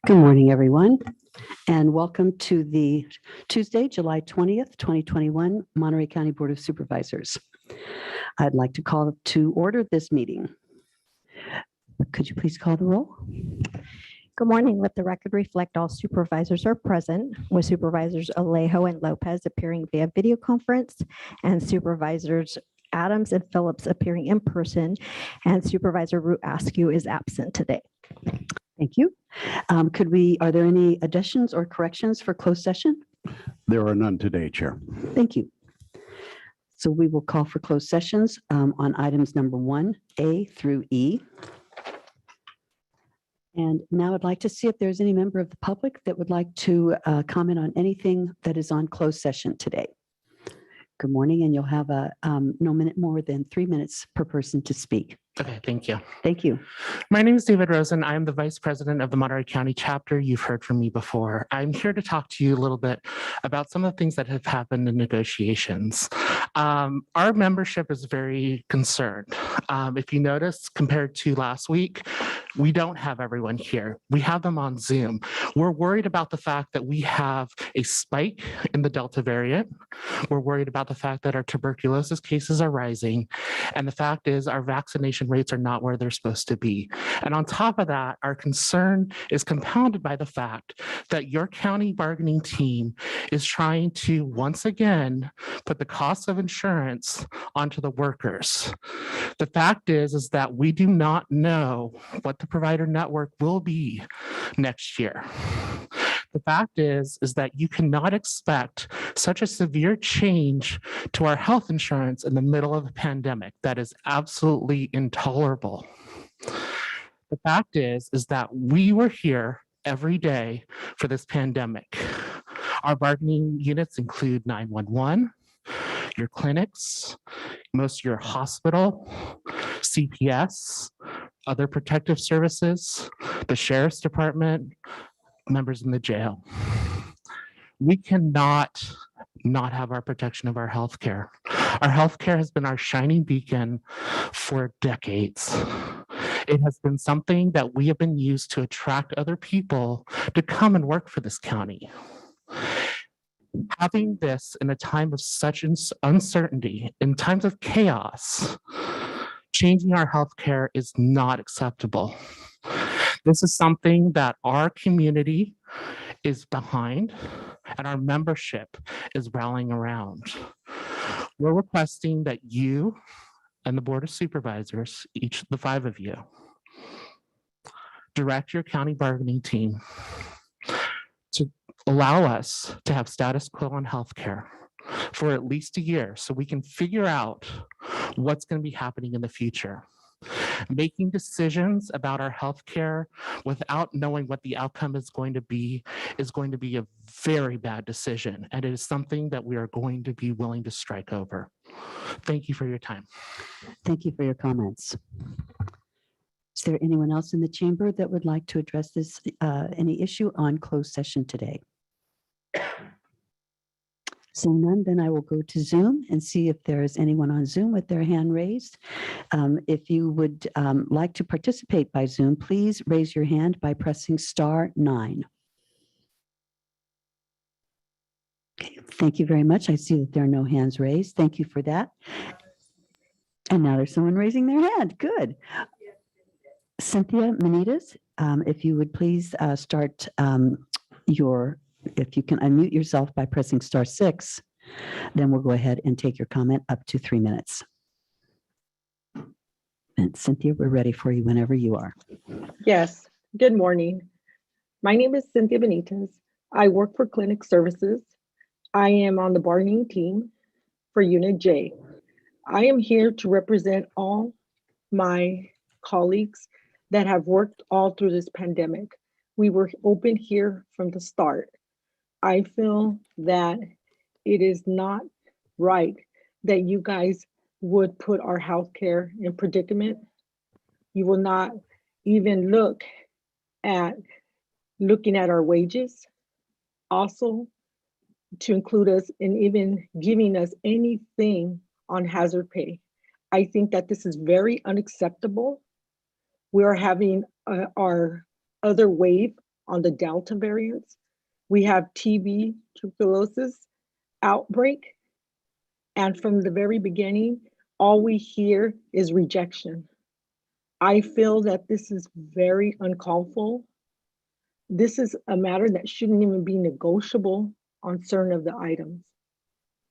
Good morning, everyone, and welcome to the Tuesday, July 20th, 2021 Monterey County Board of Supervisors. I'd like to call to order this meeting. Could you please call the roll? Good morning. Let the record reflect all supervisors are present, with Supervisors Alejo and Lopez appearing via video conference, and Supervisors Adams and Phillips appearing in person, and Supervisor Root Askew is absent today. Thank you. Are there any additions or corrections for closed session? There are none today, Chair. Thank you. So we will call for closed sessions on items number 1A through E. And now I'd like to see if there's any member of the public that would like to comment on anything that is on closed session today. Good morning, and you'll have no more than 3 minutes per person to speak. Okay, thank you. Thank you. My name is David Rosen. I am the Vice President of the Monterey County chapter. You've heard from me before. I'm here to talk to you a little bit about some of the things that have happened in negotiations. Our membership is very concerned. If you notice, compared to last week, we don't have everyone here. We have them on Zoom. We're worried about the fact that we have a spike in the Delta variant. We're worried about the fact that our tuberculosis cases are rising. And the fact is our vaccination rates are not where they're supposed to be. And on top of that, our concern is compounded by the fact that your county bargaining team is trying to once again put the cost of insurance onto the workers. The fact is that we do not know what the provider network will be next year. The fact is that you cannot expect such a severe change to our health insurance in the middle of a pandemic. That is absolutely intolerable. The fact is that we were here every day for this pandemic. Our bargaining units include 911, your clinics, most of your hospital, CPS, other protective services, the sheriff's department, members in the jail. We cannot not have our protection of our healthcare. Our healthcare has been our shining beacon for decades. It has been something that we have been used to attract other people to come and work for this county. Having this in a time of such uncertainty, in times of chaos, changing our healthcare is not acceptable. This is something that our community is behind and our membership is rallying around. We're requesting that you and the Board of Supervisors, each of the 5 of you, direct your county bargaining team to allow us to have status quo on healthcare for at least a year so we can figure out what's going to be happening in the future. Making decisions about our healthcare without knowing what the outcome is going to be a very bad decision, and it is something that we are going to be willing to strike over. Thank you for your time. Thank you for your comments. Is there anyone else in the chamber that would like to address this any issue on closed session today? Seeing none, then I will go to Zoom and see if there is anyone on Zoom with their hand raised. If you would like to participate by Zoom, please raise your hand by pressing *9. Okay, thank you very much. I see that there are no hands raised. Thank you for that. And now there's someone raising their hand. Good. Cynthia Manitas, if you would please start if you can unmute yourself by pressing *6, then we'll go ahead and take your comment up to 3 minutes. And Cynthia, we're ready for you whenever you are. Yes, good morning. My name is Cynthia Benitez. I work for Clinic Services. I am on the bargaining team for Unit J. I am here to represent all my colleagues that have worked all through this pandemic. We were open here from the start. I feel that it is not right that you guys would put our healthcare in predicament. You will not even looking at our wages. Also, to include us in even giving us anything on hazard pay. I think that this is very unacceptable. We are having our other wave on the Delta variants. We have TB, tuberculosis outbreak. And from the very beginning, all we hear is rejection. I feel that this is very uncalled for. This is a matter that shouldn't even be negotiable on certain of the items.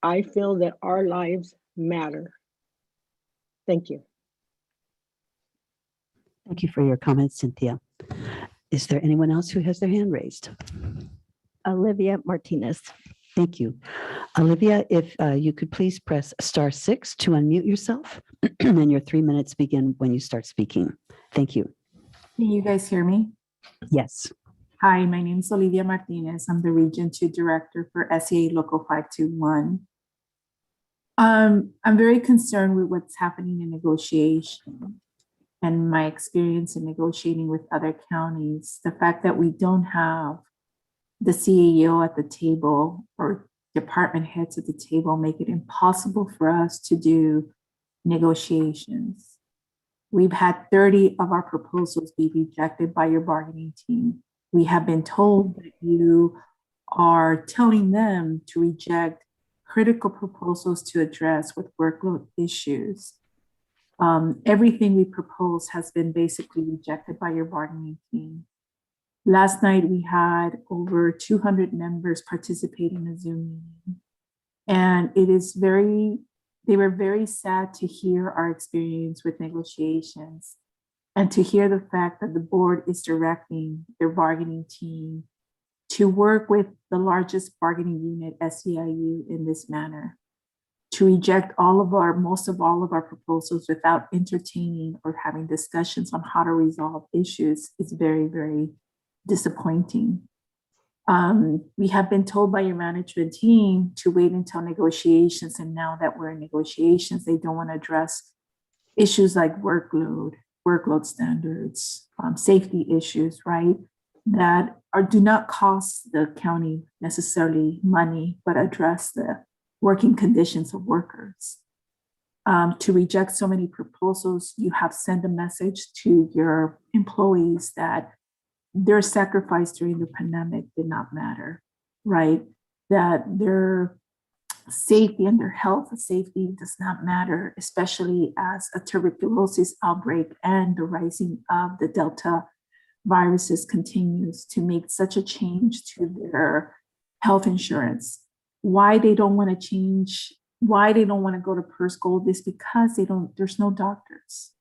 I feel that our lives matter. Thank you. Thank you for your comments, Cynthia. Is there anyone else who has their hand raised? Olivia Martinez. Thank you. Olivia, if you could please press *6 to unmute yourself, and your 3 minutes begin when you start speaking. Thank you. Can you guys hear me? Yes. Hi, my name is Olivia Martinez. I'm the Region 2 Director for SEA Local 521. I'm very concerned with what's happening in negotiation and my experience in negotiating with other counties. The fact that we don't have the CEO at the table or department heads at the table make it impossible for us to do negotiations. We've had 30 of our proposals be rejected by your bargaining team. We have been told that you are telling them to reject critical proposals to address with workload issues. Everything we propose has been basically rejected by your bargaining team. Last night, we had over 200 members participate in a Zoom meeting. And they were very sad to hear our experience with negotiations and to hear the fact that the board is directing their bargaining team to work with the largest bargaining unit, SEIU, in this manner, to reject most of all of our proposals without entertaining or having discussions on how to resolve issues is very, very disappointing. We have been told by your management team to wait until negotiations, and now that we're in negotiations, they don't want to address issues like workload standards, safety issues, right? That do not cost the county necessarily money, but address the working conditions of workers. To reject so many proposals, you have sent a message to your employees that their sacrifice during the pandemic did not matter, right? That their safety and their health and safety does not matter, especially as a tuberculosis outbreak and the rising of the Delta viruses continues to make such a change to their health insurance. Why they don't want to change, why they don't want to go to Purse Gold is because there's no doctors.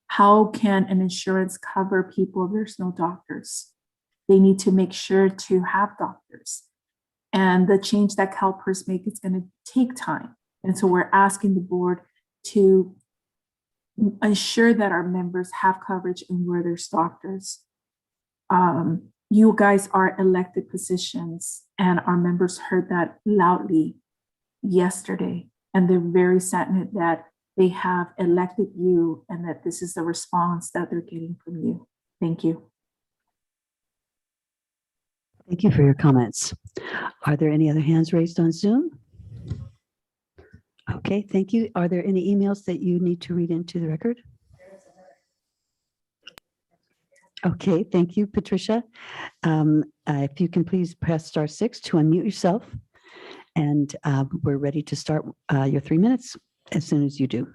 How can an insurance cover people if there's no doctors? They need to make sure to have doctors. And the change that CalPERS make is going to take time. And so we're asking the board to ensure that our members have coverage and where there's doctors. You guys are elected positions, and our members heard that loudly yesterday. And they're very saddened that they have elected you and that this is the response that they're getting from you. Thank you. Thank you for your comments. Are there any other hands raised on Zoom? Okay, thank you. Are there any emails that you need to read into the record? Okay, thank you, Patricia. If you can please press *6 to unmute yourself. And we're ready to start your 3 minutes as soon as you do.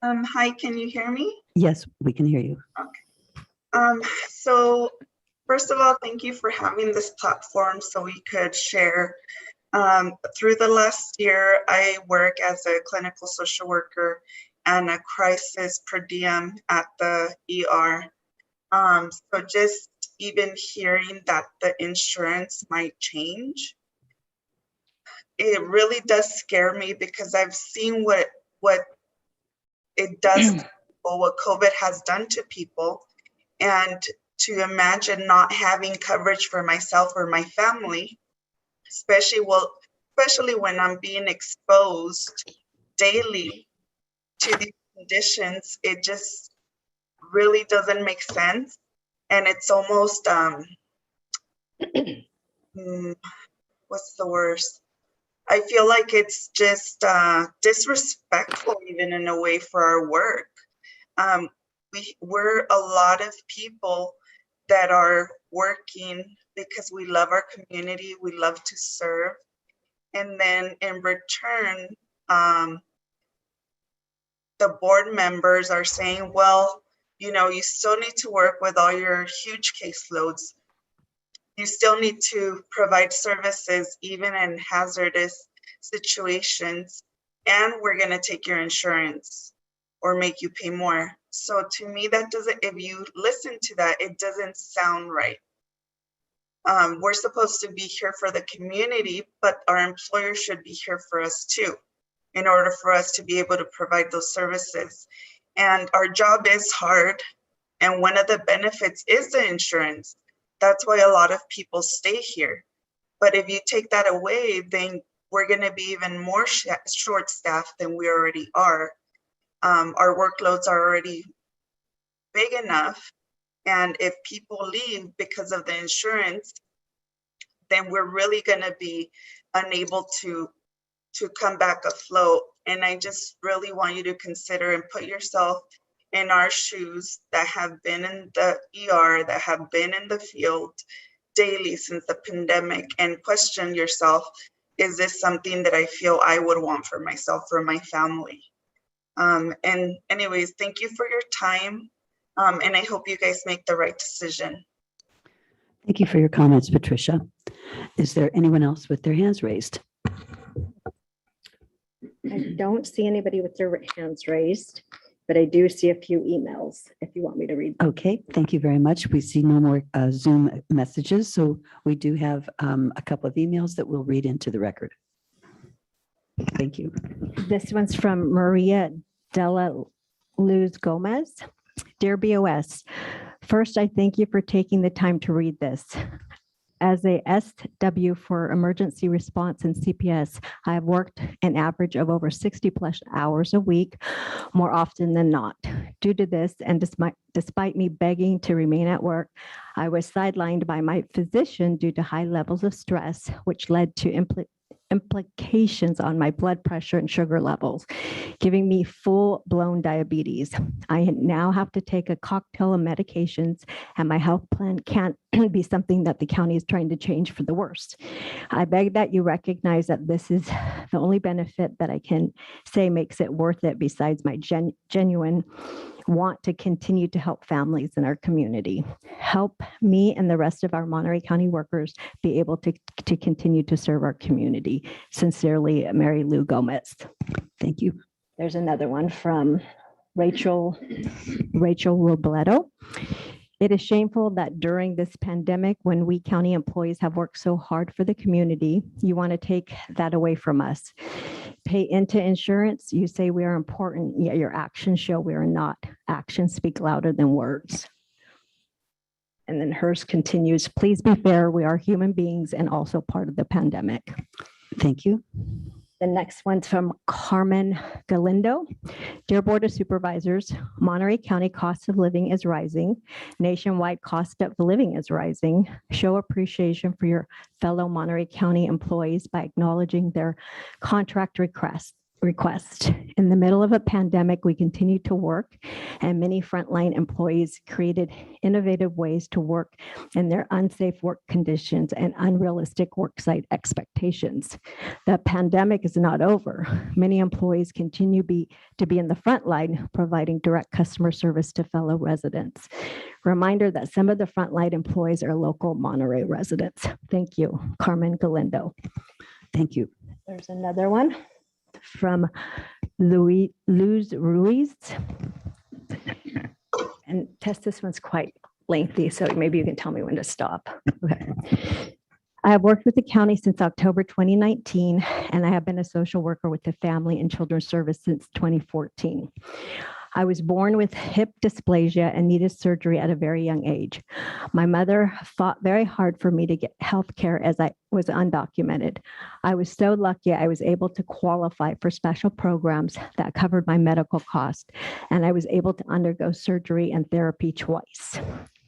Hi, can you hear me? Yes, we can hear you. Okay. So first of all, thank you for having this platform so we could share. Through the last year, I work as a clinical social worker and a crisis per diem at the ER. So just even hearing that the insurance might change, it really does scare me because I've seen what it does to people, what COVID has done to people. And to imagine not having coverage for myself or my family, especially when I'm being exposed daily to these conditions, it just really doesn't make sense. And it's almost, what's the worst? I feel like it's just disrespectful even in a way for our work. we're a lot of people that are working because we love our community, we love to serve. And then in return, the board members are saying, well, you know, you still need to work with all your huge caseloads. You still need to provide services even in hazardous situations. And we're going to take your insurance or make you pay more. So to me, that doesn't, if you listen to that, it doesn't sound right. We're supposed to be here for the community, but our employer should be here for us too, in order for us to be able to provide those services. And our job is hard. And one of the benefits is the insurance. That's why a lot of people stay here. But if you take that away, then we're going to be even more short-staffed than we already are. Our workloads are already big enough. And if people leave because of the insurance, then we're really going to be unable to come back afloat. And I just really want you to consider and put yourself in our shoes that have been in the ER, that have been in the field daily since the pandemic, and question yourself, is this something that I feel I would want for myself, for my family? And anyways, thank you for your time. And I hope you guys make the right decision. Thank you for your comments, Patricia. Is there anyone else with their hands raised? I don't see anybody with their hands raised, but I do see a few emails if you want me to read. Okay, thank you very much. We see no more Zoom messages, so we do have a couple of emails that we'll read into the record. Thank you. This one's from Maria Dela Luz Gomez. Dear BOS, first, I thank you for taking the time to read this. As a SW for emergency response and CPS, I have worked an average of over 60 plus hours a week, more often than not. Due to this, and despite me begging to remain at work, I was sidelined by my physician due to high levels of stress, which led to implications on my blood pressure and sugar levels, giving me full-blown diabetes. I now have to take a cocktail of medications, and my health plan can't be something that the county is trying to change for the worst. I beg that you recognize that this is the only benefit that I can say makes it worth it, besides my genuine want to continue to help families in our community. Help me and the rest of our Monterey County workers be able to continue to serve our community. Sincerely, Mary Lou Gomez. Thank you. There's another one from Rachel Robledo. It is shameful that during this pandemic, when we county employees have worked so hard for the community, you want to take that away from us. Pay into insurance, you say we are important, yet your actions show we are not. Actions speak louder than words. And then hers continues, please be fair, we are human beings and also part of the pandemic. Thank you. The next one's from Carmen Galindo. Dear Board of Supervisors, Monterey County cost of living is rising. Nationwide cost of living is rising. Show appreciation for your fellow Monterey County employees by acknowledging their contract request. In the middle of a pandemic, we continue to work, and many frontline employees created innovative ways to work in their unsafe work conditions and unrealistic worksite expectations. The pandemic is not over. Many employees continue to be in the front line, providing direct customer service to fellow residents. Reminder that some of the frontline employees are local Monterey residents. Thank you, Carmen Galindo. Thank you. There's another one from Luz Ruiz. And Tess, this one's quite lengthy, so maybe you can tell me when to stop. Okay. I have worked with the county since October 2019, and I have been a social worker with the Family and Children's Service since 2014. I was born with hip dysplasia and needed surgery at a very young age. My mother fought very hard for me to get health care as I was undocumented. I was so lucky I was able to qualify for special programs that covered my medical costs, and I was able to undergo surgery and therapy twice.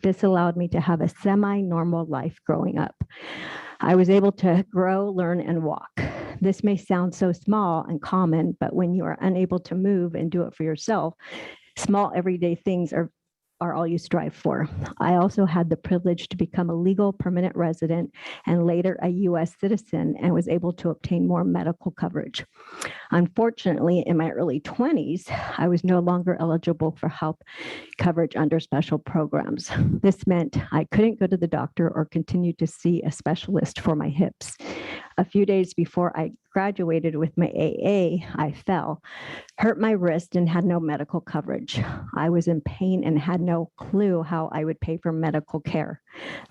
This allowed me to have a semi-normal life growing up. I was able to grow, learn, and walk. This may sound so small and common, but when you are unable to move and do it for yourself, small everyday things are are all you strive for. I also had the privilege to become a legal permanent resident and later a U.S. citizen and was able to obtain more medical coverage. Unfortunately, in my early 20s, I was no longer eligible for health coverage under special programs. This meant I couldn't go to the doctor or continue to see a specialist for my hips. A few days before I graduated with my AA, I fell, hurt my wrist, and had no medical coverage. I was in pain and had no clue how I would pay for medical care.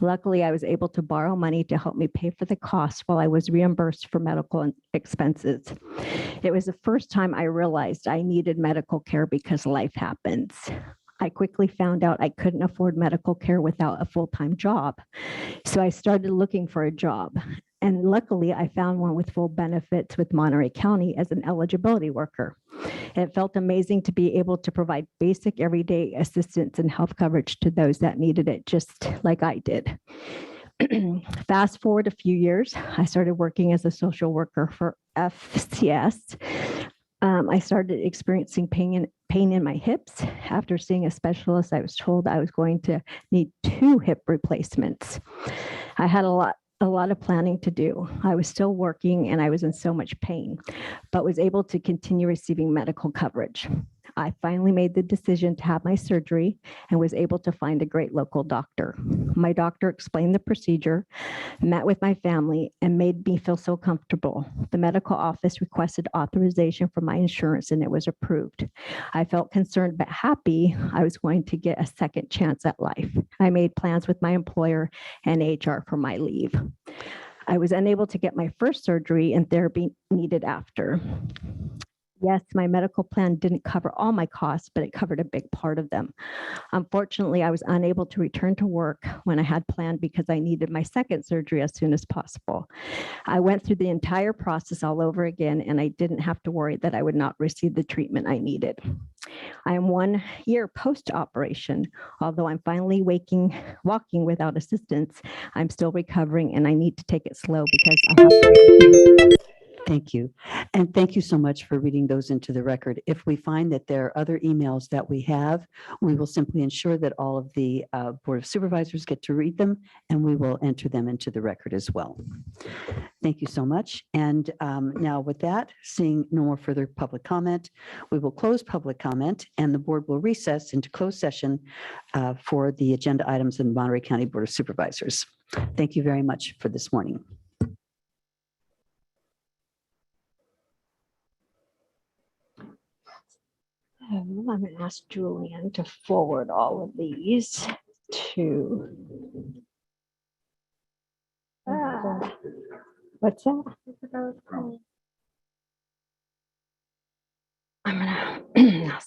Luckily, I was able to borrow money to help me pay for the costs while I was reimbursed for medical expenses. It was the first time I realized I needed medical care because life happens. I quickly found out I couldn't afford medical care without a full-time job. So I started looking for a job. And luckily, I found one with full benefits with Monterey County as an eligibility worker. It felt amazing to be able to provide basic everyday assistance and health coverage to those that needed it, just like I did. Fast forward a few years, I started working as a social worker for FCS. I started experiencing pain in my hips. After seeing a specialist, I was told I was going to need 2 hip replacements. I had a lot of planning to do. I was still working and I was in so much pain, but was able to continue receiving medical coverage. I finally made the decision to have my surgery and was able to find a great local doctor. My doctor explained the procedure, met with my family, and made me feel so comfortable. The medical office requested authorization for my insurance and it was approved. I felt concerned but happy I was going to get a second chance at life. I made plans with my employer and HR for my leave. I was unable to get my first surgery and therapy needed after. Yes, my medical plan didn't cover all my costs, but it covered a big part of them. Unfortunately, I was unable to return to work when I had planned because I needed my second surgery as soon as possible. I went through the entire process all over again, and I didn't have to worry that I would not receive the treatment I needed. I am 1 year post-operation. Although I'm finally walking without assistance, I'm still recovering and I need to take it slow because I have. Thank you. And thank you so much for reading those into the record. If we find that there are other emails that we have, we will simply ensure that all of the Board of Supervisors get to read them, and we will enter them into the record as well. Thank you so much. And now with that, seeing no more further public comment, we will close public comment and the board will recess into closed session for the agenda items in Monterey County Board of Supervisors. Thank you very much for this morning. I'm going to ask Julian to forward all of these to. What's that? I'm gonna.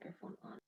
microphone on.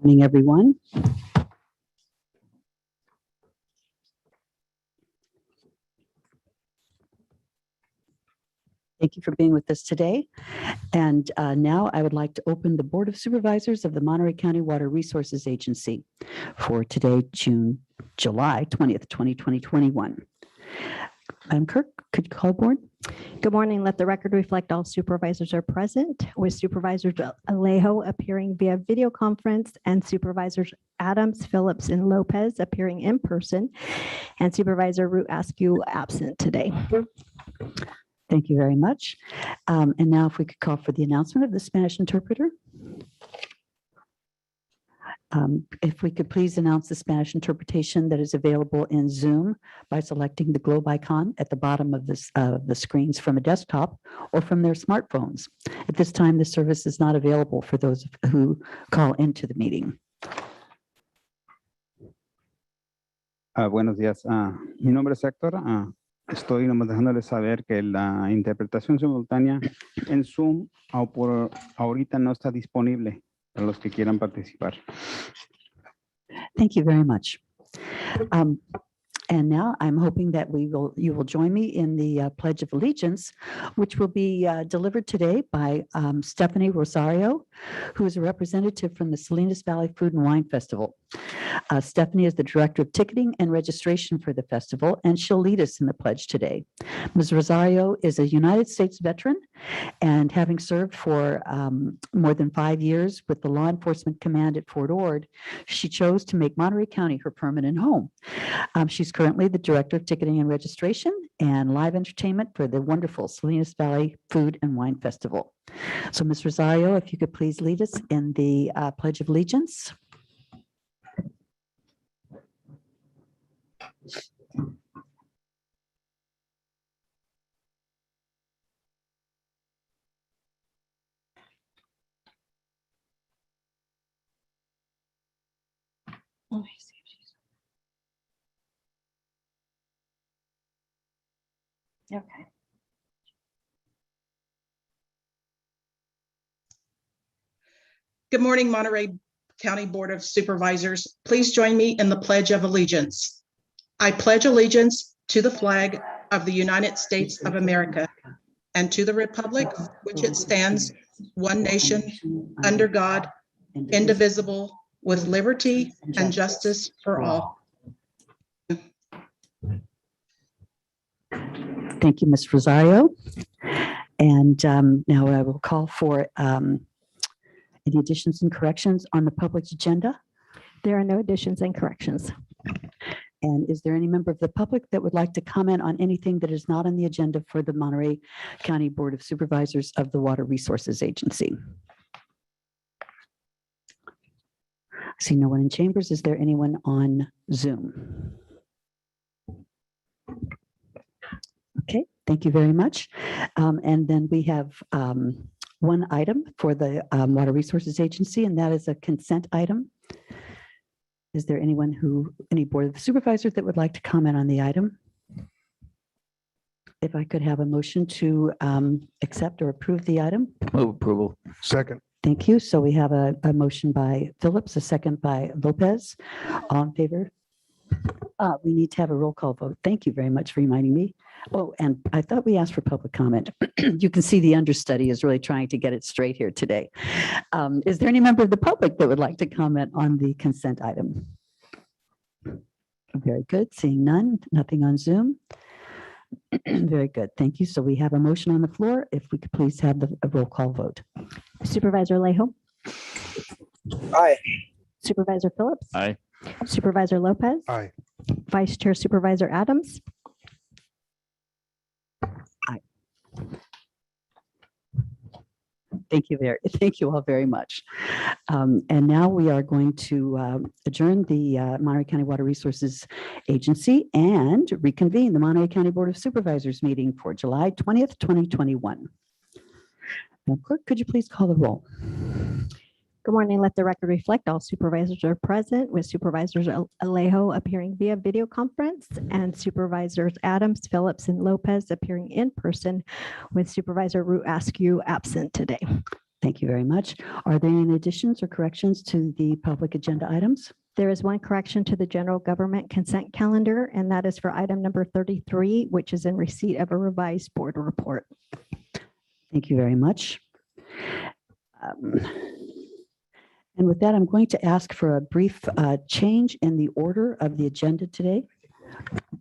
Morning, everyone. Thank you for being with us today. And now I would like to open the Board of Supervisors of the Monterey County Water Resources Agency for today, July 20th, 2021. Madam Clerk, could you call board? Good morning. Let the record reflect all supervisors are present, with Supervisor Alejo appearing via video conference and Supervisors Adams, Phillips, and Lopez appearing in person, and Supervisor Root Askew absent today. Thank you very much. And now if we could call for the announcement of the Spanish interpreter. If we could please announce the Spanish interpretation that is available in Zoom by selecting the globe icon at the bottom of the screens from a desktop or from their smartphones. At this time, the service is not available for those who call into the meeting. Buenos días. Mi nombre es Héctor. Estoy nomás dejándoles saber que la interpretación simultánea en Zoom por ahorita no está disponible para los que quieran participar. Thank you very much. And now I'm hoping that you will join me in the Pledge of Allegiance, which will be delivered today by Stephanie Rosario, who is a representative from the Salinas Valley Food and Wine Festival. Stephanie is the Director of Ticketing and Registration for the festival, and she'll lead us in the pledge today. Ms. Rosario is a United States veteran, and having served for more than 5 years with the Law Enforcement Command at Fort Ord, she chose to make Monterey County her permanent home. She's currently the Director of Ticketing and Registration and Live Entertainment for the wonderful Salinas Valley Food and Wine Festival. So Ms. Rosario, if you could please lead us in the Pledge of Allegiance. Okay. Good morning, Monterey County Board of Supervisors. Please join me in the Pledge of Allegiance. I pledge allegiance to the flag of the United States of America and to the republic for which it stands, one nation, under God, indivisible, with liberty and justice for all. Thank you, Ms. Rosario. And now I will call for any additions and corrections on the public agenda. There are no additions and corrections. And is there any member of the public that would like to comment on anything that is not on the agenda for the Monterey County Board of Supervisors of the Water Resources Agency? I see no one in chambers. Is there anyone on Zoom? Okay, thank you very much. And then we have one item for the Water Resources Agency, and that is a consent item. Is there any Board of Supervisors that would like to comment on the item? If I could have a motion to accept or approve the item. Move approval. Second. Thank you. So we have a motion by Phillips, a second by Lopez. All in favor? We need to have a roll call vote. Thank you very much for reminding me. Oh, and I thought we asked for public comment. You can see the understudy is really trying to get it straight here today. Is there any member of the public that would like to comment on the consent item? Very good. Seeing none, nothing on Zoom. Very good. Thank you. So we have a motion on the floor. If we could please have a roll call vote. Supervisor Alejo? Aye. Supervisor Phillips? Aye. Supervisor Lopez? Aye. Vice Chair Supervisor Adams? Thank you all very much. And now we are going to adjourn the Monterey County Water Resources Agency and reconvene the Monterey County Board of Supervisors meeting for July 20th, 2021. Now, Clerk, could you please call the roll? Good morning. Let the record reflect all supervisors are present, with Supervisors Alejo appearing via video conference and Supervisors Adams, Phillips, and Lopez appearing in person, with Supervisor Root Askew absent today. Thank you very much. Are there any additions or corrections to the public agenda items? There is one correction to the general government consent calendar, and that is for item number 33, which is in receipt of a revised board report. Thank you very much. And with that, I'm going to ask for a brief change in the order of the agenda today.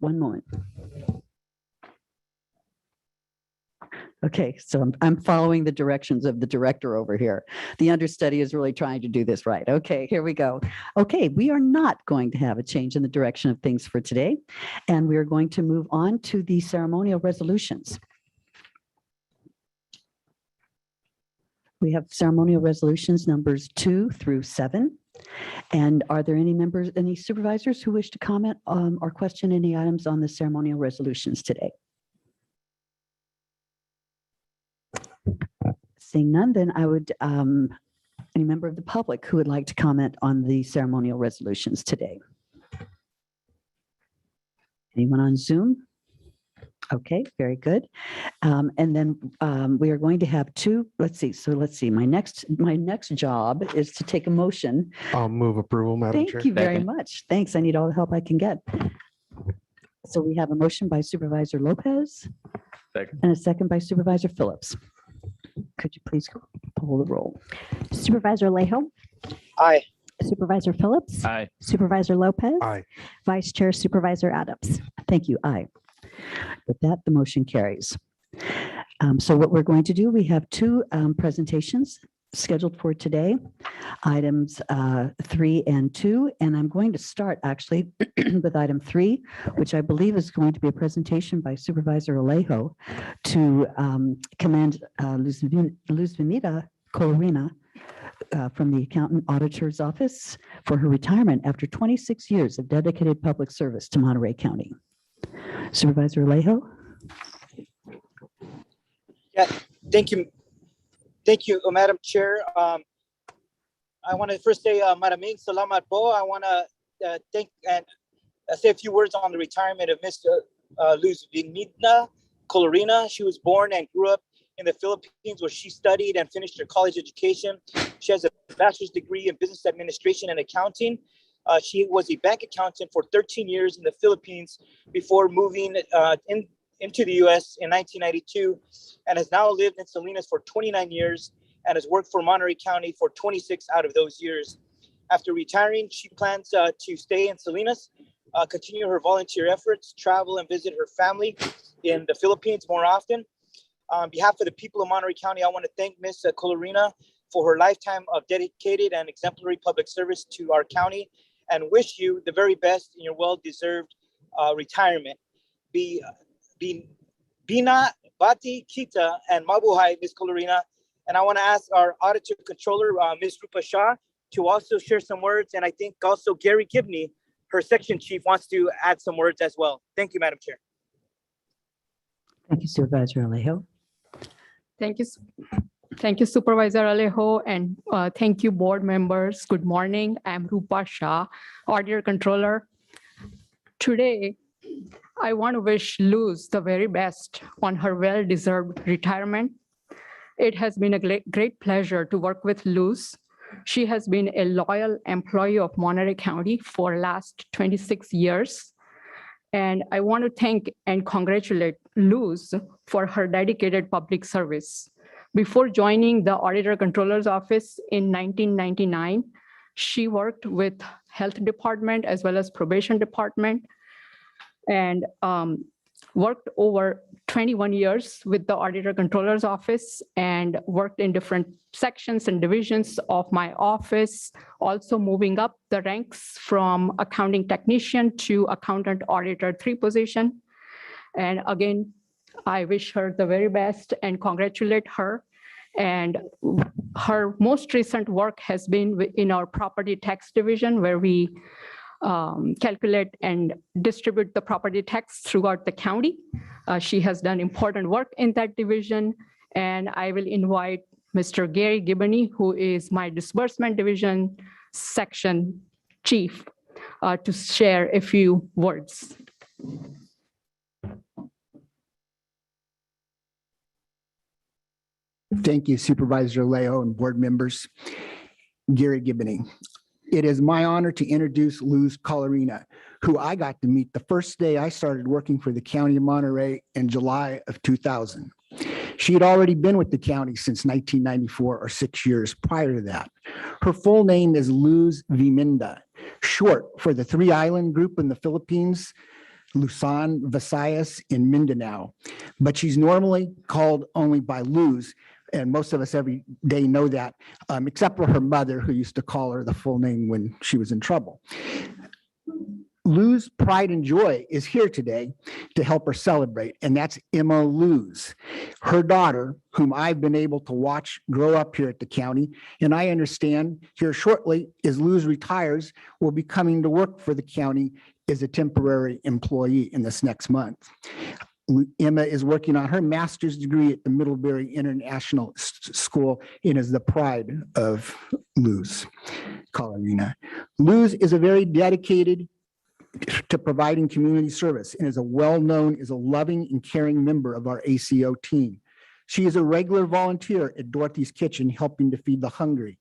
One moment. Okay, so I'm following the directions of the director over here. The understudy is really trying to do this right. Okay, here we go. Okay, we are not going to have a change in the direction of things for today, and we are going to move on to the ceremonial resolutions. We have ceremonial resolutions numbers 2 through 7. And are there any members, any supervisors who wish to comment or question any items on the ceremonial resolutions today? Seeing none, then I would, any member of the public who would like to comment on the ceremonial resolutions today? Anyone on Zoom? Okay, very good. And then we are going to have two, let's see. My next job is to take a motion. I'll move approval, Madam Chair. Thank you very much. Thanks. I need all the help I can get. So we have a motion by Supervisor Lopez. Second. And a second by Supervisor Phillips. Could you please pull the roll? Supervisor Alejo, Aye. Supervisor Phillips, Aye. Supervisor Lopez, Aye. Vice Chair Supervisor Adams. Thank you. Aye. With that, the motion carries. So what we're going to do, we have two presentations scheduled for today, items 3 and 2. And I'm going to start actually with item 3, which I believe is going to be a presentation by Supervisor Alejo to commend Luz Venita Colorina from the Accountant Auditor's Office for her retirement after 26 years of dedicated public service to Monterey County. Supervisor Alejo. Yeah, thank you. Thank you, Madam Chair. I want to first say, Maraming salamat po. I want to thank and say a few words on the retirement of Ms. Luz Venita Colorina. She was born and grew up in the Philippines, where she studied and finished her college education. She has a bachelor's degree in business administration and accounting. She was a bank accountant for 13 years in the Philippines before moving into the U.S. in 1992, and has now lived in Salinas for 29 years and has worked for Monterey County for 26 out of those years. After retiring, she plans to stay in Salinas, continue her volunteer efforts, travel and visit her family in the Philippines more often. On behalf of the people of Monterey County, I want to thank Ms. Colorina for her lifetime of dedicated and exemplary public service to our county, and wish you the very best in your well-deserved retirement. Bina, Bati, Kita, and Mabuhay, Ms. Colorina. And I want to ask our Auditor Controller, Ms. Rupa Shah, to also share some words. And I think also Gary Gibney, her Section Chief, wants to add some words as well. Thank you, Madam Chair. Thank you, Supervisor Alejo. Thank you. Thank you, Supervisor Alejo, and thank you, board members. Good morning. I'm Rupa Shah, Auditor Controller. Today, I want to wish Luz the very best on her well-deserved retirement. It has been a great pleasure to work with Luz. She has been a loyal employee of Monterey County for last 26 years. And I want to thank and congratulate Luz for her dedicated public service. Before joining the Auditor Controller's Office in 1999, she worked with Health Department as well as Probation Department, and worked over 21 years with the Auditor Controller's Office, and worked in different sections and divisions of my office, also moving up the ranks from accounting technician to accountant auditor 3 position. And again, I wish her the very best and congratulate her. And her most recent work has been in our property tax division, where we calculate and distribute the property tax throughout the county. She has done important work in that division. And I will invite Mr. Gary Gibney, who is my disbursement division section chief, to share a few words. Thank you, Supervisor Leo and board members. Gary Gibney. It is my honor to introduce Luz Colorina, who I got to meet the first day I started working for the County of Monterey in July of 2000. She had already been with the county since 1994 or 6 years prior to that. Her full name is Luz Viminda, short for the Three Island Group in the Philippines, Luzon, Visayas, and Mindanao. But she's normally called only by Luz, and most of us every day know that, except for her mother, who used to call her the full name when she was in trouble. Luz Pride and Joy is here today to help her celebrate, and that's Emma Luz, her daughter, whom I've been able to watch grow up here at the county. And I understand here shortly, as Luz retires, will be coming to work for the county as a temporary employee in this next month. Emma is working on her master's degree at the Middlebury International School and is the pride of Luz Colorina. Luz is a very dedicated to providing community service and is a well-known as a loving and caring member of our ACO team. She is a regular volunteer at Dorothy's Kitchen, helping to feed the hungry,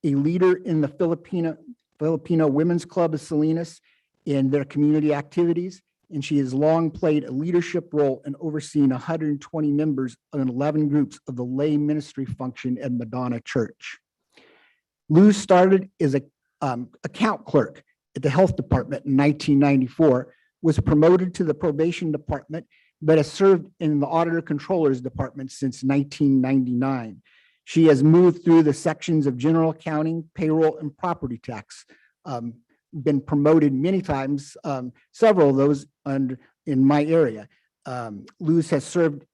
a leader in the Filipino Women's Club of Salinas in their community activities, and she has long played a leadership role in overseeing 120 members of 11 groups of the lay ministry function at Madonna Church. Luz started as an account clerk at the health department in 1994, was promoted to the probation department, but has served in the auditor controller's department since 1999. She has moved through the sections of general accounting, payroll, and property tax, been promoted many times, several of those in my area. Luz has served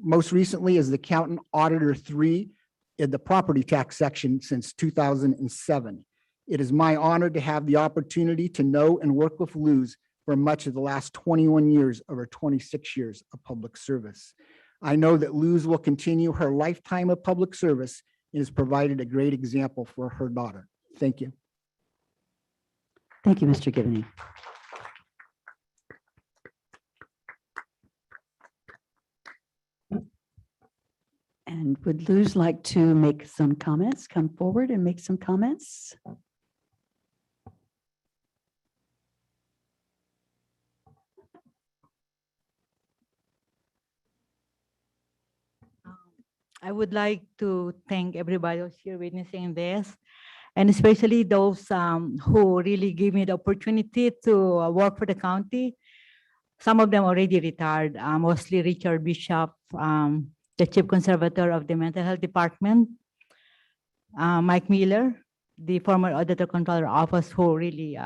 most recently as the accountant auditor 3 in the property tax section since 2007. It is my honor to have the opportunity to know and work with Luz for much of the last 21 years of her 26 years of public service. I know that Luz will continue her lifetime of public service and has provided a great example for her daughter. Thank you. Thank you, Mr. Gibney. And would Luz like to make some comments, come forward and make some comments? I would like to thank everybody who's here witnessing this, and especially those who really give me the opportunity to work for the county. Some of them already retired, mostly Richard Bishop, the chief conservator of the mental health department, Mike Miller, the former auditor controller office, who really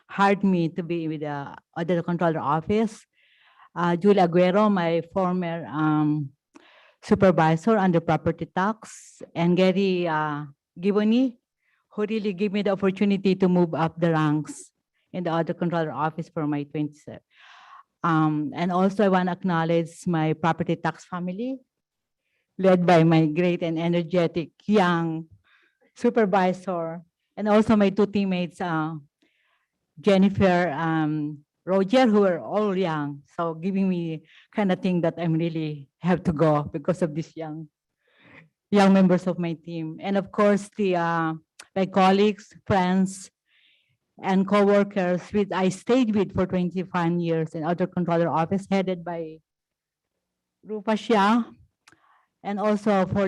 hired me to be with the auditor controller office, Julie Aguero, my former supervisor under property tax, and Gary Gibney, who really gave me the opportunity to move up the ranks in the auditor controller office for my 27. And also I want to acknowledge my property tax family, led by my great and energetic young supervisor, and also my 2 teammates, Jennifer, Roger, who are all young, so giving me kind of thing that I'm really have to go because of these young members of my team. And of course, my colleagues, friends, and co-workers which I stayed with for 25 years in other controller office headed by Rupa Shah, and also for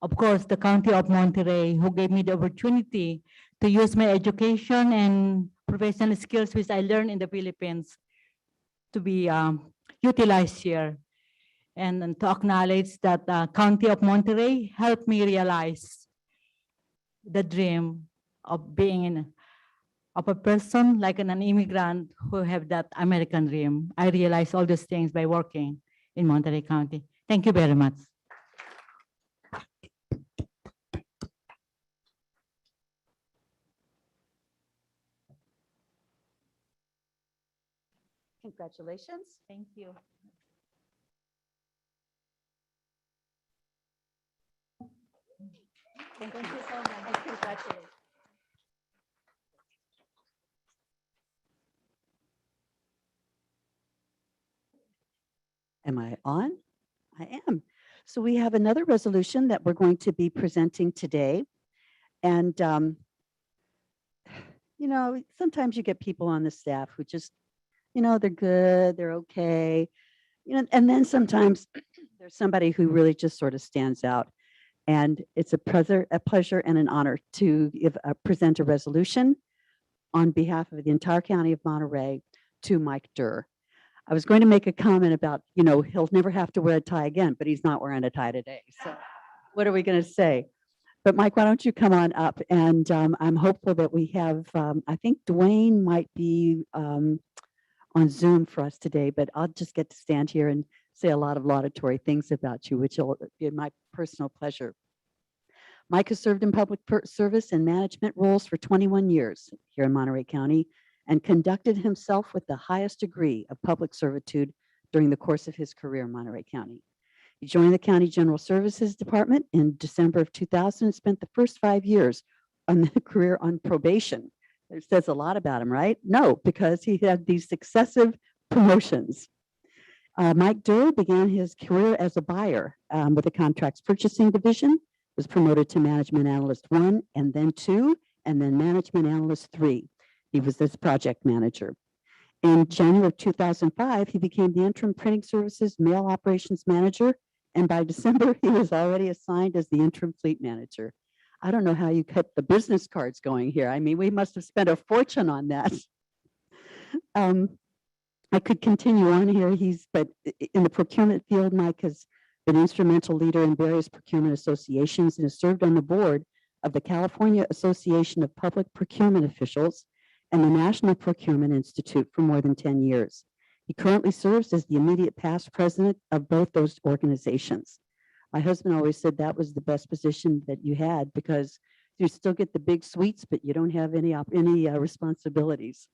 of course, the County of Monterey, who gave me the opportunity to use my education and professional skills which I learned in the Philippines to be utilized here. And to acknowledge that County of Monterey helped me realize the dream of being of a person like an immigrant who have that American dream. I realized all those things by working in Monterey County. Thank you very much. Congratulations. Thank you. Thank you so much. Congratulations. Am I on? I am. So we have another resolution that we're going to be presenting today. And, sometimes you get people on the staff who just, they're good, they're okay. And then sometimes there's somebody who really just sort of stands out. And it's a pleasure and an honor to present a resolution on behalf of the entire county of Monterey to Mike Durr. I was going to make a comment about, he'll never have to wear a tie again, but he's not wearing a tie today. So what are we going to say? But Mike, why don't you come on up? And I'm hopeful that we have, I think Dwayne might be on Zoom for us today, but I'll just get to stand here and say a lot of laudatory things about you, which will be my personal pleasure. Mike has served in public service and management roles for 21 years here in Monterey County and conducted himself with the highest degree of public servitude during the course of his career in Monterey County. He joined the County General Services Department in December of 2000 and spent the first 5 years on the career on probation. It says a lot about him, right? No, because he had these successive promotions. Mike Durr began his career as a buyer with the Contracts Purchasing Division, was promoted to Management Analyst 1 and then 2, and then Management Analyst 3. He was this project manager. In January of 2005, he became the interim printing services mail operations manager, and by December, he was already assigned as the interim fleet manager. I don't know how you kept the business cards going here. I mean, we must have spent a fortune on that. I could continue on here. But in the procurement field, Mike has been an instrumental leader in various procurement associations and has served on the board of the California Association of Public Procurement Officials and the National Procurement Institute for more than 10 years. He currently serves as the immediate past president of both those organizations. My husband always said that was the best position that you had because you still get the big sweets, but you don't have any responsibilities.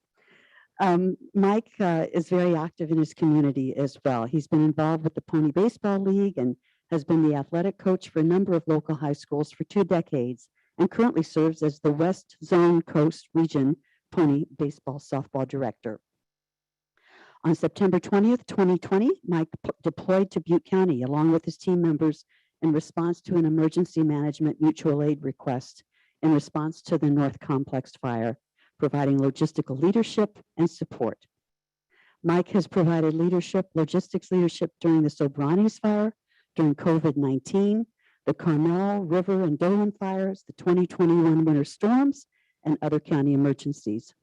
Mike is very active in his community as well. He's been involved with the Pony Baseball League and has been the athletic coach for a number of local high schools for 2 decades and currently serves as the West Zone Coast Region Pony Baseball Softball Director. On September 20th, 2020, Mike deployed to Butte County along with his team members in response to an emergency management mutual aid request in response to the North Complex fire, providing logistical leadership and support. Mike has provided logistics leadership during the Sobranes fire, during COVID-19, the Carmel River and Dolan fires, the 2021 winter storms, and other county emergencies.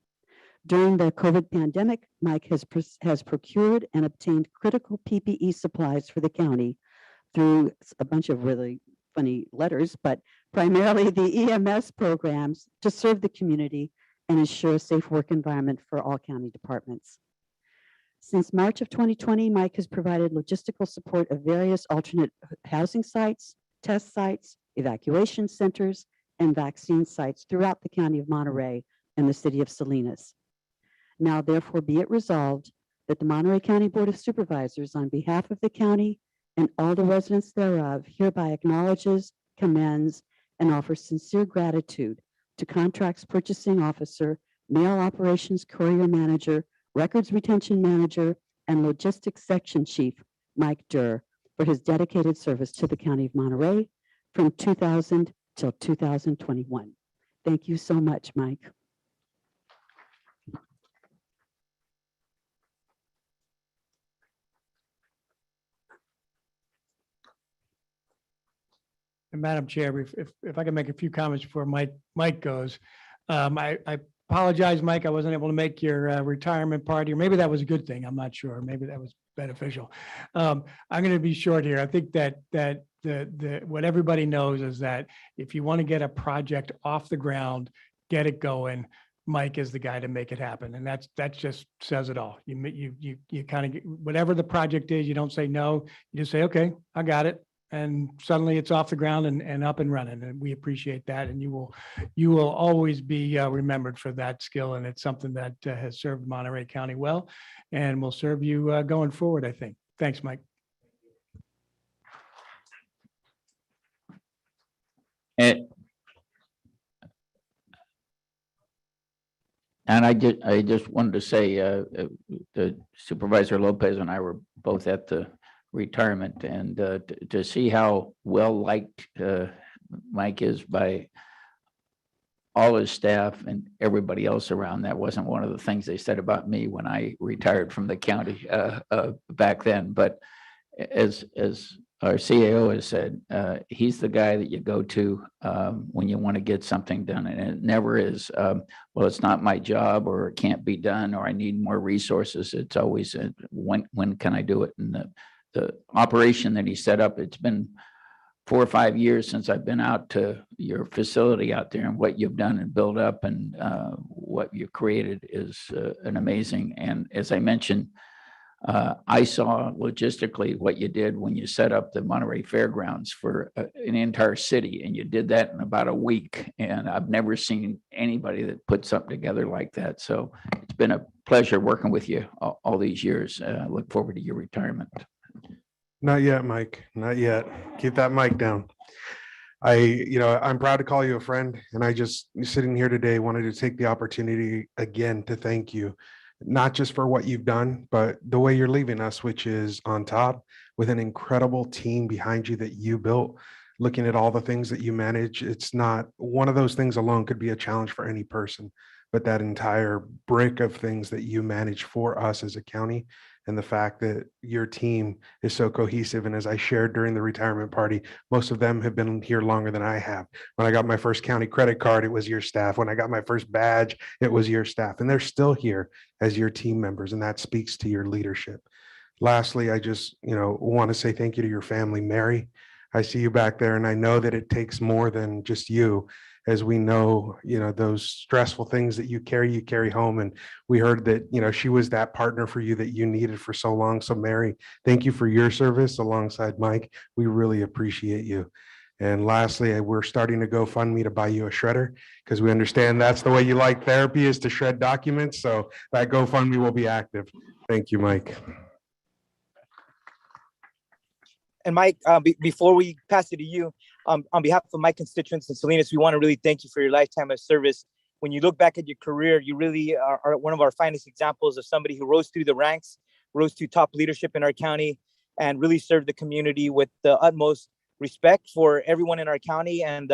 During the COVID pandemic, Mike has procured and obtained critical PPE supplies for the county through a bunch of really funny letters, but primarily the EMS programs to serve the community and ensure a safe work environment for all county departments. Since March of 2020, Mike has provided logistical support of various alternate housing sites, test sites, evacuation centers, and vaccine sites throughout the county of Monterey and the city of Salinas. Now, therefore, be it resolved that the Monterey County Board of Supervisors, on behalf of the county and all the residents thereof, hereby acknowledges, commends, and offers sincere gratitude to Contracts Purchasing Officer, Mail Operations Courier Manager, Records Retention Manager, and Logistics Section Chief, Mike Durr, for his dedicated service to the County of Monterey from 2000 till 2021. Thank you so much, Mike. And Madam Chair, if I can make a few comments before Mike goes. I apologize, Mike, I wasn't able to make your retirement party, or maybe that was a good thing. I'm not sure. Maybe that was beneficial. I'm going to be short here. I think that what everybody knows is that if you want to get a project off the ground, get it going, Mike is the guy to make it happen. And that just says it all. You kind of, whatever the project is, you don't say no, you just say, okay, I got it. And suddenly it's off the ground and up and running. And we appreciate that. And you will always be remembered for that skill. And it's something that has served Monterey County well and will serve you going forward, I think. Thanks, Mike. And I just wanted to say the Supervisor Lopez and I were both at the retirement, and to see how well liked Mike is by all his staff and everybody else around. That wasn't one of the things they said about me when I retired from the county back then. But as our CAO has said, he's the guy that you go to when you want to get something done. And it never is, well, it's not my job, or it can't be done, or I need more resources. It's always, when can I do it? And the operation that he set up, it's been 4 or 5 years since I've been out to your facility out there, and what you've done and built up, and what you've created is an amazing. And as I mentioned, I saw logistically what you did when you set up the Monterey Fairgrounds for an entire city, and you did that in about a week. And I've never seen anybody that put something together like that. So it's been a pleasure working with you all these years. I look forward to your retirement. Not yet, Mike. Not yet. Keep that mic down. I'm proud to call you a friend, and I just, sitting here today, wanted to take the opportunity again to thank you, not just for what you've done, but the way you're leaving us, which is on top with an incredible team behind you that you built. Looking at all the things that you manage, it's not one of those things alone could be a challenge for any person, but that entire brick of things that you manage for us as a county, and the fact that your team is so cohesive. And as I shared during the retirement party, most of them have been here longer than I have. When I got my first county credit card, it was your staff. When I got my first badge, it was your staff. And they're still here as your team members. And that speaks to your leadership. Lastly, I just, want to say thank you to your family. Mary, I see you back there, and I know that it takes more than just you. As we know, those stressful things that you carry home. And we heard that, she was that partner for you that you needed for so long. So Mary, thank you for your service alongside Mike. We really appreciate you. And lastly, we're starting to GoFundMe to buy you a shredder, because we understand that's the way you like therapy, is to shred documents. So that GoFundMe will be active. Thank you, Mike. And Mike, before we pass it to you, on behalf of my constituents in Salinas, we want to really thank you for your lifetime of service. When you look back at your career, you really are one of our finest examples of somebody who rose through the ranks, rose to top leadership in our county, and really served the community with the utmost respect for everyone in our county, and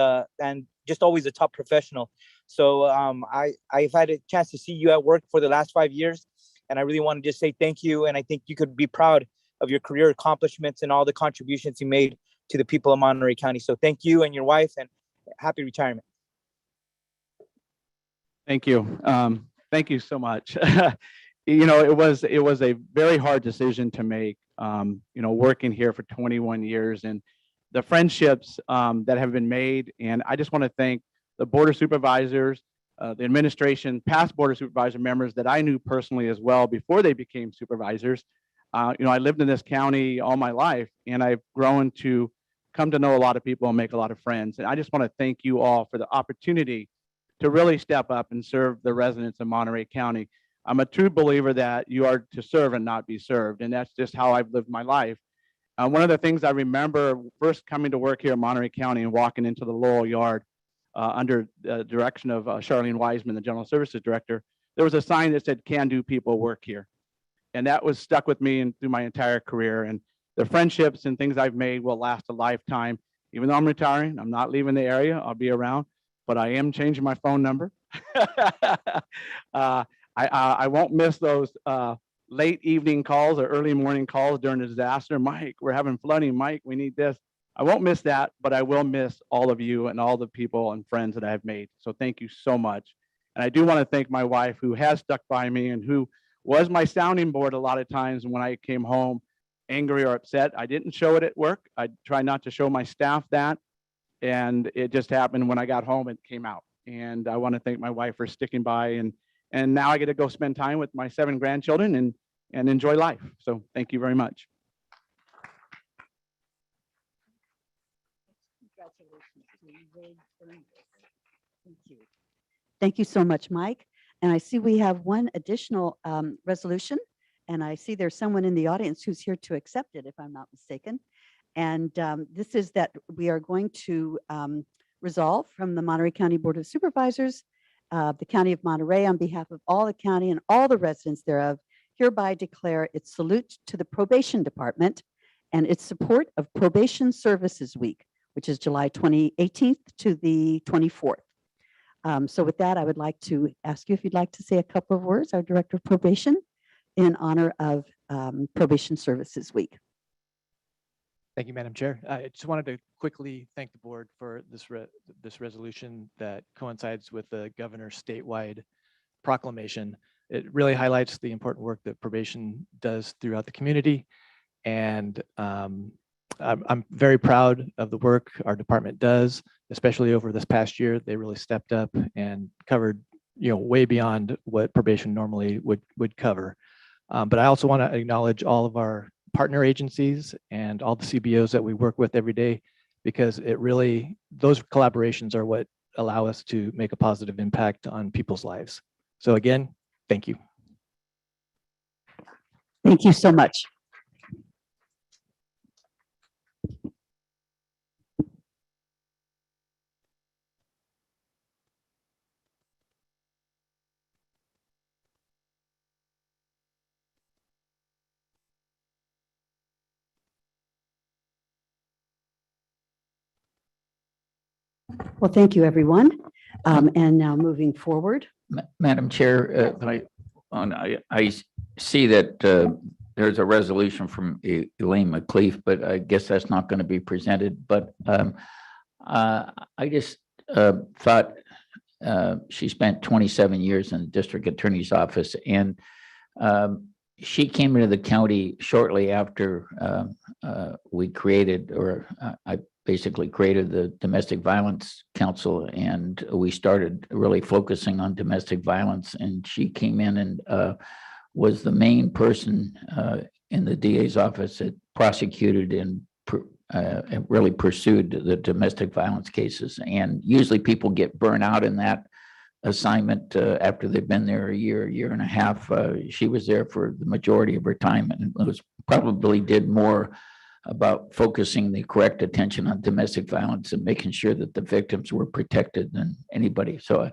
just always a top professional. So I've had a chance to see you at work for the last 5 years, and I really want to just say thank you. And I think you could be proud of your career accomplishments and all the contributions you made to the people of Monterey County. So thank you and your wife, and happy retirement. Thank you. Thank you so much. It was a very hard decision to make, working here for 21 years, and the friendships that have been made. And I just want to thank the Board of Supervisors, the administration, past Board of Supervisor members that I knew personally as well before they became supervisors. I lived in this county all my life, and I've grown to come to know a lot of people and make a lot of friends. And I just want to thank you all for the opportunity to really step up and serve the residents of Monterey County. I'm a true believer that you are to serve and not be served. And that's just how I've lived my life. One of the things I remember first coming to work here in Monterey County and walking into the Lowell Yard under the direction of Charlene Wiseman, the General Services Director, there was a sign that said, "Can do people work here?" And that was stuck with me and through my entire career. And the friendships and things I've made will last a lifetime. Even though I'm retiring, I'm not leaving the area. I'll be around, but I am changing my phone number. I won't miss those late evening calls or early morning calls during a disaster. Mike, we're having flooding. Mike, we need this. I won't miss that, but I will miss all of you and all the people and friends that I've made. So thank you so much. And I do want to thank my wife, who has stuck by me and who was my sounding board a lot of times when I came home angry or upset. I didn't show it at work. I try not to show my staff that. And it just happened when I got home, it came out. And I want to thank my wife for sticking by. And now I get to go spend time with my 7 grandchildren and enjoy life. So thank you very much. Thank you so much, Mike. And I see we have one additional resolution, and I see there's someone in the audience who's here to accept it, if I'm not mistaken. And this is that we are going to resolve from the Monterey County Board of Supervisors, the County of Monterey, on behalf of all the county and all the residents thereof, hereby declare its salute to the Probation Department and its support of Probation Services Week, which is July 18th to the 24th. So with that, I would like to ask you if you'd like to say a couple of words, our Director of Probation, in honor of Probation Services Week. Thank you, Madam Chair. I just wanted to quickly thank the board for this resolution that coincides with the governor's statewide proclamation. It really highlights the important work that probation does throughout the community. And I'm very proud of the work our department does, especially over this past year. They really stepped up and covered, way beyond what probation normally would cover. But I also want to acknowledge all of our partner agencies and all the CBOs that we work with every day, because those collaborations are what allow us to make a positive impact on people's lives. So again, thank you. Thank you so much. Well, thank you, everyone. And now moving forward. Madam Chair, I see that there's a resolution from Elaine McLeaf, but I guess that's not going to be presented. But I just thought she spent 27 years in the district attorney's office, and she came into the county shortly after we created, or I basically created the Domestic Violence Council, and we started really focusing on domestic violence. And she came in and was the main person in the DA's office that prosecuted and really pursued the domestic violence cases. And usually people get burnt out in that assignment after they've been there a year and a half. She was there for the majority of her time, and probably did more about focusing the correct attention on domestic violence and making sure that the victims were protected than anybody. So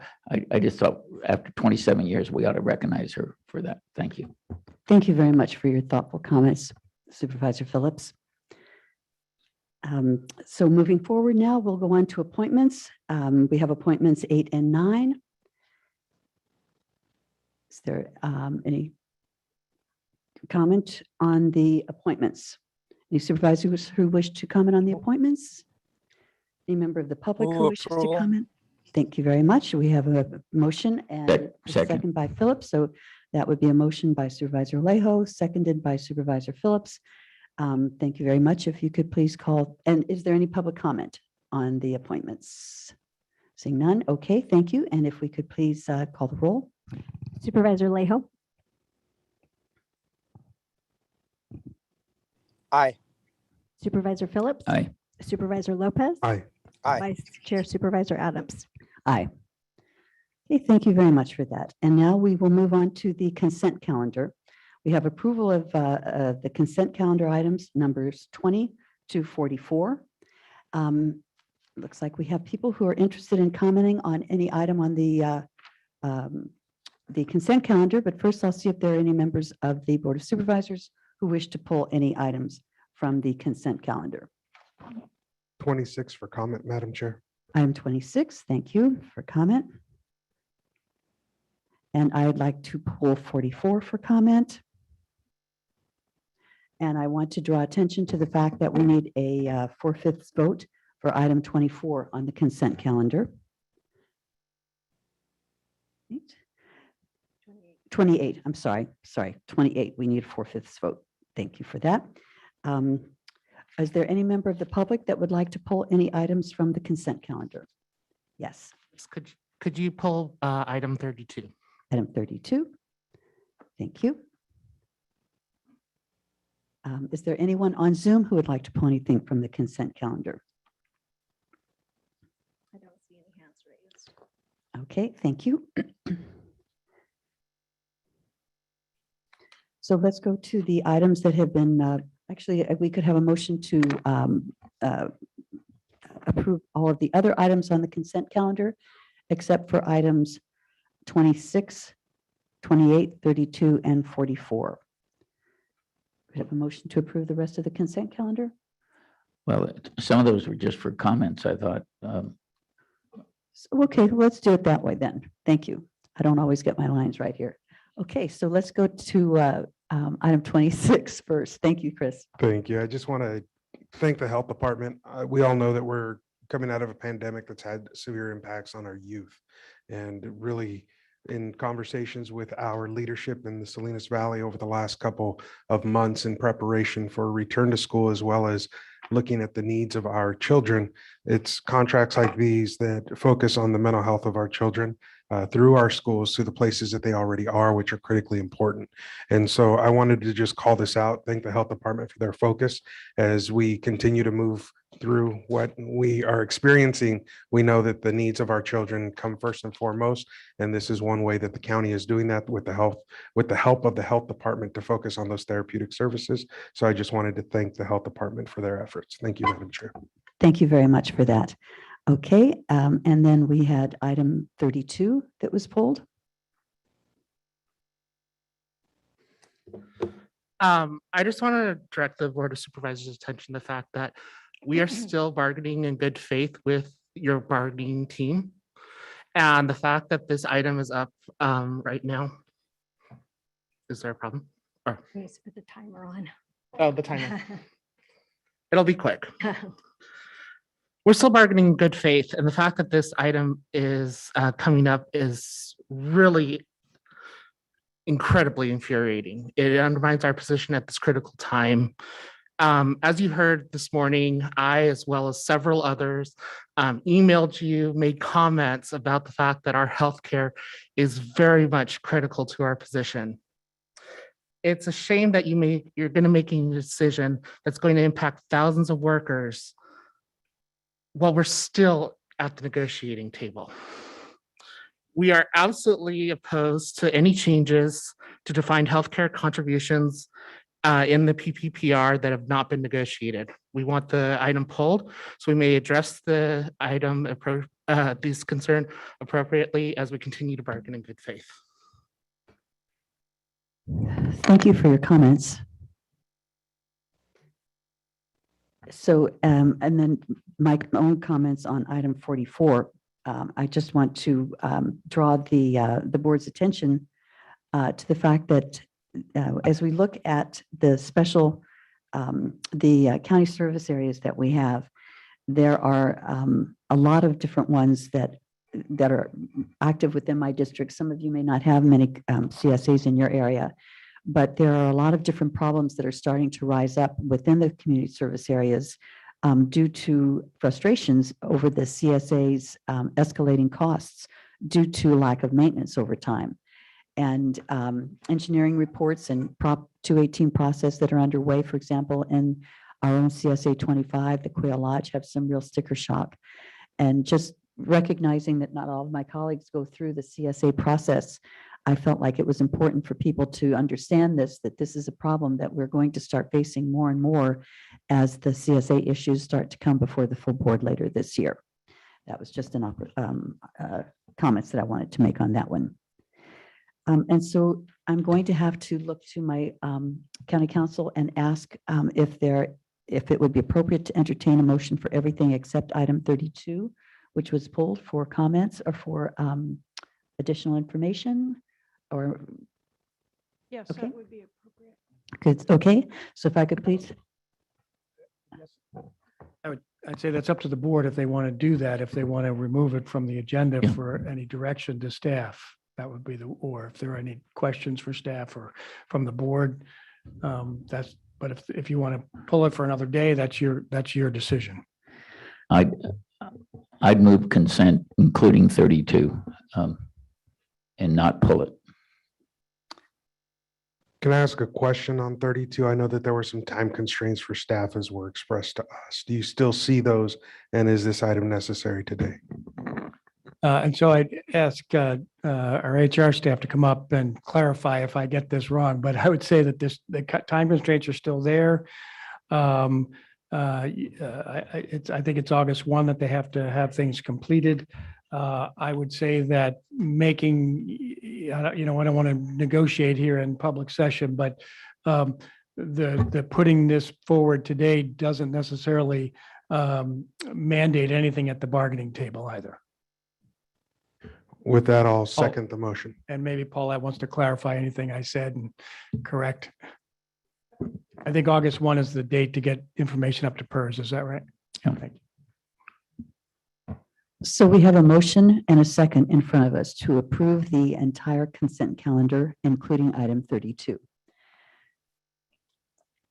I just thought after 27 years, we ought to recognize her for that. Thank you. Thank you very much for your thoughtful comments, Supervisor Phillips. So moving forward now, we'll go on to appointments. We have appointments 8 and 9. Is there any comment on the appointments? Any supervisors who wish to comment on the appointments? Any member of the public who wishes to comment? Thank you very much. We have a motion and a second by Phillips. So that would be a motion by Supervisor Alejo, seconded by Supervisor Phillips. Thank you very much. If you could please call, and is there any public comment on the appointments? Seeing none. Okay, thank you. And if we could please call the roll. Supervisor Alejo. Aye. Supervisor Phillips. Aye. Supervisor Lopez. Aye. Aye. Vice Chair Supervisor Adams. Aye. Okay, thank you very much for that. And now we will move on to the consent calendar. We have approval of the consent calendar items numbers 20 to 44. Looks like we have people who are interested in commenting on any item on the consent calendar, but first I'll see if there are any members of the Board of Supervisors who wish to pull any items from the consent calendar. 26 for comment, Madam Chair. Item 26, thank you for comment. And I'd like to pull 44 for comment. And I want to draw attention to the fact that we need a 4/5 vote for item 24 on the consent calendar. 28, I'm sorry, 28. We need a 4/5 vote. Thank you for that. Is there any member of the public that would like to pull any items from the consent calendar? Yes. Could you pull item 32? Item 32. Thank you. Is there anyone on Zoom who would like to pull anything from the consent calendar? I don't see any hands raised. Okay, thank you. So let's go to the items that have been, actually, we could have a motion to approve all of the other items on the consent calendar, except for items 26, 28, 32, and 44. We have a motion to approve the rest of the consent calendar. Well, some of those were just for comments, I thought. Okay, let's do it that way then. Thank you. I don't always get my lines right here. Okay, so let's go to item 26 first. Thank you, Chris. Thank you. I just want to thank the health department. We all know that we're coming out of a pandemic that's had severe impacts on our youth. And really, in conversations with our leadership in the Salinas Valley over the last couple of months in preparation for return to school, as well as looking at the needs of our children, it's contracts like these that focus on the mental health of our children through our schools to the places that they already are, which are critically important. And so I wanted to just call this out, thank the health department for their focus as we continue to move through what we are experiencing. We know that the needs of our children come first and foremost, and this is one way that the county is doing that with the help of the health department to focus on those therapeutic services. So I just wanted to thank the health department for their efforts. Thank you, Madam Chair. Thank you very much for that. Okay, and then we had item 32 that was pulled. I just want to direct the Board of Supervisors' attention to the fact that we are still bargaining in good faith with your bargaining team. And the fact that this item is up right now, is there a problem? Or, Please put the timer on. oh, the timer. It'll be quick. We're still bargaining in good faith, and the fact that this item is coming up is really incredibly infuriating. It undermines our position at this critical time. As you heard this morning, I, as well as several others, emailed you, made comments about the fact that our healthcare is very much critical to our position. It's a shame that you're going to make a decision that's going to impact thousands of workers while we're still at the negotiating table. We are absolutely opposed to any changes to defined healthcare contributions in the PPPR that have not been negotiated. We want the item pulled so we may address the item, these concern appropriately as we continue to bargain in good faith. Thank you for your comments. So, and then my own comments on item 44. I just want to draw the board's attention to the fact that as we look at the special, the county service areas that we have, there are a lot of different ones that are active within my district. Some of you may not have many CSAs in your area, but there are a lot of different problems that are starting to rise up within the community service areas due to frustrations over the CSA's escalating costs due to lack of maintenance over time. And engineering reports and Prop 218 process that are underway, for example, in our own CSA 25, the Quail Lodge, have some real sticker shock. And just recognizing that not all of my colleagues go through the CSA process, I felt like it was important for people to understand this, that this is a problem that we're going to start facing more and more as the CSA issues start to come before the full board later this year. That was just an comments that I wanted to make on that one. And so I'm going to have to look to my county council and ask if it would be appropriate to entertain a motion for everything except item 32, which was pulled for comments or for additional information. Or yes, okay. that would be appropriate. Good. Okay. So if I could please. I'd say that's up to the board if they want to do that, if they want to remove it from the agenda Yeah. for any direction to staff. That would be or if there are any questions for staff or from the board, but if you want to pull it for another day, that's your decision. I'd move consent, including 32, and not pull it. Can I ask a question on 32? I know that there were some time constraints for staff as were expressed to us. Do you still see those? And is this item necessary today? And so I'd ask our HR staff to come up and clarify if I get this wrong, but I would say that the time constraints are still there. I think it's August 1 that they have to have things completed. I would say that I don't want to negotiate here in public session, but the putting this forward today doesn't necessarily mandate anything at the bargaining table either. With that, I'll second the motion. And maybe Paulette wants to clarify anything I said and correct. I think August 1 is the date to get information up to PERS. Is that right? Thank you. So we have a motion and a second in front of us to approve the entire consent calendar, including item 32.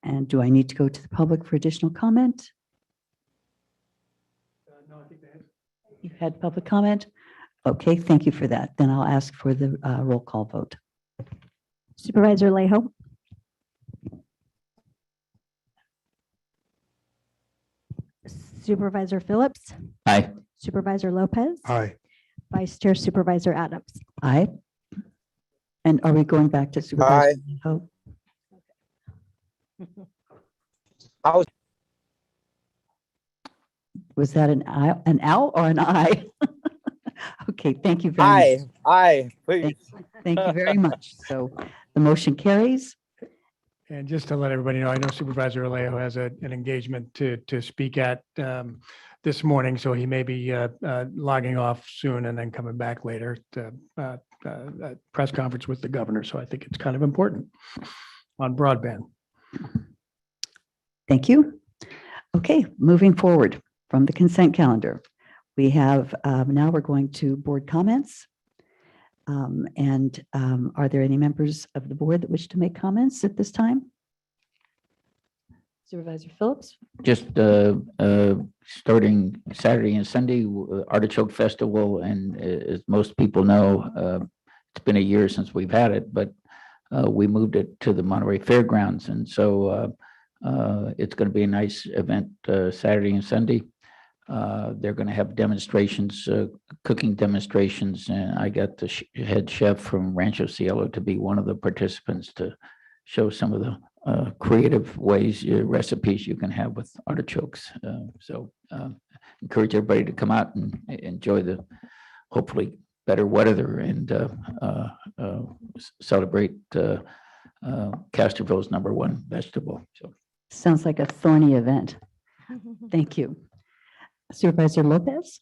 And do I need to go to the public for additional comment? No, I think they have. You had public comment? Okay, thank you for that. Then I'll ask for the roll call vote. Supervisor Leho, Supervisor Phillips, Aye. Supervisor Lopez, Aye. Vice Chair Supervisor Adams. Aye. And are we going back to Supervisor Leho? Was that an ow or an I? Okay, thank you very much. Aye, please. Thank you very much. So the motion carries. And just to let everybody know, I know Supervisor Alejo has an engagement to speak at this morning, so he may be logging off soon and then coming back later to a press conference with the governor. So I think it's kind of important on broadband. Thank you. Okay, moving forward from the consent calendar, we have now we're going to board comments. Are there any members of the board that wish to make comments at this time? Supervisor Phillips? Just starting Saturday and Sunday, Artichoke Festival, and as most people know, it's been a year since we've had it, but we moved it to the Monterey Fairgrounds, and so it's going to be a nice event Saturday and Sunday. They're going to have demonstrations, cooking demonstrations, and I got the head chef from Rancho Cielo to be one of the participants to show some of the creative ways, recipes you can have with artichokes. So encourage everybody to come out and enjoy the hopefully better weather and celebrate Castroville's #1 vegetable. So Sounds like a thorny event. Thank you. Supervisor Lopez?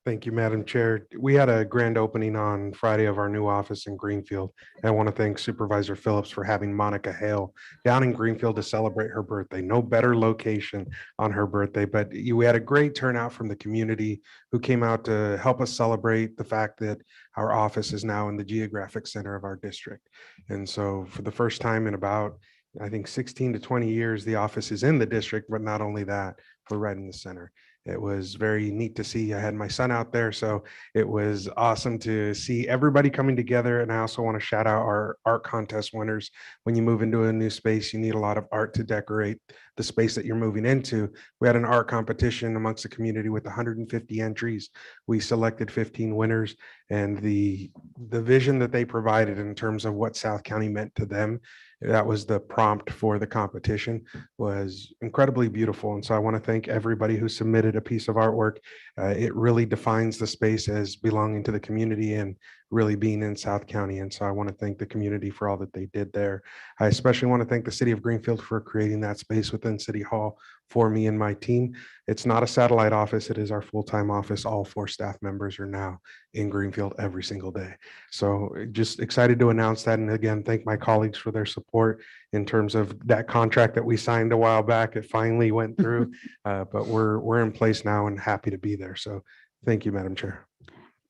Thank you, Madam Chair. We had a grand opening on Friday of our new office in Greenfield. And I want to thank Supervisor Phillips for having Monica Hale down in Greenfield to celebrate her birthday. No better location on her birthday, but we had a great turnout from the community who came out to help us celebrate the fact that our office is now in the geographic center of our district. And so for the first time in about, I think 16 to 20 years, the office is in the district, but not only that, we're right in the center. It was very neat to see. I had my son out there, so it was awesome to see everybody coming together. And I also want to shout out our art contest winners. When you move into a new space, you need a lot of art to decorate the space that you're moving into. We had an art competition amongst the community with 150 entries. We selected 15 winners, and the vision that they provided in terms of what South County meant to them, that was the prompt for the competition, was incredibly beautiful. And so I want to thank everybody who submitted a piece of artwork. It really defines the space as belonging to the community and really being in South County. And so I want to thank the community for all that they did there. I especially want to thank the city of Greenfield for creating that space within City Hall for me and my team. It's not a satellite office. It is our full-time office. All 4 staff members are now in Greenfield every single day. So just excited to announce that. And again, thank my colleagues for their support in terms of that contract that we signed a while back. It finally went through, but we're in place now and happy to be there. So thank you, Madam Chair.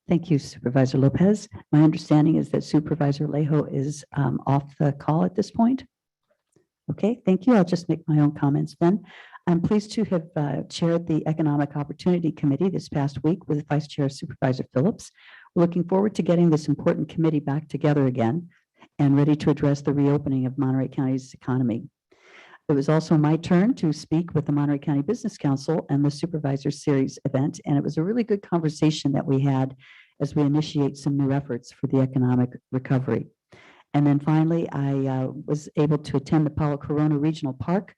Thank you, Supervisor Lopez. My understanding is that Supervisor Leho is off the call at this point. Okay, thank you. I'll just make my own comments then. I'm pleased to have chaired the Economic Opportunity Committee this past week with Vice Chair Supervisor Phillips. We're looking forward to getting this important committee back together again and ready to address the reopening of Monterey County's economy. It was also my turn to speak with the Monterey County Business Council and the Supervisor Series event, and it was a really good conversation that we had as we initiate some new efforts for the economic recovery. And then finally, I was able to attend the Paulo Corona Regional Park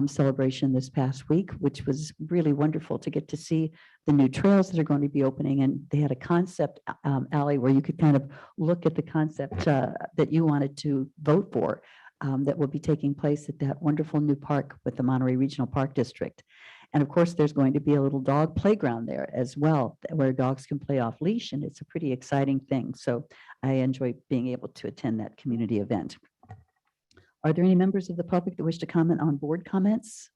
celebration this past week, which was really wonderful to get to see the new trails that are going to be opening. And they had a concept alley where you could kind of look at the concept that you wanted to vote for that will be taking place at that wonderful new park with the Monterey Regional Park District. And of course, there's going to be a little dog playground there as well, where dogs can play off leash, and it's a pretty exciting thing. So I enjoy being able to attend that community event. Are there any members of the public that wish to comment on board comments?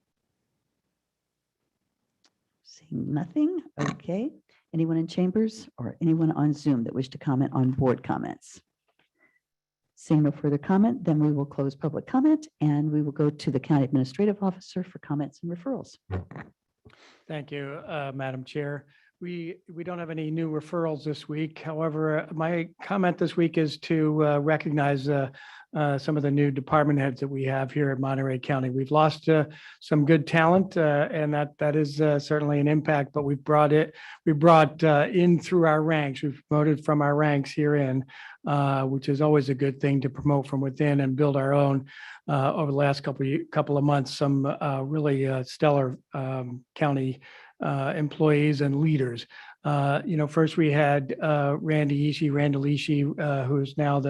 Seeing nothing. Okay. Anyone in chambers or anyone on Zoom that wish to comment on board comments? Seeing no further comment, then we will close public comment and we will go to the County Administrative Officer for comments and referrals. Thank you, Madam Chair. We don't have any new referrals this week. However, my comment this week is to recognize some of the new department heads that we have here at Monterey County. We've lost some good talent, and that is certainly an impact. But we brought in through our ranks. We've promoted from our ranks here in, which is always a good thing to promote from within and build our own. Over the last couple of months, some really stellar county employees and leaders. First we had Randall Ishii, who's now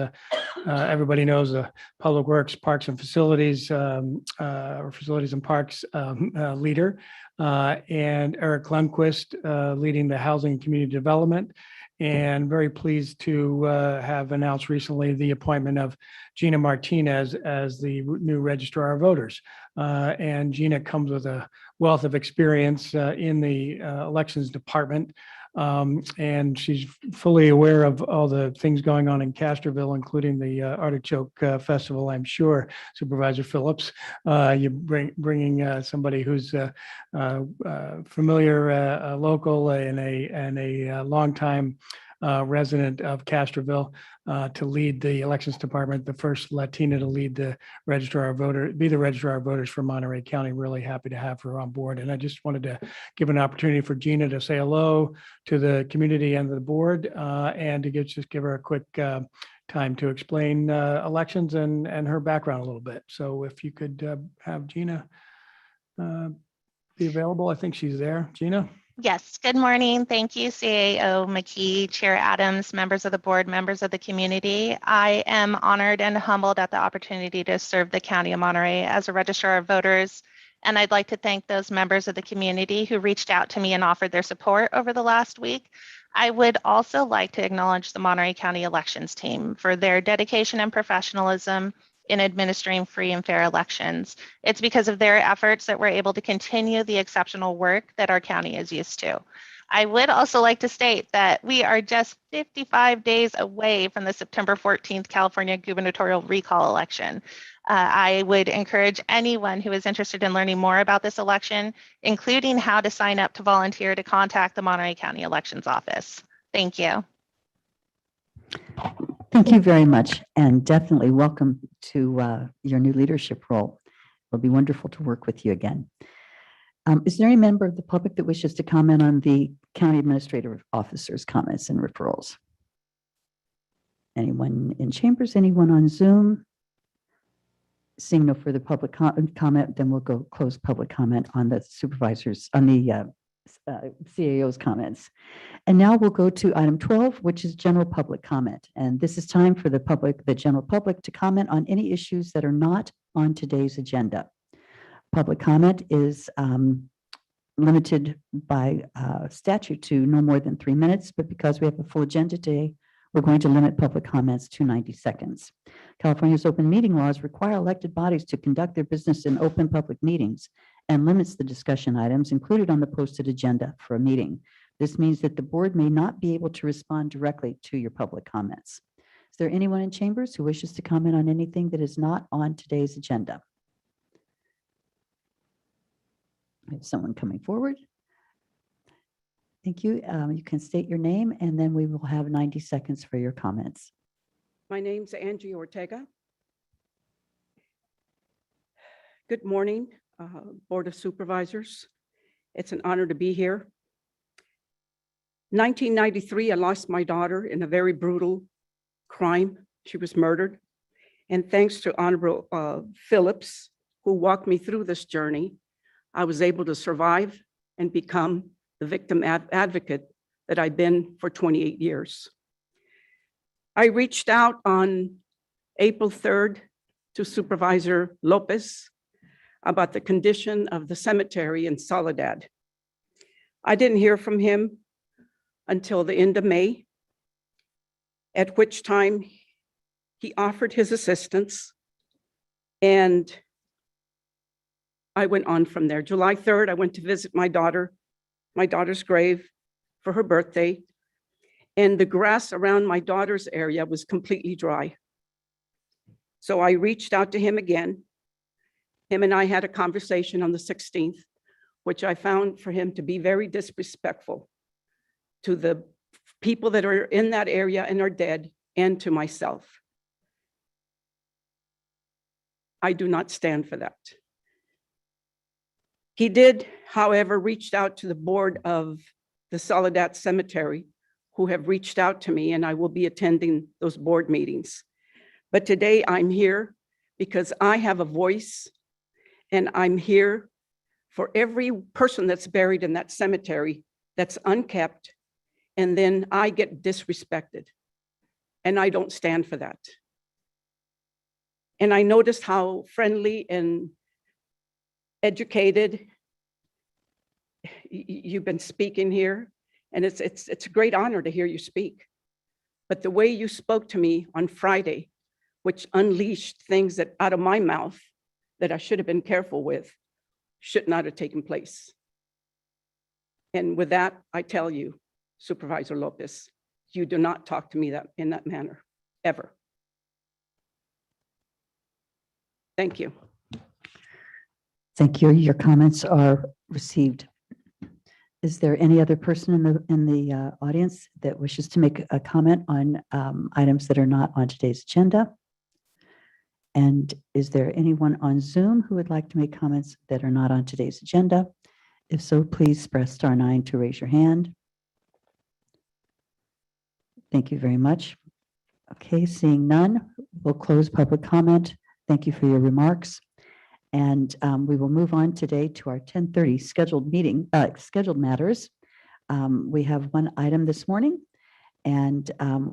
everybody knows the Public Works, Parks and Facilities, or Facilities and Parks leader, and Eric Lundquist leading the Housing and Community Development. And very pleased to have announced recently the appointment of Gina Martinez as the new Registrar of Voters. And Gina comes with a wealth of experience in the elections department. And she's fully aware of all the things going on in Castroville, including the Artichoke Festival. I'm sure, Supervisor Phillips, you bringing somebody who's familiar, local, and a longtime resident of Castroville to lead the elections department, the first Latina to lead the Registrar of Voters, be the Registrar of Voters for Monterey County. Really happy to have her on board. And I just wanted to give an opportunity for Gina to say hello to the community and the board, and to just give her a quick time to explain elections and her background a little bit. So if you could have Gina be available. I think she's there. Gina? Yes, good morning. Thank you, CAO McKee, Chair Adams, members of the board, members of the community. I am honored and humbled at the opportunity to serve the County of Monterey as a Registrar of Voters. And I'd like to thank those members of the community who reached out to me and offered their support over the last week. I would also like to acknowledge the Monterey County elections team for their dedication and professionalism in administering free and fair elections. It's because of their efforts that we're able to continue the exceptional work that our county is used to. I would also like to state that we are just 55 days away from the September 14th California gubernatorial recall election. I would encourage anyone who is interested in learning more about this election, including how to sign up to volunteer, to contact the Monterey County Elections Office. Thank you. Thank you very much, and definitely welcome to your new leadership role. It'll be wonderful to work with you again. Is there any member of the public that wishes to comment on the County Administrative Officer's comments and referrals? Anyone in chambers, anyone on Zoom? Seeing no further public comment, then we'll go close public comment on the supervisors, on the CAO's comments. And now we'll go to item 12, which is general public comment. And this is time for the general public to comment on any issues that are not on today's agenda. Public comment is limited by statute to no more than 3 minutes, but because we have a full agenda today, we're going to limit public comments to 90 seconds. California's open meeting laws require elected bodies to conduct their business in open public meetings and limits the discussion items included on the posted agenda for a meeting. This means that the board may not be able to respond directly to your public comments. Is there anyone in chambers who wishes to comment on anything that is not on today's agenda? I have someone coming forward. Thank you. You can state your name and then we will have 90 seconds for your comments. My name's Angie Ortega. Good morning, Board of Supervisors. It's an honor to be here. 1993, I lost my daughter in a very brutal crime. She was murdered. And thanks to Honorable Phillips, who walked me through this journey, I was able to survive and become the victim advocate that I've been for 28 years. I reached out on April 3rd, to Supervisor Lopez about the condition of the cemetery in Soledad. I didn't hear from him until the end of May, at which time he offered his assistance, and I went on from there. July 3rd, I went to visit my daughter's grave for her birthday, and the grass around my daughter's area was completely dry. So I reached out to him again. Him and I had a conversation on the 16th, which I found for him to be very disrespectful to the people that are in that area and are dead, and to myself. I do not stand for that. He did, however, reached out to the board of the Soledad Cemetery, who have reached out to me, and I will be attending those board meetings. But today I'm here because I have a voice, and I'm here for every person that's buried in that cemetery that's unkept, and then I get disrespected, and I don't stand for that. And I noticed how friendly and educated you've been speaking here, and it's a great honor to hear you speak. But the way you spoke to me on Friday, which unleashed things that out of my mouth that I should have been careful with, should not have taken place. And with that, I tell you, Supervisor Lopez, you do not talk to me in that manner, ever. Thank you. Thank you. Your comments are received. Is there any other person in the audience that wishes to make a comment on items that are not on today's agenda? And is there anyone on Zoom who would like to make comments that are not on today's agenda? If so, please press *9 to raise your hand. Thank you very much. Okay, seeing none, we'll close public comment. Thank you for your remarks. And we will move on today to our 10:30 scheduled matters. We have one item this morning, and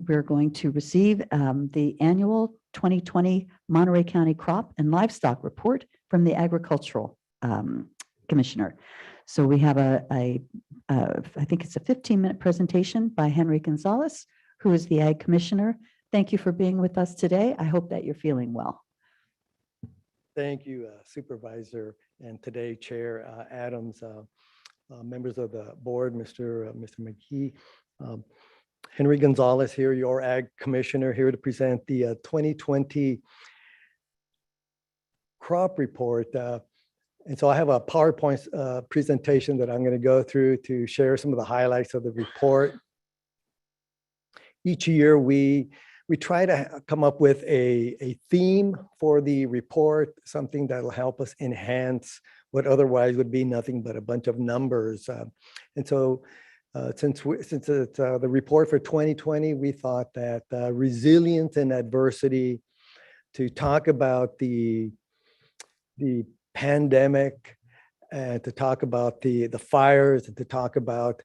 we're going to receive the annual 2020 Monterey County Crop and Livestock Report from the Agricultural Commissioner. So we have I think it's a 15-minute presentation by Henry Gonzalez, who is the Ag Commissioner. Thank you for being with us today. I hope that you're feeling well. Thank you, Supervisor, and today Chair Adams, members of the board, Mr. McKee. Henry Gonzalez here, your Ag Commissioner, here to present the 2020 crop report. And so I have a PowerPoint presentation that I'm going to go through to share some of the highlights of the report. Each year we try to come up with a theme for the report, something that'll help us enhance what otherwise would be nothing but a bunch of numbers. And so since it's the report for 2020, we thought that resilience and adversity, to talk about the pandemic, and to talk about the fires, and to talk about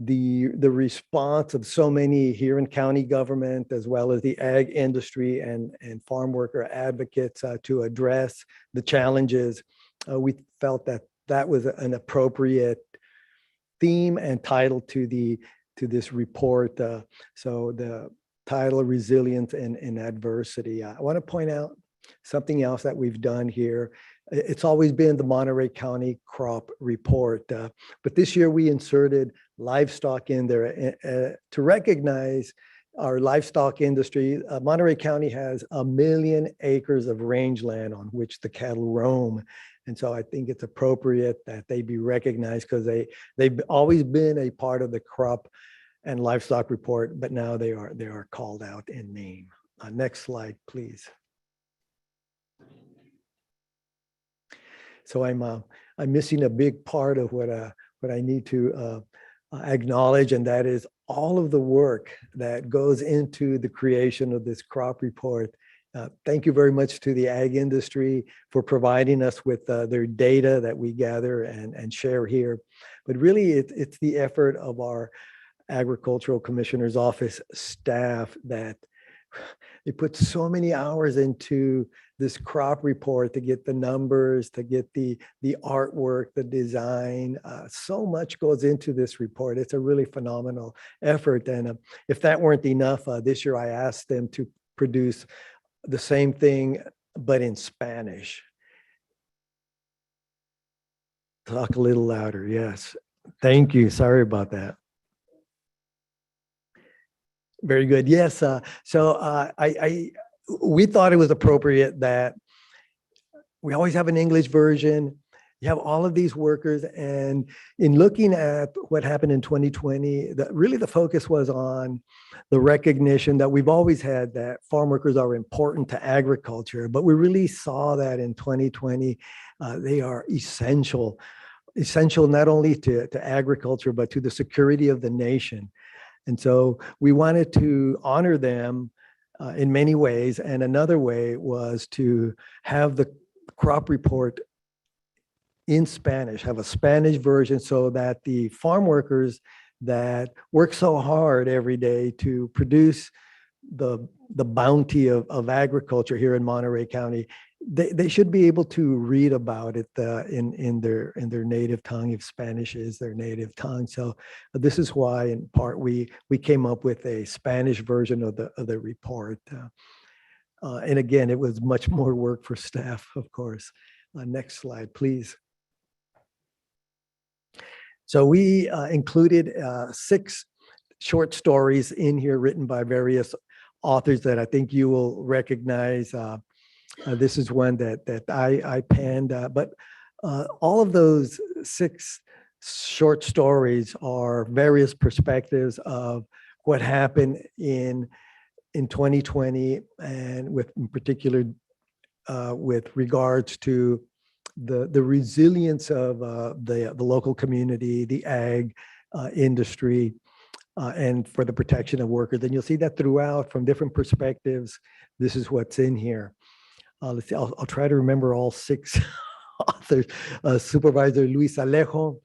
the response of so many here in county government, as well as the ag industry and farm worker advocates to address the challenges. We felt that that was an appropriate theme and title to this report. So the title, Resilience in Adversity. I want to point out something else that we've done here. It's always been the Monterey County Crop Report, but this year we inserted livestock in there to recognize our livestock industry. Monterey County has 1 million acres of rangeland on which the cattle roam. And so I think it's appropriate that they be recognized, because they've always been a part of the crop and livestock report, but now they are called out in name. Next slide, please. So I'm missing a big part of what I need to acknowledge, and that is all of the work that goes into the creation of this crop report. Thank you very much to the ag industry for providing us with their data that we gather and share here. But really, it's the effort of our Agricultural Commissioner's Office staff that They put so many hours into this crop report to get the numbers, to get the artwork, the design. So much goes into this report. It's a really phenomenal effort. And if that weren't enough, this year I asked them to produce the same thing, but in Spanish. Talk a little louder. Yes. Thank you. Sorry about that. Very good. Yes. We thought it was appropriate that we always have an English version. You have all of these workers, and in looking at what happened in 2020, really the focus was on the recognition that we've always had that farm workers are important to agriculture, but we really saw that in 2020, they are essential not only to agriculture, but to the security of the nation. And so we wanted to honor them in many ways. And another way was to have the crop report in Spanish, have a Spanish version so that the farm workers that work so hard every day to produce the bounty of agriculture here in Monterey County, they should be able to read about it in their native tongue, if Spanish is their native tongue. So this is why, in part, we came up with a Spanish version of the report. And again, it was much more work for staff, of course. Next slide, please. So we included 6 short stories in here written by various authors that I think you will recognize. This is one that I penned, but all of those 6 short stories are various perspectives of what happened in 2020, and in particular with regards to the resilience of the local community, the ag industry, and for the protection of workers. And you'll see that throughout from different perspectives. This is what's in here. Let's see, I'll try to remember all 6 authors. Supervisor Luis Alejo,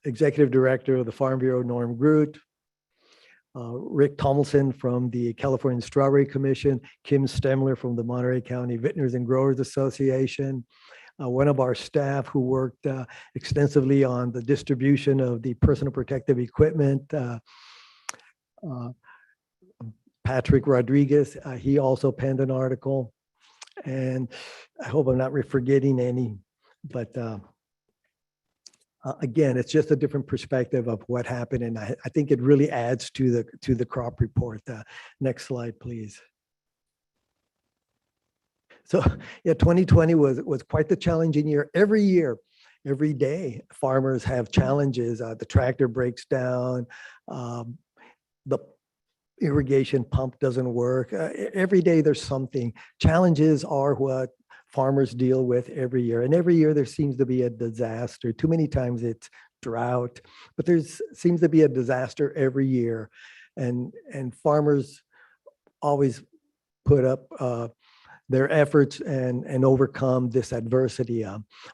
Executive Director of the Farm Bureau, Norm Groot, Rick Tomlinson from the California Strawberry Commission, Kim Stemler from the Monterey County Vintners and Growers Association, one of our staff who worked extensively on the distribution of the personal protective equipment, Patrick Rodriguez, he also penned an article. And I hope I'm not forgetting any, but again, it's just a different perspective of what happened, and I think it really adds to the crop report. Next slide, please. So yeah, 2020 was quite the challenging year. Every year, every day, farmers have challenges. The tractor breaks down, the irrigation pump doesn't work. Every day there's something. Challenges are what farmers deal with every year. And every year there seems to be a disaster. Too many times it's drought, but seems to be a disaster every year. And farmers always put up their efforts and overcome this adversity.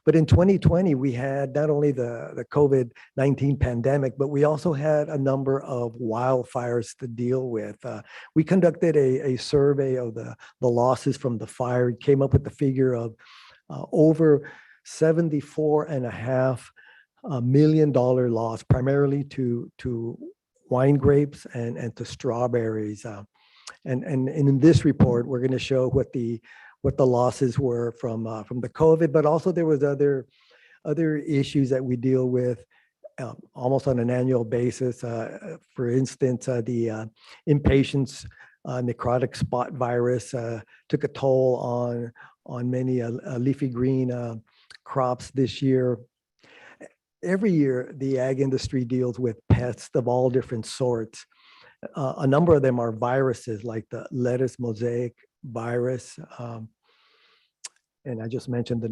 But in 2020, we had not only the COVID-19 pandemic, but we also had a number of wildfires to deal with. We conducted a survey of the losses from the fire. It came up with the figure of over $74.5 million loss, primarily to wine grapes and to strawberries. And in this report, we're going to show what the losses were from the COVID, but also there was other issues that we deal with almost on an annual basis. For instance, the impatiens necrotic spot virus took a toll on many leafy green crops this year. Every year, the ag industry deals with pests of all different sorts. A number of them are viruses like the lettuce mosaic virus. And I just mentioned the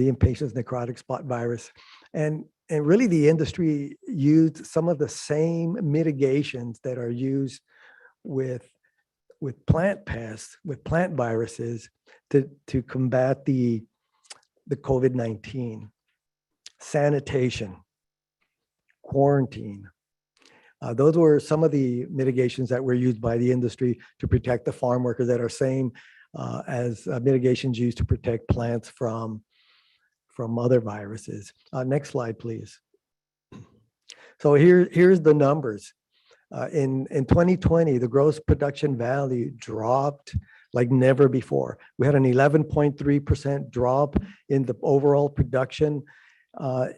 impatiens necrotic spot virus. And really the industry used some of the same mitigations that are used with plant pests, with plant viruses to combat the COVID-19. Sanitation, quarantine, Those were some of the mitigations that were used by the industry to protect the farm workers that are same as mitigations used to protect plants from other viruses. Next slide, please. So here's the numbers. In 2020, the gross production value dropped like never before. We had an 11.3% drop in the overall production.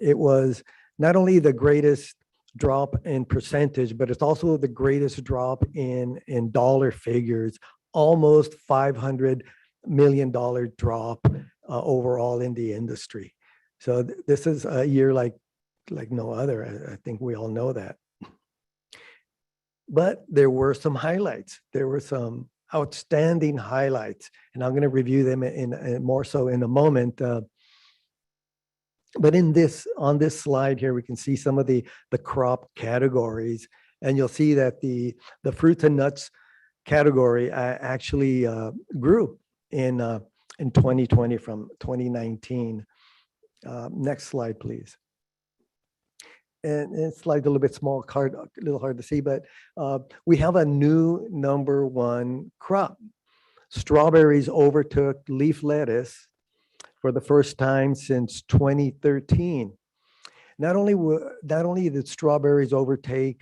It was not only the greatest drop in percentage, but it's also the greatest drop in dollar figures, almost $500 million drop overall in the industry. So this is a year like no other. I think we all know that. But there were some highlights. There were some outstanding highlights, and I'm going to review them in more so in a moment. But on this slide here, we can see some of the crop categories, and you'll see that the fruits and nuts category actually grew in 2020 from 2019. Next slide, please. And it's like a little bit small, a little hard to see, but we have a new number one crop. Strawberries overtook leaf lettuce for the first time since 2013. Not only did strawberries overtake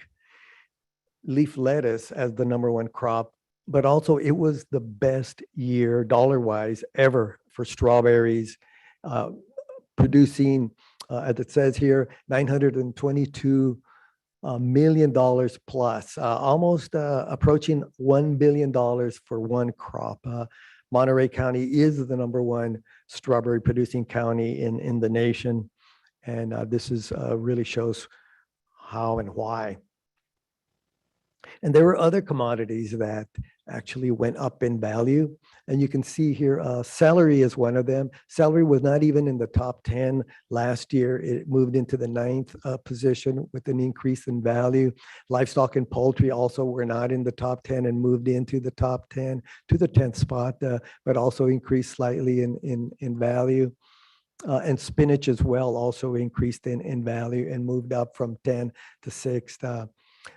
leaf lettuce as the number one crop, but also it was the best year dollar-wise ever for strawberries, producing, as it says here, $922 million plus, almost approaching $1 billion for one crop. Monterey County is the number one strawberry producing county in the nation. And this is really shows how and why. And there were other commodities that actually went up in value. And you can see here, celery is one of them. Celery was not even in the top 10 last year. It moved into the 9th position with an increase in value. Livestock and poultry also were not in the top 10 and moved into the top 10 to the 10th spot, but also increased slightly in value. And spinach as well also increased in value and moved up from 10 to 6th.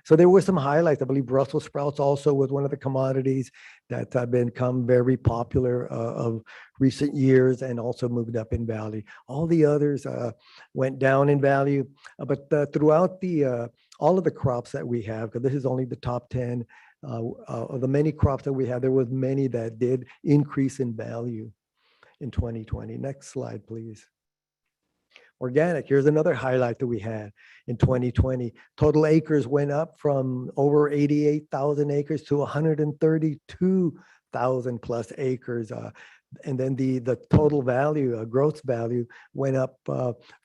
So there were some highlights. I believe Brussels sprouts also was one of the commodities that have become very popular of recent years and also moved up in value. All the others went down in value, but throughout all of the crops that we have, because this is only the top 10 of the many crops that we have, there was many that did increase in value in 2020. Next slide, please. Organic, here's another highlight that we had in 2020. Total acres went up from over 88,000 acres to 132,000 plus acres. And then the total value, gross value, went up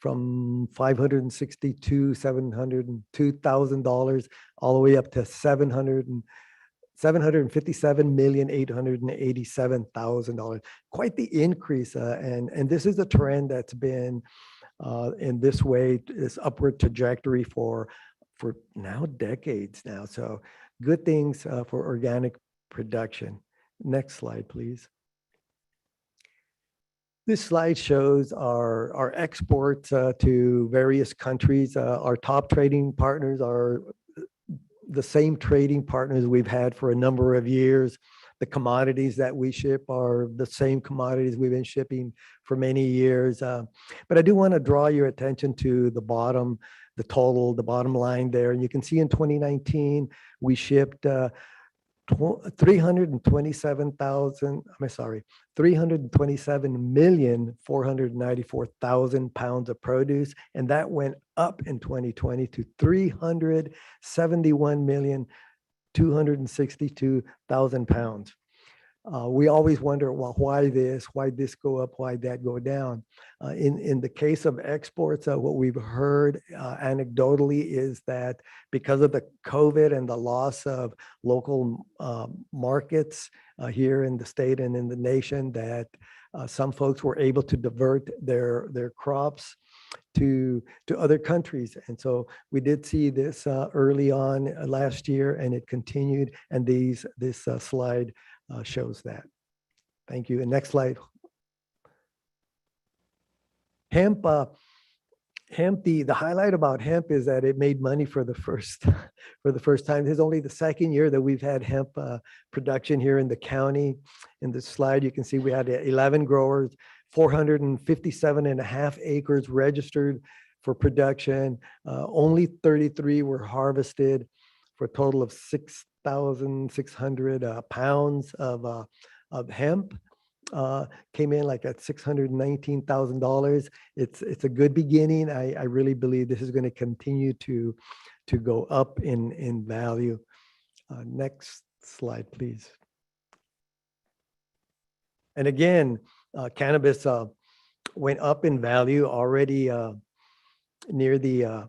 from $702,000 all the way up to $757,887,000. Quite the increase, and this is a trend that's been in this way, this upward trajectory for now decades now. So good things for organic production. Next slide, please. This slide shows our exports to various countries. Our top trading partners are the same trading partners we've had for a number of years. The commodities that we ship are the same commodities we've been shipping for many years. But I do want to draw your attention to the bottom, the bottom line there. And you can see in 2019, we shipped 327,494,000 pounds of produce. And that went up in 2020 to 371,262,000 pounds. We always wonder, well, why this go up, why that go down? In the case of exports, what we've heard anecdotally is that because of the COVID and the loss of local markets here in the state and in the nation, that some folks were able to divert their crops to other countries. And so we did see this early on last year, and it continued. And this slide shows that. Thank you. And next slide. Hemp Hemp, the highlight about hemp is that it made money for the first for the first time. This is only the second year that we've had hemp production here in the county. In this slide, you can see we had 11 growers, 457.5 acres registered for production. Only 33 were harvested for a total of 6,600 pounds of hemp. Came in like at $619,000. It's a good beginning. I really believe this is going to continue to go up in value. Next slide, please. And again, cannabis went up in value already near the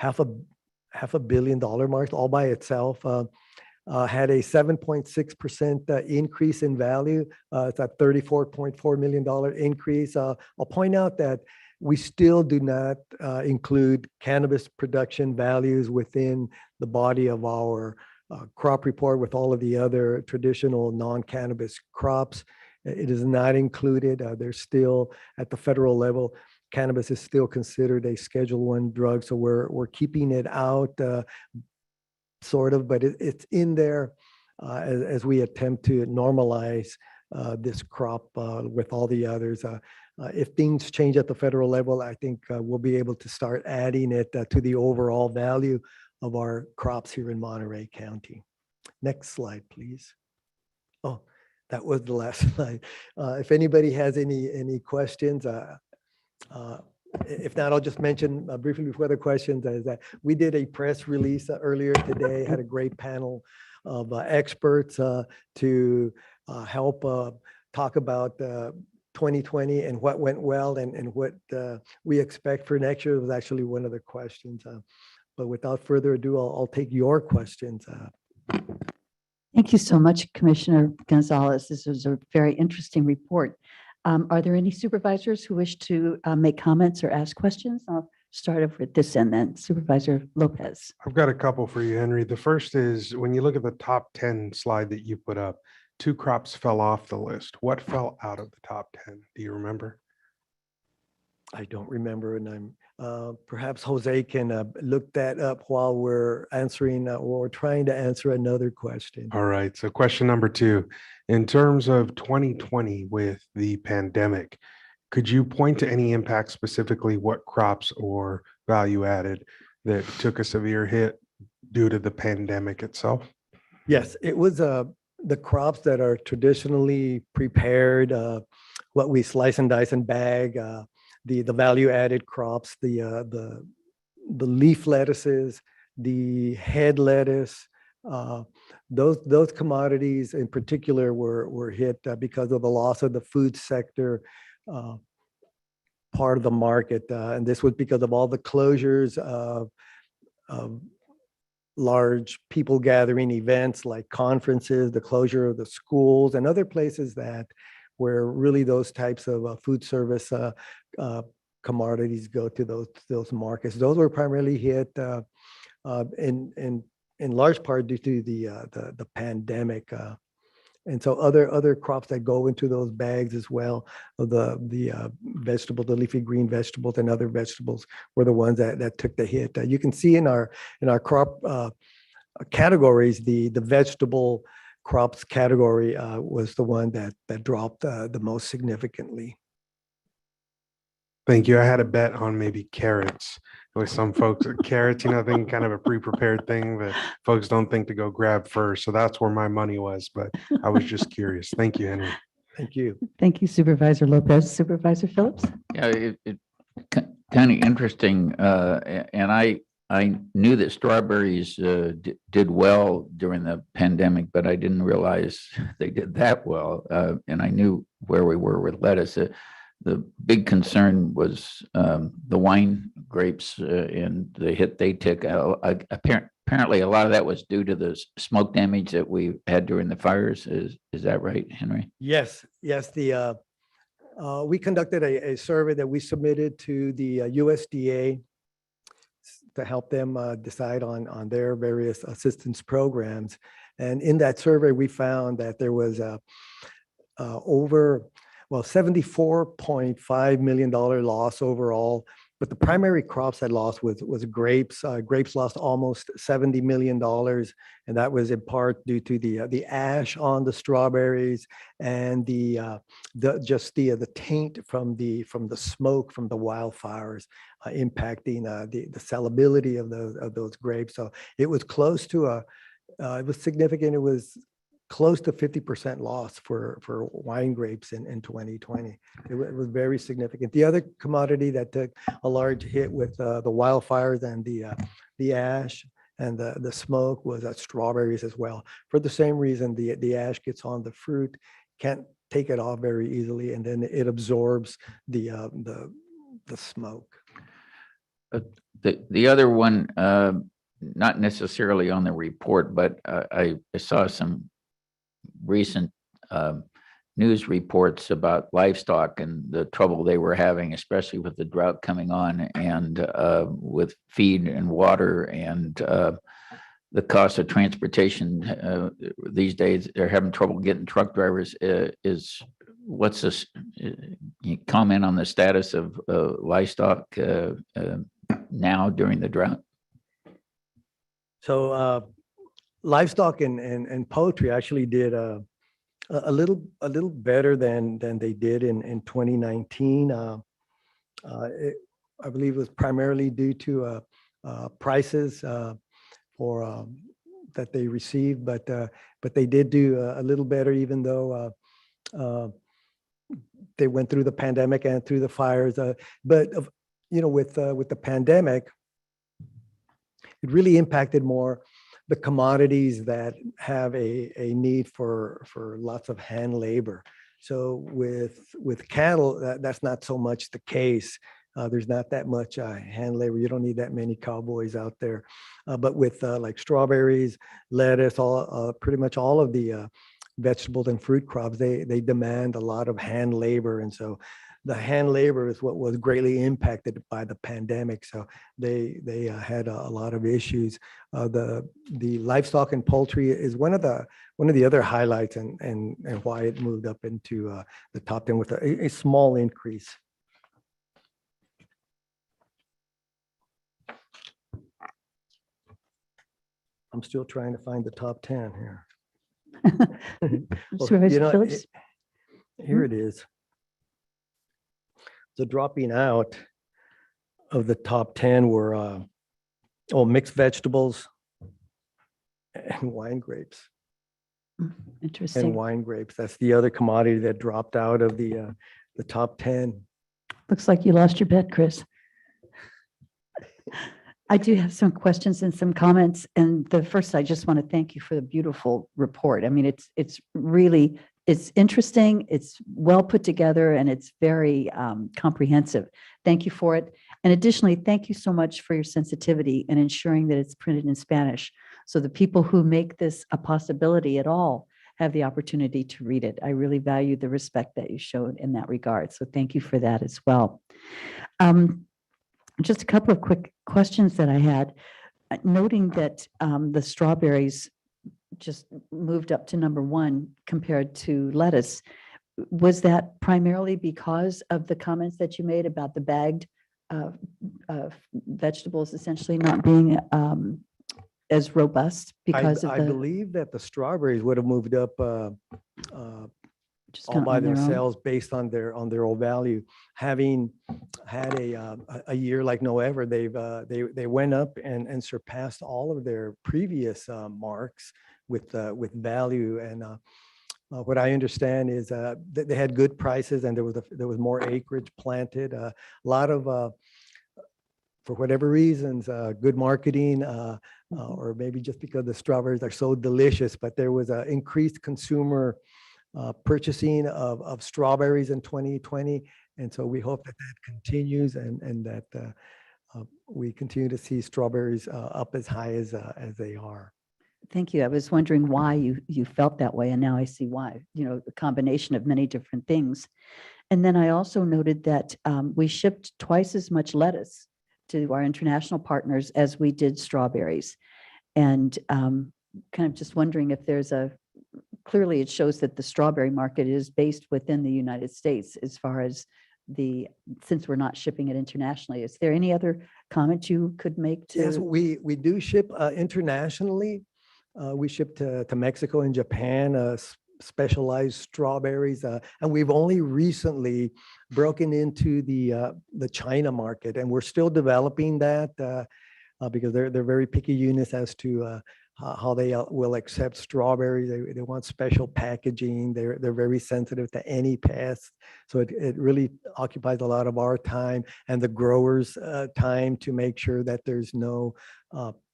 $500 million mark all by itself. Had a 7.6% increase in value. It's a $34.4 million increase. I'll point out that we still do not include cannabis production values within the body of our crop report with all of the other traditional non-cannabis crops. It is not included. There's still, at the federal level, cannabis is still considered a Schedule I drug. So we're keeping it out sort of, but it's in there as we attempt to normalize this crop with all the others. If things change at the federal level, I think we'll be able to start adding it to the overall value of our crops here in Monterey County. Next slide, please. Oh, that was the last slide. If anybody has any questions, if not, I'll just mention briefly before the questions is that we did a press release earlier today, had a great panel of experts to help talk about 2020 and what went well and what we expect for next year was actually one of the questions. But without further ado, I'll take your questions. Thank you so much, Commissioner Gonzalez. This was a very interesting report. Are there any supervisors who wish to make comments or ask questions? I'll start over at this end then. Supervisor Lopez. I've got a couple for you, Henry. The first is when you look at the top 10 slide that you put up, 2 crops fell off the list. What fell out of the top 10? Do you remember? I don't remember, and I'm perhaps Jose can look that up while we're answering or we're trying to answer another question. All right. So question number 2, in terms of 2020 with the pandemic, could you point to any impact, specifically what crops or value added that took a severe hit due to the pandemic itself? Yes, it was the crops that are traditionally prepared, what we slice and dice and bag, the value added crops, the leaf lettuces, the head lettuce, those commodities in particular were hit because of the loss of the food sector part of the market. And this was because of all the closures of large people gathering events like conferences, the closure of the schools and other places that where really those types of food service commodities go to those markets. Those were primarily hit in large part due to the pandemic. And so other crops that go into those bags as well, the vegetables, the leafy green vegetables and other vegetables were the ones that took the hit. You can see in our crop categories, the vegetable crops category was the one that dropped the most significantly. Thank you. I had a bet on maybe carrots with some folks. Carrots, I think kind of a pre-prepared thing that folks don't think to go grab first. So that's where my money was, but I was just curious. Thank you, Henry. Thank you. Thank you, Supervisor Lopez. Supervisor Phillips? Yeah, it kind of interesting. And I knew that strawberries did well during the pandemic, but I didn't realize they did that well. And I knew where we were with lettuce. The big concern was the wine grapes and the hit they took. Apparently, a lot of that was due to the smoke damage that we had during the fires. Is that right, Henry? Yes. We conducted a survey that we submitted to the USDA to help them decide on their various assistance programs. And in that survey, we found that there was $74.5 million loss overall but the primary crops that lost was grapes. Grapes lost almost $70 million, and that was in part due to the ash on the strawberries and the taint from the smoke from the wildfires impacting the sellability of those grapes. So it was close to it was significant. It was close to 50% loss for wine grapes in 2020. It was very significant. The other commodity that took a large hit with the wildfires and the ash and the smoke was strawberries as well. For the same reason, the ash gets on the fruit, can't take it off very easily, and then it absorbs the smoke. The other one, not necessarily on the report, but I saw some recent news reports about livestock and the trouble they were having, especially with the drought coming on and with feed and water and the cost of transportation. These days, they're having trouble getting truck drivers. What's this? Can you comment on the status of livestock now during the drought? So livestock and poultry actually did a little better than they did in 2019. I believe it was primarily due to prices for that they received, but they did do a little better, even though they went through the pandemic and through the fires. But with the pandemic, it really impacted more the commodities that have a need for lots of hand labor. So with cattle, that's not so much the case. There's not that much hand labor. You don't need that many cowboys out there. But with like strawberries, lettuce, pretty much all of the vegetables and fruit crops, they demand a lot of hand labor. And so the hand labor is what was greatly impacted by the pandemic. So they had a lot of issues. The livestock and poultry is one of the other highlights and why it moved up into the top 10 with a small increase. I'm still trying to find the top 10 here. Well, Supervisor Phillips? Here it is. So dropping out of the top 10 were mixed vegetables and wine grapes. Interesting. And wine grapes. That's the other commodity that dropped out of the top 10. Looks like you lost your bet, Chris. I do have some questions and some comments. And the first, I just want to thank you for the beautiful report. I mean, it's really, it's interesting, it's well put together, and it's very comprehensive. Thank you for it. And additionally, thank you so much for your sensitivity in ensuring that it's printed in Spanish, so the people who make this a possibility at all have the opportunity to read it. I really value the respect that you showed in that regard. So thank you for that as well. Just a couple of quick questions that I had, noting that the strawberries just moved up to number 1 compared to lettuce. Was that primarily because of the comments that you made about the bagged vegetables essentially not being as robust because I believe that the strawberries would have moved up just all kind of by on their own? themselves based on their own value. Having had a year like no ever, they went up and surpassed all of their previous marks with value. And what I understand is that they had good prices, and there was more acreage planted. A lot of for whatever reasons, good marketing, or maybe just because the strawberries are so delicious, but there was an increased consumer purchasing of strawberries in 2020. And so we hope that continues and that we continue to see strawberries up as high as they are. Thank you. I was wondering why you felt that way, and now I see why. A combination of many different things. And then I also noted that we shipped twice as much lettuce to our international partners as we did strawberries. And kind of just wondering if there's clearly it shows that the strawberry market is based within the United States as far as since we're not shipping it internationally. Is there any other comment you could make to? Yes, we do ship internationally. We ship to Mexico and Japan, specialized strawberries, and we've only recently broken into the China market, and we're still developing that because they're very picky units as to how they will accept strawberries. They want special packaging. They're very sensitive to any pests. So it really occupies a lot of our time and the growers' time to make sure that there's no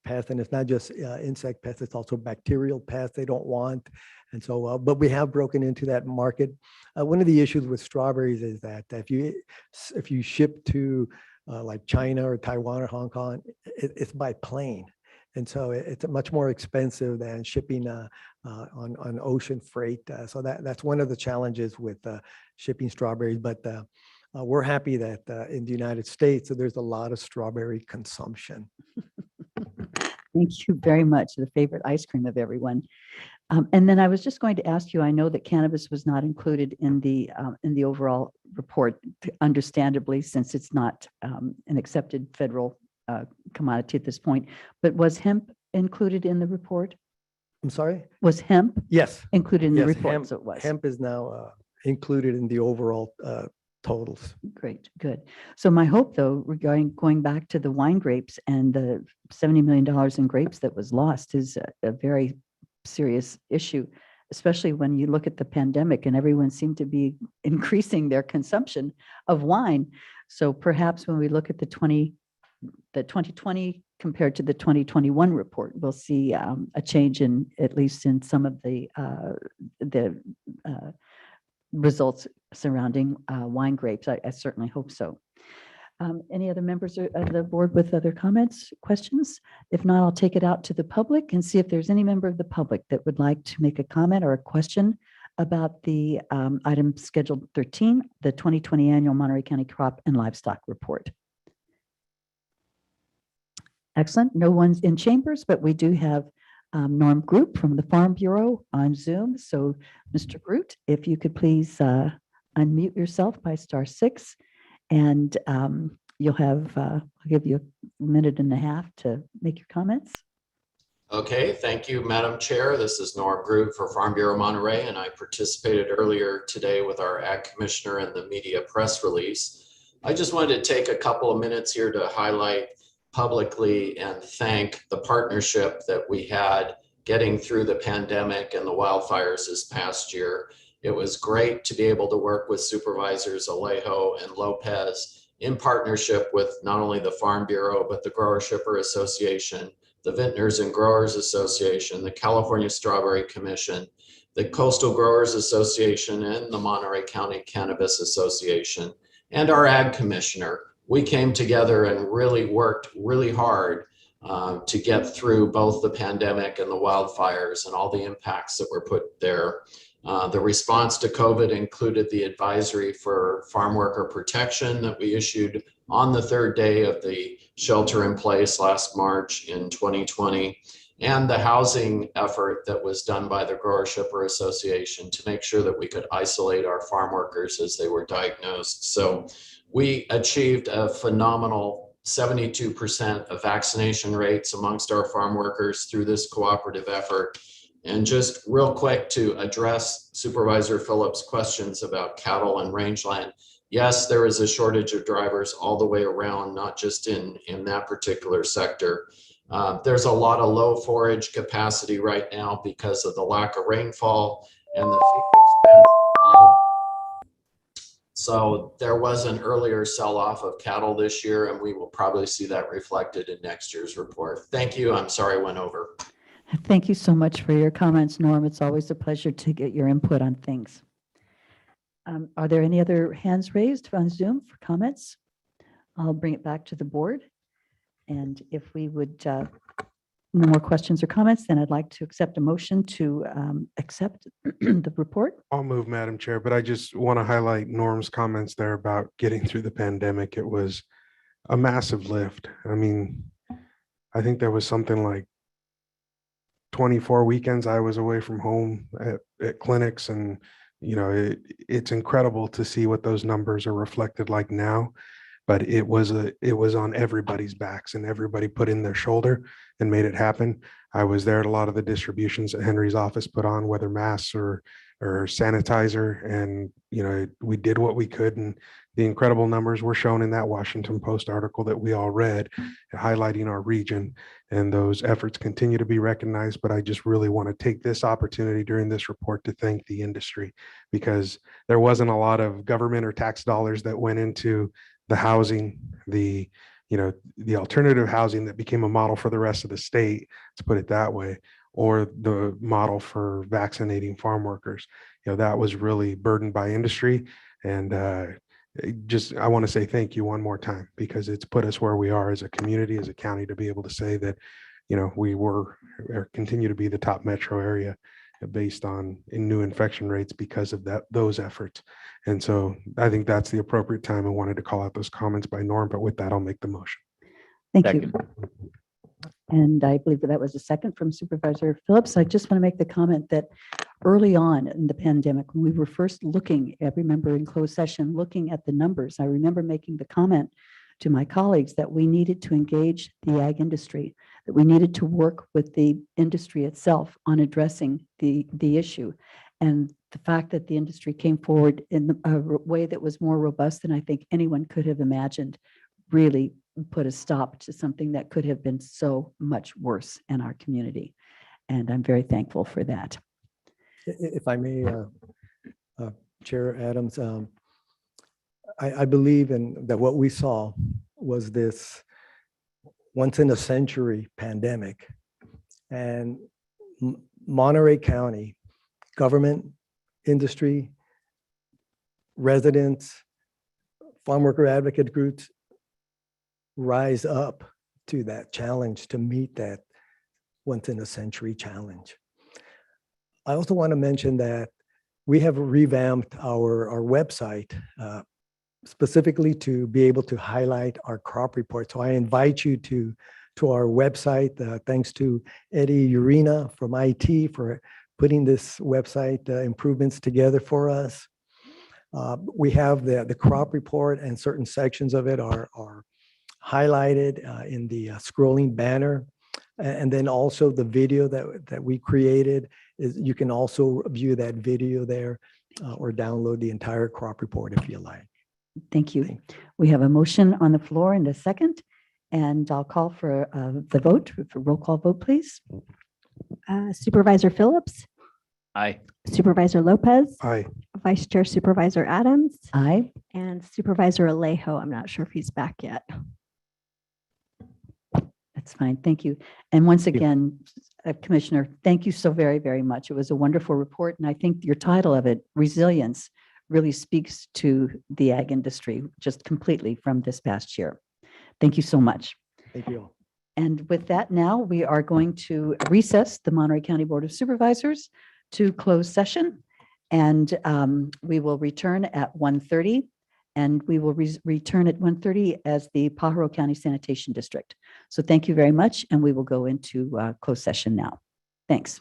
pests. And it's not just insect pests, it's also bacterial pests they don't want. And so, but we have broken into that market. One of the issues with strawberries is that if you ship to like China or Taiwan or Hong Kong, it's by plane. And so it's much more expensive than shipping on ocean freight. So that's one of the challenges with shipping strawberries. But we're happy that in the United States, there's a lot of strawberry consumption. Thank you very much. The favorite ice cream of everyone. And then I was just going to ask you, I know that cannabis was not included in the overall report, understandably, since it's not an accepted federal commodity at this point, but was hemp included in the report? I'm sorry? Was hemp? Yes. Included in the Yes, report, hemp, so it was. hemp is now included in the overall totals. Great, good. So my hope, though, regarding going back to the wine grapes and the $70 million in grapes that was lost is a very serious issue, especially when you look at the pandemic and everyone seemed to be increasing their consumption of wine. So perhaps when we look at the 2020 compared to the 2021 report, we'll see a change in, at least in some of the results surrounding wine grapes. I certainly hope so. Any other members of the board with other comments, questions? If not, I'll take it out to the public and see if there's any member of the public that would like to make a comment or a question about the item scheduled 13, the 2020 annual Monterey County Crop and Livestock Report. Excellent. No one's in chambers, but we do have Norm Group from the Farm Bureau on Zoom. So Mr. Groot, if you could please unmute yourself by *6, and you'll have, I'll give you a minute and a half to make your comments. Okay, thank you, Madam Chair. This is Norm Groot for Farm Bureau Monterey, and I participated earlier today with our Ag Commissioner in the media press release. I just wanted to take a couple of minutes here to highlight publicly and thank the partnership that we had getting through the pandemic and the wildfires this past year. It was great to be able to work with Supervisors Alejo and Lopez in partnership with not only the Farm Bureau, but the Grower Shipper Association, the Vintners and Growers Association, the California Strawberry Commission, the Coastal Growers Association, and the Monterey County Cannabis Association, and our Ag Commissioner. We came together and really worked really hard to get through both the pandemic and the wildfires and all the impacts that were put there. The response to COVID included the advisory for farm worker protection that we issued on the third day of the shelter in place last March in 2020, and the housing effort that was done by the Grower Shipper Association to make sure that we could isolate our farm workers as they were diagnosed. So we achieved a phenomenal 72% of vaccination rates amongst our farm workers through this cooperative effort. And just real quick to address Supervisor Phillips' questions about cattle and rangeland. Yes, there is a shortage of drivers all the way around, not just in that particular sector. There's a lot of low forage capacity right now because of the lack of rainfall and the feed expense. So there was an earlier sell-off of cattle this year, and we will probably see that reflected in next year's report. Thank you. I'm sorry I went over. Thank you so much for your comments, Norm. It's always a pleasure to get your input on things. Are there any other hands raised on Zoom for comments? I'll bring it back to the board. And if we would, no more questions or comments, then I'd like to accept a motion to accept the report. I'll move, Madam Chair, but I just want to highlight Norm's comments there about getting through the pandemic. It was a massive lift. I mean, I think there was something like 24 weekends I was away from home at clinics, and it's incredible to see what those numbers are reflected like now. But it was on everybody's backs, and everybody put in their shoulder and made it happen. I was there at a lot of the distributions that Henry's office put on, whether masks or sanitizer, and we did what we could, and the incredible numbers were shown in that Washington Post article that we all read, highlighting our region, and those efforts continue to be recognized. But I just really want to take this opportunity during this report to thank the industry, because there wasn't a lot of government or tax dollars that went into the housing, the alternative housing that became a model for the rest of the state, to put it that way, or the model for vaccinating farm workers. That was really burdened by industry. And I want to say thank you one more time, because it's put us where we are as a community, as a county, to be able to say that, we were or continue to be the top metro area based on new infection rates because of those efforts. And so I think that's the appropriate time. I wanted to call out those comments by Norm, but with that, I'll make the motion. Thank you. And I believe that was a second from Supervisor Phillips. I just want to make the comment that early on in the pandemic, when we were first looking, I remember in closed session, looking at the numbers, I remember making the comment to my colleagues that we needed to engage the ag industry, that we needed to work with the industry itself on addressing the issue. And the fact that the industry came forward in a way that was more robust than I think anyone could have imagined really put a stop to something that could have been so much worse in our community. And I'm very thankful for that. If I may, Chair Adams, I believe in that what we saw was this once in a century pandemic, and Monterey County government, industry, residents, farm worker advocate groups rise up to that challenge to meet that once in a century challenge. I also want to mention that we have revamped our website specifically to be able to highlight our crop report. So I invite you to our website. Thanks to Eddie Urena from IT for putting this website improvements together for us. We have the crop report, and certain sections of it are highlighted in the scrolling banner. And then also the video that we created, is you can also view that video there or download the entire crop report if you like. Thank you. We have a motion on the floor and a second, and I'll call for the vote. For roll call vote, please. Supervisor Phillips, Aye. Supervisor Lopez, Aye. Vice Chair Supervisor Adams, Aye. and Supervisor Alejo. I'm not sure if he's back yet. That's fine. Thank you. And once again, Commissioner, thank you so very, very much. It was a wonderful report. And I think your title of it, Resilience, really speaks to the ag industry just completely from this past year. Thank you so much. Thank you. And with that, now we are going to recess the Monterey County Board of Supervisors to close session. And we will return at 1:30. And we will return at 1:30 as the Pajaro County Sanitation District. So thank you very much. And we will go into closed session now. Thanks.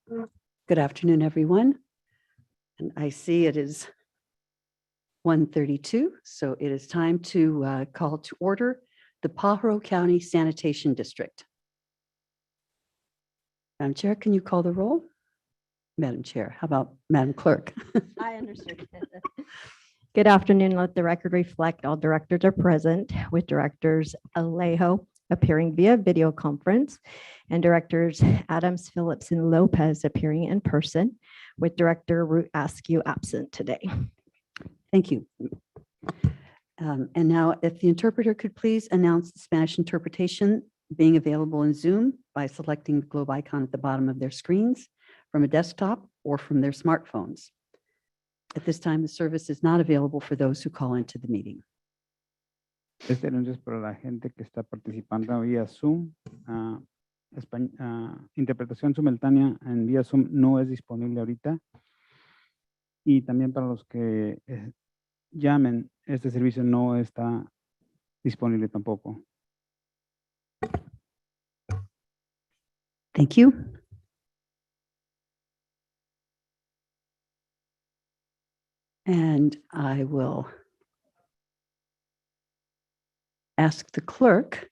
Good afternoon, everyone. And I see it is 1:32, so it is time to call to order the Pajaro County Sanitation District. Madam Chair, can you call the roll? Madam Chair, how about Madam Clerk? I understood. Good afternoon. Let the record reflect all directors are present, with directors Alejo appearing via video conference and directors Adams, Phillips, and Lopez appearing in person, with Director Root Askew absent today. Thank you. And now if the interpreter could please announce the Spanish interpretation being available in Zoom by selecting the globe icon at the bottom of their screens from a desktop or from their smartphones. At this time, the service is not available for those who call into the meeting. Este anuncio es para la gente que está participando vía Zoom. Interpretación simultánea en vía Zoom no es disponible ahorita. Y también para los que llamen, este servicio no está disponible tampoco. Thank you. And I will ask the clerk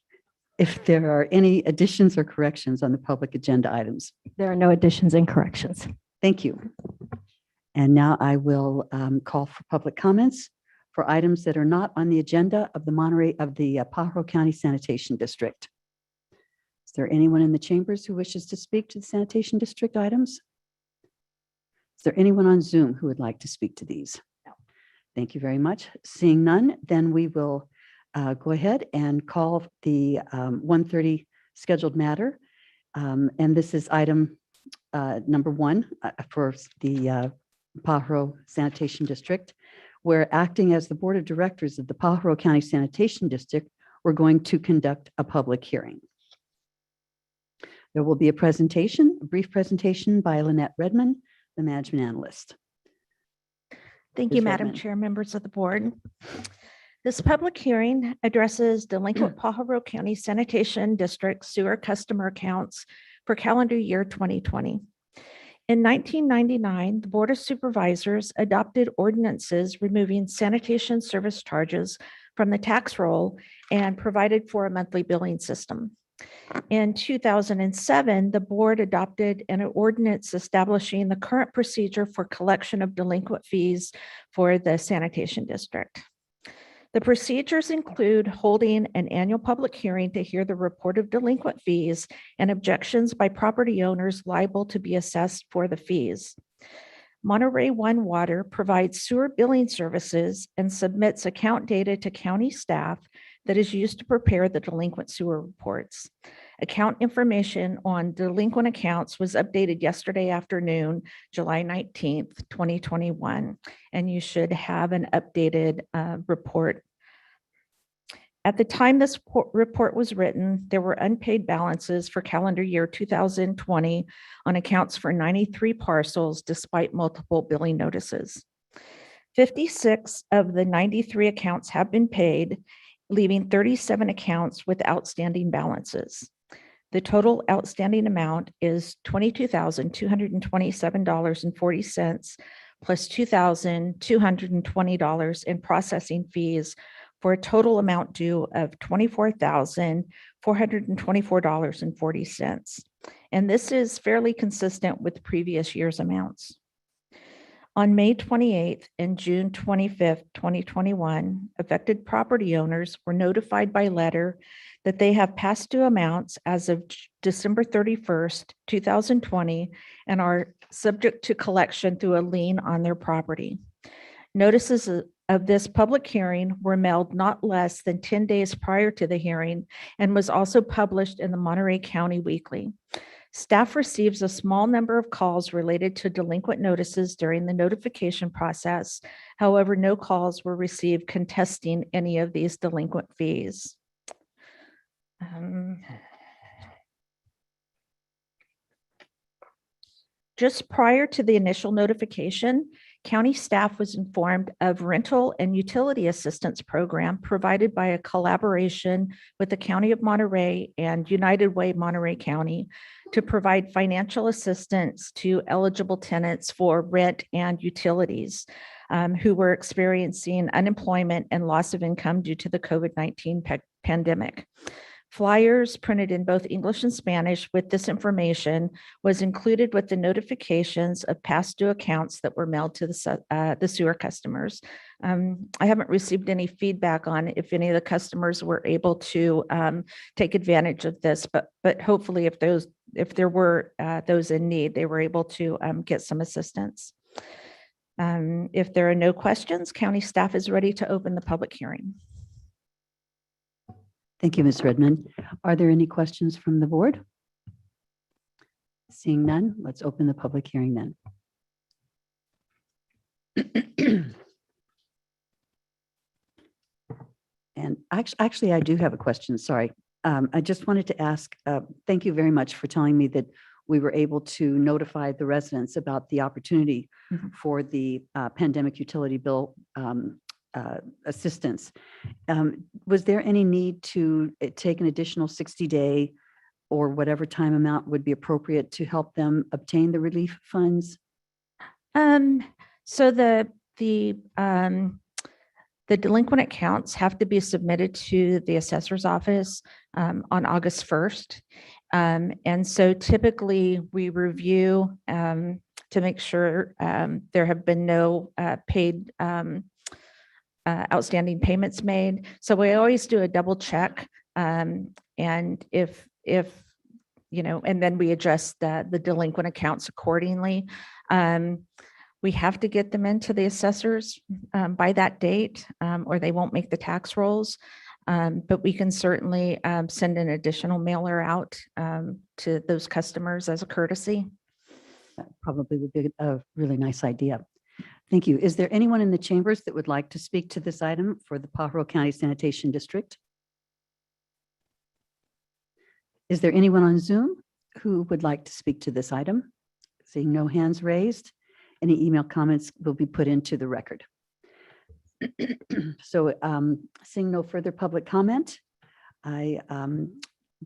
if there are any additions or corrections on the public agenda items. There are no additions and corrections. Thank you. And now I will call for public comments for items that are not on the agenda of the Pajaro County Sanitation District. Is there anyone in the chambers who wishes to speak to the sanitation district items? Is there anyone on Zoom who would like to speak to these? No. Thank you very much. Seeing none, then we will go ahead and call the 1:30 scheduled matter. And this is item number 1 for the Pajaro Sanitation District, where acting as the Board of Directors of the Pajaro County Sanitation District, we're going to conduct a public hearing. There will be a brief presentation by Lynette Redmond, the management analyst. Thank Ms. you, Madam Redmond. Chair, members of the board. This public hearing addresses delinquent Pajaro County Sanitation District sewer customer accounts for calendar year 2020. In 1999, the Board of Supervisors adopted ordinances removing sanitation service charges from the tax roll and provided for a monthly billing system. In 2007, the board adopted an ordinance establishing the current procedure for collection of delinquent fees for the sanitation district. The procedures include holding an annual public hearing to hear the report of delinquent fees and objections by property owners liable to be assessed for the fees. Monterey One Water provides sewer billing services and submits account data to county staff that is used to prepare the delinquent sewer reports. Account information on delinquent accounts was updated yesterday afternoon, July 19th, 2021, and you should have an updated report. At the time this report was written, there were unpaid balances for calendar year 2020 on accounts for 93 parcels despite multiple billing notices. 56 of the 93 accounts have been paid, leaving 37 accounts with outstanding balances. The total outstanding amount is $22,227.40 plus $2,220 in processing fees for a total amount due of $24,424.40. And this is fairly consistent with previous year's amounts. On May 28th and June 25th, 2021, affected property owners were notified by letter that they have past due amounts as of December 31st, 2020, and are subject to collection through a lien on their property. Notices of this public hearing were mailed not less than 10 days prior to the hearing and was also published in the Monterey County Weekly. Staff receives a small number of calls related to delinquent notices during the notification process. However, no calls were received contesting any of these delinquent fees. Just prior to the initial notification, county staff was informed of rental and utility assistance program provided by a collaboration with the County of Monterey and United Way Monterey County to provide financial assistance to eligible tenants for rent and utilities who were experiencing unemployment and loss of income due to the COVID-19 pandemic. Flyers printed in both English and Spanish with this information was included with the notifications of past due accounts that were mailed to the sewer customers. I haven't received any feedback on if any of the customers were able to take advantage of this, but hopefully if there were those in need, they were able to get some assistance. If there are no questions, county staff is ready to open the public hearing. Thank you, Ms. Redmond. Are there any questions from the board? Seeing none, let's open the public hearing then. And actually, I do have a question, sorry. I just wanted to ask, thank you very much for telling me that we were able to notify the residents about the opportunity for the pandemic utility bill assistance. Was there any need to take an additional 60-day or whatever time amount would be appropriate to help them obtain the relief funds? So the delinquent accounts have to be submitted to the assessor's office on August 1st. And so typically we review to make sure there have been no paid outstanding payments made. So we always do a double check. And if and then we adjust the delinquent accounts accordingly. We have to get them into the assessors by that date, or they won't make the tax rolls. But we can certainly send an additional mailer out to those customers as a courtesy. That probably would be a really nice idea. Thank you. Is there anyone in the chambers that would like to speak to this item for the Pajaro County Sanitation District? Is there anyone on Zoom who would like to speak to this item? Seeing no hands raised, any email comments will be put into the record. So seeing no further public comment, I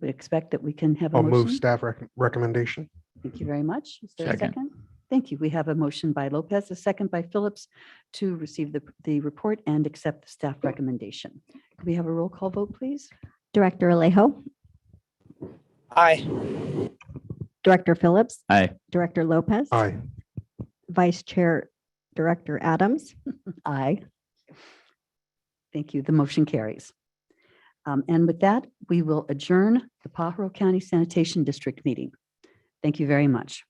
would expect that we can have a I'll motion. move staff recommendation. Thank you very much. Is there a Second. second? Thank you. We have a motion by Lopez, a second by Phillips to receive the report and accept the staff recommendation. Can we have a roll call vote, please? Director Alejo, Aye. Director Phillips, Aye. Director Lopez, Aye. Vice Chair Director Adams. Aye. Thank you. The motion carries. And with that, we will adjourn the Pajaro County Sanitation District meeting. Thank you very much.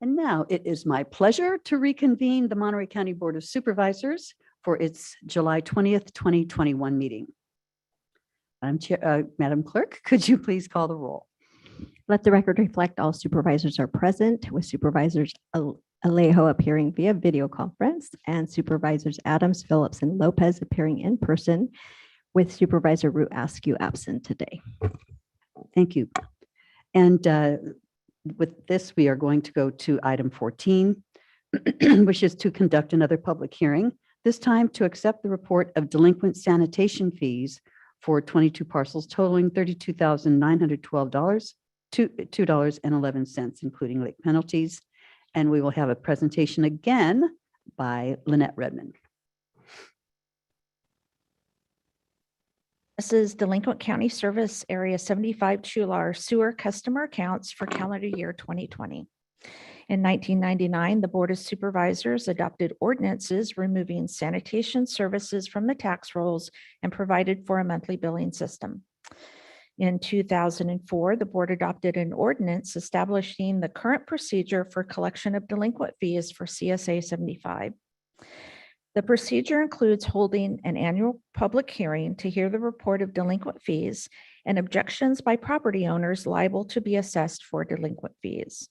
And now it is my pleasure to reconvene the Monterey County Board of Supervisors for its July 20th, 2021 meeting. Madam Clerk, could you please call the roll? Let the record reflect all supervisors are present, with Supervisors Alejo appearing via video conference and Supervisors Adams, Phillips, and Lopez appearing in person, with Supervisor Root Askew absent today. Thank you. And with this, we are going to go to item 14, which is to conduct another public hearing, this time to accept the report of delinquent sanitation fees for 22 parcels totaling $32,912 to $2.11, including late penalties. And we will have a presentation again by Lynette Redmond. This is Delinquent County Service Area 75 Chular sewer customer accounts for calendar year 2020. In 1999, the Board of Supervisors adopted ordinances removing sanitation services from the tax rolls and provided for a monthly billing system. In 2004, the board adopted an ordinance establishing the current procedure for collection of delinquent fees for CSA 75. The procedure includes holding an annual public hearing to hear the report of delinquent fees and objections by property owners liable to be assessed for delinquent fees.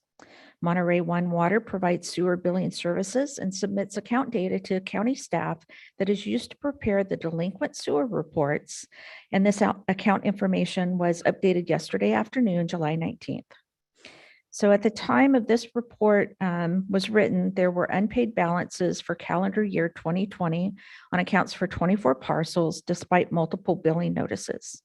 Monterey One Water provides sewer billing services and submits account data to county staff that is used to prepare the delinquent sewer reports. And this account information was updated yesterday afternoon, July 19th. So at the time of this report was written, there were unpaid balances for calendar year 2020 on accounts for 24 parcels despite multiple billing notices.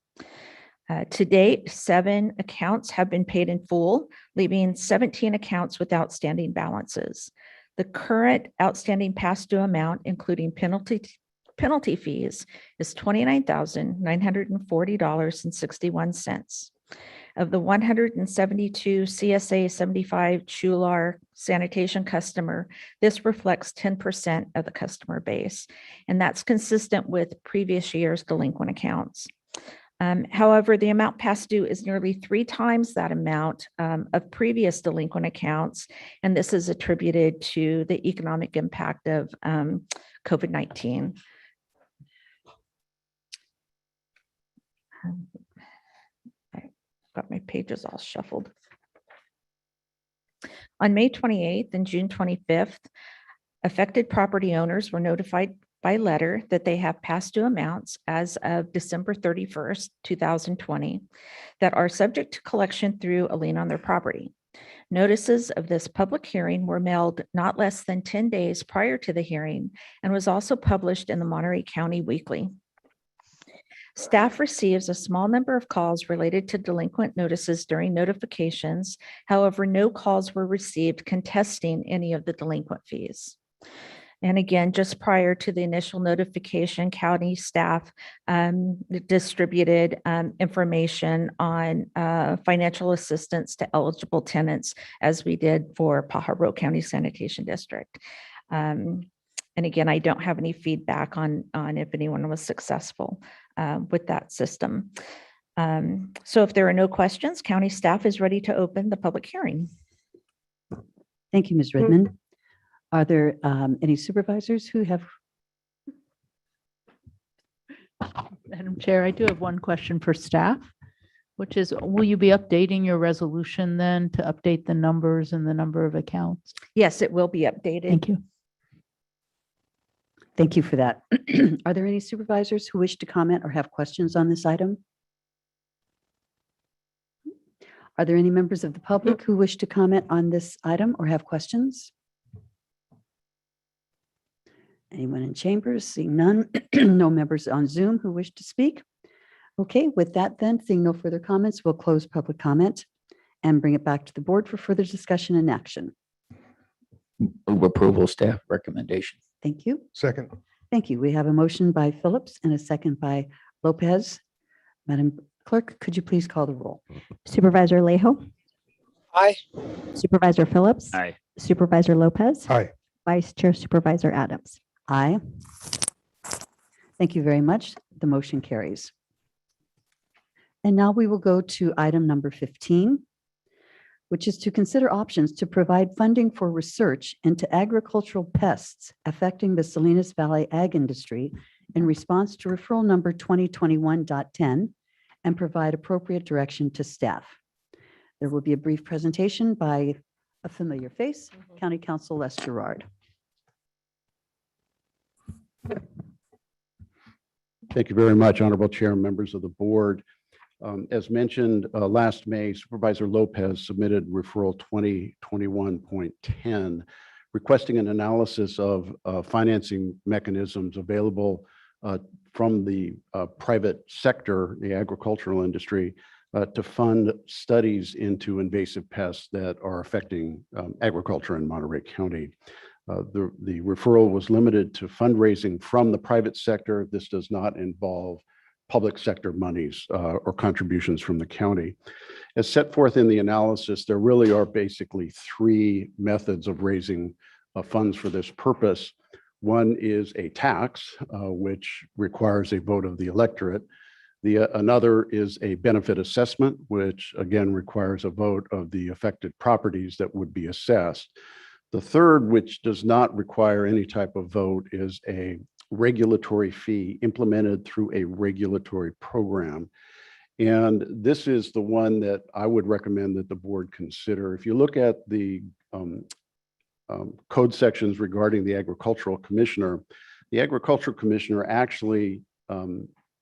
To date, 7 accounts have been paid in full, leaving 17 accounts with outstanding balances. The current outstanding past due amount, including penalty fees, is $29,940.61. Of the 172 CSA 75 Chular sanitation customer, this reflects 10% of the customer base, and that's consistent with previous year's delinquent accounts. However, the amount past due is nearly 3 times that amount of previous delinquent accounts, and this is attributed to the economic impact of COVID-19. I got my pages all shuffled. On May 28th and June 25th, affected property owners were notified by letter that they have past due amounts as of December 31st, 2020, that are subject to collection through a lien on their property. Notices of this public hearing were mailed not less than 10 days prior to the hearing and was also published in the Monterey County Weekly. Staff receives a small number of calls related to delinquent notices during notifications. However, no calls were received contesting any of the delinquent fees. And again, just prior to the initial notification, county staff distributed information on financial assistance to eligible tenants, as we did for Pajaro County Sanitation District. And again, I don't have any feedback on if anyone was successful with that system. So if there are no questions, county staff is ready to open the public hearing. Thank you, Ms. Redmond. Are there any supervisors who have? Madam Chair, I do have one question for staff, which is, will you be updating your resolution then to update the numbers and the number of accounts? Yes, it will be updated. Thank you. Thank you for that. Are there any supervisors who wish to comment or have questions on this item? Are there any members of the public who wish to comment on this item or have questions? Anyone in chambers? Seeing none. No members on Zoom who wish to speak. Okay, with that then, seeing no further comments, we'll close public comment and bring it back to the board for further discussion and action. Move approval, staff recommendation. Thank you. Second. Thank you. We have a motion by Phillips and a second by Lopez. Madam Clerk, could you please call the roll? Supervisor Alejo? Aye. Supervisor Phillips? Aye. Supervisor Lopez? Aye. Vice Chair Supervisor Adams? Aye. Thank you very much. The motion carries. And now we will go to item number 15, which is to consider options to provide funding for research into agricultural pests affecting the Salinas Valley ag industry in response to referral number 2021.10 and provide appropriate direction to staff. There will be a brief presentation by a familiar face, County Counsel Les Gerard. Thank you very much, Honorable Chair and members of the board. As mentioned last May, Supervisor Lopez submitted referral 2021.10 requesting an analysis of financing mechanisms available from the private sector, the agricultural industry, to fund studies into invasive pests that are affecting agriculture in Monterey County. The referral was limited to fundraising from the private sector. This does not involve public sector monies or contributions from the county. As set forth in the analysis, there really are basically 3 methods of raising funds for this purpose. One is a tax, which requires a vote of the electorate. Another is a benefit assessment, which again requires a vote of the affected properties that would be assessed. The third, which does not require any type of vote, is a regulatory fee implemented through a regulatory program. And this is the one that I would recommend that the board consider. If you look at the code sections regarding the agricultural commissioner actually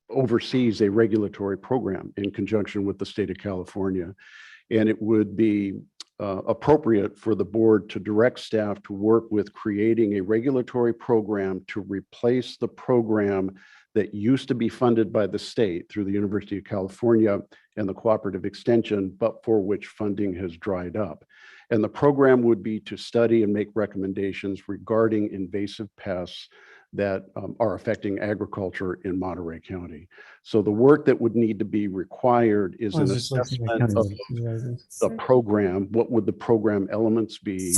oversees a regulatory program in conjunction with the state of California. And it would be appropriate for the board to direct staff to work with creating a regulatory program to replace the program that used to be funded by the state through the University of California and the Cooperative Extension, but for which funding has dried up. And the program would be to study and make recommendations regarding invasive pests that are affecting agriculture in Monterey County. So the work that would need to be required is an assessment of the program. What would the program elements be?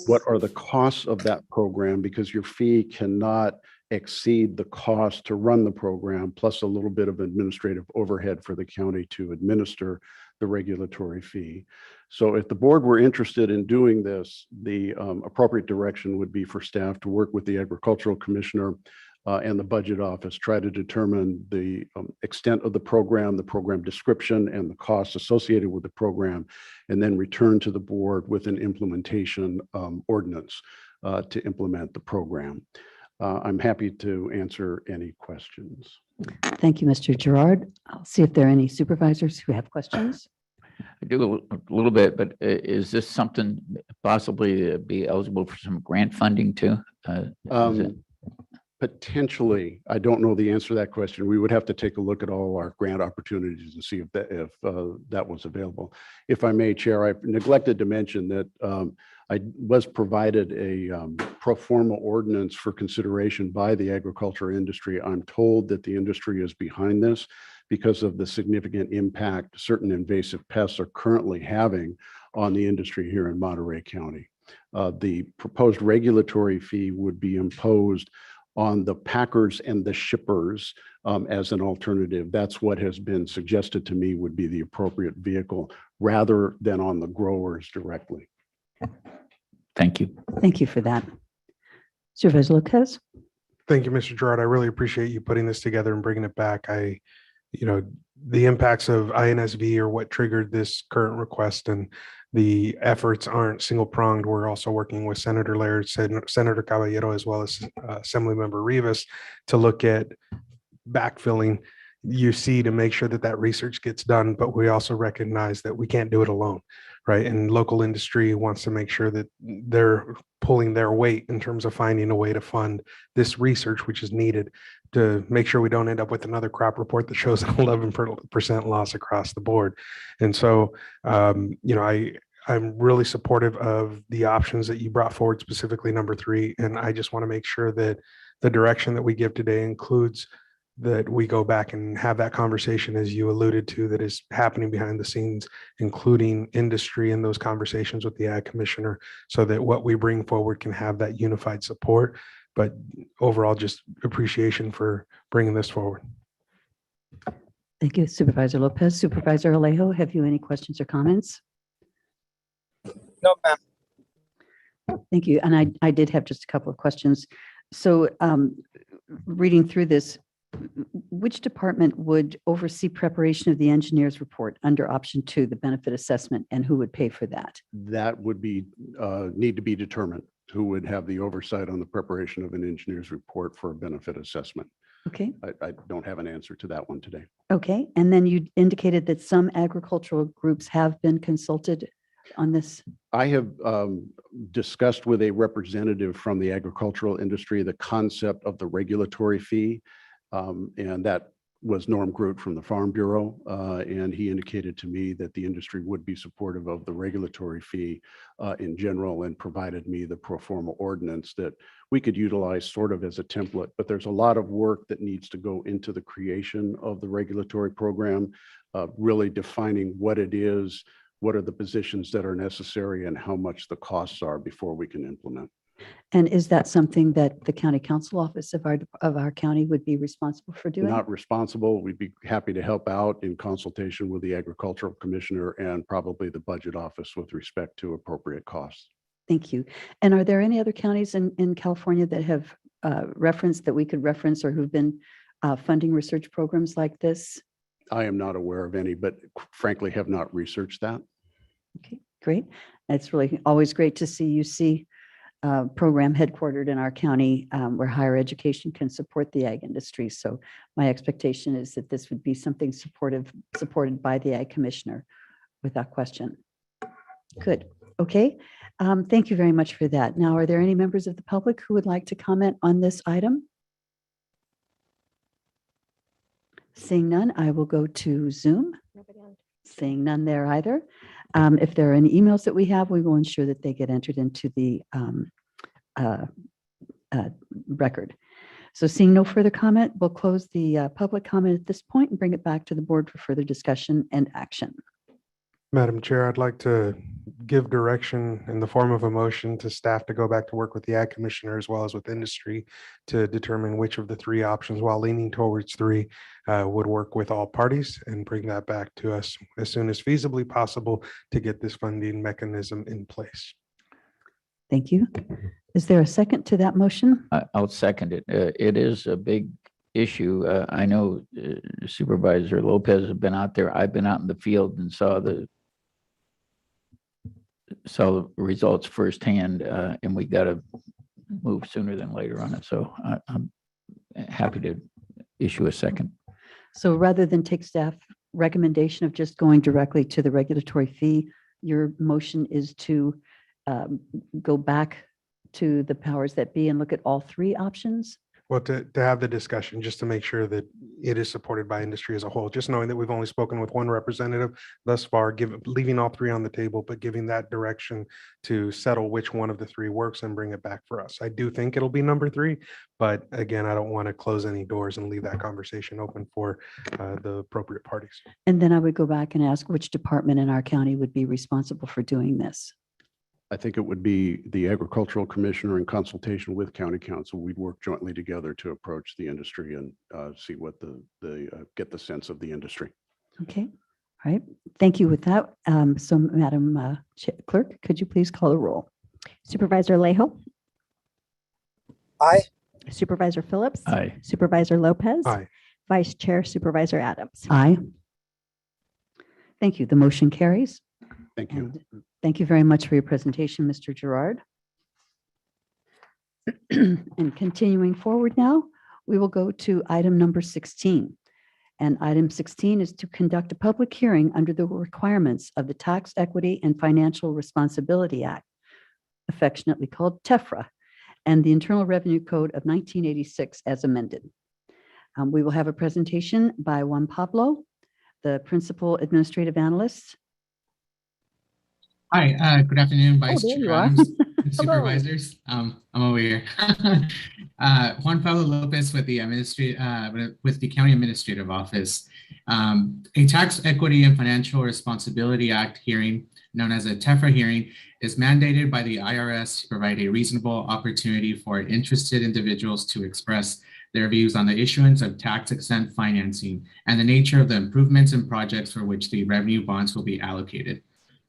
What are the costs of that program? Because your fee cannot exceed the cost to run the program, plus a little bit of administrative overhead for the county to administer the regulatory fee. So if the board were interested in doing this, the appropriate direction would be for staff to work with the agricultural commissioner and the budget office, try to determine the extent of the program description, and the costs associated with the program, and then return to the board with an implementation ordinance to implement the program. I'm happy to answer any questions. Thank you, Mr. Gerard. I'll see if there are any supervisors who have questions. I do a little bit, but is this something possibly to be eligible for some grant funding too? Potentially, I don't know the answer to that question. We would have to take a look at all our grant opportunities and see if that was available. If I may, Chair, I neglected to mention that I was provided a pro forma ordinance for consideration by the agriculture industry. I'm told that the industry is behind this because of the significant impact certain invasive pests are currently having on the industry here in Monterey County. The proposed regulatory fee would be imposed on the packers and the shippers as an alternative. That's what has been suggested to me would be the appropriate vehicle rather than on the growers directly. Thank you. Thank you for that. Supervisor Lopez? Thank you, Mr. Gerard. I really appreciate you putting this together and bringing it back. The impacts of INSV are what triggered this current request, and the efforts aren't single pronged. We're also working with Senator Laird, Senator Caballero, as well as Assemblymember Rivas to look at backfilling UC to make sure that that research gets done. But we also recognize that we can't do it alone, right? And local industry wants to make sure that they're pulling their weight in terms of finding a way to fund this research, which is needed to make sure we don't end up with another crop report that shows an 11% loss across the board. And so, I'm really supportive of the options that you brought forward, specifically number 3. And I just want to make sure that the direction that we give today includes that we go back and have that conversation, as you alluded to, that is happening behind the scenes, including industry in those conversations with the Ag Commissioner, so that what we bring forward can have that unified support. But overall, just appreciation for bringing this forward. Thank you, Supervisor Lopez. Supervisor Alejo, have you any questions or comments? No, ma'am. Thank you. And I did have just a couple of questions. So reading through this, which department would oversee preparation of the engineer's report under option 2, the benefit assessment, and who would pay for that? That would be need to be determined who would have the oversight on the preparation of an engineer's report for a benefit assessment. Okay. I don't have an answer to that one today. Okay. And then you indicated that some agricultural groups have been consulted on this. I have discussed with a representative from the agricultural industry the concept of the regulatory fee, and that was Norm Groot from the Farm Bureau, and he indicated to me that the industry would be supportive of the regulatory fee in general, and provided me the pro forma ordinance that we could utilize sort of as a template. But there's a lot of work that needs to go into the creation of the regulatory program, really defining what it is, what are the positions that are necessary, and how much the costs are before we can implement. And is that something that the county council office of our county would be responsible for doing? Not responsible. We'd be happy to help out in consultation with the agricultural commissioner and probably the budget office with respect to appropriate costs. Thank you. And are there any other counties in California that have referenced, that we could reference, or who've been funding research programs like this? I am not aware of any, but frankly have not researched that. Okay, great. It's really always great to see UC program headquartered in our county, where higher education can support the ag industry. So my expectation is that this would be something supported by the Ag Commissioner without question. Good. Okay, thank you very much for that. Now, are there any members of the public who would like to comment on this item? Seeing none, I will go to Zoom. Seeing none there either. If there are any emails that we have, we will ensure that they get entered into the record. So seeing no further comment, we'll close the public comment at this point and bring it back to the board for further discussion and action. Madam Chair, I'd like to give direction in the form of a motion to staff to go back to work with the Ag Commissioner as well as with industry to determine which of the three options, while leaning towards three, would work with all parties and bring that back to us as soon as feasibly possible to get this funding mechanism in place. Thank you. Is there a second to that motion? I'll second it. It is a big issue. I know Supervisor Lopez has been out there. I've been out in the field and saw the results firsthand, and we got to move sooner than later on it. So I'm happy to issue a second. So rather than take staff recommendation of just going directly to the regulatory fee, your motion is to go back to the powers that be and look at all three options? Well, to have the discussion, just to make sure that it is supported by industry as a whole, just knowing that we've only spoken with one representative thus far, leaving all three on the table, but giving that direction to settle which one of the three works and bring it back for us. I do think it'll be number three, but again, I don't want to close any doors and leave that conversation open for the appropriate parties. And then I would go back and ask which department in our county would be responsible for doing this. I think it would be the agricultural commissioner in consultation with county council. We'd work jointly together to approach the industry and see what get the sense of the industry. Okay, all right. Thank you with that. So Madam Clerk, could you please call the roll? Supervisor Alejo? Aye. Supervisor Phillips? Aye. Supervisor Lopez? Aye. Vice Chair Supervisor Adams? Aye. Thank you. The motion carries. Thank you. And thank you very much for your presentation, Mr. Gerard. And continuing forward now, we will go to item number 16. And item 16 is to conduct a public hearing under the requirements of the Tax Equity and Financial Responsibility Act, affectionately called TEFRA, and the Internal Revenue Code of 1986 as amended. We will have a presentation by Juan Pablo, the Principal Administrative Analyst. Hi, good afternoon, Vice there you Chair are. Adams and Supervisors. I'm over here. Juan Pablo Lopez with the County Administrative Office. A Tax Equity and Financial Responsibility Act hearing, known as a TEFRA hearing, is mandated by the IRS to provide a reasonable opportunity for interested individuals to express their views on the issuance of tax-exempt financing and the nature of the improvements and projects for which the revenue bonds will be allocated.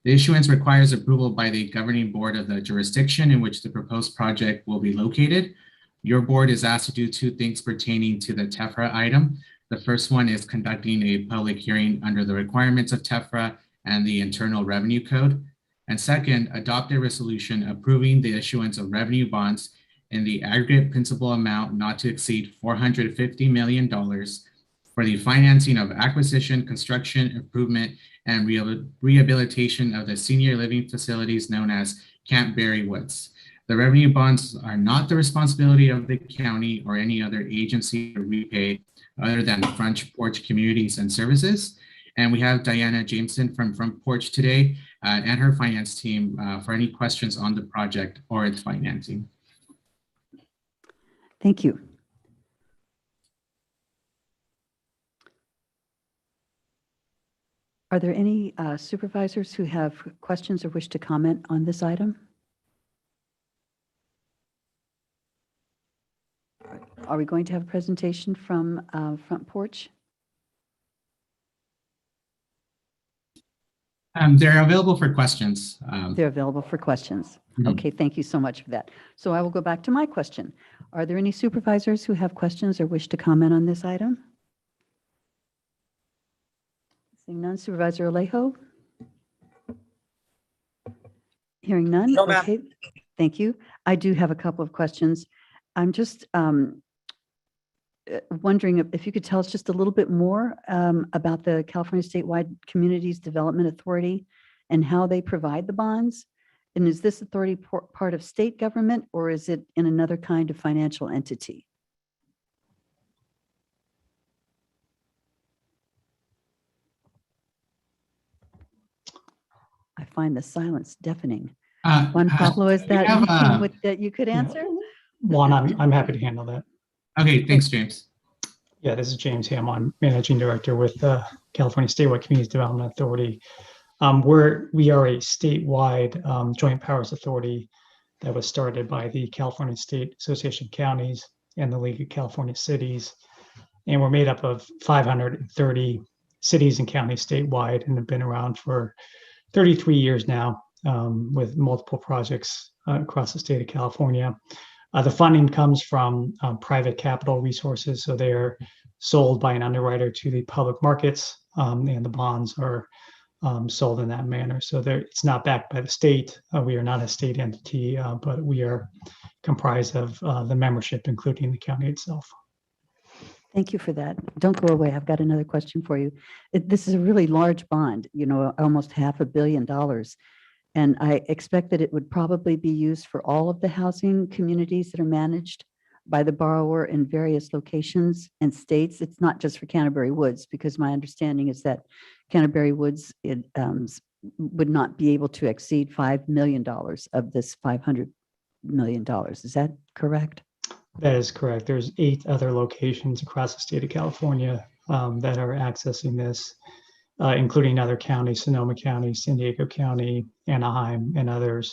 The issuance requires approval by the governing board of the jurisdiction in which the proposed project will be located. Your board is asked to do two things pertaining to the TEFRA item. The first one is conducting a public hearing under the requirements of TEFRA and the Internal Revenue Code. And second, adopt a resolution approving the issuance of revenue bonds in the aggregate principal amount not to exceed $450 million for the financing of acquisition, construction, improvement, and rehabilitation of the senior living facilities known as Camp Berry Woods. The revenue bonds are not the responsibility of the county or any other agency to repay other than Front Porch Communities and Services. And we have Diana Jameson from Front Porch today and her finance team for any questions on the project or its financing. Thank you. Are there any supervisors who have questions or wish to comment on this item? Are we going to have a presentation from Front Porch? They're available for questions. They're available for questions. Okay, thank you so much for that. So I will go back to my question. Are there any supervisors who have questions or wish to comment on this item? Seeing none, Supervisor Alejo? Hearing none? No, ma'am. Okay, thank you. I do have a couple of questions. I'm just wondering if you could tell us just a little bit more about the California Statewide Communities Development Authority and how they provide the bonds And is this authority part of state government, or is it in another kind of financial entity? I find the silence deafening. Juan Pablo, is that anything that you could answer? Juan, I'm happy to handle that. Okay, thanks, James. Yeah, this is James Ham. I'm Managing Director with the California Statewide Communities Development Authority. We are a statewide joint powers authority that was started by the California State Association of Counties and the League of California Cities. And we're made up of 530 cities and counties statewide and have been around for 33 years now, with multiple projects across the state of California. The funding comes from private capital resources, so they are sold by an underwriter to the public markets, and the bonds are sold in that manner. So it's not backed by the state. We are not a state entity, but we are comprised of the membership, including the county itself. Thank you for that. Don't go away. I've got another question for you. This is a really large bond, almost $500 million. And I expect that it would probably be used for all of the housing communities that are managed by the borrower in various locations and states. It's not just for Canterbury Woods, because my understanding is that Canterbury Woods would not be able to exceed $5 million of this $500 million. Is that correct? That is correct. There's 8 other locations across the state of California that are accessing this, including other counties, Sonoma County, San Diego County, Anaheim, and others.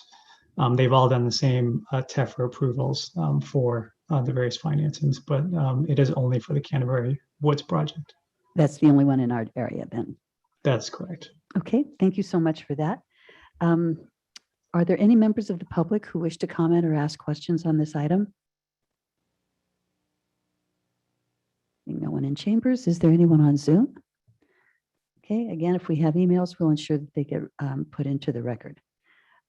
They've all done the same TEFRA approvals for the various financings, but it is only for the Canterbury Woods project. That's the only one in our area then? That's correct. Okay, thank you so much for that. Are there any members of the public who wish to comment or ask questions on this item? No one in chambers. Is there anyone on Zoom? Okay, again, if we have emails, we'll ensure that they get put into the record.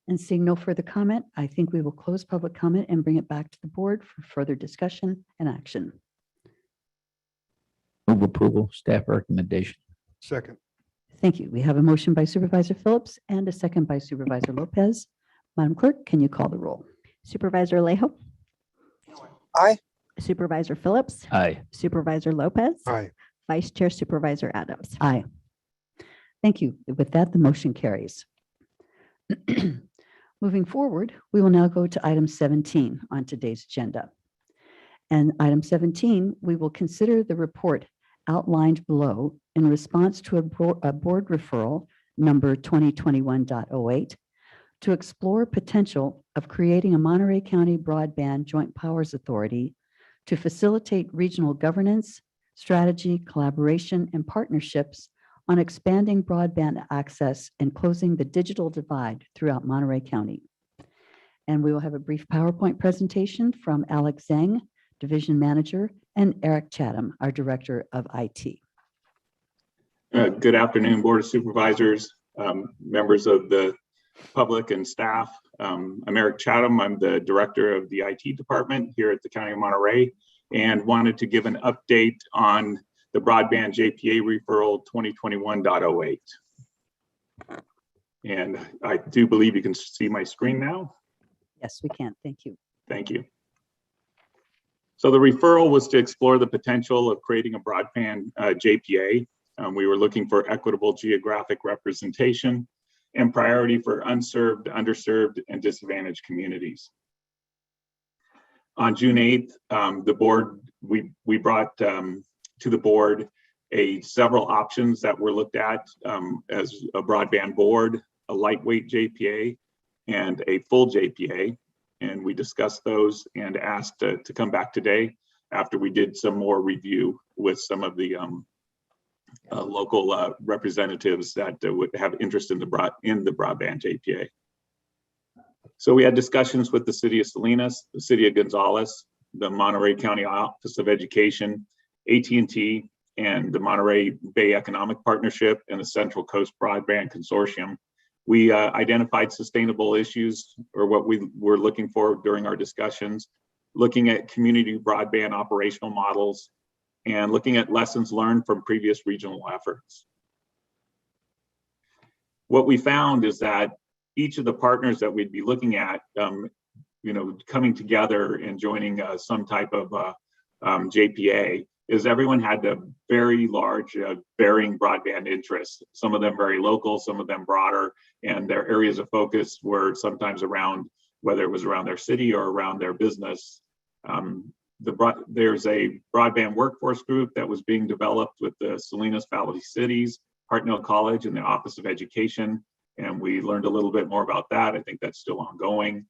And seeing no further comment, I think we will close public comment and bring it back to the board for further discussion and action. Move approval, staff recommendation. Second. Thank you. We have a motion by Supervisor Phillips and a second by Supervisor Lopez. Madam Clerk, can you call the roll? Supervisor Alejo? Aye. Supervisor Phillips? Aye. Supervisor Lopez? Aye. Vice Chair Supervisor Adams? Aye. Thank you. With that, the motion carries. Moving forward, we will now go to item 17 on today's agenda. And item 17, we will consider the report outlined below in response to a board referral number 2021.08 to explore potential of creating a Monterey County Broadband Joint Powers Authority to facilitate regional governance, strategy, collaboration, and partnerships on expanding broadband access and closing the digital divide throughout Monterey County. And we will have a brief PowerPoint presentation from Alex Zhang, Division Manager, and Eric Chatham, our Director of IT. Good afternoon, Board of Supervisors, members of the public and staff. I'm Eric Chatham. I'm the Director of the IT Department here at the County of Monterey, and wanted to give an update on the Broadband JPA Referral 2021.08. And I do believe you can see my screen now. Yes, we can. Thank you. Thank you. So the referral was to explore the potential of creating a broadband JPA. We were looking for equitable geographic representation and priority for unserved, underserved, and disadvantaged communities. On June 8th, the board, we brought to the board several options that were looked at as a broadband board, a lightweight JPA, and a full JPA. And we discussed those and asked to come back today after we did some more review with some of the local representatives that would have interest in the broadband JPA. So we had discussions with the City of Salinas, the City of Gonzales, the Monterey County Office of Education, AT&T, and the Monterey Bay Economic Partnership and the Central Coast Broadband Consortium. We identified sustainable issues, or what we were looking for during our discussions, looking at community broadband operational models, and looking at lessons learned from previous regional efforts. What we found is that each of the partners that we'd be looking at, coming together and joining some type of JPA, is everyone had a very large varying broadband interests, some of them very local, some of them broader, and their areas of focus were sometimes around, whether it was around their city or around their business. There's a broadband workforce group that was being developed with the Salinas Valley Cities, Hartnell College, and the Office of Education, and we learned a little bit more about that. I think that's still ongoing.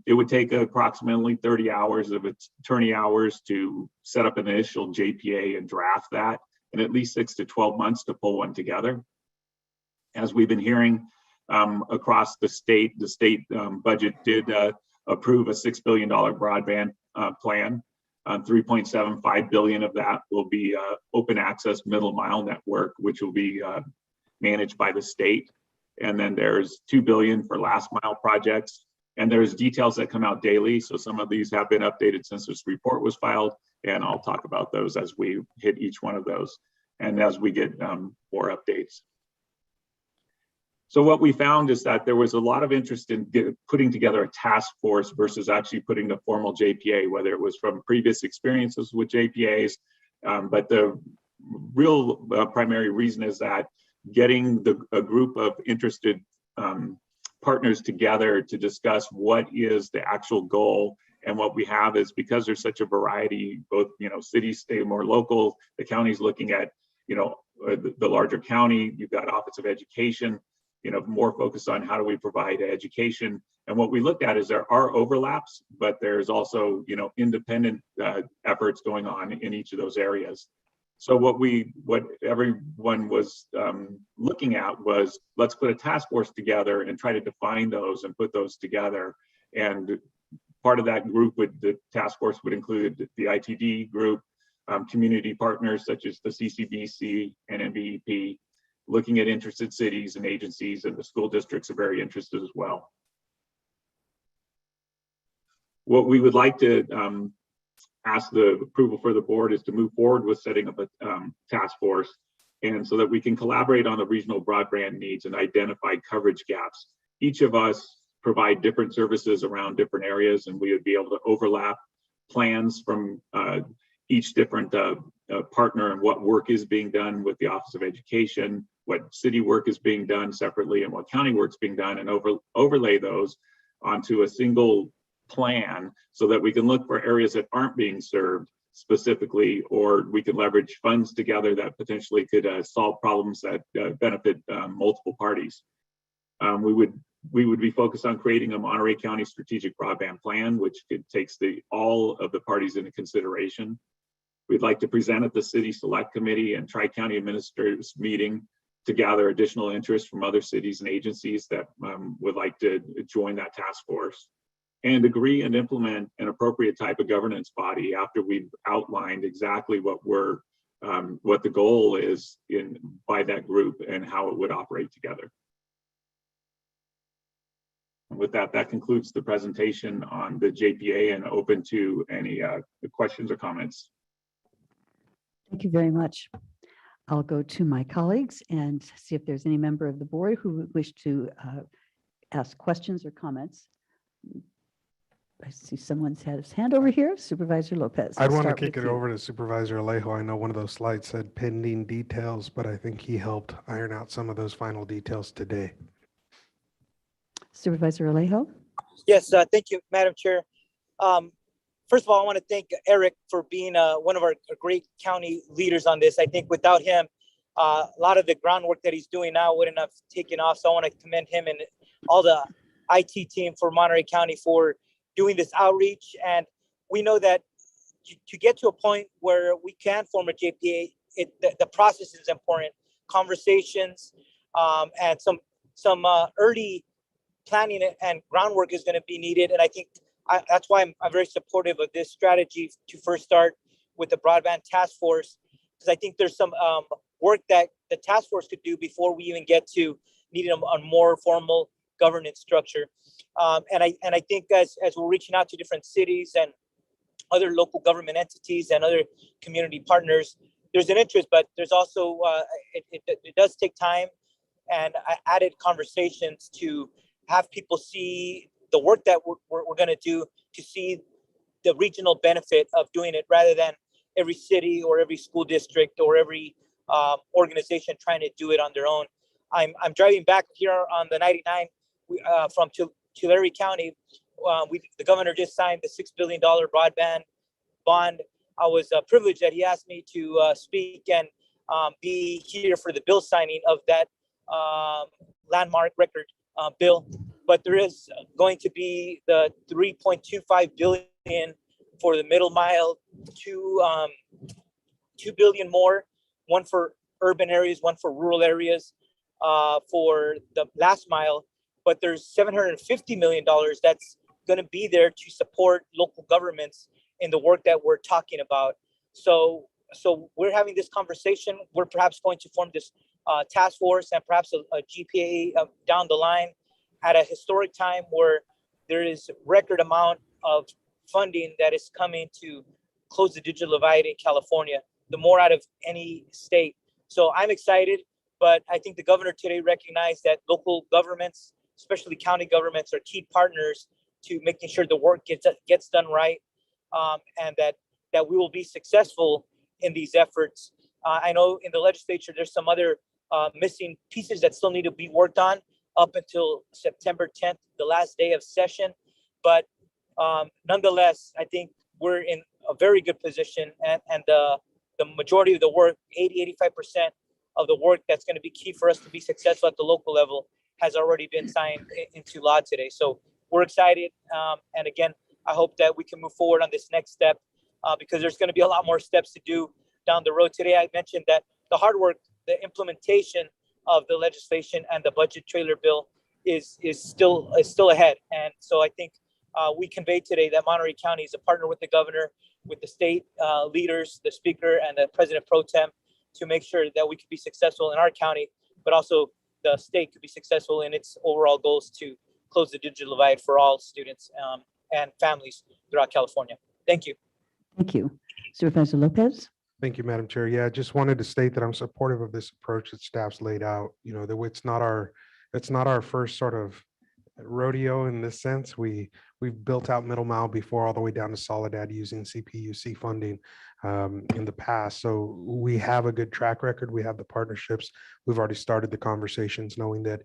It would take approximately 30 hours of attorney hours to set up an initial JPA and draft that, and at least 6 to 12 months to pull one together. As we've been hearing across the state budget did approve a $6 billion broadband plan. 3.75 billion of that will be open access middle mile network, which will be managed by the state. And then there's 2 billion for last mile projects. And there's details that come out daily. So some of these have been updated since this report was filed. And I'll talk about those as we hit each one of those and as we get more updates. So what we found is that there was a lot of interest in putting together a task force versus actually putting the formal JPA, whether it was from previous experiences with JPAs. But the real primary reason is that getting a group of interested partners together to discuss what is the actual goal. And what we have is, because there's such a variety, both cities stay more local, the county's looking at the larger county, you've got Office of Education, more focused on how do we provide education. And what we looked at is there are overlaps, but there's also independent efforts going on in each of those areas. So what everyone was looking at was, let's put a task force together and try to define those and put those together. And part of that group the task force would include the ITD group, community partners such as the CCBC and NBEP, looking at interested cities and agencies, and the school districts are very interested as well. What we would like to ask the approval for the board is to move forward with setting up a task force, and so that we can collaborate on the regional broadband needs and identify coverage gaps. Each of us provide different services around different areas, and we would be able to overlap plans from each different partner and what work is being done with the Office of Education, what city work is being done separately, and what county work is being done, and overlay those onto a single plan so that we can look for areas that aren't being served specifically, or we can leverage funds together that potentially could solve problems that benefit multiple parties. We would be focused on creating a Monterey County strategic broadband plan, which takes all of the parties into consideration. We'd like to present at the City Select Committee and Tri-County Administrators meeting to gather additional interest from other cities and agencies that would like to join that task force, and agree and implement an appropriate type of governance body after we've outlined exactly what the goal is by that group and how it would operate together. And with that, that concludes the presentation on the JPA, and open to any questions or comments. Thank you very much. I'll go to my colleagues and see if there's any member of the board who would wish to ask questions or comments. I see someone's had his hand over here. Supervisor Lopez. I'd I'll want to start kick with it you. over to Supervisor Alejo. I know one of those slides said pending details, but I think he helped iron out some of those final details today. Supervisor Alejo. Yes, thank you, Madam Chair. First of all, I want to thank Eric for being one of our great county leaders on this. I think without him, a lot of the groundwork that he's doing now wouldn't have taken off. So I want to commend him and all the IT team for Monterey County for doing this outreach. And we know that to get to a point where we can form a JPA, the process is important. Conversations and some early planning and groundwork is going to be needed. And I think that's why I'm very supportive of this strategy to first start with the broadband task force, because I think there's some work that the task force could do before we even get to needing a more formal governance structure. And I think as we're reaching out to different cities and other local government entities and other community partners, there's an interest, but there's also it does take time and I added conversations to have people see the work that we're going to do, to see the regional benefit of doing it, rather than every city or every school district or every organization trying to do it on their own. I'm driving back here on the 99 from Tulare County. The governor just signed the $6 billion broadband bond. I was privileged that he asked me to speak and be here for the bill signing of that landmark record bill. But there is going to be the 3.25 billion for the middle mile, 2 billion more, one for urban areas, one for rural areas, for the last mile. But there's $750 million that's going to be there to support local governments in the work that we're talking about. So we're having this conversation. We're perhaps going to form this task force and perhaps a GPA down the line at a historic time where there is record amount of funding that is coming to close the digital divide in California, the more out of any state. So I'm excited, but I think the governor today recognized that local governments, especially county governments, are key partners to making sure the work gets done right, and that we will be successful in these efforts. I know in the legislature, there's some other missing pieces that still need to be worked on up until September 10th, the last day of session. But nonetheless, I think we're in a very good position, and the majority of the work, 85% of the work that's going to be key for us to be successful at the local level has already been signed into law today. So we're excited. And again, I hope that we can move forward on this next step because there's going to be a lot more steps to do down the road. Today, I mentioned that the hard work, the implementation of the legislation and the budget trailer bill is still ahead. And so I think we conveyed today that Monterey County is a partner with the governor, with the state leaders, the speaker, and the president pro tem to make sure that we could be successful in our county, but also the state could be successful in its overall goals to close the digital divide for all students and families throughout California. Thank you. Thank you. Supervisor Lopez? Thank you, Madam Chair. Yeah, I just wanted to state that I'm supportive of this approach that staff's laid out. You know, that it's not our first sort of rodeo in this sense. We've built out middle mile before all the way down to Soledad using CPUC funding in the past. So we have a good track record. We have the partnerships. We've already started the conversations knowing that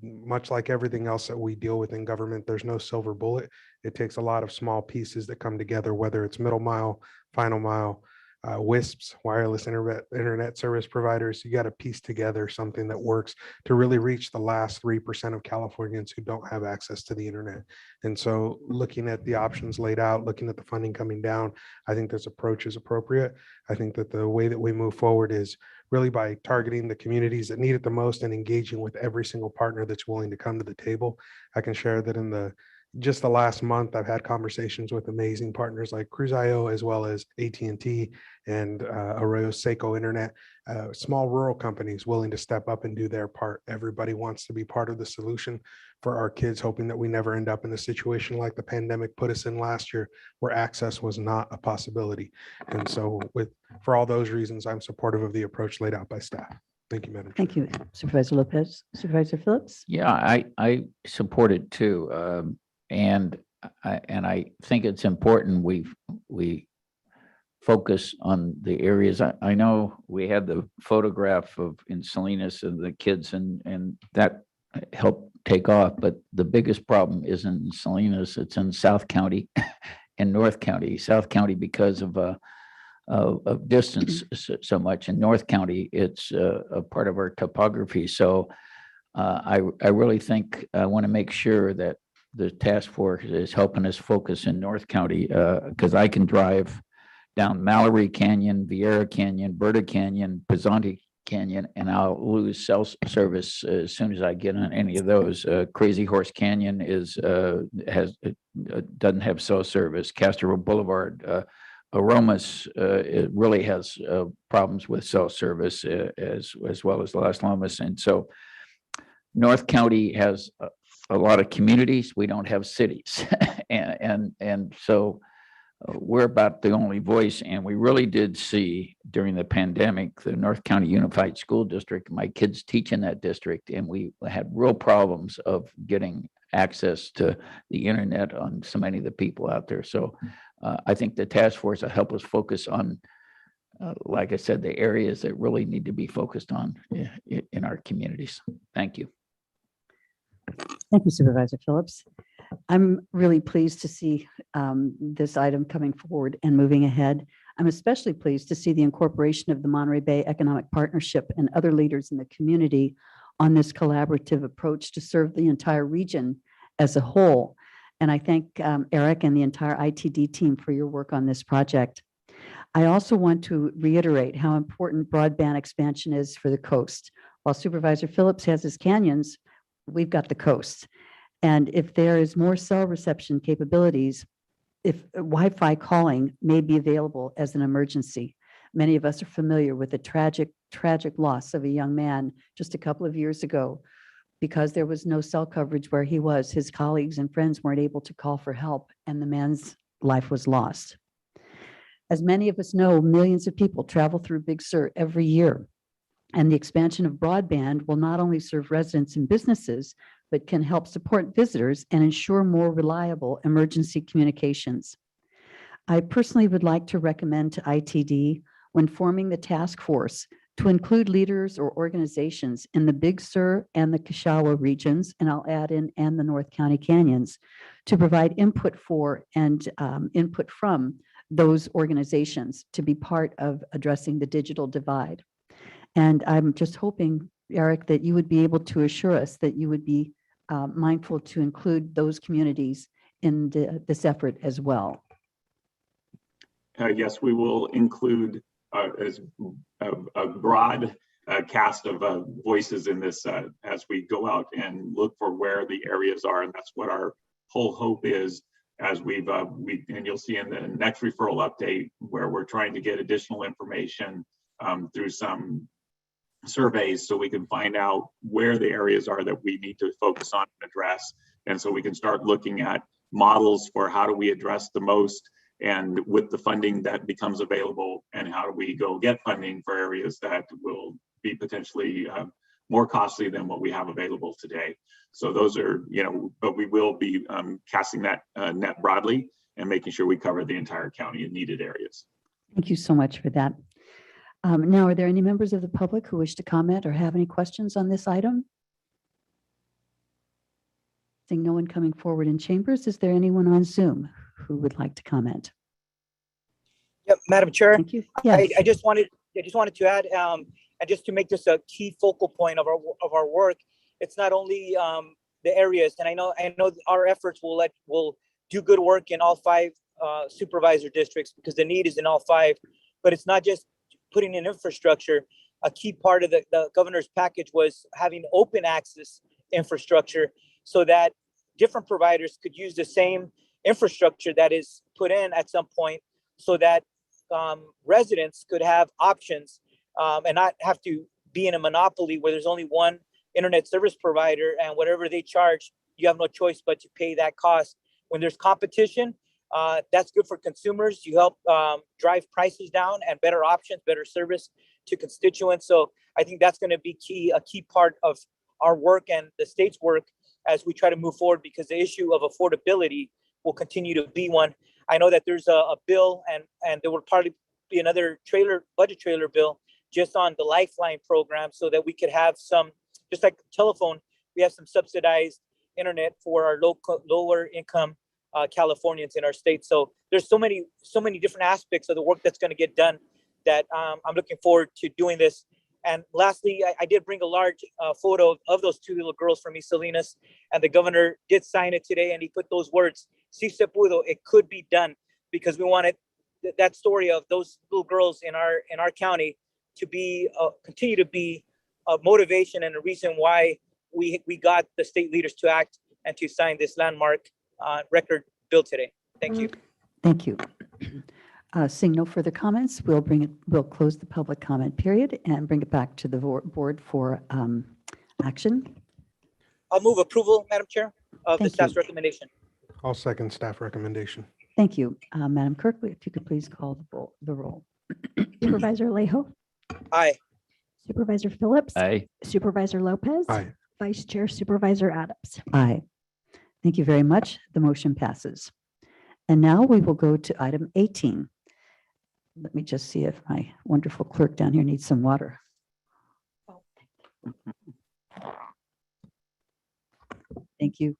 much like everything else that we deal with in government, there's no silver bullet. It takes a lot of small pieces that come together, whether it's middle mile, final mile, WISPs, wireless internet service providers. You got to piece together something that works to really reach the last 3% of Californians who don't have access to the internet. And so looking at the options laid out, looking at the funding coming down, I think this approach is appropriate. I think that the way that we move forward is really by targeting the communities that need it the most and engaging with every single partner that's willing to come to the table. I can share that in just the last month, I've had conversations with amazing partners like Cruise.io, as well as AT&T and Arroyo Seco Internet, small rural companies willing to step up and do their part. Everybody wants to be part of the solution for our kids, hoping that we never end up in a situation like the pandemic put us in last year, where access was not a possibility. And so for all those reasons, I'm supportive of the approach laid out by staff. Thank you, Madam Chair. Thank you, Supervisor Lopez. Supervisor Phillips? Yeah, I support it too. And I think it's important we focus on the areas. I know we had the photograph in Salinas of the kids and that helped take off, but the biggest problem isn't in Salinas, it's in South County and North County. South County because of distance so much. In North County, it's a part of our topography. So I really think I want to make sure that the task force is helping us focus in North County because I can drive down Mallory Canyon, Vieira Canyon, Berta Canyon, Pizzanti Canyon, and I'll lose cell service as soon as I get on any of those. Crazy Horse Canyon doesn't have cell service. Castro Boulevard, Aromas, it really has problems with cell service as well as Las Lomas, and so North County has a lot of communities. We don't have cities, and so we're about the only voice, and we really did see during the pandemic, the North County Unified School District, my kids teach in that district, and we had real problems of getting access to the internet on so many of the people out there. So I think the task force will help us focus on, like I said, the areas that really need to be focused on in our communities. Thank you. Thank you, Supervisor Phillips. I'm really pleased to see this item coming forward and moving ahead. I'm especially pleased to see the incorporation of the Monterey Bay Economic Partnership and other leaders in the community on this collaborative approach to serve the entire region as a whole. And I thank Eric and the entire ITD team for your work on this project. I also want to reiterate how important broadband expansion is for the coast. While Supervisor Phillips has his canyons, we've got the coast. And if there is more cell reception capabilities, if Wi-Fi calling may be available as an emergency. Many of us are familiar with the tragic loss of a young man just a couple of years ago because there was no cell coverage where he was. His colleagues and friends weren't able to call for help, and the man's life was lost. As many of us know, millions of people travel through Big Sur every year, and the expansion of broadband will not only serve residents and businesses, but can help support visitors and ensure more reliable emergency communications. I personally would like to recommend to ITD, when forming the task force, to include leaders or organizations in the Big Sur and the Kashawa regions, and I'll add in and the North County Canyons, to provide input for and input from those organizations to be part of addressing the digital divide. And I'm just hoping, Eric, that you would be able to assure us that you would be mindful to include those communities in this effort as well. Yes, we will include as a broad cast of voices in this as we go out and look for where the areas are, and that's what our whole hope is. As and you'll see in the next referral update where we're trying to get additional information through some surveys so we can find out where the areas are that we need to focus on and address. And so we can start looking at models for how do we address the most and with the funding that becomes available, and how do we go get funding for areas that will be potentially more costly than what we have available today. So those are, but we will be casting that net broadly and making sure we cover the entire county in needed areas. Thank you so much for that. Now, are there any members of the public who wish to comment or have any questions on this item? Seeing no one coming forward in chambers, is there anyone on Zoom who would like to comment? Yep, Madam Chair. Thank you. Yes. I just wanted to add, and just to make this a key focal point of our work, it's not only the areas, and I know our efforts will do good work in all 5 supervisor districts because the need is in all 5, but it's not just putting in infrastructure. A key part of the governor's package was having open access infrastructure so that different providers could use the same infrastructure that is put in at some point, so that residents could have options and not have to be in a monopoly where there's only one internet service provider, and whatever they charge, you have no choice but to pay that cost. When there's competition, that's good for consumers. You help drive prices down and better options, better service to constituents. So I think that's going to be a key part of our work and the state's work as we try to move forward, because the issue of affordability will continue to be one. I know that there's a bill, and there will probably be another budget trailer bill just on the Lifeline program, so that we could have some, just like telephone, we have some subsidized internet for our lower income Californians in our state. So there's so many different aspects of the work that's going to get done that I'm looking forward to doing this. And lastly, I did bring a large photo of those 2 little girls from East Salinas, and the governor did sign it today, and he put those words, "Si se pudo," it could be done, because we wanted that story of those little girls in our county to be continue to be a motivation and a reason why we got the state leaders to act and to sign this landmark record bill today. Thank you. Thank you. Seeing no further comments, we'll close the public comment period and bring it back to the board for action. I'll move approval, Madam Chair, of the Thank staff's you. recommendation. I'll second staff recommendation. Thank you. Madam Clerk, if you could please call the roll. Supervisor Alejo, Aye. Supervisor Phillips, Aye. Supervisor Lopez, Aye. Vice Chair Supervisor Adams. Aye. Thank you very much. The motion passes. And now we will go to item 18. Let me just see if my wonderful clerk down here needs some water. Thank you.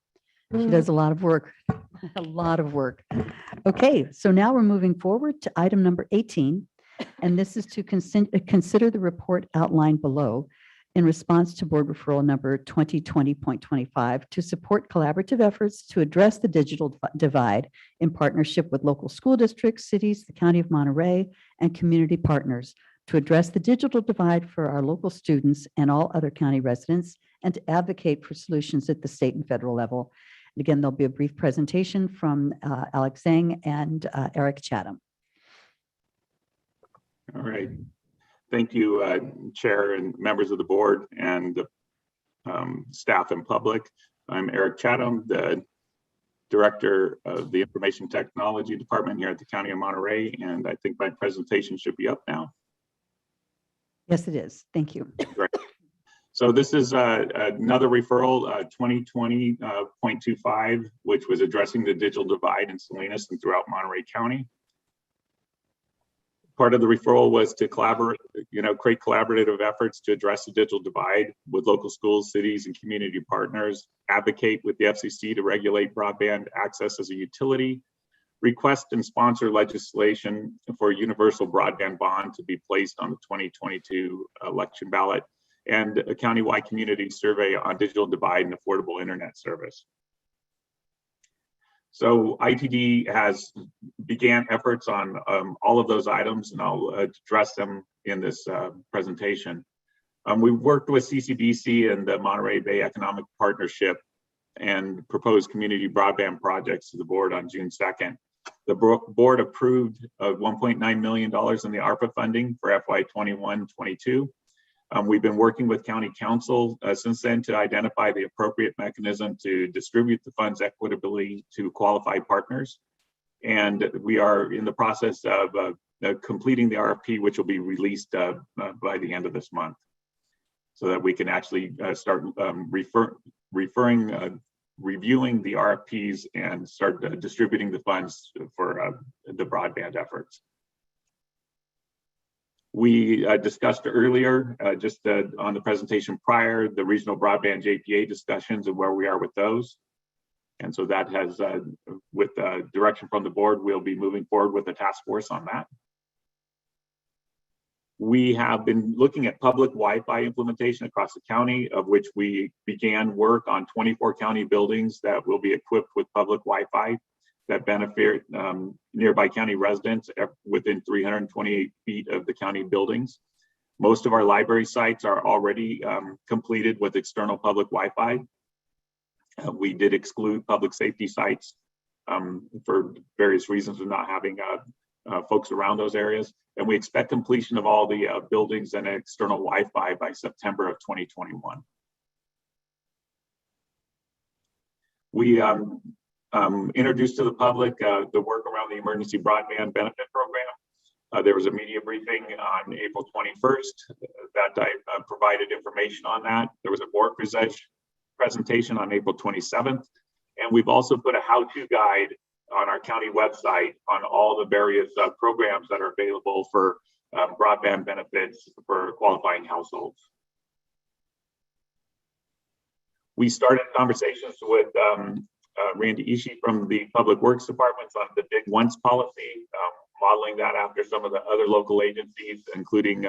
She does a lot of work, a lot of work. Okay, so now we're moving forward to item number 18, and this is to consider the report outlined below in response to board referral number 2020.25 to support collaborative efforts to address the digital divide in partnership with local school districts, cities, the County of Monterey, and community partners to address the digital divide for our local students and all other county residents, and to advocate for solutions at the state and federal level. And again, there'll be a brief presentation from Alex Zhang and Eric Chatham. All right. Thank you, Chair and members of the board and the staff and public. I'm Eric Chatham, the Director of the Information Technology Department here at the County of Monterey, and I think my presentation should be up now. Yes, it is. Thank you. Great. So this is another referral, 2020.25, which was addressing the digital divide in Salinas and throughout Monterey County. Part of the referral was to collaborate, create collaborative efforts to address the digital divide with local schools, cities, and community partners, advocate with the FCC to regulate broadband access as a utility, request and sponsor legislation for a universal broadband bond to be placed on the 2022 election ballot, and a countywide community survey on digital divide and affordable internet service. So ITD has began efforts on all of those items, and I'll address them in this presentation. We worked with CCDC and the Monterey Bay Economic Partnership and proposed community broadband projects to the board on June 2nd. The board approved $1.9 million in the ARPA funding for FY 21-22. We've been working with County Council since then to identify the appropriate mechanism to distribute the funds equitably to qualified partners. And we are in the process of completing the RFP, which will be released by the end of this month, so that we can actually start reviewing the RFPs and start distributing the funds for the broadband efforts. We discussed earlier, just on the presentation prior, the regional broadband JPA discussions and where we are with those. And so that has, with direction from the board, we'll be moving forward with a task force on that. We have been looking at public Wi-Fi implementation across the county, of which we began work on 24 county buildings that will be equipped with public Wi-Fi that benefit nearby county residents within 328 feet of the county buildings. Most of our library sites are already completed with external public Wi-Fi. We did exclude public safety sites for various reasons of not having folks around those areas. And we expect completion of all the buildings and external Wi-Fi by September of 2021. We introduced to the public the work around the emergency broadband benefit program. There was a media briefing on April 21st that I provided information on that. There was a board presentation on April 27th. And we've also put a how-to guide on our county website on all the various programs that are available for broadband benefits for qualifying households. We started conversations with Randy Ishii from the Public Works Department on the Big Once policy, modeling that after some of the other local agencies, including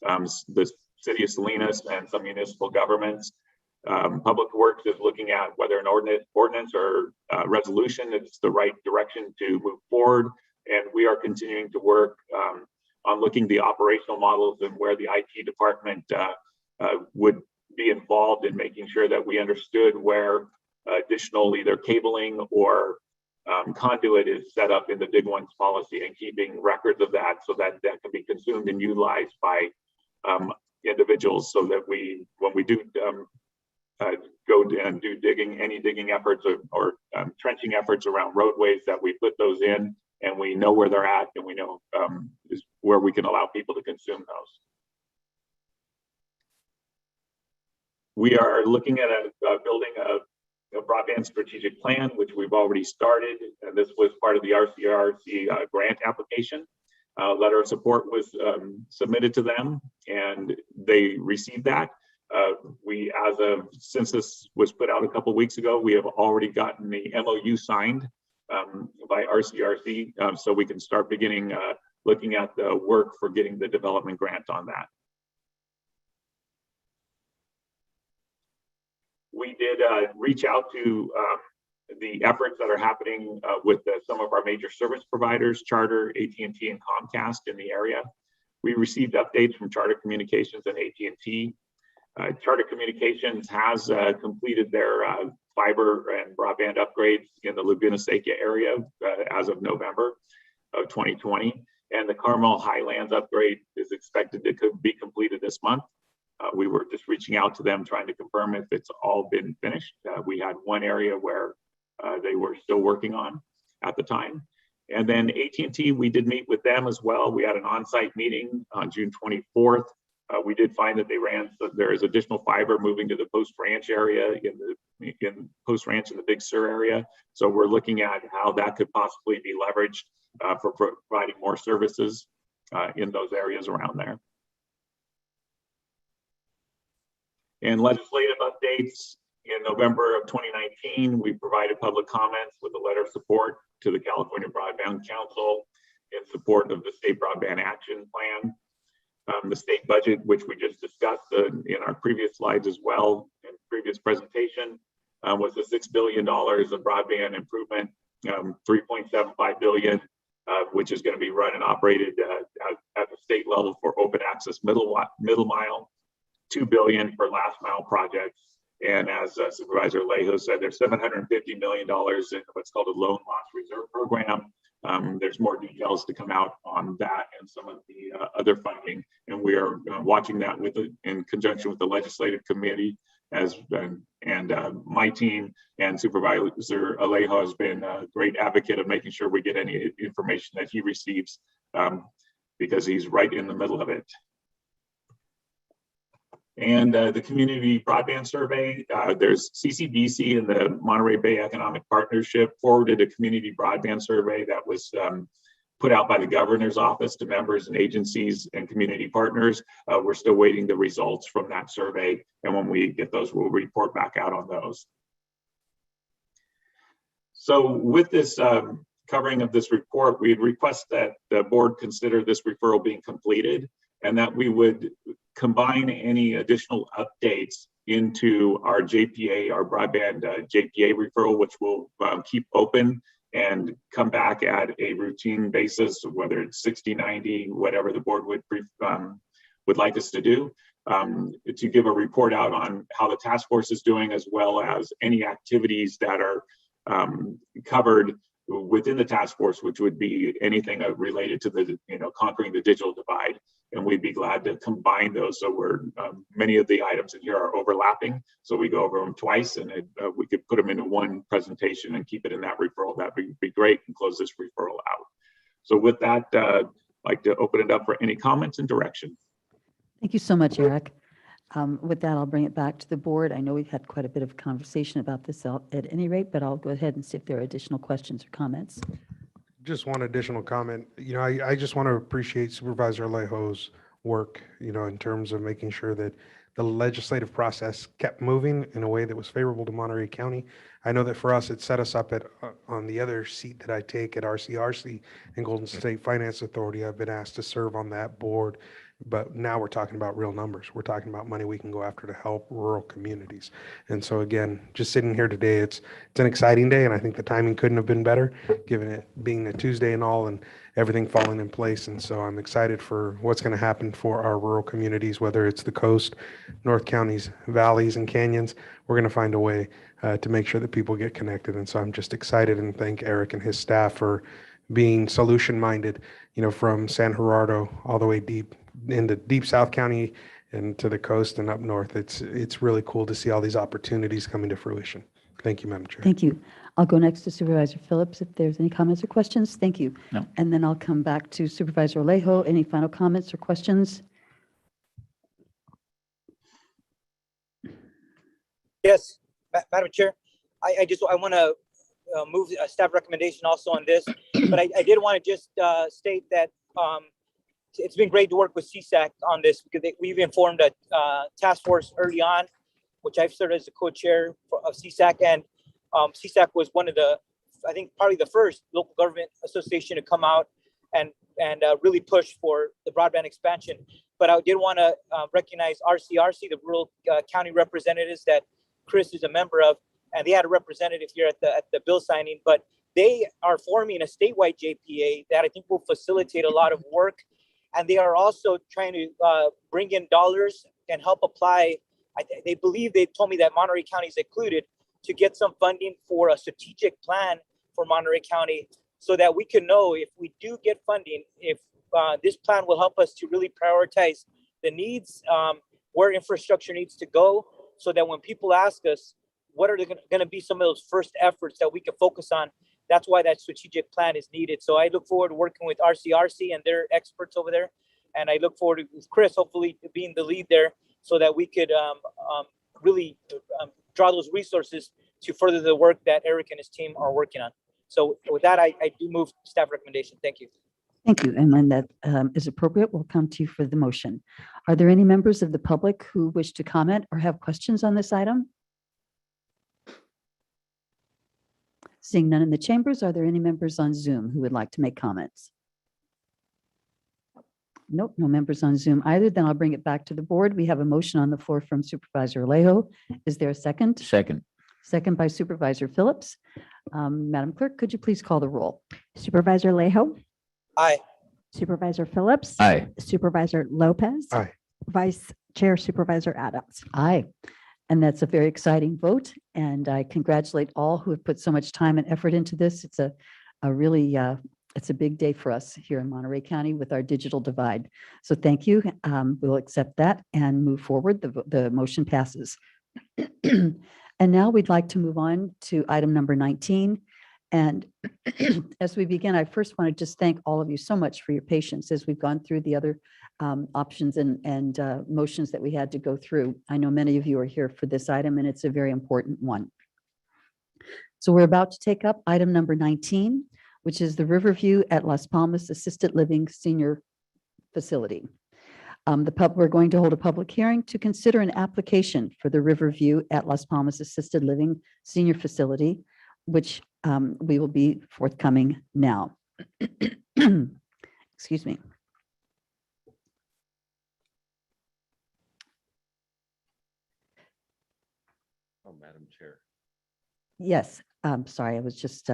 the City of Salinas and some municipal governments. Public Works is looking at whether an ordinance or resolution is the right direction to move forward. And we are continuing to work on looking the operational models and where the IT department would be involved in making sure that we understood where additional either cabling or conduit is set up in the Big Ones policy, and keeping records of that so that that can be consumed and utilized by individuals, so that when we do go and do any digging efforts or trenching efforts around roadways, that we put those in and we know where they're at, and we know is where we can allow people to consume those. We are looking at building a broadband strategic plan, which we've already started. And this was part of the RCRC grant application. Letter of support was submitted to them, and they received that. Since this was put out a couple of weeks ago, we have already gotten the MOU signed by RCRC, so we can start beginning looking at the work for getting the development grant on that. We did reach out to the efforts that are happening with some of our major service providers, Charter, AT&T, and Comcast in the area. We received updates from Charter Communications and AT&T. Charter Communications has completed their fiber and broadband upgrades in the Laguna Seca area as of November of 2020. And the Carmel Highlands upgrade is expected to be completed this month. We were just reaching out to them, trying to confirm if it's all been finished. We had one area where they were still working on at the time. And then AT&T, we did meet with them as well. We had an on-site meeting on June 24th. We did find that there is additional fiber moving to the Post Ranch area in Post Ranch in the Big Sur area. So we're looking at how that could possibly be leveraged for providing more services in those areas around there. And legislative updates. In November of 2019, we provided public comments with a letter of support to the California Broadband Council in support of the State Broadband Action Plan. The state budget, which we just discussed in our previous slides as well, in previous presentation, was the $6 billion of broadband improvement, $3.75 billion, which is going to be run and operated at the state level for open access middle mile, $2 billion for last mile projects. And as Supervisor Alejo said, there's $750 million in what's called a loan loss reserve program. There's more details to come out on that and some of the other funding. And we are watching that in conjunction with the legislative committee and my team, and Supervisor Alejo has been a great advocate of making sure we get any information that he receives because he's right in the middle of it. And the community broadband survey, there's CCBC and the Monterey Bay Economic Partnership forwarded a community broadband survey that was put out by the governor's office to members and agencies and community partners. We're still waiting the results from that survey. And when we get those, we'll report back out on those. So with this covering of this report, we'd request that the board consider this referral being completed and that we would combine any additional updates into our JPA, our broadband JPA referral, which we'll keep open and come back at a routine basis, whether it's 60, 90, whatever the board would like us to do, to give a report out on how the task force is doing, as well as any activities that are covered within the task force, which would be anything related to the, conquering the digital divide. And we'd be glad to combine those. So many of the items in here are overlapping. So we go over them twice, and we could put them into one presentation and keep it in that referral. That would be great, and close this referral out. So with that, I'd like to open it up for any comments and direction. Thank you so much, Eric. With that, I'll bring it back to the board. I know we've had quite a bit of conversation about this at any rate, but I'll go ahead and see if there are additional questions or comments. Just one additional comment. I just want to appreciate Supervisor Alejo's work, in terms of making sure that the legislative process kept moving in a way that was favorable to Monterey County. I know that for us, it set us up on the other seat that I take at RCRC and Golden State Finance Authority. I've been asked to serve on that board, but now we're talking about real numbers. We're talking about money we can go after to help rural communities. And so again, just sitting here today, it's an exciting day, and I think the timing couldn't have been better, given it being a Tuesday and all, and everything falling in place. And so I'm excited for what's going to happen for our rural communities, whether it's the coast, North Counties, valleys, and canyons. We're going to find a way to make sure that people get connected. And so I'm just excited, and thank Eric and his staff for being solution-minded, from San Gerardo all the way deep into deep South County and to the coast and up north. It's really cool to see all these opportunities coming to fruition. Thank you, Madam Chair. Thank you. I'll go next to Supervisor Phillips if there's any comments or questions. Thank you. No. And then I'll come back to Supervisor Alejo. Any final comments or questions? Yes, Madam Chair, I want to move a staff recommendation also on this, but I did want to just state that it's been great to work with CSAC on this because we've informed a task force early on, which I've served as the co-chair of CSAC, and CSAC was one of the, I think probably the first local government association to come out and really push for the broadband expansion. But I did want to recognize RCRC, the rural county representatives that Chris is a member of, and they had a representative here at the bill signing, but they are forming a statewide JPA that I think will facilitate a lot of work. And they are also trying to bring in dollars and help apply. They believe, they told me that Monterey County is included, to get some funding for a strategic plan for Monterey County so that we can know if we do get funding, if this plan will help us to really prioritize the needs, where infrastructure needs to go, so that when people ask us, what are going to be some of those first efforts that we can focus on? That's why that strategic plan is needed. So I look forward to working with RCRC and their experts over there. And I look forward to Chris, hopefully being the lead there so that we could really draw those resources to further the work that Eric and his team are working on. So with that, I do move staff recommendation. Thank you. Thank you. And when that is appropriate, we'll come to you for the motion. Are there any members of the public who wish to comment or have questions on this item? Seeing none in the chambers, are there any members on Zoom who would like to make comments? Nope, no members on Zoom either. Then I'll bring it back to the board. We have a motion on the floor from Supervisor Alejo. Is there a second? Second. Second by Supervisor Phillips. Madam Clerk, could you please call the roll? Supervisor Alejo? Aye. Supervisor Phillips? Aye. Supervisor Lopez? Aye. Vice Chair Supervisor Adams? Aye. And that's a very exciting vote. And I congratulate all who have put so much time and effort into this. It's a really, it's a big day for us here in Monterey County with our digital divide. So thank you. We'll accept that and move forward. The motion passes. And now we'd like to move on to item number 19. And as we begin, I first want to just thank all of you so much for your patience as we've gone through the other options and motions that we had to go through. I know many of you are here for this item, and it's a very important one. So we're about to take up item number 19, which is the Riverview at Las Palmas Assisted Living Senior Facility. We're going to hold a public hearing to consider an application for the Riverview at Las Palmas Assisted Living Senior Facility, which we will be forthcoming now. Excuse me. Oh, Madam Chair. Yes, sorry, I was just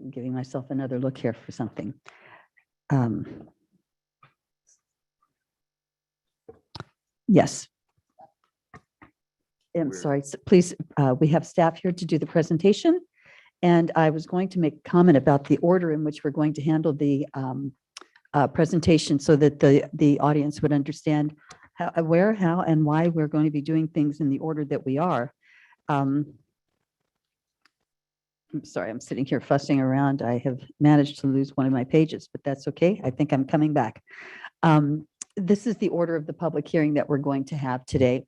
giving myself another look here for something. Yes. I'm sorry, please, we have staff here to do the presentation. And I was going to make a comment about the order in which we're going to handle the presentation so that the audience would understand where, how, and why we're going to be doing things in the order that we are. I'm sorry, I'm sitting here fussing around. I have managed to lose one of my pages, but that's okay. I think I'm coming back. This is the order of the public hearing that we're going to have today.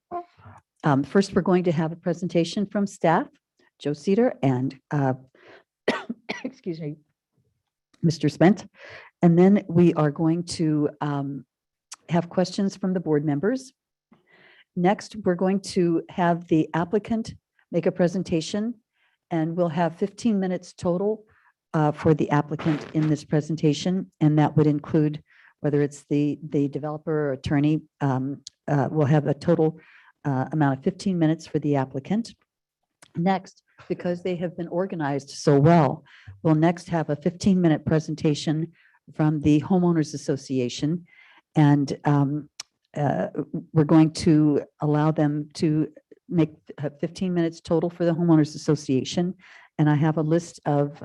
First, we're going to have a presentation from staff, Joe Cedar and excuse me, Mr. Spent. And then we are going to have questions from the board members. Next, we're going to have the applicant make a presentation, and we'll have 15 minutes total for the applicant in this presentation. And that would include whether it's the developer or attorney. We'll have a total amount of 15 minutes for the applicant. Next, because they have been organized so well, we'll next have a 15-minute presentation from the Homeowners Association. And we're going to allow them to make 15 minutes total for the Homeowners Association. And I have a list of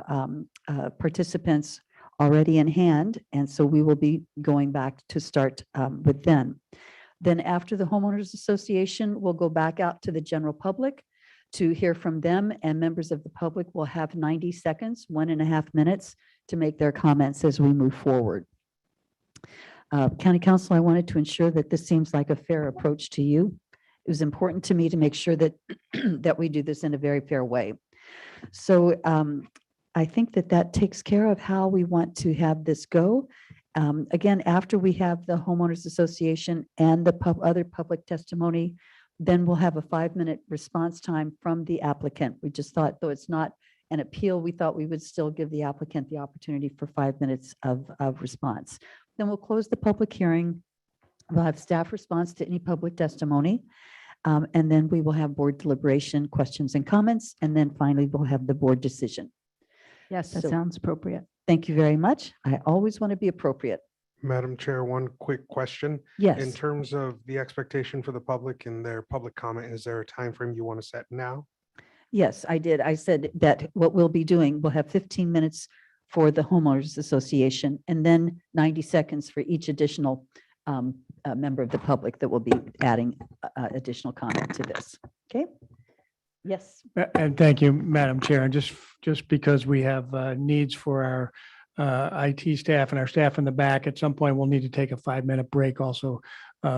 participants already in hand. And so we will be going back to start with them. Then after the homeowners association, we'll go back out to the general public to hear from them, and members of the public will have 90 seconds, 1.5 minutes to make their comments as we move forward. County Council, I wanted to ensure that this seems like a fair approach to you. It was important to me to make sure that that we do this in a very fair way. So I think that that takes care of how we want to have this go. Again, after we have the homeowners association and the other public testimony, then we'll have a 5-minute response time from the applicant. We just thought, though it's not an appeal, we thought we would still give the applicant the opportunity for 5 minutes of response. Then we'll close the public hearing. We'll have staff response to any public testimony. And then we will have board deliberation, questions and comments. And then finally, we'll have the board decision. Yes, that So- sounds appropriate. Thank you very much. I always want to be appropriate. Madam Chair, one quick question. Yes. In terms of the expectation for the public and their public comment, is there a time frame you want to set now? Yes, I did. I said that what we'll be doing, we'll have 15 minutes for the homeowners association and then 90 seconds for each additional member of the public that will be adding additional comment to this. Okay? Yes. And thank you, Madam Chair. And just because we have needs for our IT staff and our staff in the back, at some point we'll need to take a 5-minute break also.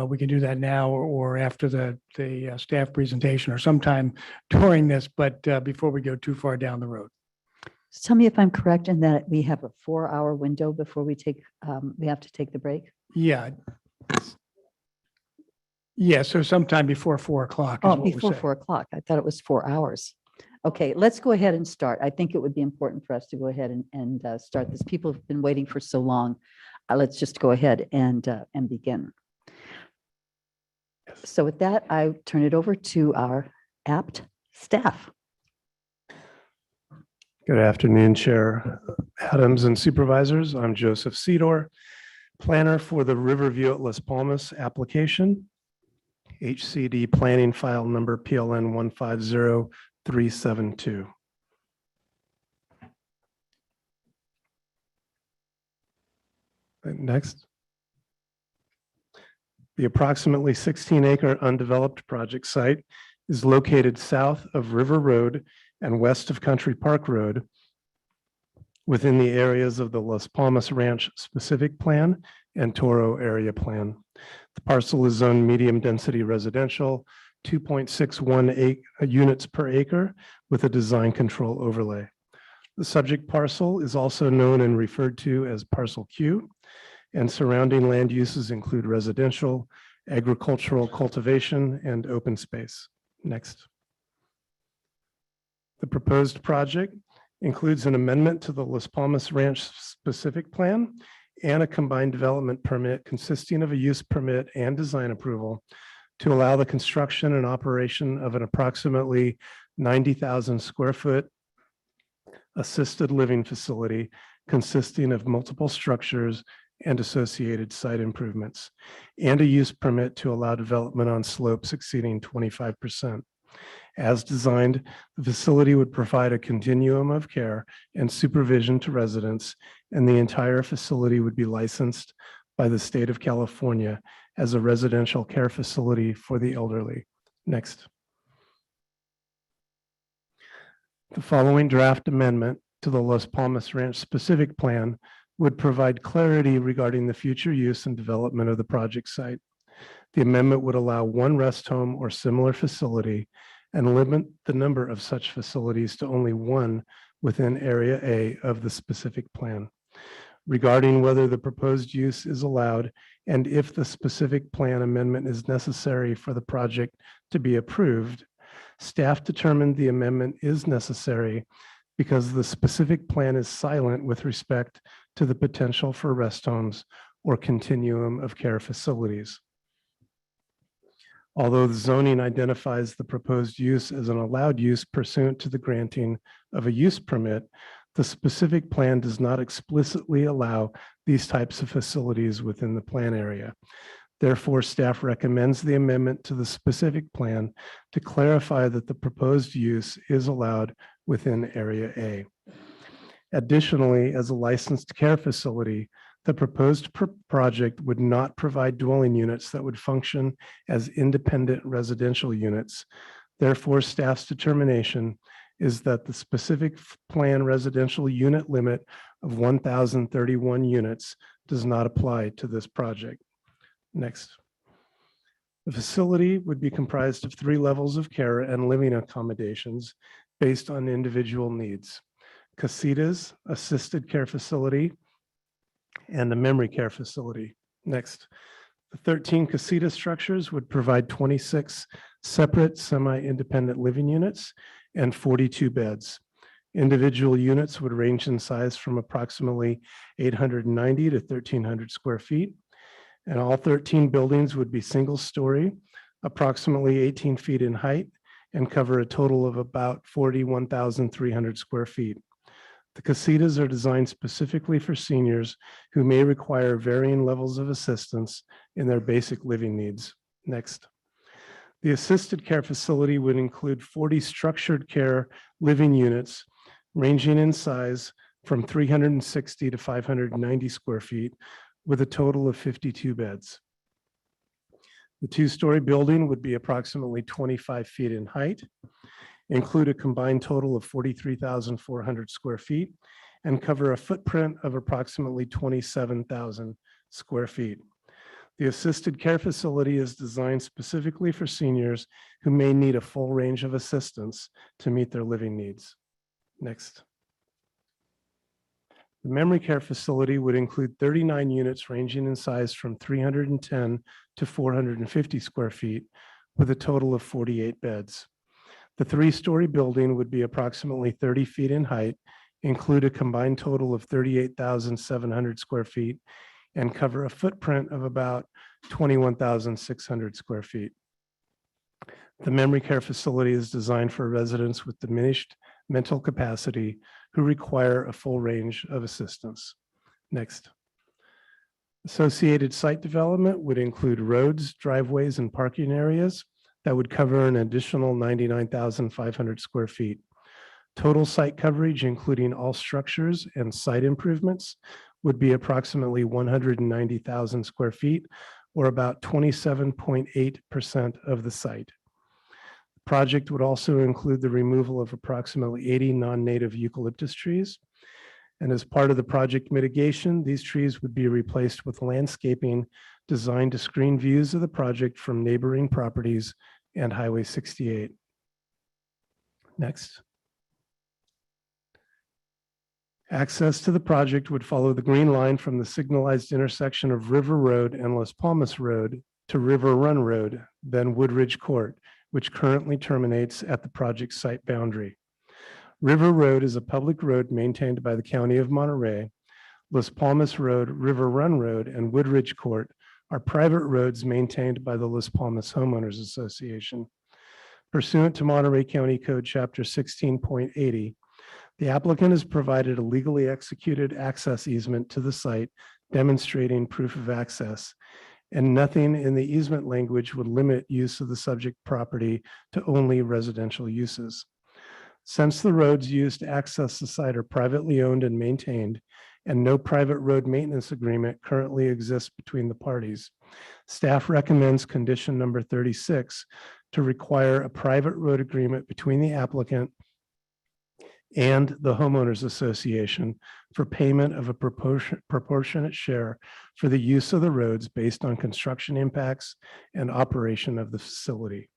We can do that now or after the staff presentation or sometime during this, but before we go too far down the road. So tell me if I'm correct in that we have a 4-hour window before we have to take the break. Yeah. Yeah, so sometime before 4 o'clock. Oh, before 4 o'clock. I thought it was 4 hours. Okay, let's go ahead and start. I think it would be important for us to go ahead and start this. People have been waiting for so long. Let's just go ahead and begin. So with that, I turn it over to our apt staff. Good afternoon, Chair Adams and Supervisors. I'm Joseph Sedor, planner for the Riverview at Las Palmas application, HCD planning file number PLN 150372. Next. The approximately 16-acre undeveloped project site is located south of River Road and west of Country Park Road within the areas of the Las Palmas Ranch Specific Plan and Toro Area Plan. The parcel is zoned medium-density residential, 2.61 units per acre with a design control overlay. The subject parcel is also known and referred to as Parcel Q, and surrounding land uses include residential, agricultural cultivation, and open space. Next. The proposed project includes an amendment to the Las Palmas Ranch Specific Plan and a combined development permit consisting of a use permit and design approval to allow the construction and operation of an approximately 90,000 square foot assisted living facility consisting of multiple structures and associated site improvements, and a use permit to allow development on slopes exceeding 25%. As designed, the facility would provide a continuum of care and supervision to residents, and the entire facility would be licensed by the state of California as a residential care facility for the elderly. Next. The following draft amendment to the Las Palmas Ranch Specific Plan would provide clarity regarding the future use and development of the project site. The amendment would allow one rest home or similar facility and limit the number of such facilities to only one within Area A of the specific plan. Regarding whether the proposed use is allowed and if the specific plan amendment is necessary for the project to be approved, staff determined the amendment is necessary because the specific plan is silent with respect to the potential for rest homes or continuum of care facilities. Although the zoning identifies the proposed use as an allowed use pursuant to the granting of a use permit, the specific plan does not explicitly allow these types of facilities within the plan area. Therefore, staff recommends the amendment to the specific plan to clarify that the proposed use is allowed within Area A. Additionally, as a licensed care facility, The proposed project would not provide dwelling units that would function as independent residential units. Therefore, staff's determination is that the specific plan residential unit limit of 1,031 units does not apply to this project. Next. The facility would be comprised of 3 levels of care and living accommodations based on individual needs: casitas, assisted care facility, and a memory care facility. Next. The 13 casita structures would provide 26 separate semi-independent living units and 42 beds. Individual units would range in size from approximately 890 to 1,300 square feet. And all 13 buildings would be single-story, approximately 18 feet in height, and cover a total of about 41,300 square feet. The casitas are designed specifically for seniors who may require varying levels of assistance in their basic living needs. Next. The assisted care facility would include 40 structured care living units ranging in size from 360 to 590 square feet, with a total of 52 beds. The 2-story building would be approximately 25 feet in height, include a combined total of 43,400 square feet, and cover a footprint of approximately 27,000 square feet. The assisted care facility is designed specifically for seniors who may need a full range of assistance to meet their living needs. Next. The memory care facility would include 39 units ranging in size from 310 to 450 square feet, with a total of 48 beds. The 3-story building would be approximately 30 feet in height, include a combined total of 38,700 square feet, and cover a footprint of about 21,600 square feet. The memory care facility is designed for residents with diminished mental capacity who require a full range of assistance. Next. Associated site development would include roads, driveways, and parking areas that would cover an additional 99,500 square feet. Total site coverage, including all structures and site improvements, would be approximately 190,000 square feet, or about 27.8% of the site. The project would also include the removal of approximately 80 non-native eucalyptus trees. And as part of the project mitigation, these trees would be replaced with landscaping designed to screen views of the project from neighboring properties and Highway 68. Next. Access to the project would follow the green line from the signalized intersection of River Road and Las Palmas Road to River Run Road, then Woodridge Court, which currently terminates at the project site boundary. River Road is a public road maintained by the County of Monterey. Las Palmas Road, River Run Road, and Woodridge Court are private roads maintained by the Las Palmas Homeowners Association. Pursuant to Monterey County Code Chapter 16.80, the applicant has provided a legally executed access easement to the site demonstrating proof of access, and nothing in the easement language would limit use of the subject property to only residential uses. Since the roads used to access the site are privately owned and maintained, and no private road maintenance agreement currently exists between the parties, staff recommends condition number 36 to require a private road agreement between the applicant and the homeowners association for payment of a proportionate share for the use of the roads based on construction impacts and operation of the facility.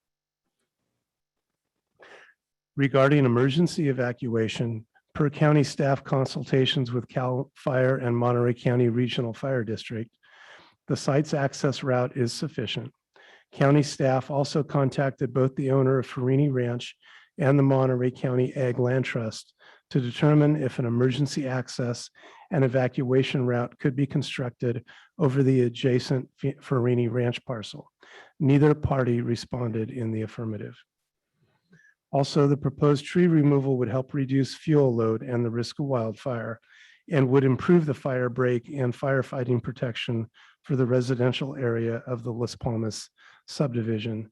Regarding emergency evacuation, per county staff consultations with CAL FIRE and Monterey County Regional Fire District, the site's access route is sufficient. County staff also contacted both the owner of Farini Ranch and the Monterey County Ag Land Trust to determine if an emergency access and evacuation route could be constructed over the adjacent Farini Ranch parcel. Neither party responded in the affirmative. Also, the proposed tree removal would help reduce fuel load and the risk of wildfire, and would improve the fire break and firefighting protection for the residential area of the Las Palmas subdivision.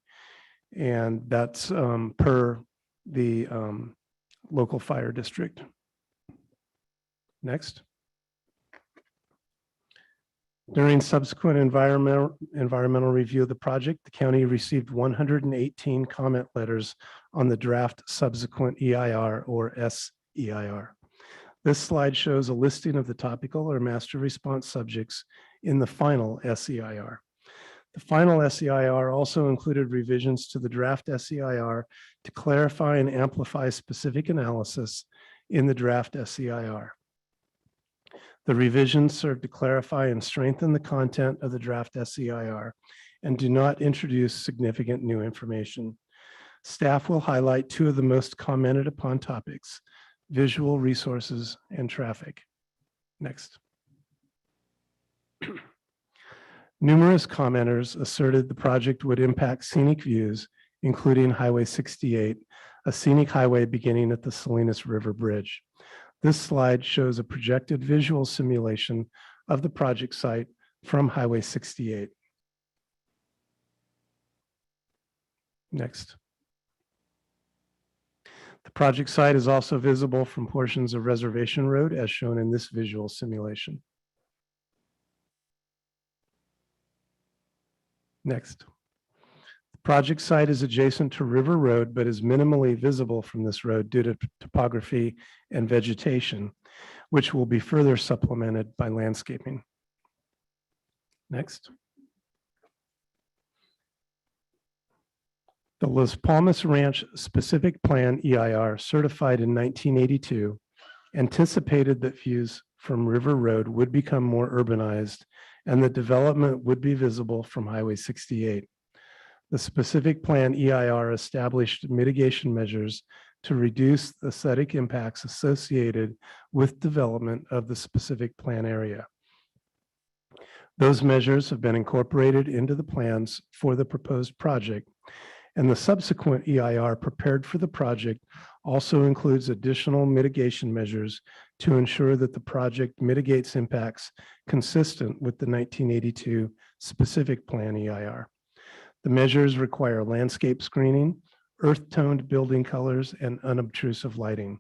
And that's per the local fire district. Next. During subsequent environmental review of the project, the county received 118 comment letters on the draft subsequent EIR or SEIR. This slide shows a listing of the topical or master response subjects in the final SEIR. The final SEIR also included revisions to the draft SEIR to clarify and amplify specific analysis in the draft SEIR. The revisions serve to clarify and strengthen the content of the draft SEIR and do not introduce significant new information. Staff will highlight two of the most commented upon topics: visual resources and traffic. Next. Numerous commenters asserted the project would impact scenic views, including Highway 68, a scenic highway beginning at the Salinas River Bridge. This slide shows a projected visual simulation of the project site from Highway 68. Next. The project site is also visible from portions of Reservation Road as shown in this visual simulation. Next. The project site is adjacent to River Road, but is minimally visible from this road due to topography and vegetation, which will be further supplemented by landscaping. Next. The Las Palmas Ranch Specific Plan EIR, certified in 1982, anticipated that views from River Road would become more urbanized and the development would be visible from Highway 68. The Specific Plan EIR established mitigation measures to reduce the aesthetic impacts associated with development of the specific plan area. Those measures have been incorporated into the plans for the proposed project, and the subsequent EIR prepared for the project also includes additional mitigation measures to ensure that the project mitigates impacts consistent with the 1982 Specific Plan EIR. The measures require landscape screening, earth-toned building colors, and unobtrusive lighting.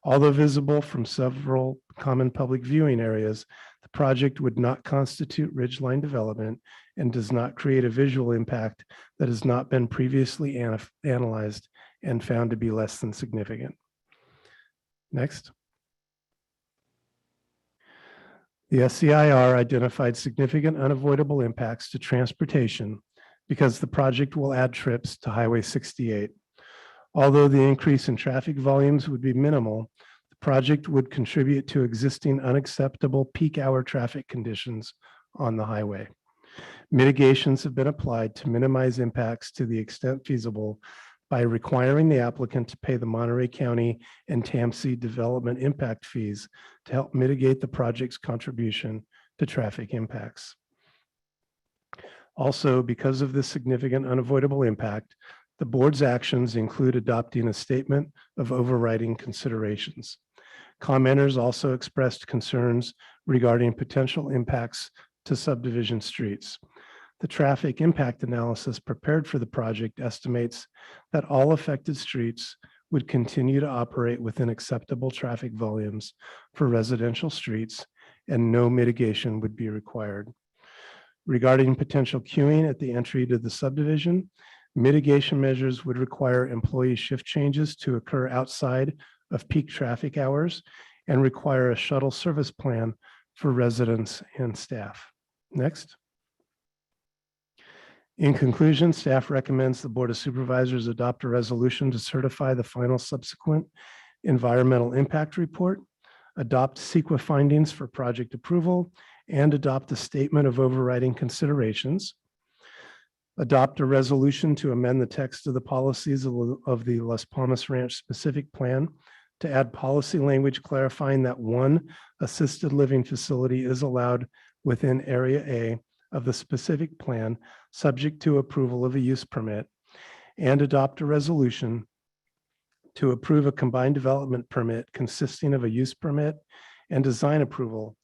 Although visible from several common public viewing areas, the project would not constitute ridgeline development and does not create a visual impact that has not been previously analyzed and found to be less than significant. Next. The SEIR identified significant unavoidable impacts to transportation because the project will add trips to Highway 68. Although the increase in traffic volumes would be minimal, the project would contribute to existing unacceptable peak hour traffic conditions on the highway. Mitigations have been applied to minimize impacts to the extent feasible by requiring the applicant to pay the Monterey County and TAMC development impact fees to help mitigate the project's contribution to traffic impacts. Also, because of this significant unavoidable impact, the board's actions include adopting a statement of overriding considerations. Commenters also expressed concerns regarding potential impacts to subdivision streets. The traffic impact analysis prepared for the project estimates that all affected streets would continue to operate within acceptable traffic volumes for residential streets, and no mitigation would be required. Regarding potential queuing at the entry to the subdivision, mitigation measures would require employee shift changes to occur outside of peak traffic hours and require a shuttle service plan for residents and staff. Next. In conclusion, staff recommends the Board of Supervisors adopt a resolution to certify the final subsequent environmental impact report, adopt CEQA findings for project approval, and adopt a statement of overriding considerations, adopt a resolution to amend the text of the policies of the Las Palmas Ranch Specific Plan to add policy language clarifying that one assisted living facility is allowed within Area A of the specific plan, subject to approval of a use permit, and adopt a resolution to approve a combined development permit consisting of a use permit and design approval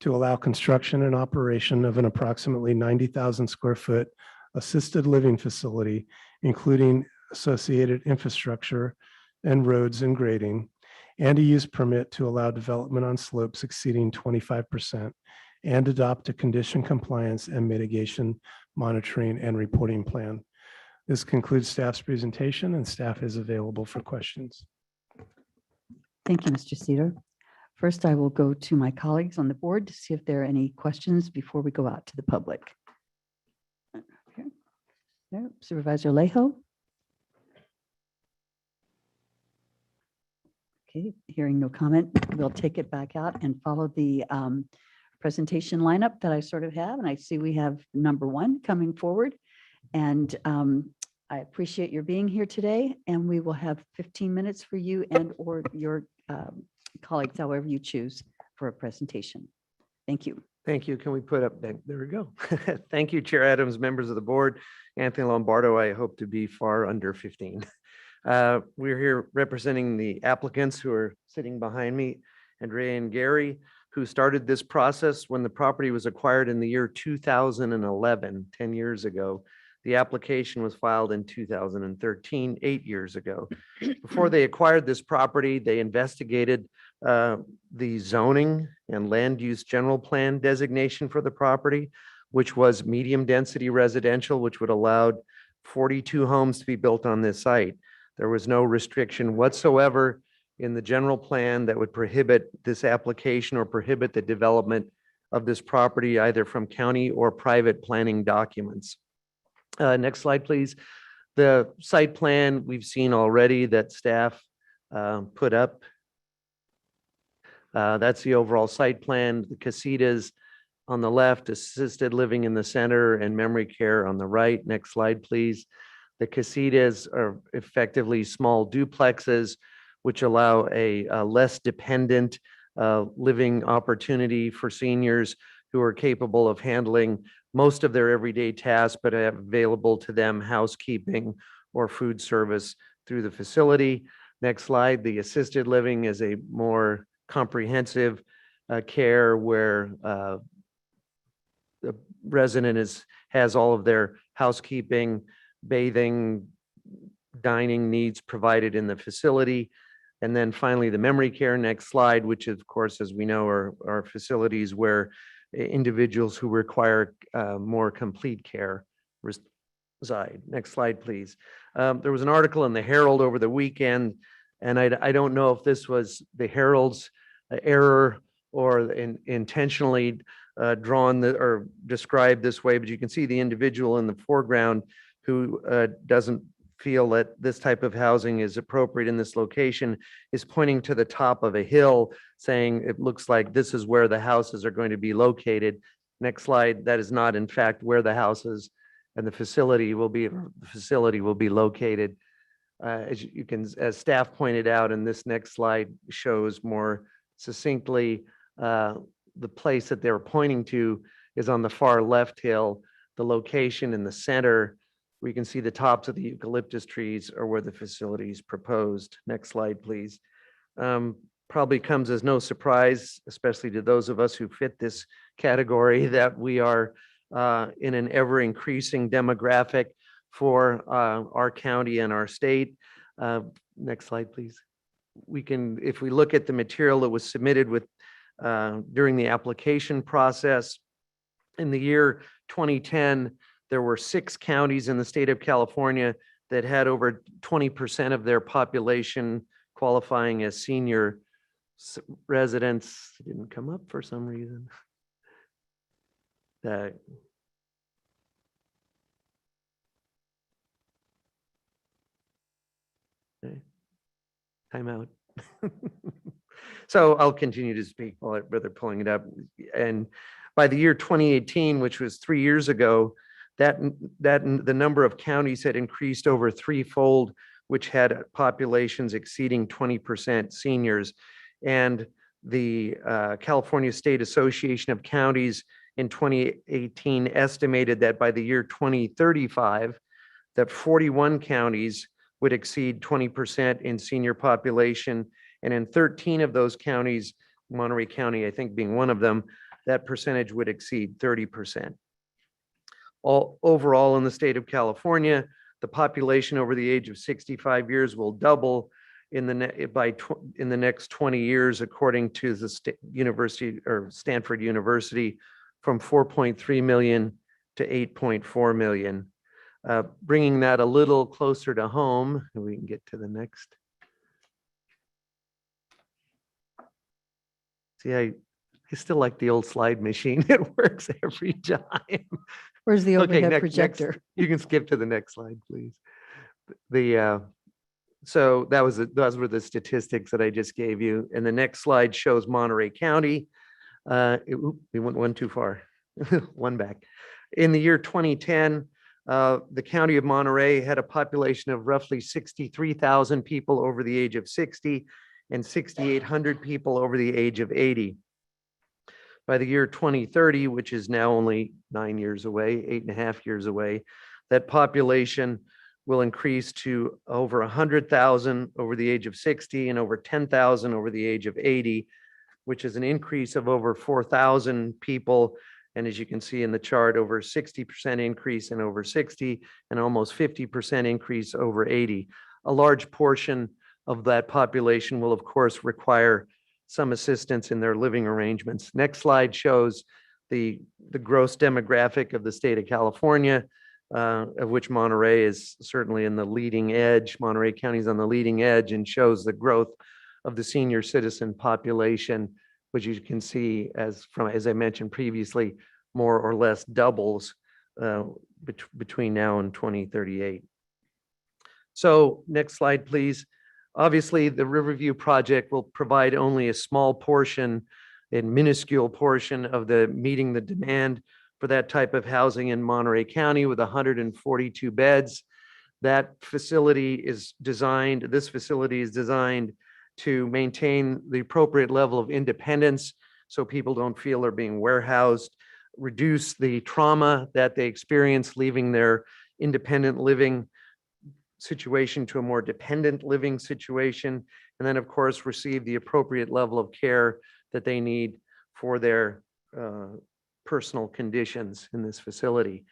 to allow construction and operation of an approximately 90,000 square foot assisted living facility, including associated infrastructure and roads and grading, and a use permit to allow development on slopes exceeding 25% and adopt a condition compliance and mitigation monitoring and reporting plan. This concludes staff's presentation, and staff is available for questions. Thank you, Mr. Cedar. First, I will go to my colleagues on the board to see if there are any questions before we go out to the public. Okay. There, Supervisor Alejo. Okay, hearing no comment, we'll take it back out and follow the presentation lineup that I sort of have. And I see we have number one coming forward. And I appreciate your being here today. And we will have 15 minutes for you and or your colleagues, however you choose, for a presentation. Thank you. Thank you. Can we put up, there we go. Thank you, Chair Adams, members of the board. Anthony Lombardo, I hope to be far under 15. We're here representing the applicants who are sitting behind me, Andrea and Gary, who started this process when the property was acquired in the year 2011, 10 years ago. The application was filed in 2013, 8 years ago. Before they acquired this property, they investigated the zoning and land use general plan designation for the property, which was medium density residential, which would allow 42 homes to be built on this site. There was no restriction whatsoever in the general plan that would prohibit this application or prohibit the development of this property either from county or private planning documents. Next slide, please. The site plan we've seen already that staff put up. That's the overall site plan. The casitas on the left, assisted living in the center, and memory care on the right. Next slide, please. The casitas are effectively small duplexes, which allow a less dependent living opportunity for seniors who are capable of handling most of their everyday tasks, but have available to them housekeeping or food service through the facility. Next slide. The assisted living is a more comprehensive care where the resident has all of their housekeeping, bathing, dining needs provided in the facility. And then finally, the memory care, next slide, which of course, as we know, are facilities where individuals who require more complete care reside. Next slide, please. There was an article in the Herald over the weekend, and I don't know if this was the Herald's error or intentionally drawn or described this way, but you can see the individual in the foreground who doesn't feel that this type of housing is appropriate in this location is pointing to the top of a hill saying it looks like this is where the houses are going to be located. Next slide. That is not in fact where the houses and the facility will be located. As staff pointed out, and this next slide shows more succinctly, the place that they're pointing to is on the far left hill. The location in the center, we can see the tops of the eucalyptus trees are where the facility is proposed. Next slide, please. Probably comes as no surprise, especially to those of us who fit this category, that we are in an ever increasing demographic for our county and our state. Next slide, please. If we look at the material that was submitted during the application process, in the year 2010, there were 6 counties in the state of California that had over 20% of their population qualifying as senior residents. It didn't come up for some reason. Okay. Time out. So I'll continue to speak while they're pulling it up. And by the year 2018, which was 3 years ago, the number of counties had increased over threefold, which had populations exceeding 20% seniors. And the California State Association of Counties in 2018 estimated that by the year 2035, that 41 counties would exceed 20% in senior population. And in 13 of those counties, Monterey County, I think being one of them, that percentage would exceed 30%. Overall in the state of California, the population over the age of 65 years will double in the next 20 years, according to the Stanford University from 4.3 million to 8.4 million. Bringing that a little closer to home, and we can get to the next. See, I still like the old slide machine. It works every time. Where's the Okay, overhead next, projector? you can skip to the next slide, please. So those were the statistics that I just gave you. And the next slide shows Monterey County. We went one too far, one back. In the year 2010, the county of Monterey had a population of roughly 63,000 people over the age of 60 and 6,800 people over the age of 80. By the year 2030, which is now only 9 years away, 8.5 years away, that population will increase to over 100,000 over the age of 60 and over 10,000 over the age of 80, which is an increase of over 4,000 people. And as you can see in the chart, over 60% increase in over 60 and almost 50% increase over 80. A large portion of that population will, of course, require some assistance in their living arrangements. Next slide shows the gross demographic of the state of California, of which Monterey is certainly in the leading edge. Monterey County is on the leading edge and shows the growth of the senior citizen population, which you can see as I mentioned previously, more or less doubles between now and 2038. So next slide, please. Obviously, the Riverview project will provide only a small portion, a minuscule portion of meeting the demand for that type of housing in Monterey County with 142 beds. This facility is designed to maintain the appropriate level of independence so people don't feel they're being warehoused, reduce the trauma that they experience leaving their independent living situation to a more dependent living situation, and then of course receive the appropriate level of care that they need for their personal conditions in this facility.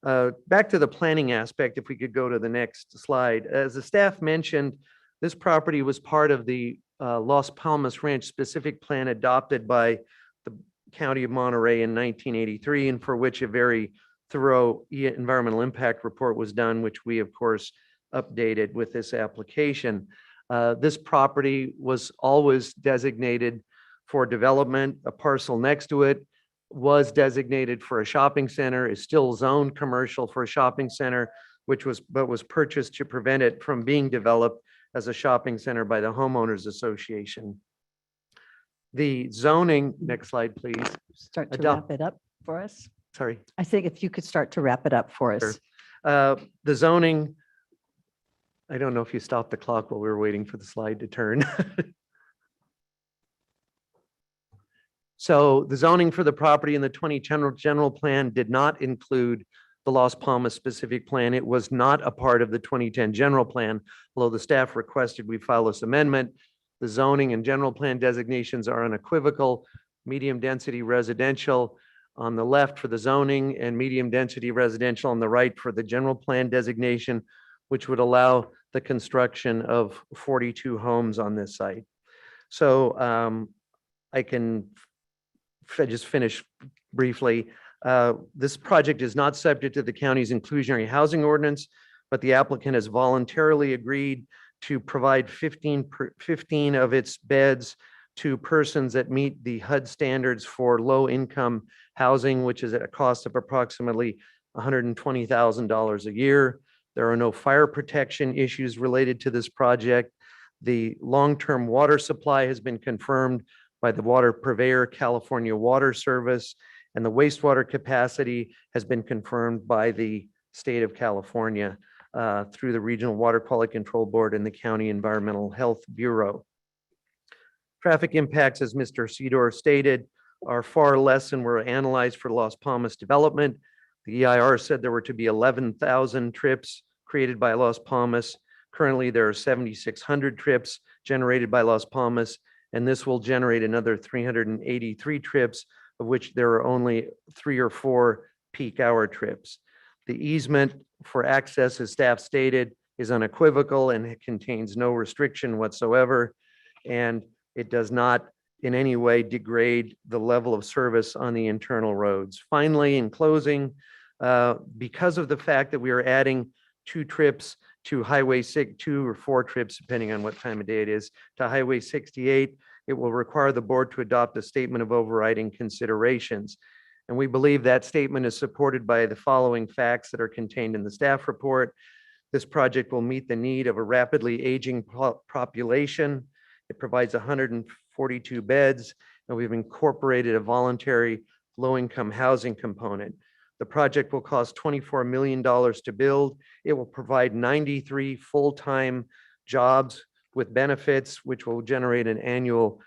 Back to the planning aspect, if we could go to the next slide. As the staff mentioned, this property was part of the Las Palmas Ranch specific plan adopted by the County of Monterey in 1983, and for which a very thorough environmental impact report was done, which we of course updated with this application. This property was always designated for development. A parcel next to it was designated for a shopping center, is still zoned commercial for a shopping center, but was purchased to prevent it from being developed as a shopping center by the homeowners association. The zoning, next slide, please. Start to wrap it up for us. Sorry. I think if you could start to wrap it up for us. Sure. The zoning, I don't know if you stopped the clock while we were waiting for the slide to turn. So the zoning for the property in the 2020 general plan did not include the Las Palmas specific plan. It was not a part of the 2010 general plan, although the staff requested we file this amendment. The zoning and general plan designations are unequivocal. Medium density residential on the left for the zoning and medium density residential on the right for the general plan designation, which would allow the construction of 42 homes on this site. So I can just finish briefly. This project is not subject to the county's inclusionary housing ordinance, but the applicant has voluntarily agreed to provide 15 of its beds to persons that meet the HUD standards for low-income housing, which is at a cost of approximately $120,000 a year. There are no fire protection issues related to this project. The long-term water supply has been confirmed by the water purveyor, California Water Service, and the wastewater capacity has been confirmed by the state of California through the Regional Water Quality Control Board and the County Environmental Health Bureau. Traffic impacts, as Mr. Sedor stated, are far less than were analyzed for Las Palmas development. The EIR said there were to be 11,000 trips created by Las Palmas. Currently, there are 7,600 trips generated by Las Palmas, and this will generate another 383 trips, of which there are only 3 or 4 peak hour trips. The easement for access, as staff stated, is unequivocal and it contains no restriction whatsoever, and it does not in any way degrade the level of service on the internal roads. Finally, in closing, because of the fact that we are adding 2 trips to Highway 2 or 4 trips, depending on what time of day it is, to Highway 68, it will require the board to adopt a statement of overriding considerations. And we believe that statement is supported by the following facts that are contained in the staff report. This project will meet the need of a rapidly aging population. It provides 142 beds, and we've incorporated a voluntary low-income housing component. The project will cost $24 million to build. It will provide 93 full-time jobs with benefits, which will generate an annual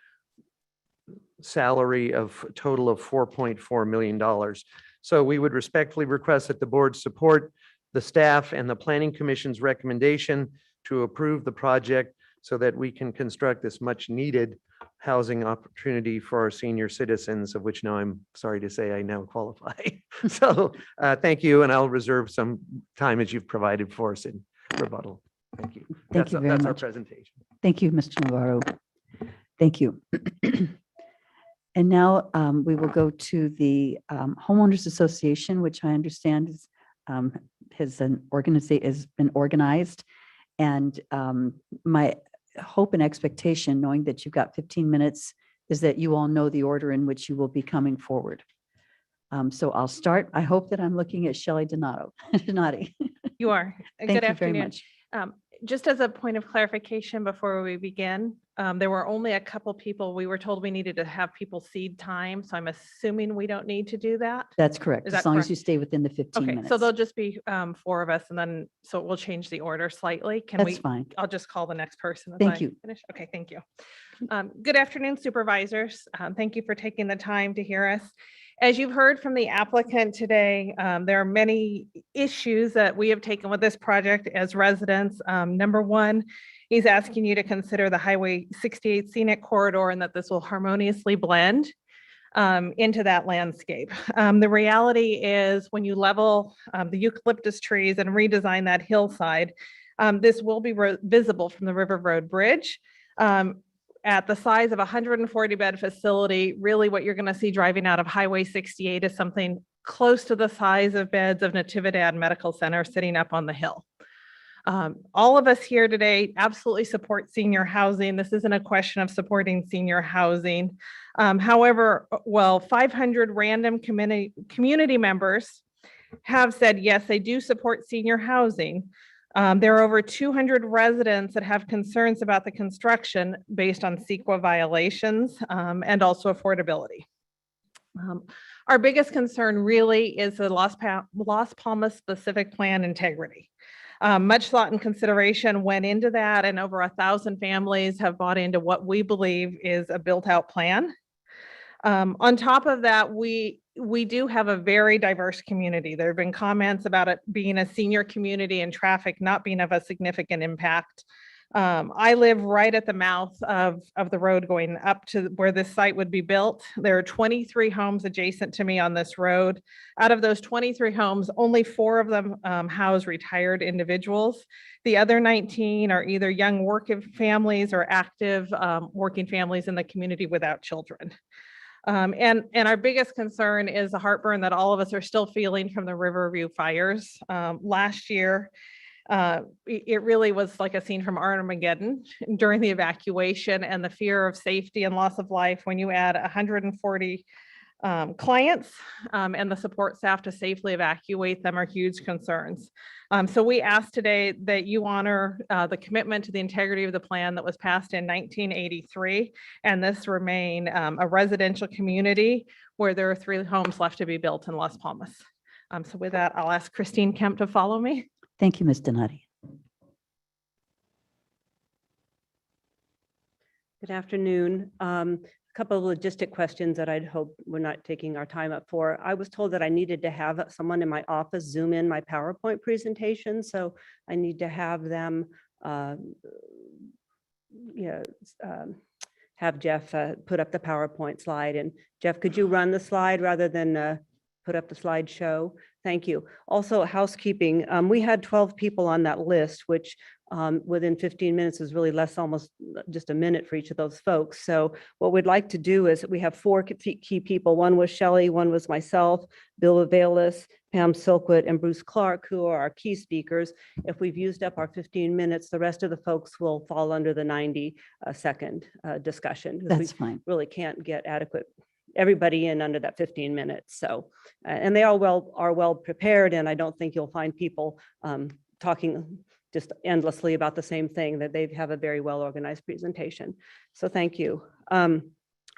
salary of a total of $4.4 million. So we would respectfully request that the board support the staff and the Planning Commission's recommendation to approve the project so that we can construct this much needed housing opportunity for our senior citizens, of which now I'm sorry to say I now qualify. So thank you, and I'll reserve some time as you've provided for us in rebuttal. Thank you. Thank you very That's our much. presentation. Thank you, Mr. Navarro. Thank you. And now we will go to the Homeowners Association, which I understand is has been organized. And my hope and expectation, knowing that you've got 15 minutes, is that you all know the order in which you will be coming forward. So I'll start. I hope that I'm looking at Shelley Donati. You are. Thank Good you very afternoon. much. Just as a point of clarification before we begin, there were only a couple people, we were told we needed to have people cede time. So I'm assuming we don't need to do that. That's correct, Is as that long as correct? you stay within the 15 Okay, minutes. so there'll just be 4 of us, and then, so we'll change the order slightly. Can That's we? fine. I'll just call the next person. as Thank I you. Finish. Okay, thank you. Good afternoon, supervisors. Thank you for taking the time to hear us. As you've heard from the applicant today, there are many issues that we have taken with this project as residents. Number one, he's asking you to consider the Highway 68 scenic corridor and that this will harmoniously blend into that landscape. The reality is when you level the eucalyptus trees and redesign that hillside, this will be visible from the River Road Bridge. At the size of a 140 bed facility, really what you're going to see driving out of Highway 68 is something close to the size of beds of Natividad Medical Center sitting up on the hill. All of us here today absolutely support senior housing. This isn't a question of supporting senior housing. However, 500 random community members have said, yes, they do support senior housing. There are over 200 residents that have concerns about the construction based on CEQA violations and also affordability. Our biggest concern really is the Las Palmas specific plan integrity. Much thought and consideration went into that, and over 1,000 families have bought into what we believe is a built-out plan. On top of that, we do have a very diverse community. There have been comments about it being a senior community and traffic not being of a significant impact. I live right at the mouth of the road going up to where this site would be built. There are 23 homes adjacent to me on this road. Out of those 23 homes, only 4 of them house retired individuals. The other 19 are either young working families or active working families in the community without children. And our biggest concern is the heartburn that all of us are still feeling from the Riverview fires. Last year, it really was like a scene from Armageddon during the evacuation, and the fear of safety and loss of life when you add 140 clients and the support staff to safely evacuate them are huge concerns. So we ask today that you honor the commitment to the integrity of the plan that was passed in 1983, and this remain a residential community where there are 3 homes left to be built in Las Palmas. So with that, I'll ask Christine Kemp to follow me. Thank you, Ms. Donati. Good afternoon. A couple of logistic questions that I'd hope we're not taking our time up for. I was told that I needed to have someone in my office zoom in my PowerPoint presentation, so I need to have them have Jeff put up the PowerPoint slide. And Jeff, could you run the slide rather than put up the slideshow? Thank you. Also, housekeeping. We had 12 people on that list, which within 15 minutes is really less, almost just a minute for each of those folks. So what we'd like to do is we have four key people. One was Shelley, one was myself, Bill Avalis, Pam Silkwood, and Bruce Clark, who are our key speakers. If we've used up our 15 minutes, the rest of the folks will fall under the 90-second discussion. because That's we fine. really can't get adequate everybody in under that 15 minutes. So, and they all are well prepared, and I don't think you'll find people talking just endlessly about the same thing, that they have a very well organized presentation. So thank you.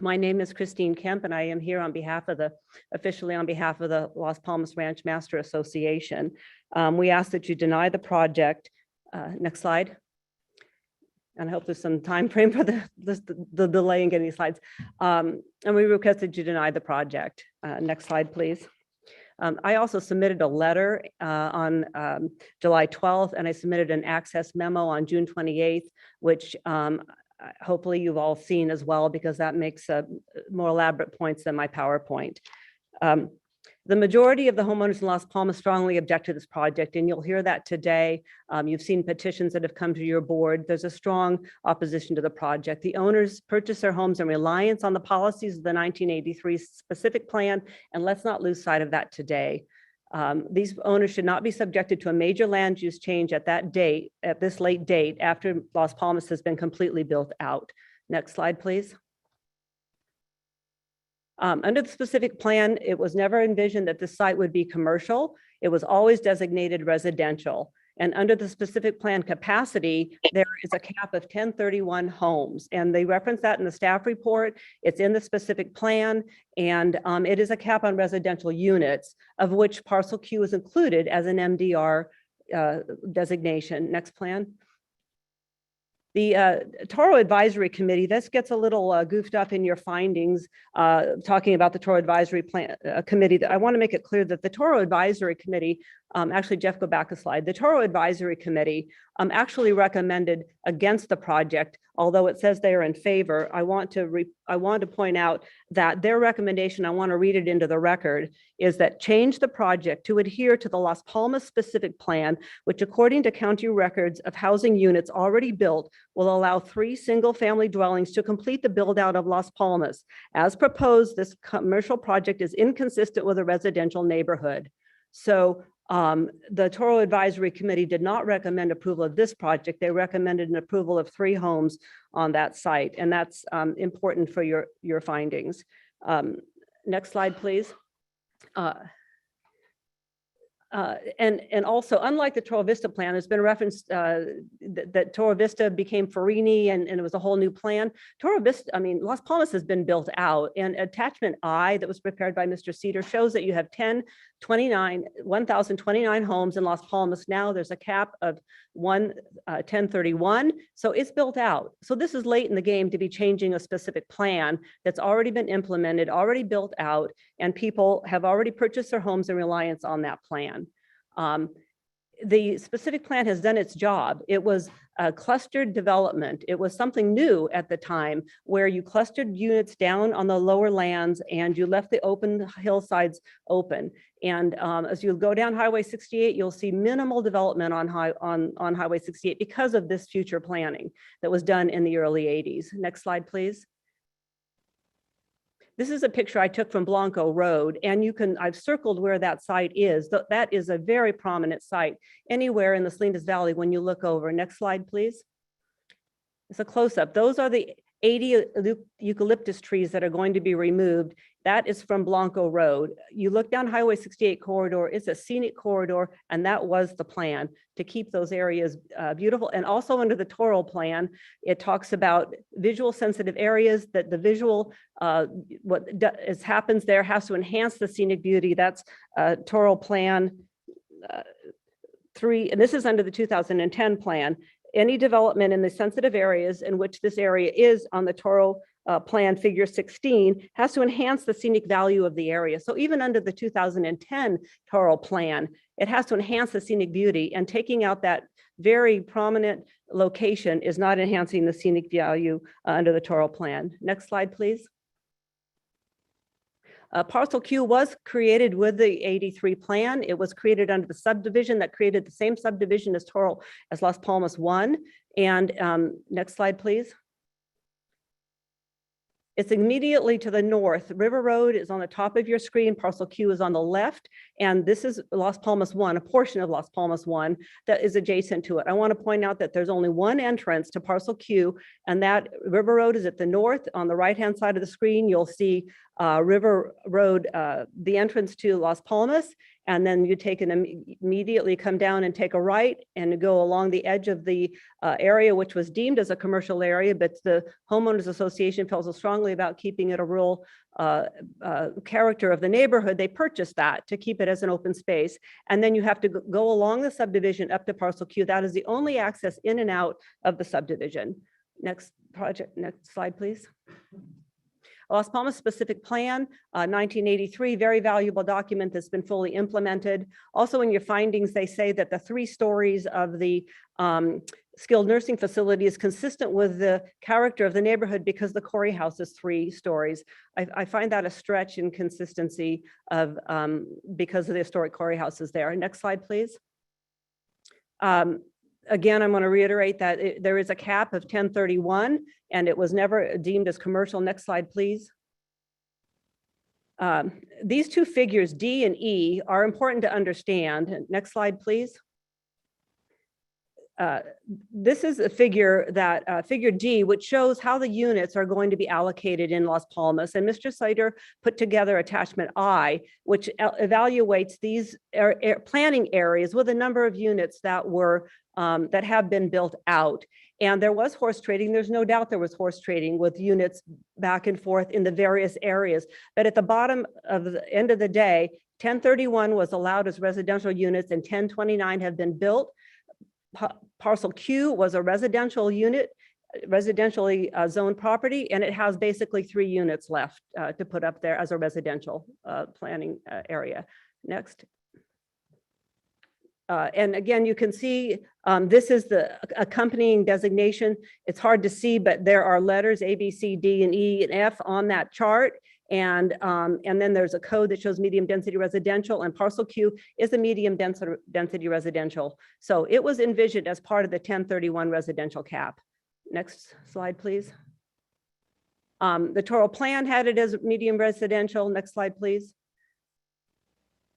My name is Christine Kemp, and I am here on behalf of officially on behalf of the Las Palmas Ranch Master Association. We ask that you deny the project. Next slide. And I hope there's some time frame for the delay in getting slides. And we request that you deny the project. Next slide, please. I also submitted a letter on July 12th, and I submitted an access memo on June 28th, which hopefully you've all seen as well, because that makes more elaborate points than my PowerPoint. The majority of the homeowners in Las Palmas strongly object to this project, and you'll hear that today. You've seen petitions that have come to your board. There's a strong opposition to the project. The owners purchased their homes in reliance on the policies of the 1983 specific plan, and let's not lose sight of that today. These owners should not be subjected to a major land use change at that date, at this late date, after Las Palmas has been completely built out. Next slide, please. Under the specific plan, it was never envisioned that this site would be commercial. It was always designated residential. And under the specific plan capacity, there is a cap of 1031 homes. And they reference that in the staff report. It's in the specific plan. And it is a cap on residential units, of which parcel Q is included as an MDR designation. Next plan. The Toro Advisory Committee, this gets a little goofed up in your findings, talking about the Toro Advisory Committee. I want to make it clear that the Toro Advisory Committee, actually, Jeff, go back a slide. The Toro Advisory Committee actually recommended against the project, although it says they are in favor. I want to point out that their recommendation, I want to read it into the record, is that change the project to adhere to the Las Palmas specific plan, which according to county records of housing units already built, will allow 3 single-family dwellings to complete the build-out of Las Palmas. As proposed, this commercial project is inconsistent with a residential neighborhood. So the Toro Advisory Committee did not recommend approval of this project. They recommended an approval of 3 homes on that site, and that's important for your findings. Next slide, please. And also, unlike the Toro Vista plan, there's been a reference that Toro Vista became Farini and it was a whole new plan. Toro Vista, I mean, Las Palmas has been built out, and attachment I that was prepared by Mr. Cedar shows that you have 1,029 homes in Las Palmas. Now there's a cap of 1031. So it's built out. So this is late in the game to be changing a specific plan that's already been implemented, already built out, and people have already purchased their homes in reliance on that plan. The specific plan has done its job. It was a clustered development. It was something new at the time, where you clustered units down on the lower lands and you left the open hillsides open. And as you go down Highway 68, you'll see minimal development on Highway 68 because of this future planning that was done in the early 80s. Next slide, please. This is a picture I took from Blanco Road, and I've circled where that site is. That is a very prominent site anywhere in the Salinas Valley when you look over. Next slide, please. It's a close-up. Those are the 80 eucalyptus trees that are going to be removed. That is from Blanco Road. You look down Highway 68 corridor, it's a scenic corridor, and that was the plan, to keep those areas beautiful. And also under the Toro plan, it talks about visual sensitive areas, that the visual, happens there has to enhance the scenic beauty. That's Toro plan 3, and this is under the 2010 plan. Any development in the sensitive areas in which this area is on the Toro plan figure 16 has to enhance the scenic value of the area. So even under the 2010 Toro plan, it has to enhance the scenic beauty, and taking out that very prominent location is not enhancing the scenic value under the Toro plan. Next slide, please. Parcel Q was created with the 83 plan. It was created under the subdivision that created the same subdivision as Las Palmas 1. And next slide, please. It's immediately to the north. River Road is on the top of your screen. Parcel Q is on the left. And this is Las Palmas 1, a portion of Las Palmas 1 that is adjacent to it. I want to point out that there's only one entrance to Parcel Q, and that River Road is at the north. On the right-hand side of the screen, you'll see River Road, the entrance to Las Palmas. And then you take immediately come down and take a right and go along the edge of the area, which was deemed as a commercial area, but the homeowners association felt so strongly about keeping it a rural character of the neighborhood. They purchased that to keep it as an open space. And then you have to go along the subdivision up to Parcel Q. That is the only access in and out of the subdivision. Next slide, please. Las Palmas specific plan, 1983, very valuable document that's been fully implemented. Also in your findings, they say that the 3 stories of the skilled nursing facility is consistent with the character of the neighborhood because the Corey House is 3 stories. I find that a stretch in consistency of because of the historic Corey House is there. Next slide, please. Again, I'm going to reiterate that there is a cap of 1031 and it was never deemed as commercial. Next slide, please. These 2 figures, D and E, are important to understand. Next slide, please. This is a figure that figure D, which shows how the units are going to be allocated in Las Palmas. And Mr. Slater put together attachment I, which evaluates these planning areas with a number of units that were that have been built out. And there was horse trading. There's no doubt there was horse trading with units back and forth in the various areas. But at the bottom of the end of the day, 1031 was allowed as residential units and 1029 have been built. Parcel Q was a residential unit, residentially zoned property, and it has basically 3 units left to put up there as a residential planning area. Next. And again, you can see this is the accompanying designation. It's hard to see, but there are letters A, B, C, D, and E, and F on that chart. And then there's a code that shows medium density residential, and parcel Q is a medium density residential. So it was envisioned as part of the 1031 residential cap. Next slide, please. The Toro plan had it as medium residential. Next slide, please.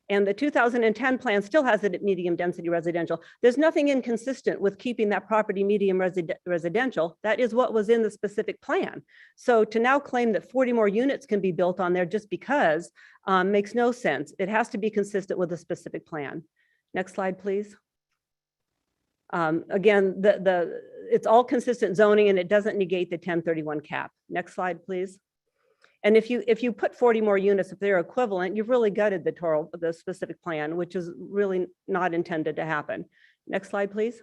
And the 2010 plan still has it at medium density residential. There's nothing inconsistent with keeping that property medium residential. That is what was in the specific plan. So to now claim that 40 more units can be built on there just because makes no sense. It has to be consistent with the specific plan. Next slide, please. Again, it's all consistent zoning and it doesn't negate the 1031 cap. Next slide, please. And if you put 40 more units, if they're equivalent, you've really gutted the specific plan, which is really not intended to happen. Next slide, please.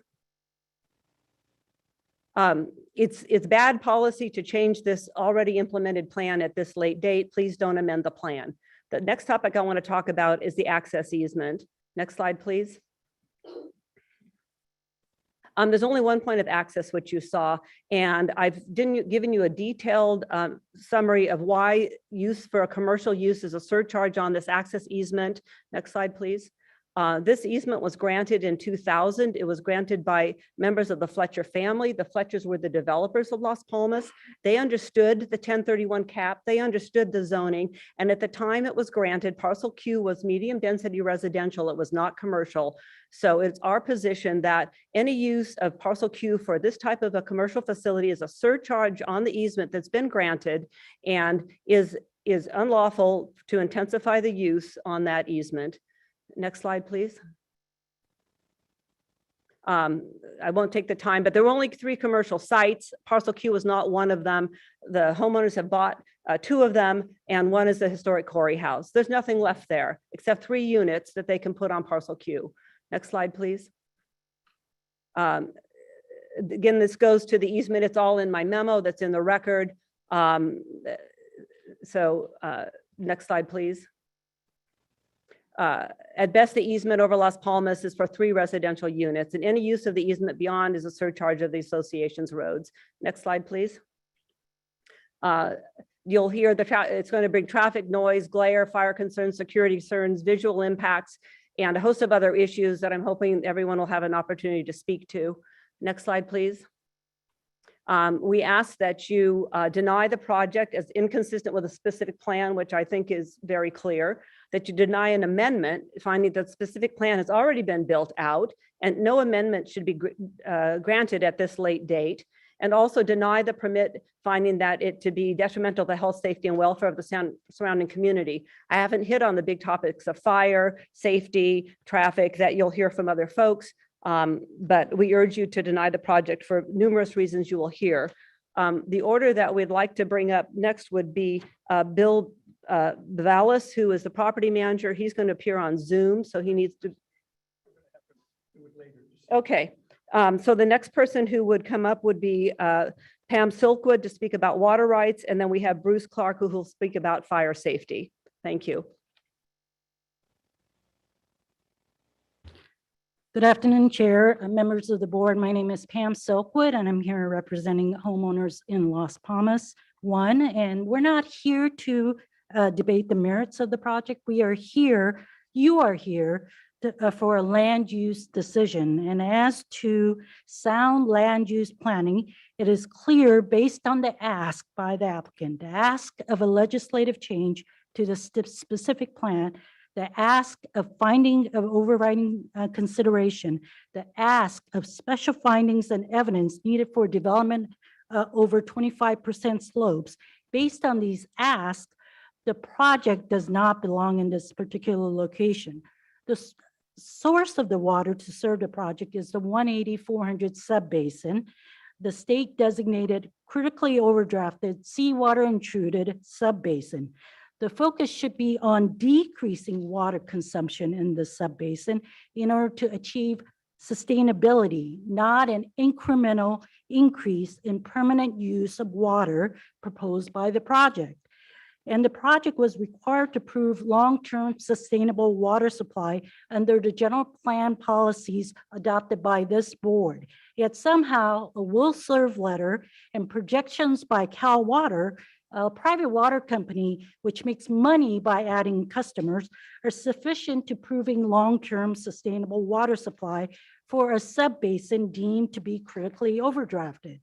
It's bad policy to change this already implemented plan at this late date. Please don't amend the plan. The next topic I want to talk about is the access easement. Next slide, please. There's only one point of access, which you saw, and I've given you a detailed summary of why use for a commercial use is a surcharge on this access easement. Next slide, please. This easement was granted in 2000. It was granted by members of the Fletcher family. The Fletchers were the developers of Las Palmas. They understood the 1031 cap. They understood the zoning. And at the time it was granted, parcel Q was medium density residential. It was not commercial. So it's our position that any use of parcel Q for this type of a commercial facility is a surcharge on the easement that's been granted and is unlawful to intensify the use on that easement. Next slide, please. I won't take the time, but there were only 3 commercial sites. Parcel Q was not one of them. The homeowners have bought 2 of them, and one is the historic Corey House. There's nothing left there except 3 units that they can put on parcel Q. Next slide, please. Again, this goes to the easement. It's all in my memo that's in the record. Next slide, please. At best, the easement over Las Palmas is for 3 residential units, and any use of the easement beyond is a surcharge of the association's roads. Next slide, please. You'll hear it's going to bring traffic noise, glare, fire concerns, security concerns, visual impacts, and a host of other issues that I'm hoping everyone will have an opportunity to speak to. Next slide, please. We ask that you deny the project as inconsistent with a specific plan, which I think is very clear, that you deny an amendment, finding that the specific plan has already been built out and no amendment should be granted at this late date, and also deny the permit, finding that it to be detrimental to the health, safety, and welfare of the surrounding community. I haven't hit on the big topics of fire, safety, traffic that you'll hear from other folks. But we urge you to deny the project for numerous reasons you will hear. The order that we'd like to bring up next would be Bill Vallis, who is the property manager. He's going to appear on Zoom, so he needs to. Okay, so the next person who would come up would be Pam Silkwood to speak about water rights, and then we have Bruce Clark, who will speak about fire safety. Thank you. Good afternoon, Chair, members of the board. My name is Pam Silkwood, and I'm here representing homeowners in Las Palmas 1. And we're not here to debate the merits of the project. We are here, you are here for a land use decision. And as to sound land use planning, it is clear based on the ask by the applicant, the ask of a legislative change to the specific plan, the ask of finding of overriding consideration, the ask of special findings and evidence needed for development over 25% slopes. Based on these asks, the project does not belong in this particular location. The source of the water to serve the project is the 180-400 subbasin, the state designated critically overdrafted seawater intruded subbasin. The focus should be on decreasing water consumption in the subbasin in order to achieve sustainability, not an incremental increase in permanent use of water proposed by the project. And the project was required to prove long-term sustainable water supply under the general plan policies adopted by this board. Yet somehow a will serve letter and projections by Cal Water, a private water company which makes money by adding customers, are sufficient to proving long-term sustainable water supply for a subbasin deemed to be critically overdrafted.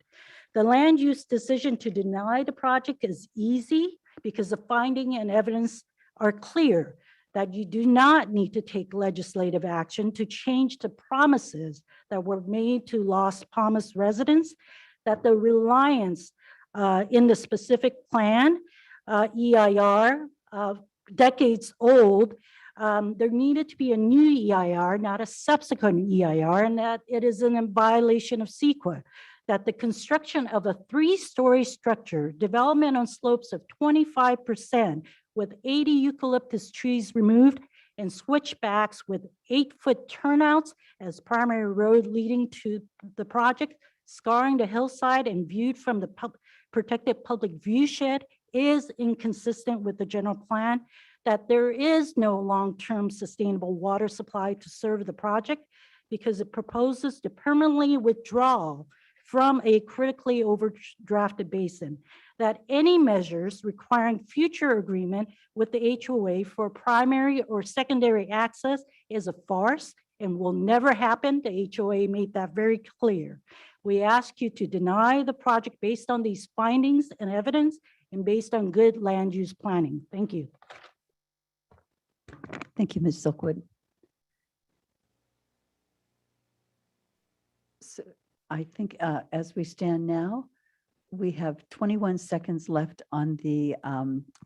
The land use decision to deny the project is easy because the finding and evidence are clear that you do not need to take legislative action to change the promises that were made to Las Palmas residents, that the reliance in the specific plan, EIR, decades old, there needed to be a new EIR, not a subsequent EIR, and that it is in violation of CEQA, that the construction of a 3-story structure, development on slopes of 25% with 80 eucalyptus trees removed and switchbacks with 8-foot turnouts as primary road leading to the project, scarring the hillside and viewed from the protected public view shed is inconsistent with the general plan, that there is no long-term sustainable water supply to serve the project because it proposes to permanently withdraw from a critically overdrafted basin, that any measures requiring future agreement with the HOA for primary or secondary access is a farce and will never happen. The HOA made that very clear. We ask you to deny the project based on these findings and evidence and based on good land use planning. Thank you. Thank you, Ms. Silkwood. So I think as we stand now, we have 21 seconds left on the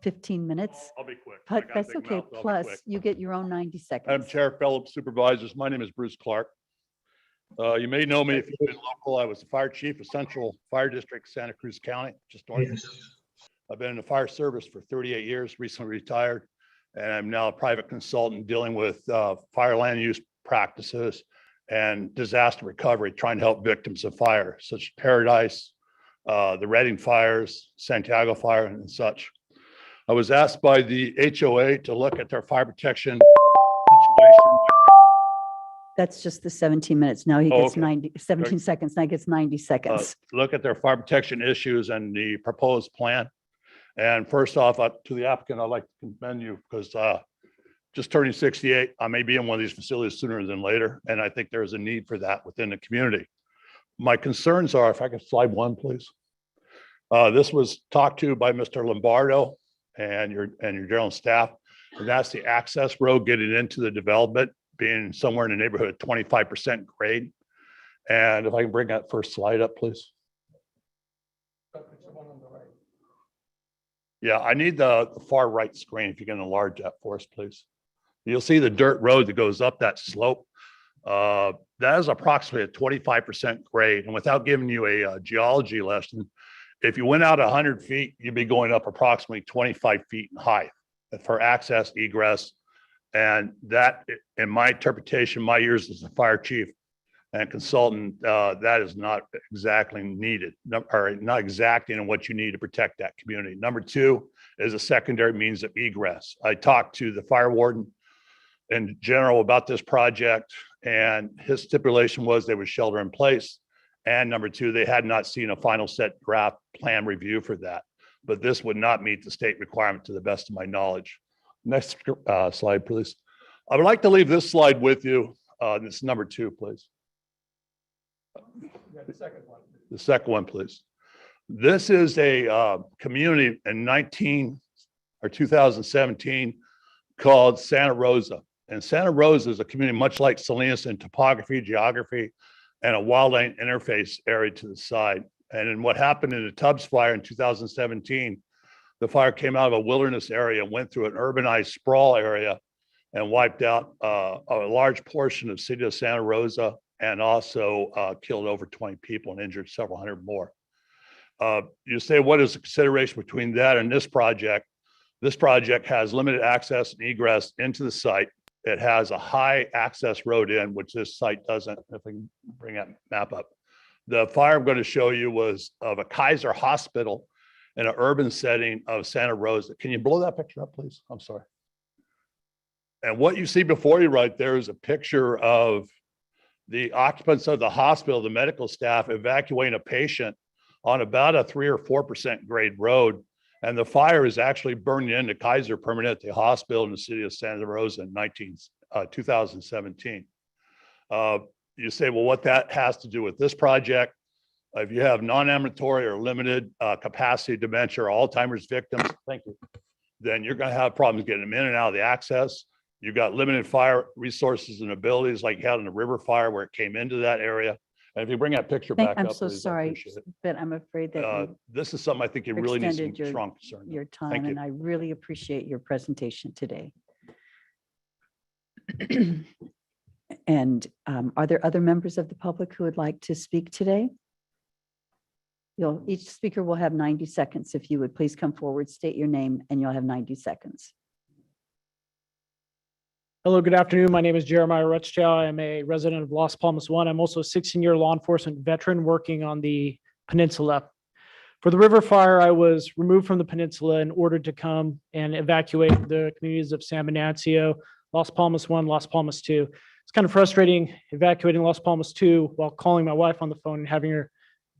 15 minutes. I'll be quick. But that's okay. Plus, you get your own 90 seconds. Madam Chair, fellow supervisors, my name is Bruce Clark. You may know me if you've been local. I was the fire chief of Central Fire District, Santa Cruz County, just north. I've been in the fire service for 38 years, recently retired, and I'm now a private consultant dealing with fire land use practices and disaster recovery, trying to help victims of fire, such as Paradise, the Reading fires, Santiago fire, and such. I was asked by the HOA to look at their fire protection situation. That's just the 17 minutes. Now he Oh, gets okay. 17 seconds. Now he gets 90 seconds. Look at their fire protection issues and the proposed plan. And first off, to the applicant, I'd like to commend you because just turning 68, I may be in one of these facilities sooner than later. And I think there's a need for that within the community. My concerns are, if I could slide one, please. This was talked to by Mr. Lombardo and your general staff. And that's the access road getting into the development being somewhere in the neighborhood of 25% grade. And if I can bring that first slide up, please. Yeah, I need the far right screen if you can enlarge that for us, please. You'll see the dirt road that goes up that slope. That is approximately a 25% grade. And without giving you a geology lesson, if you went out 100 feet, you'd be going up approximately 25 feet in height for access, egress. And that, in my interpretation, my years as a fire chief and consultant, that is not exactly needed, or not exacting in what you need to protect that community. Number two is a secondary means of egress. I talked to the fire warden in general about this project, and his stipulation was they would shelter in place. And number two, they had not seen a final set draft plan review for that, but this would not meet the state requirement to the best of my knowledge. Next slide, please. I would like to leave this slide with you. This is number two, please. The second one, please. This is a community in 2017 called Santa Rosa. And Santa Rosa is a community much like Salinas in topography, geography, and a wildland interface area to the side. And in what happened in the Tubbs fire in 2017, the fire came out of a wilderness area, went through an urbanized sprawl area, and wiped out a large portion of the city of Santa Rosa, and also killed over 20 people and injured several hundred more. You say, what is the consideration between that and this project? This project has limited access and egress into the site. It has a high access road in, which this site doesn't. If I can bring that map up. The fire I'm going to show you was of a Kaiser hospital in an urban setting of Santa Rosa. Can you blow that picture up, please? I'm sorry. And what you see before you right there is a picture of the occupants of the hospital, the medical staff evacuating a patient on about a 3 or 4% grade road. And the fire is actually burning into Kaiser Permanente Hospital in the city of Santa Rosa in 2017. You say, well, what that has to do with this project? If you have non-ambulatory or limited capacity dementia or Alzheimer's victims, thank you, then you're going to have problems getting them in and out of the access. You've got limited fire resources and abilities like you had in the river fire where it came into that area. And if you bring that picture back I'm up, so please, I sorry, appreciate it. but I'm afraid that you This is something I think you really need some extended your, strong concern. your Thank time, you. and I really appreciate your presentation today. And are there other members of the public who would like to speak today? Each speaker will have 90 seconds. If you would please come forward, state your name, and you'll have 90 seconds. Hello, good afternoon. My name is Jeremiah Rutschow. I'm a resident of Las Palmas 1. I'm also a 16-year law enforcement veteran working on the peninsula. For the river fire, I was removed from the peninsula and ordered to come and evacuate the communities of San Venancio, Las Palmas 1, Las Palmas 2. It's kind of frustrating evacuating Las Palmas 2 while calling my wife on the phone and having her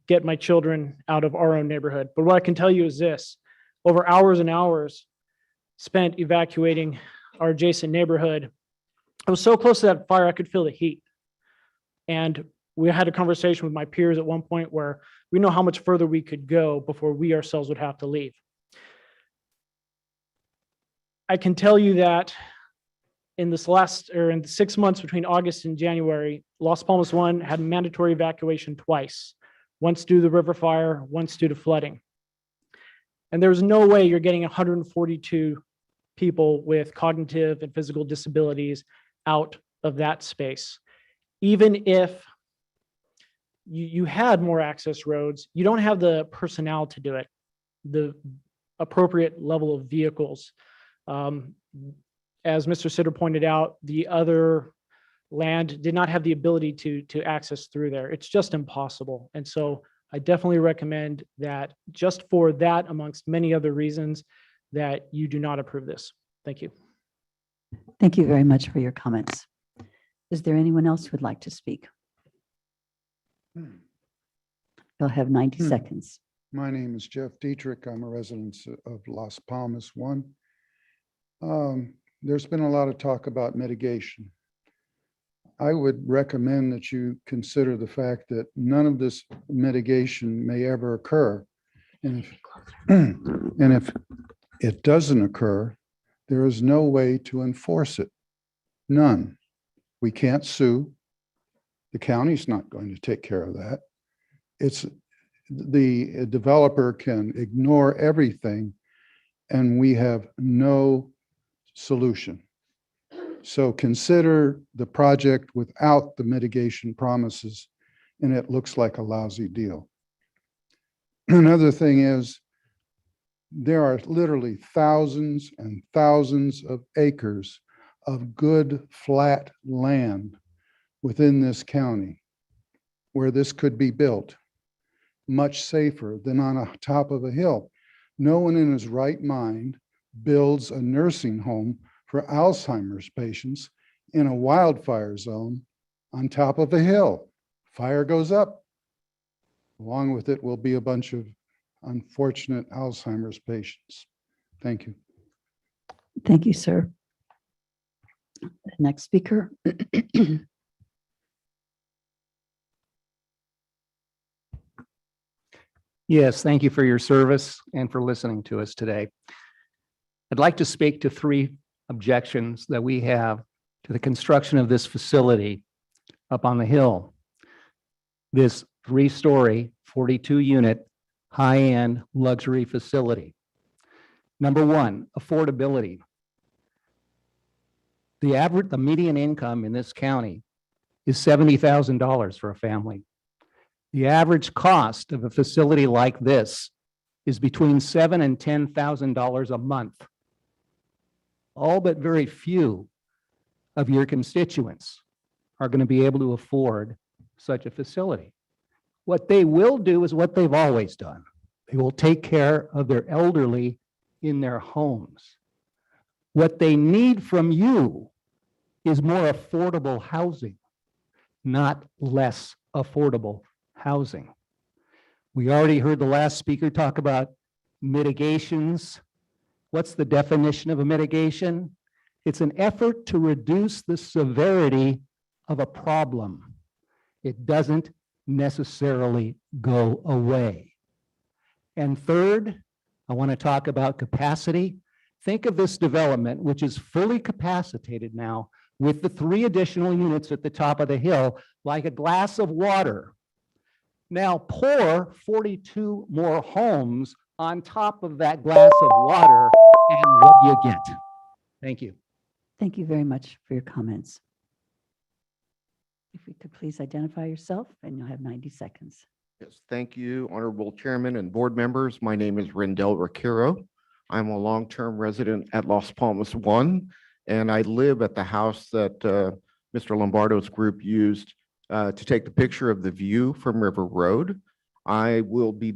get my children out of our own neighborhood. But what I can tell you is this: over hours and hours spent evacuating our adjacent neighborhood, I was so close to that fire, I could feel the heat. And we had a conversation with my peers at one point where we know how much further we could go before we ourselves would have to leave. I can tell you that in the 6 months between August and January, Las Palmas 1 had mandatory evacuation twice, once due to the river fire, once due to flooding. And there's no way you're getting 142 people with cognitive and physical disabilities out of that space. Even if you had more access roads, you don't have the personnel to do it, the appropriate level of vehicles. As Mr. Sitter pointed out, the other land did not have the ability to access through there. It's just impossible. And so I definitely recommend that, just for that, amongst many other reasons, that you do not approve this. Thank you. Thank you very much for your comments. Is there anyone else who would like to speak? You'll have 90 seconds. My name is Jeff Dietrich. I'm a resident of Las Palmas 1. There's been a lot of talk about mitigation. I would recommend that you consider the fact that none of this mitigation may ever occur. And if it doesn't occur, there is no way to enforce it. None. We can't sue. The county's not going to take care of that. It's the developer can ignore everything and we have no solution. So consider the project without the mitigation promises, and it looks like a lousy deal. Another thing is, there are literally thousands and thousands of acres of good flat land within this county where this could be built much safer than on a top of a hill. No one in his right mind builds a nursing home for Alzheimer's patients in a wildfire zone on top of a hill. Fire goes up. Along with it will be a bunch of unfortunate Alzheimer's patients. Thank you. Thank you, sir. The next speaker. Yes, thank you for your service and for listening to us today. I'd like to speak to 3 objections that we have to the construction of this facility up on the hill. This 3-story, 42-unit, high-end luxury facility. Number 1, affordability. The median income in this county is $70,000 for a family. The average cost of a facility like this is between $7,000 and $10,000 a month. All but very few of your constituents are going to be able to afford such a facility. What they will do is what they've always done. They will take care of their elderly in their homes. What they need from you is more affordable housing, not less affordable housing. We already heard the last speaker talk about mitigations. What's the definition of a mitigation? It's an effort to reduce the severity of a problem. It doesn't necessarily go away. And third, I want to talk about capacity. Think of this development, which is fully capacitated now with the 3 additional units at the top of the hill, like a glass of water. Now pour 42 more homes on top of that glass of water, and what do you get? Thank you. Thank you very much for your comments. If you could please identify yourself, and you'll have 90 seconds. Yes, thank you, Honorable Chairman and board members. My name is Rendell Ricchero. I'm a long-term resident at Las Palmas 1, and I live at the house that Mr. Lombardo's group used to take the picture of the view from River Road. I will be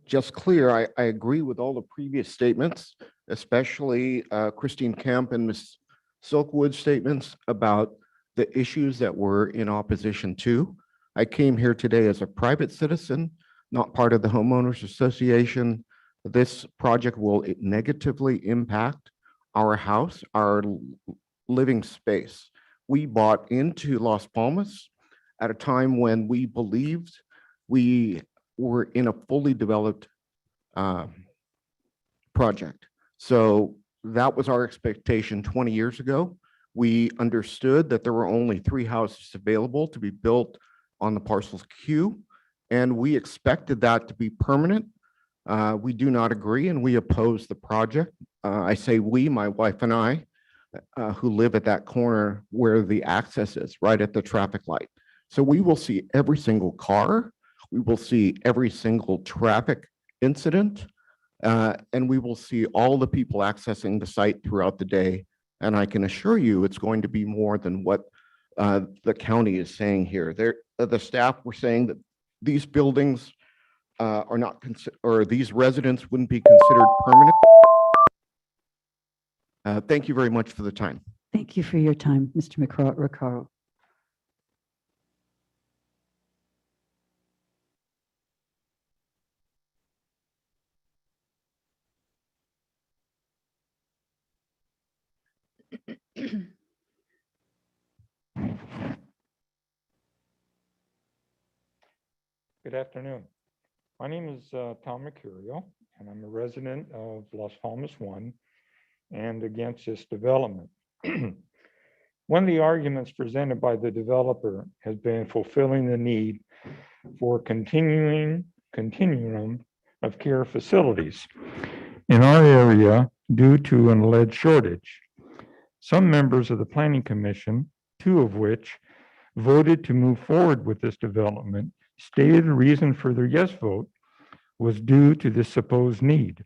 just clear, I agree with all the previous statements, especially Christine Kemp and Ms. Silkwood's statements about the issues that we're in opposition to. I came here today as a private citizen, not part of the homeowners association. This project will negatively impact our house, our living space. We bought into Las Palmas at a time when we believed we were in a fully developed project. So that was our expectation 20 years ago. We understood that there were only 3 houses available to be built on the parcel's queue, and we expected that to be permanent. We do not agree, and we oppose the project. I say we, my wife and I, who live at that corner where the access is, right at the traffic light. So we will see every single car, we will see every single traffic incident, and we will see all the people accessing the site throughout the day. And I can assure you it's going to be more than what the county is saying here. The staff were saying that these buildings are not, or these residents wouldn't be considered permanent. Thank you very much for the time. Thank you for your time, Mr. Ricaro. Good afternoon. My name is Tom Mercurio, and I'm a resident of Las Palmas 1 and against this development. One of the arguments presented by the developer has been fulfilling the need for continuum of care facilities in our area due to an alleged shortage. Some members of the Planning Commission, two of which voted to move forward with this development, stated the reason for their yes vote was due to this supposed need.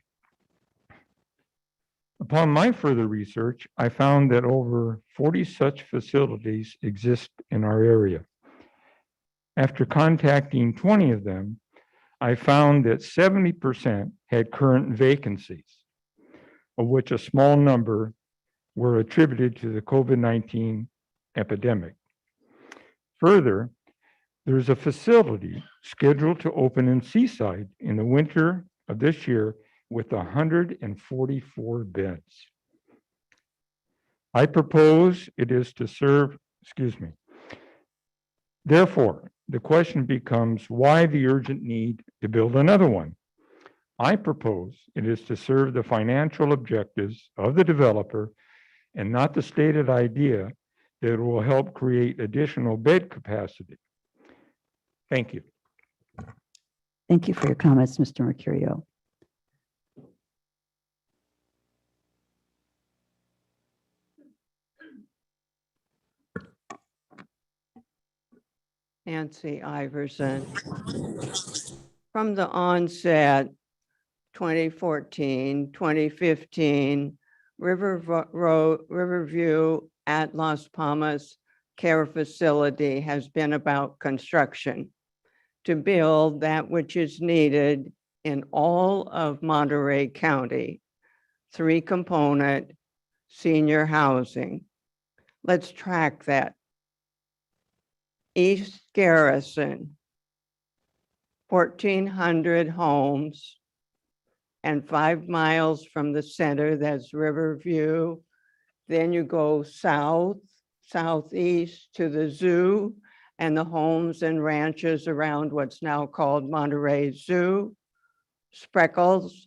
Upon my further research, I found that over 40 such facilities exist in our area. After contacting 20 of them, I found that 70% had current vacancies, of which a small number were attributed to the COVID-19 epidemic. Further, there's a facility scheduled to open in Seaside in the winter of this year with 144 beds. I propose it is to serve, Therefore, the question becomes why the urgent need to build another one? I propose it is to serve the financial objectives of the developer and not the stated idea that it will help create additional bed capacity. Thank you. Thank you for your comments, Mr. Mercurio. Nancy Iverson. From the onset, 2014, 2015, Riverview at Las Palmas Care Facility has been about construction to build that which is needed in all of Monterey County, 3-component senior housing. Let's track that. East Garrison, 1,400 homes, and 5 miles from the center, that's Riverview. Then you go southeast to the zoo and the homes and ranches around what's now called Monterey Zoo, Spreckles,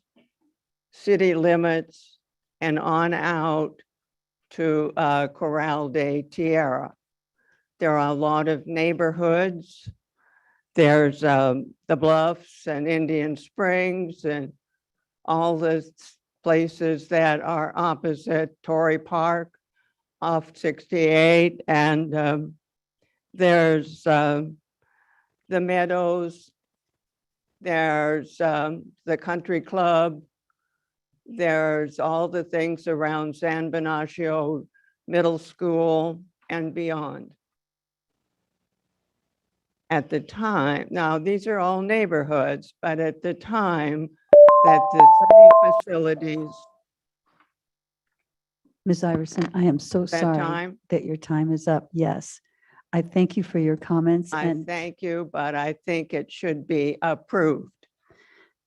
city limits, and on out to Corral de Tierra. There are a lot of neighborhoods. There's the Bluffs and Indian Springs and all the places that are opposite Torrey Park off 68. And there's the Meadows. There's the Country Club. There's all the things around San Benicio Middle School and beyond. At the time, now these are all neighborhoods, but at the time that the 3 facilities. Ms. Iverson, I am so That sorry time? that your time is up. Yes. I thank you for your comments I and thank you, but I think it should be approved.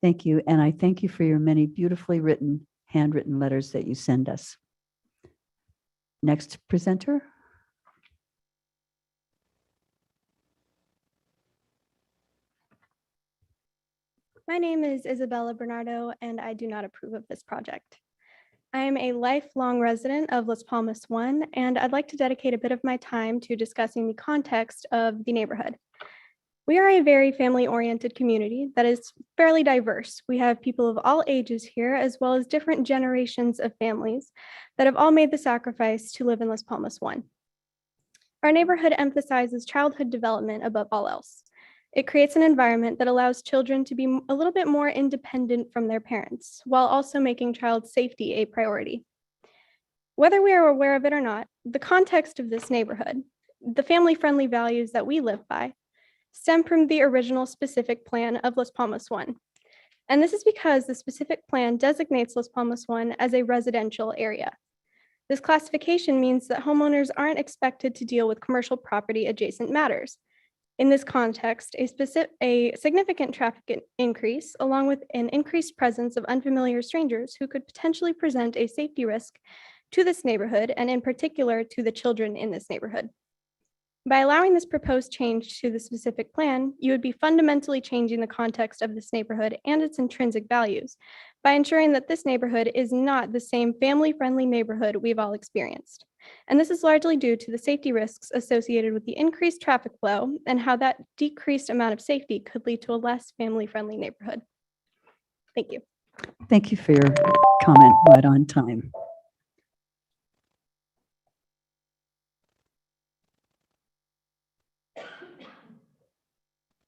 thank you. And I thank you for your many beautifully written, handwritten letters that you send us. Next presenter. My name is Isabella Bernardo, and I do not approve of this project. I am a lifelong resident of Las Palmas 1, and I'd like to dedicate a bit of my time to discussing the context of the neighborhood. We are a very family-oriented community that is fairly diverse. We have people of all ages here, as well as different generations of families that have all made the sacrifice to live in Las Palmas 1. Our neighborhood emphasizes childhood development above all else. It creates an environment that allows children to be a little bit more independent from their parents, while also making child safety a priority. Whether we are aware of it or not, the context of this neighborhood, the family-friendly values that we live by, stem from the original specific plan of Las Palmas 1. And this is because the specific plan designates Las Palmas 1 as a residential area. This classification means that homeowners aren't expected to deal with commercial property adjacent matters. In this context, a significant traffic increase, along with an increased presence of unfamiliar strangers who could potentially present a safety risk, to this neighborhood and in particular to the children in this neighborhood. By allowing this proposed change to the specific plan, you would be fundamentally changing the context of this neighborhood and its intrinsic values by ensuring that this neighborhood is not the same family-friendly neighborhood we've all experienced. And this is largely due to the safety risks associated with the increased traffic flow and how that decreased amount of safety could lead to a less family-friendly neighborhood. Thank you. Thank you for your comment, right on time.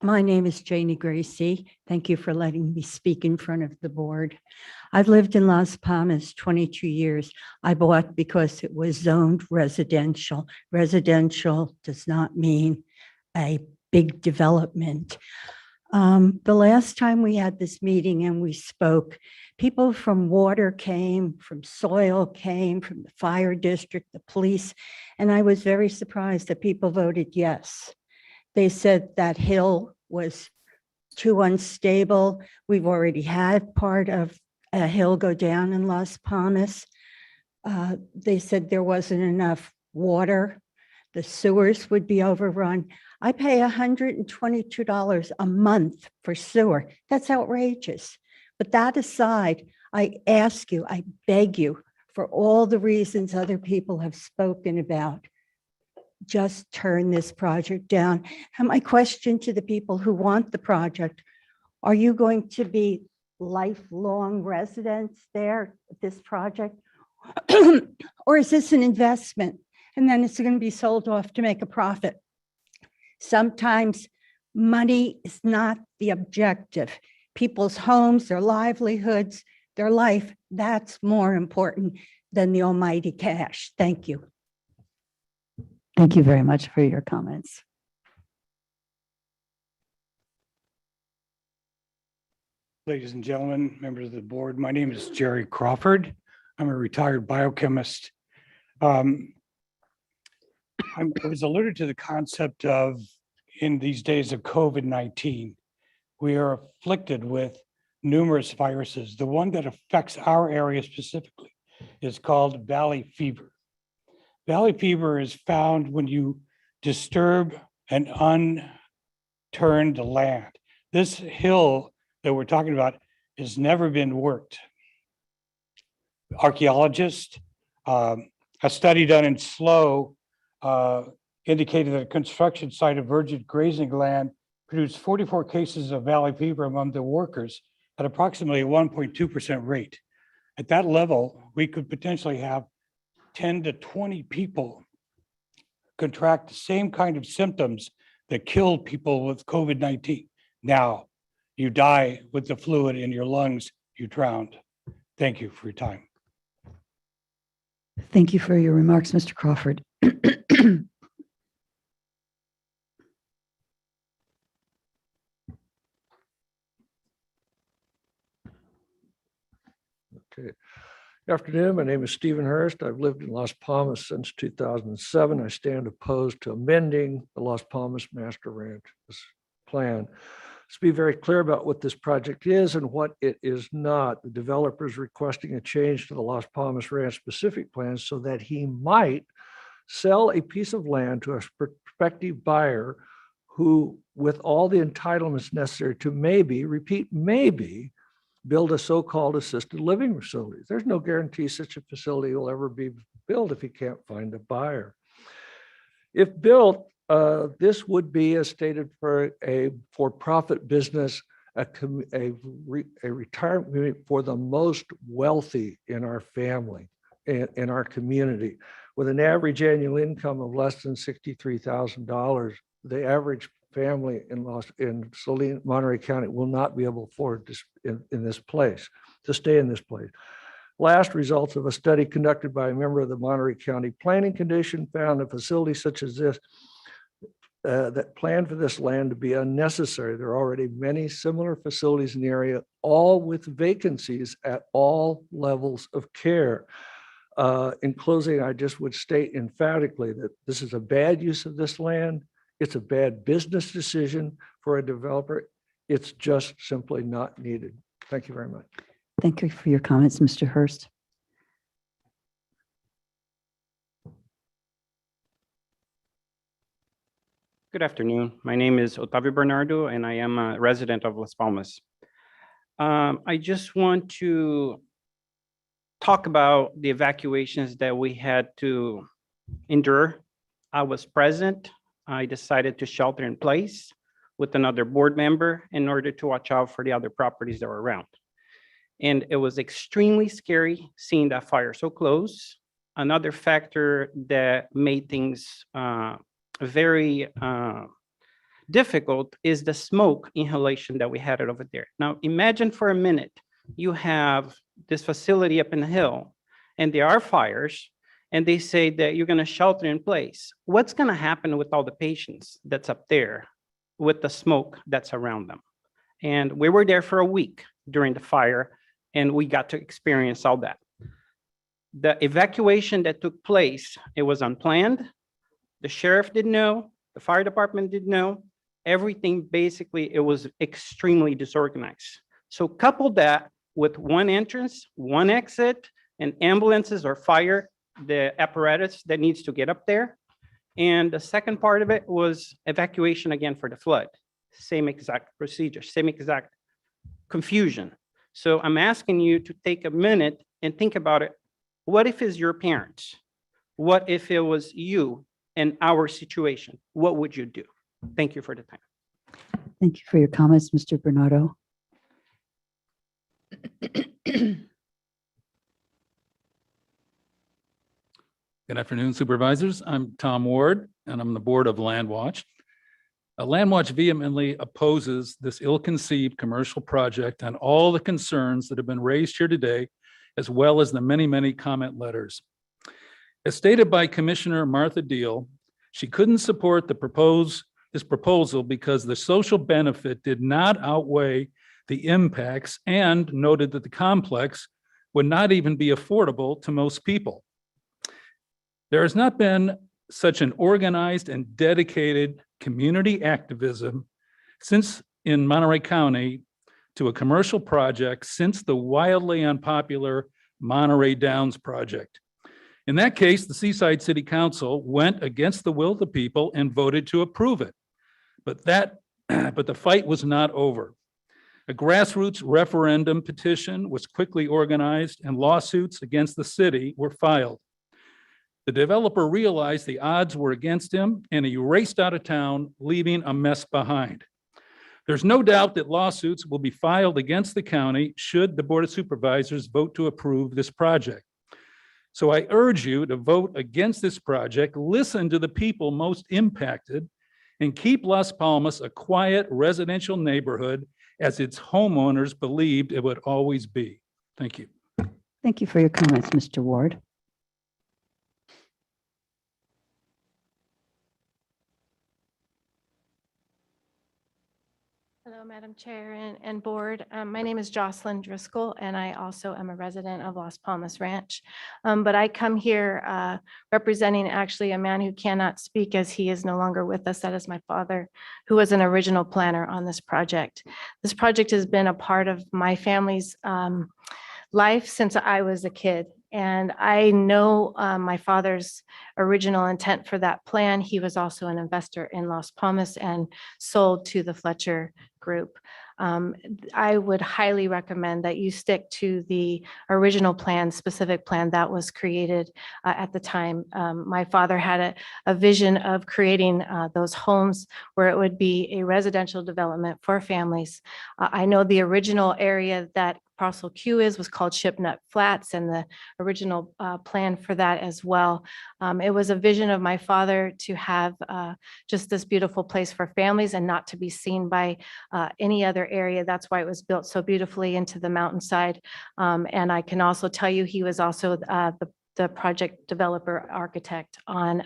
My name is Janie Gracie. Thank you for letting me speak in front of the board. I've lived in Las Palmas 22 years. I bought because it was zoned residential. Residential does not mean a big development. The last time we had this meeting and we spoke, people from water came, from soil came, from the fire district, the police, and I was very surprised that people voted yes. They said that hill was too unstable. We've already had part of a hill go down in Las Palmas. They said there wasn't enough water. The sewers would be overrun. I pay $122 a month for sewer. That's outrageous. But that aside, I ask you, I beg you, for all the reasons other people have spoken about, just turn this project down. And my question to the people who want the project, are you going to be lifelong residents there at this project? Or is this an investment? And then it's going to be sold off to make a profit. Sometimes money is not the objective. People's homes, their livelihoods, their life, that's more important than the almighty cash. Thank you. Thank you very much for your comments. Ladies and gentlemen, members of the board, my name is Jerry Crawford. I'm a retired biochemist. I was alluded to the concept of, in these days of COVID-19, we are afflicted with numerous viruses. The one that affects our area specifically is called valley fever. Valley fever is found when you disturb and unturned land. This hill that we're talking about has never been worked. Archaeologists, a study done in SLO indicated that a construction site of virgin grazing land produced 44 cases of valley fever among the workers at approximately a 1.2% rate. At that level, we could potentially have 10 to 20 people contract the same kind of symptoms that killed people with COVID-19. Now, you die with the fluid in your lungs, you drowned. Thank you for your time. Thank you for your remarks, Mr. Crawford. Okay. Good afternoon. My name is Stephen Hurst. I've lived in Las Palmas since 2007. I stand opposed to amending the Las Palmas Master Ranch plan. Let's be very clear about what this project is and what it is not. The developer is requesting a change to the Las Palmas Ranch specific plan so that he might sell a piece of land to a prospective buyer who, with all the entitlements necessary to maybe, repeat, maybe, build a so-called assisted living facility. There's no guarantee such a facility will ever be built if he can't find a buyer. If built, this would be, as stated, for a for-profit business, a retirement community for the most wealthy in our family, in our community. With an average annual income of less than $63,000, the average family in Monterey County will not be able to afford this in this place, to stay in this place. Last results of a study conducted by a member of the Monterey County Planning Commission found a facility such as this that planned for this land to be unnecessary. There are already many similar facilities in the area, all with vacancies at all levels of care. In closing, I just would state emphatically that this is a bad use of this land. It's a bad business decision for a developer. It's just simply not needed. Thank you very much. Thank you for your comments, Mr. Hurst. Good afternoon. My name is Otavio Bernardo, and I am a resident of Las Palmas. I just want to talk about the evacuations that we had to endure. I was present. I decided to shelter in place with another board member in order to watch out for the other properties that were around. And it was extremely scary seeing that fire so close. Another factor that made things very difficult is the smoke inhalation that we had it over there. Now, imagine for a minute, you have this facility up in the hill and there are fires and they say that you're going to shelter in place. What's going to happen with all the patients that's up there with the smoke that's around them? And we were there for a week during the fire and we got to experience all that. The evacuation that took place, it was unplanned. The sheriff didn't know, the fire department didn't know. Everything basically, it was extremely disorganized. So couple that with one entrance, one exit, and ambulances or fire, the apparatus that needs to get up there. And the second part of it was evacuation again for the flood. Same exact procedure, same exact confusion. So I'm asking you to take a minute and think about it. What if it's your parents? What if it was you in our situation? What would you do? Thank you for the time. Thank you for your comments, Mr. Bernardo. Good afternoon, Supervisors. I'm Tom Ward, and I'm the Board of Land Watch. Land Watch vehemently opposes this ill-conceived commercial project and all the concerns that have been raised here today, as well as the many, many comment letters. As stated by Commissioner Martha Deal, she couldn't support this proposal because the social benefit did not outweigh the impacts and noted that the complex would not even be affordable to most people. There has not been such an organized and dedicated community activism since in Monterey County to a commercial project since the wildly unpopular Monterey Downs project. In that case, the Seaside City Council went against the will of the people and voted to approve it. But the fight was not over. A grassroots referendum petition was quickly organized and lawsuits against the city were filed. The developer realized the odds were against him and he raced out of town, leaving a mess behind. There's no doubt that lawsuits will be filed against the county should the Board of Supervisors vote to approve this project. So I urge you to vote against this project, listen to the people most impacted, and keep Las Palmas a quiet residential neighborhood as its homeowners believed it would always be. Thank you. Thank you for your comments, Mr. Ward. Hello, Madam Chair and Board. My name is Jocelyn Driscoll, and I also am a resident of Las Palmas Ranch. But I come here representing actually a man who cannot speak as he is no longer with us. That is my father, who was an original planner on this project. This project has been a part of my family's life since I was a kid. And I know my father's original intent for that plan. He was also an investor in Las Palmas and sold to the Fletcher Group. I would highly recommend that you stick to the original plan, specific plan that was created at the time. My father had a vision of creating those homes where it would be a residential development for families. I know the original area that parcel Q was called Shipnut Flats, and the original plan for that as well. It was a vision of my father to have just this beautiful place for families and not to be seen by any other area. That's why it was built so beautifully into the mountainside. And I can also tell you, he was also the project developer architect on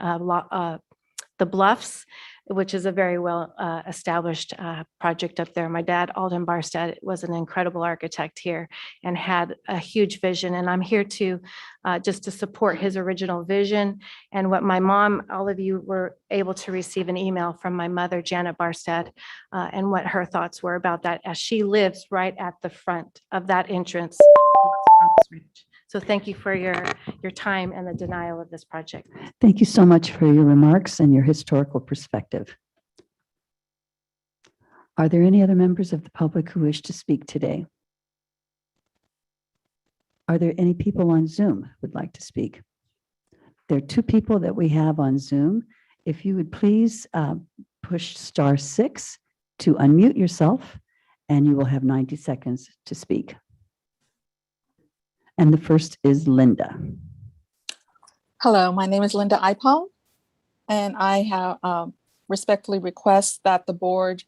the Bluffs, which is a very well established project up there. My dad, Alden Barstad, was an incredible architect here and had a huge vision. And I'm here to just to support his original vision. And what my mom, all of you were able to receive an email from my mother, Janet Barstad, and what her thoughts were about that, as she lives right at the front of that entrance. So thank you for your time and the denial of this project. Thank you so much for your remarks and your historical perspective. Are there any other members of the public who wish to speak today? Are there any people on Zoom who would like to speak? There are two people that we have on Zoom. If you would please push *6 to unmute yourself, and you will have 90 seconds to speak. And the first is Linda. Hello, my name is Linda Ipal, and I have respectfully request that the board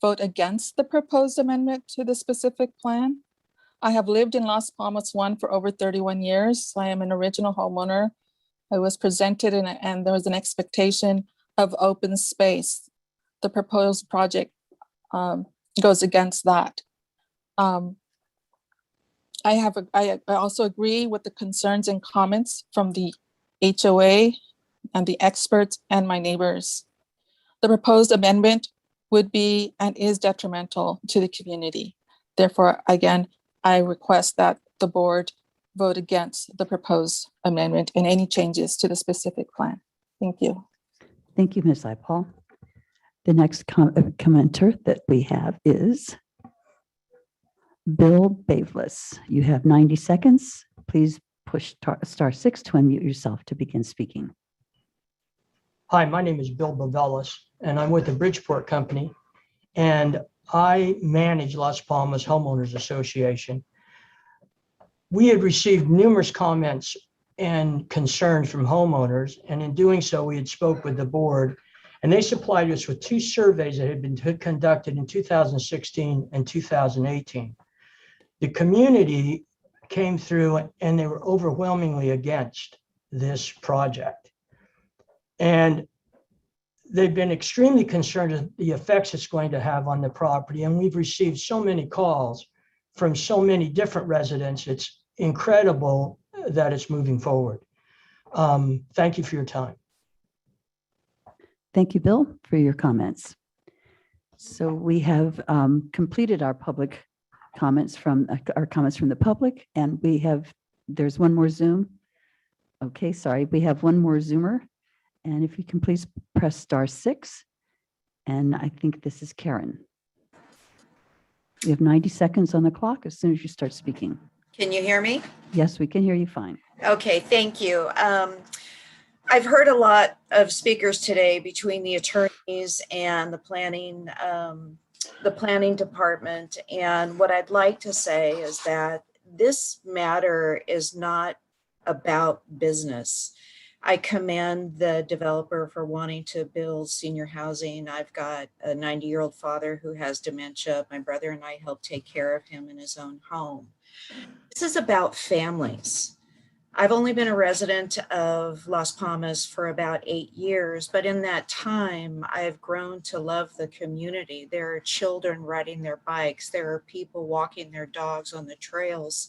vote against the proposed amendment to the specific plan. I have lived in Las Palmas 1 for over 31 years. I am an original homeowner. I was presented and there was an expectation of open space. The proposed project goes against that. I also agree with the concerns and comments from the HOA and the experts and my neighbors. The proposed amendment would be and is detrimental to the community. Therefore, again, I request that the board vote against the proposed amendment and any changes to the specific plan. Thank you. Thank you, Ms. Ipal. The next commenter that we have is Bill Baveless. You have 90 seconds. Please push *6 to unmute yourself to begin speaking. Hi, my name is Bill Bavellis, and I'm with the Bridgeport Company, and I manage Las Palmas Homeowners Association. We had received numerous comments and concerns from homeowners, and in doing so, we had spoke with the board, and they supplied us with 2 surveys that had been conducted in 2016 and 2018. The community came through and they were overwhelmingly against this project. And they've been extremely concerned with the effects it's going to have on the property. And we've received so many calls from so many different residents. It's incredible that it's moving forward. Thank you for your time. Thank you, Bill, for your comments. So we have completed our public comments from the public, and there's one more Zoom. Okay, sorry, we have one more Zoomer. And if you can please press *6. And I think this is Karen. You have 90 seconds on the clock as soon as you start speaking. Can you hear me? Yes, we can hear you fine. Okay, thank you. I've heard a lot of speakers today between the attorneys and the planning department. And what I'd like to say is that this matter is not about business. I commend the developer for wanting to build senior housing. I've got a 90-year-old father who has dementia. My brother and I help take care of him in his own home. This is about families. I've only been a resident of Las Palmas for about 8 years, but in that time, I've grown to love the community. There are children riding their bikes. There are people walking their dogs on the trails.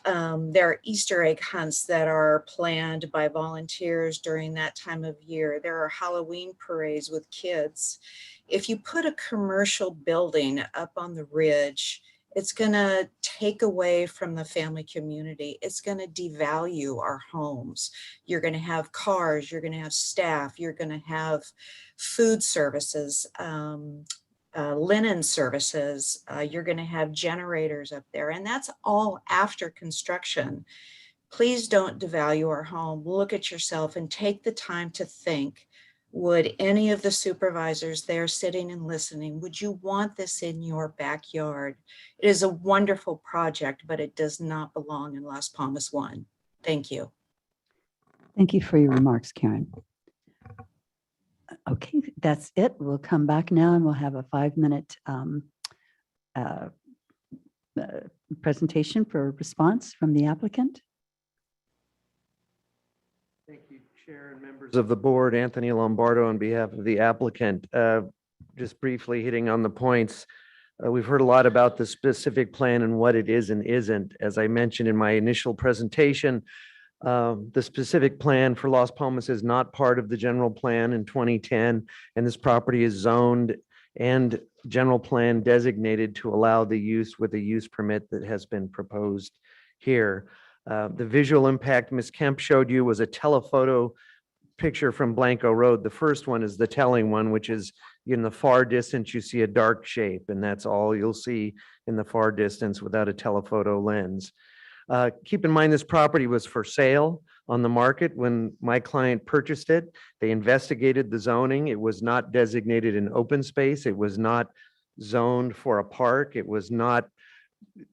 There are Easter egg hunts that are planned by volunteers during that time of year. There are Halloween parades with kids. If you put a commercial building up on the ridge, it's going to take away from the family community. It's going to devalue our homes. You're going to have cars, you're going to have staff, you're going to have food services, linen services, you're going to have generators up there, and that's all after construction. Please don't devalue our home. Look at yourself and take the time to think, would any of the supervisors there sitting and listening, would you want this in your backyard? It is a wonderful project, but it does not belong in Las Palmas 1. Thank you. Thank you for your remarks, Karen. Okay, that's it. We'll come back now and we'll have a 5-minute presentation for response from the applicant. Thank you, Chair and members of the board. Anthony Lombardo on behalf of the applicant. Just briefly hitting on the points. We've heard a lot about the specific plan and what it is and isn't. As I mentioned in my initial presentation, the specific plan for Las Palmas is not part of the general plan in 2010, and this property is zoned and general plan designated to allow the use with a use permit that has been proposed here. The visual impact Ms. Kemp showed you was a telephoto picture from Blanco Road. The first one is the telling one, which is in the far distance, you see a dark shape, and that's all you'll see in the far distance without a telephoto lens. Keep in mind, this property was for sale on the market when my client purchased it. They investigated the zoning. It was not designated an open space. It was not zoned for a park. It was not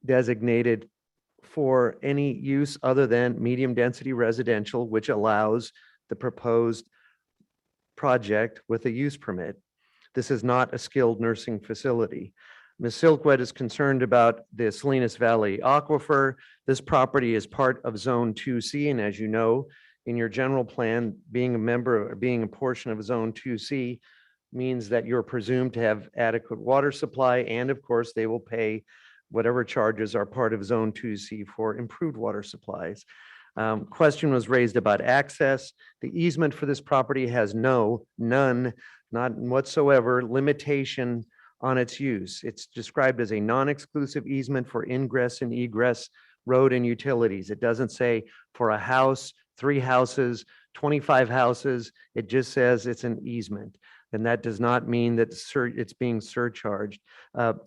designated for any use other than medium density residential, which allows the proposed project with a use permit. This is not a skilled nursing facility. Ms. Silkwood is concerned about the Salinas Valley Aquifer. This property is part of Zone 2C, and as you know, in your general plan, being a member or being a portion of Zone 2C means that you're presumed to have adequate water supply, and of course, they will pay whatever charges are part of Zone 2C for improved water supplies. Question was raised about access. The easement for this property has none, not whatsoever limitation on its use. It's described as a non-exclusive easement for ingress and egress, road and utilities. It doesn't say for a house, 3 houses, 25 houses. It just says it's an easement. And that does not mean that it's being surcharged.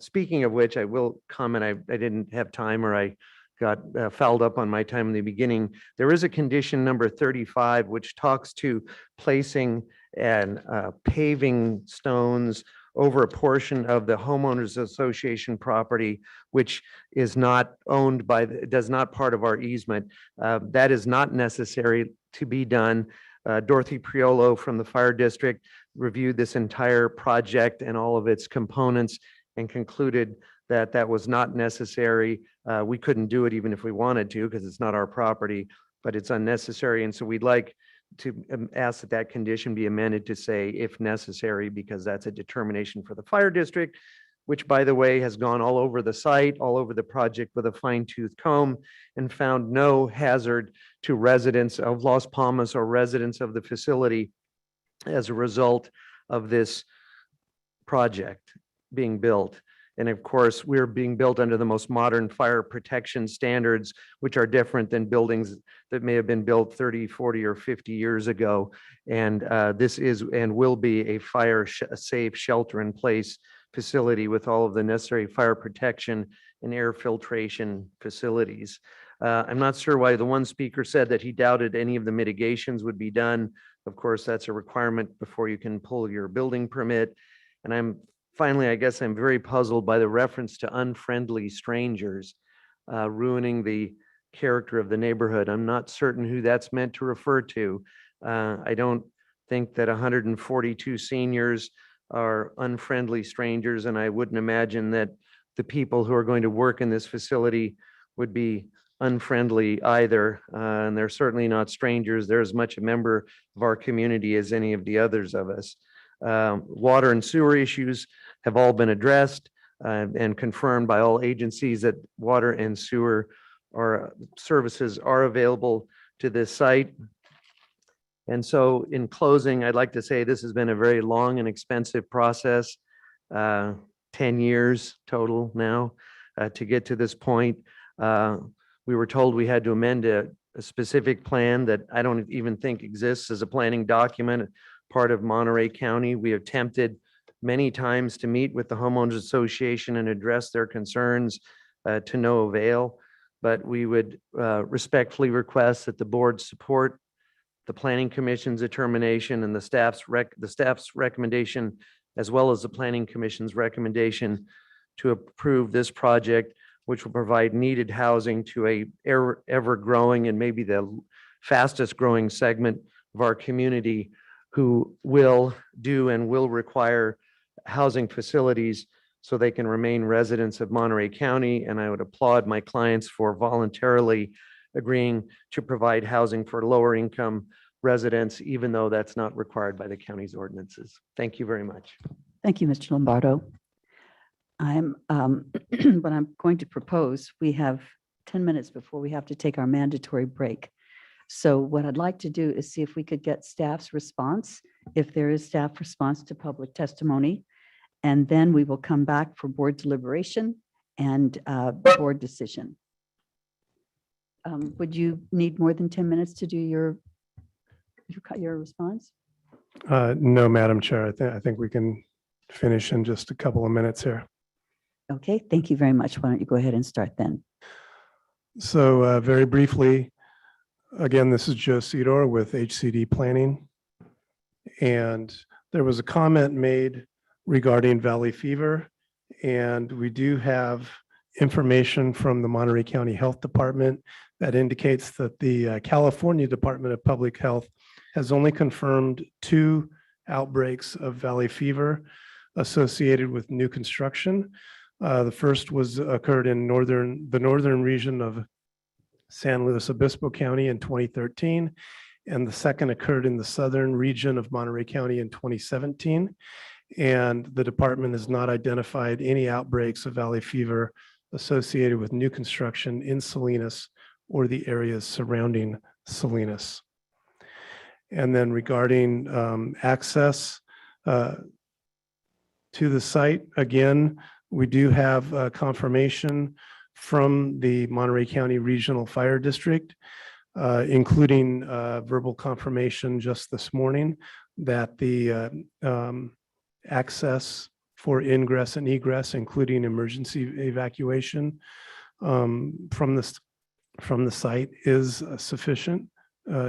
Speaking of which, I will comment, I didn't have time, or I got fouled up on my time in the beginning. There is a condition number 35, which talks to placing and paving stones over a portion of the homeowners association property, which is not owned by, does not part of our easement. That is not necessary to be done. Dorothy Priolo from the fire district reviewed this entire project and all of its components and concluded that that was not necessary. We couldn't do it even if we wanted to, because it's not our property, but it's unnecessary. And so we'd like to ask that that condition be amended to say if necessary, because that's a determination for the fire district, which, by the way, has gone all over the site, all over the project with a fine-tooth comb, and found no hazard to residents of Las Palmas or residents of the facility as a result of this project being built. And of course, we're being built under the most modern fire protection standards, which are different than buildings that may have been built 30, 40, or 50 years ago. And this is and will be a safe shelter-in-place facility with all of the necessary fire protection and air filtration facilities. I'm not sure why the one speaker said that he doubted any of the mitigations would be done. Of course, that's a requirement before you can pull your building permit. And finally, I guess I'm very puzzled by the reference to unfriendly strangers ruining the character of the neighborhood. I'm not certain who that's meant to refer to. I don't think that 142 seniors are unfriendly strangers, and I wouldn't imagine that the people who are going to work in this facility would be unfriendly either. And they're certainly not strangers. They're as much a member of our community as any of the others of us. Water and sewer issues have all been addressed and confirmed by all agencies that water and sewer services are available to this site. And so in closing, I'd like to say this has been a very long and expensive process, 10 years total now to get to this point. We were told we had to amend a specific plan that I don't even think exists as a planning document, part of Monterey County. We attempted many times to meet with the homeowners association and address their concerns to no avail. But we would respectfully request that the board support the planning commission's determination and the staff's recommendation, as well as the planning commission's recommendation to approve this project, which will provide needed housing to a ever growing and maybe the fastest growing segment of our community, who will do and will require housing facilities so they can remain residents of Monterey County. And I would applaud my clients for voluntarily agreeing to provide housing for lower income residents, even though that's not required by the county's ordinances. Thank you very much. Thank you, Mr. Lombardo. What I'm going to propose, we have 10 minutes before we have to take our mandatory break. So what I'd like to do is see if we could get staff's response, if there is staff response to public testimony, and then we will come back for board deliberation and board decision. Would you need more than 10 minutes to do your your response? No, Madam Chair, I think we can finish in just a couple of minutes here. Okay, thank you very much. Why don't you go ahead and start then? So very briefly, again, this is Joe Cedar with HCD Planning. And there was a comment made regarding valley fever. And we do have information from the Monterey County Health Department that indicates that the California Department of Public Health has only confirmed 2 outbreaks of valley fever associated with new construction. The first occurred in the northern region of San Luis Obispo County in 2013, and the second occurred in the southern region of Monterey County in 2017. And the department has not identified any outbreaks of valley fever associated with new construction in Salinas or the areas surrounding Salinas. And then regarding access to the site, again, we do have confirmation from the Monterey County Regional Fire District, including verbal confirmation just this morning that the access for ingress and egress, including emergency evacuation from the site, is sufficient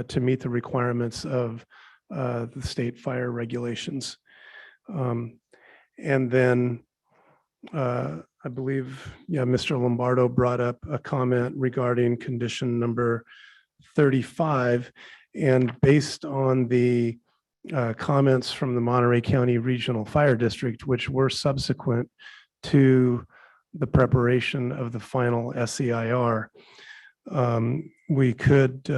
to meet the requirements of the state fire regulations. And then I believe, Mr. Lombardo brought up a comment regarding condition number 35. And based on the comments from the Monterey County Regional Fire District, which were subsequent to the preparation of the final SEIR, we could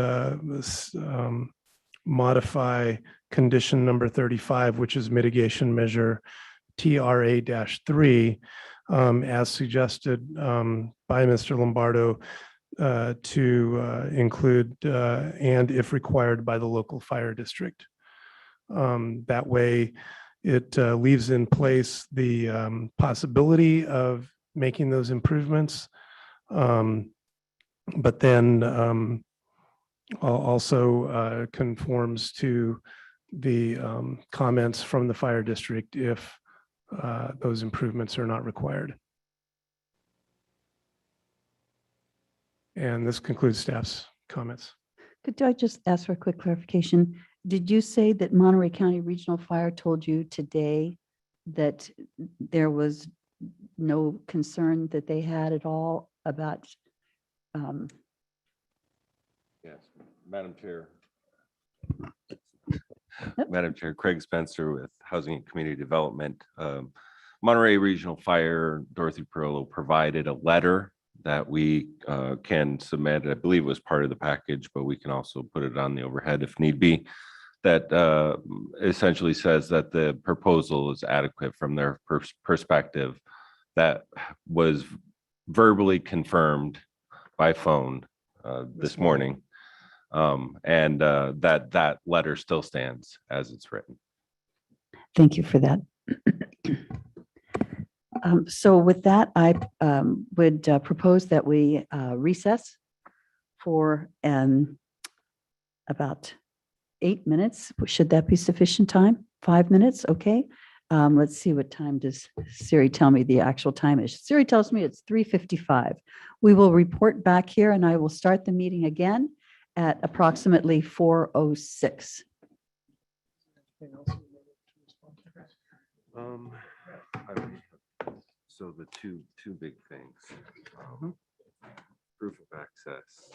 modify condition number 35, which is mitigation measure TRA-3, as suggested by Mr. Lombardo, to include and if required by the local fire district. That way, it leaves in place the possibility of making those improvements, but then also conforms to the comments from the fire district if those improvements are not required. And this concludes staff's comments. Could I just ask for a quick clarification? Did you say that Monterey County Regional Fire told you today that there was no concern that they had at all about? Yes, Madam Chair. Madam Chair, Craig Spencer with Housing and Community Development. Monterey Regional Fire, Dorothy Perillo provided a letter that we can submit. I believe it was part of the package, but we can also put it on the overhead if need be. That essentially says that the proposal is adequate from their perspective. That was verbally confirmed by phone this morning. And that letter still stands as it's written. Thank you for that. So with that, I would propose that we recess for about 8 minutes. Should that be sufficient time? 5 minutes? Okay. Let's see, what time does Siri tell me the actual time is? Siri tells me it's 3:55. We will report back here and I will start the meeting again at approximately 4:06. So the two big things, proof of access.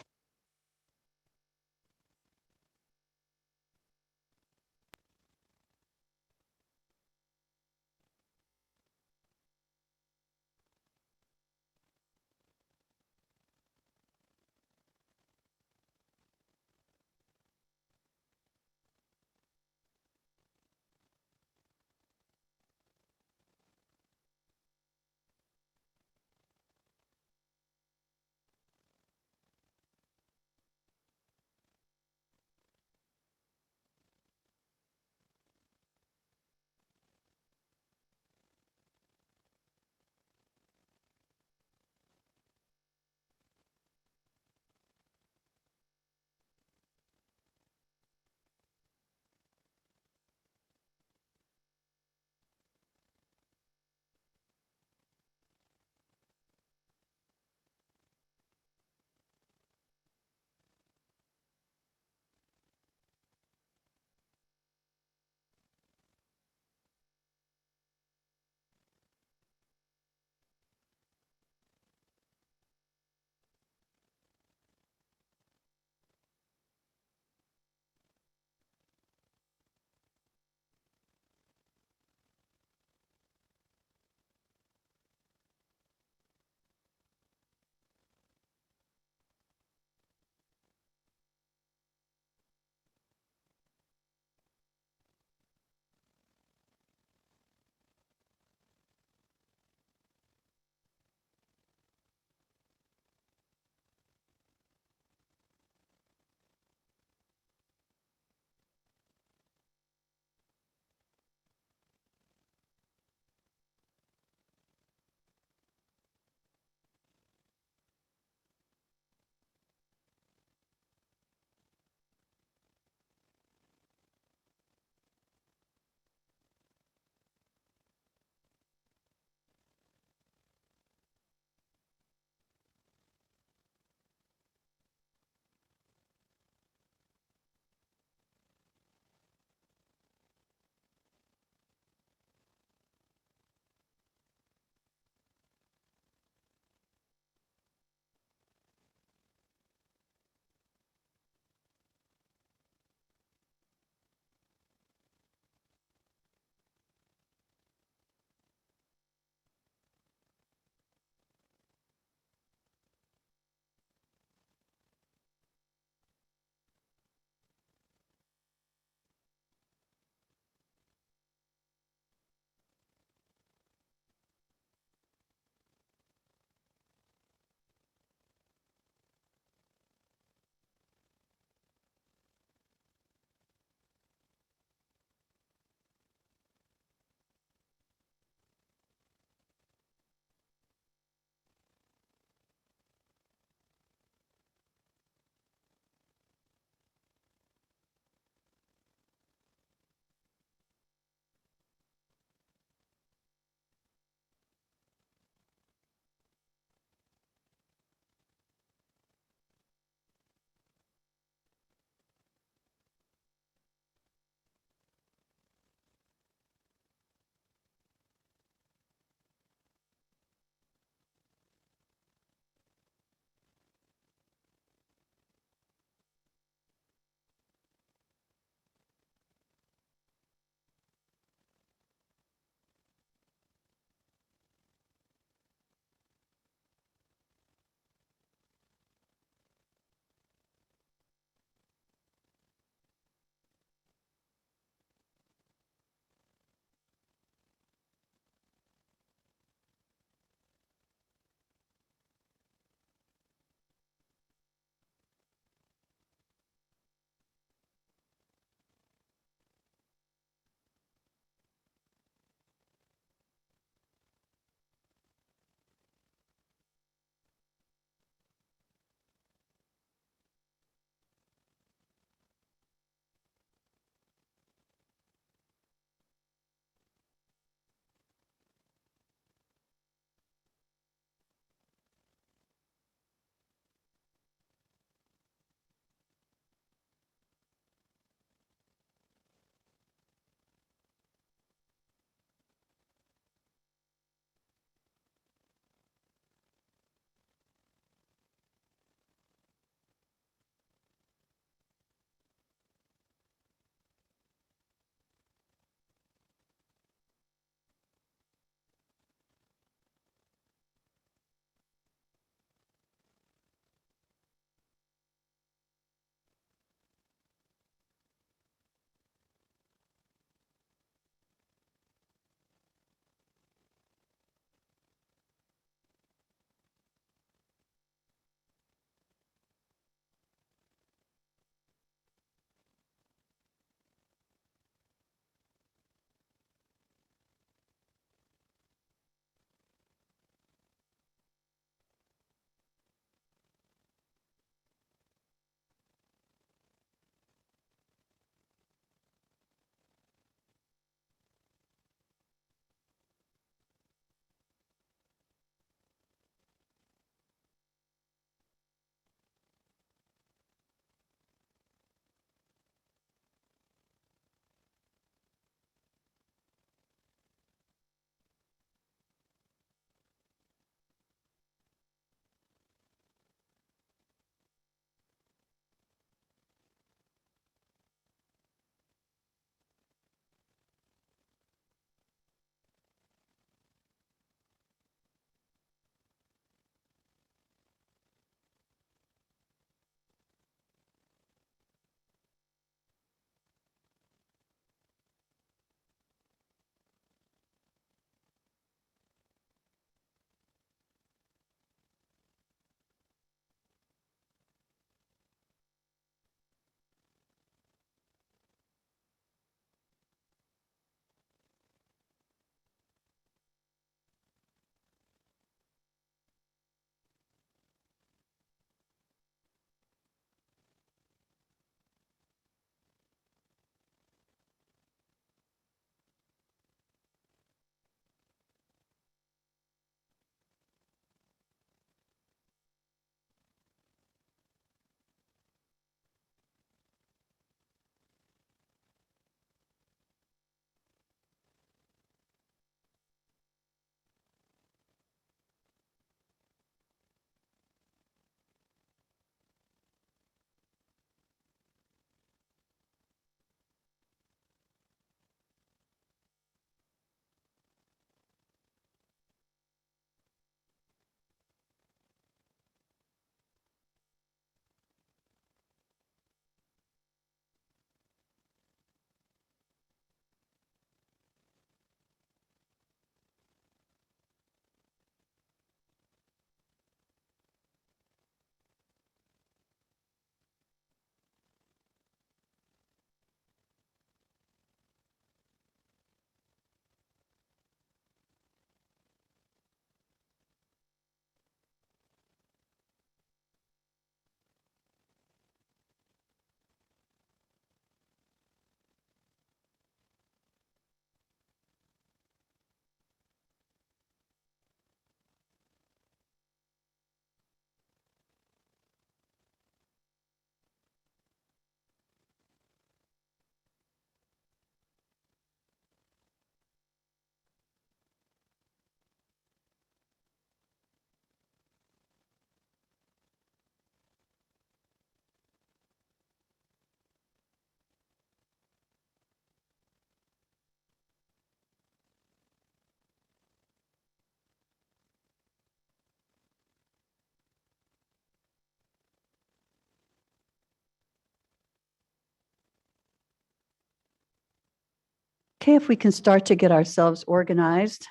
Okay, if we can start to get ourselves organized.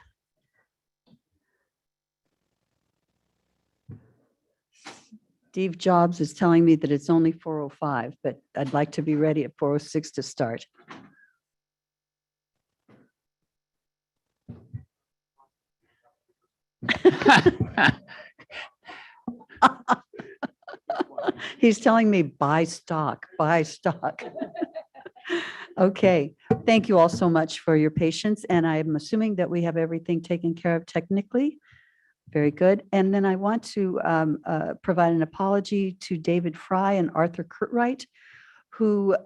Steve Jobs is telling me that it's only 4:05, but I'd like to be ready at 4:06 to start. He's telling me buy stock, buy stock. Okay, thank you all so much for your patience, and I'm assuming that we have everything taken care of technically. Very good. And then I want to provide an apology to David Fry and Arthur Curtright, who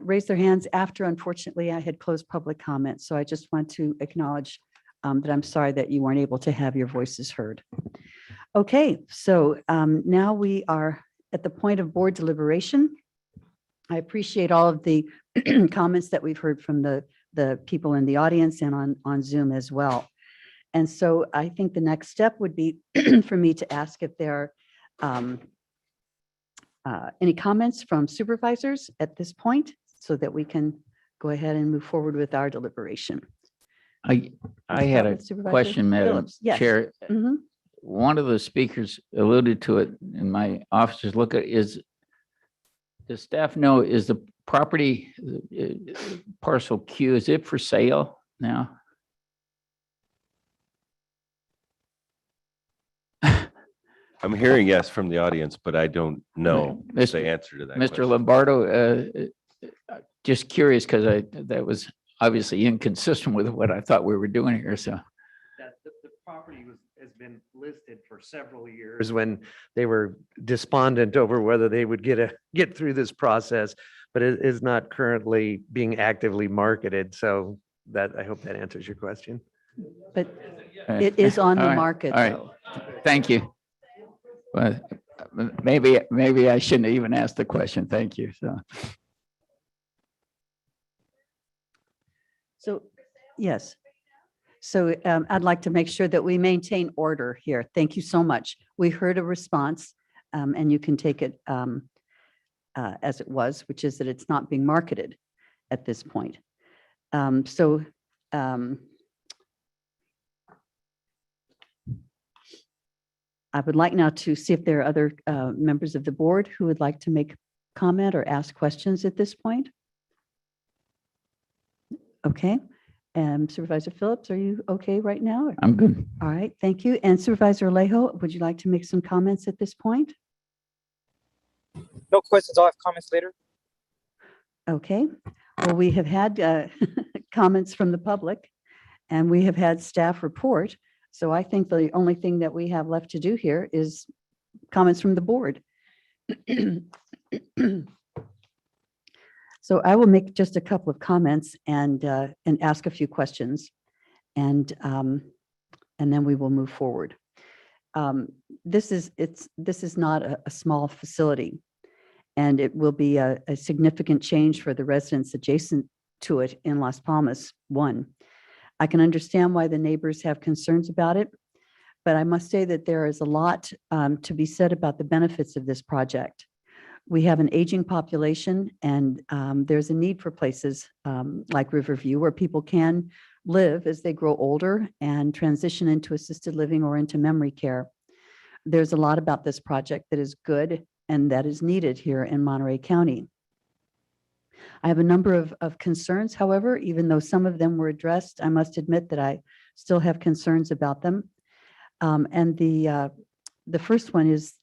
raised their hands after, unfortunately, I had closed public comment. So I just want to acknowledge that I'm sorry that you weren't able to have your voices heard. Okay, so now we are at the point of board deliberation. I appreciate all of the comments that we've heard from the people in the audience and on Zoom as well. And so I think the next step would be for me to ask if there are any comments from supervisors at this point so that we can go ahead and move forward with our deliberation. I Let's had start a with Supervisor question, Madam Phillips. Yes. Chair. Mhm. One of the speakers alluded to it, and my officers look at is, does staff know, is the property parcel Q, is it for sale now? I'm hearing yes from the audience, but I don't know the Mr. answer to that Mr. question. Lombardo, just curious, because that was obviously inconsistent with what I thought we were doing here, so. That the property has been listed for several years when they were despondent over whether they would get through this process, but it is not currently being actively marketed. So that, I hope that answers your question. But it is on the All right, market, all right. though. Thank you. Well, maybe I shouldn't have even asked the question. Thank you. So, yes. So I'd like to make sure that we maintain order here. Thank you so much. We heard a response, and you can take it as it was, which is that it's not being marketed at this point. I would like now to see if there are other members of the board who would like to make comment or ask questions at this point. Okay. Supervisor Phillips, are you okay right now? I'm good. All right, thank you. And Supervisor Alejo, would you like to make some comments at this point? No questions. I'll have comments later. Okay. Well, we have had comments from the public and we have had staff report. So I think the only thing that we have left to do here is comments from the board. So I will make just a couple of comments and ask a few questions, and then we will move forward. This is not a small facility, and it will be a significant change for the residents adjacent to it in Las Palmas 1. I can understand why the neighbors have concerns about it, but I must say that there is a lot to be said about the benefits of this project. We have an aging population, and there's a need for places like Riverview where people can live as they grow older and transition into assisted living or into memory care. There's a lot about this project that is good and that is needed here in Monterey County. I have a number of concerns, however, even though some of them were addressed, I must admit that I still have concerns about them. And the first one is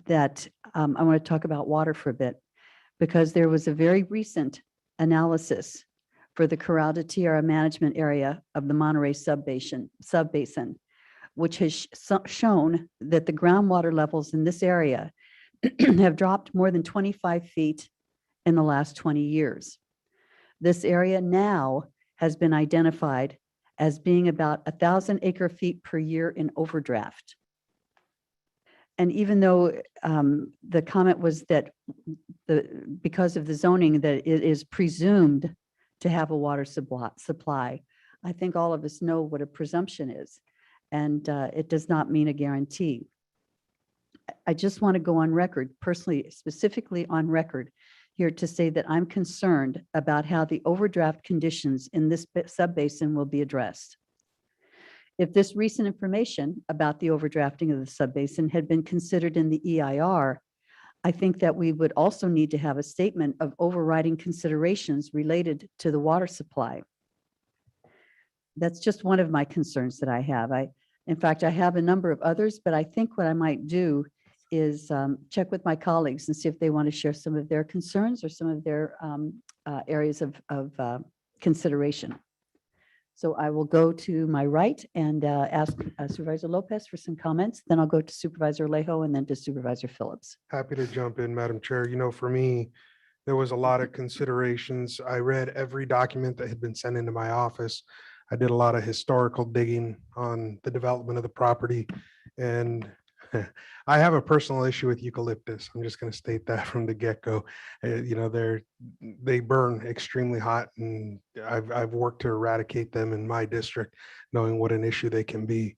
that I want to talk about water for a bit, because there was a very recent analysis for the Corral de Tierra management area of the Monterey subbasin, which has shown that the groundwater levels in this area have dropped more than 25 feet in the last 20 years. This area now has been identified as being about 1,000 acre-feet per year in overdraft. And even though the comment was that because of the zoning that it is presumed to have a water supply, I think all of us know what a presumption is, and it does not mean a guarantee. I just want to go on record, personally, specifically on record, here to say that I'm concerned about how the overdraft conditions in this subbasin will be addressed. If this recent information about the overdrafting of the subbasin had been considered in the EIR, I think that we would also need to have a statement of overriding considerations related to the water supply. That's just one of my concerns that I have. In fact, I have a number of others, but I think what I might do is check with my colleagues and see if they want to share some of their concerns or some of their areas of consideration. So I will go to my right and ask Supervisor Lopez for some comments. Then I'll go to Supervisor Alejo and then to Supervisor Phillips. Happy to jump in, Madam Chair. You know, for me, there was a lot of considerations. I read every document that had been sent into my office. I did a lot of historical digging on the development of the property. And I have a personal issue with eucalyptus. I'm just going to state that from the get-go. You know, they burn extremely hot, and I've worked to eradicate them in my district, knowing what an issue they can be.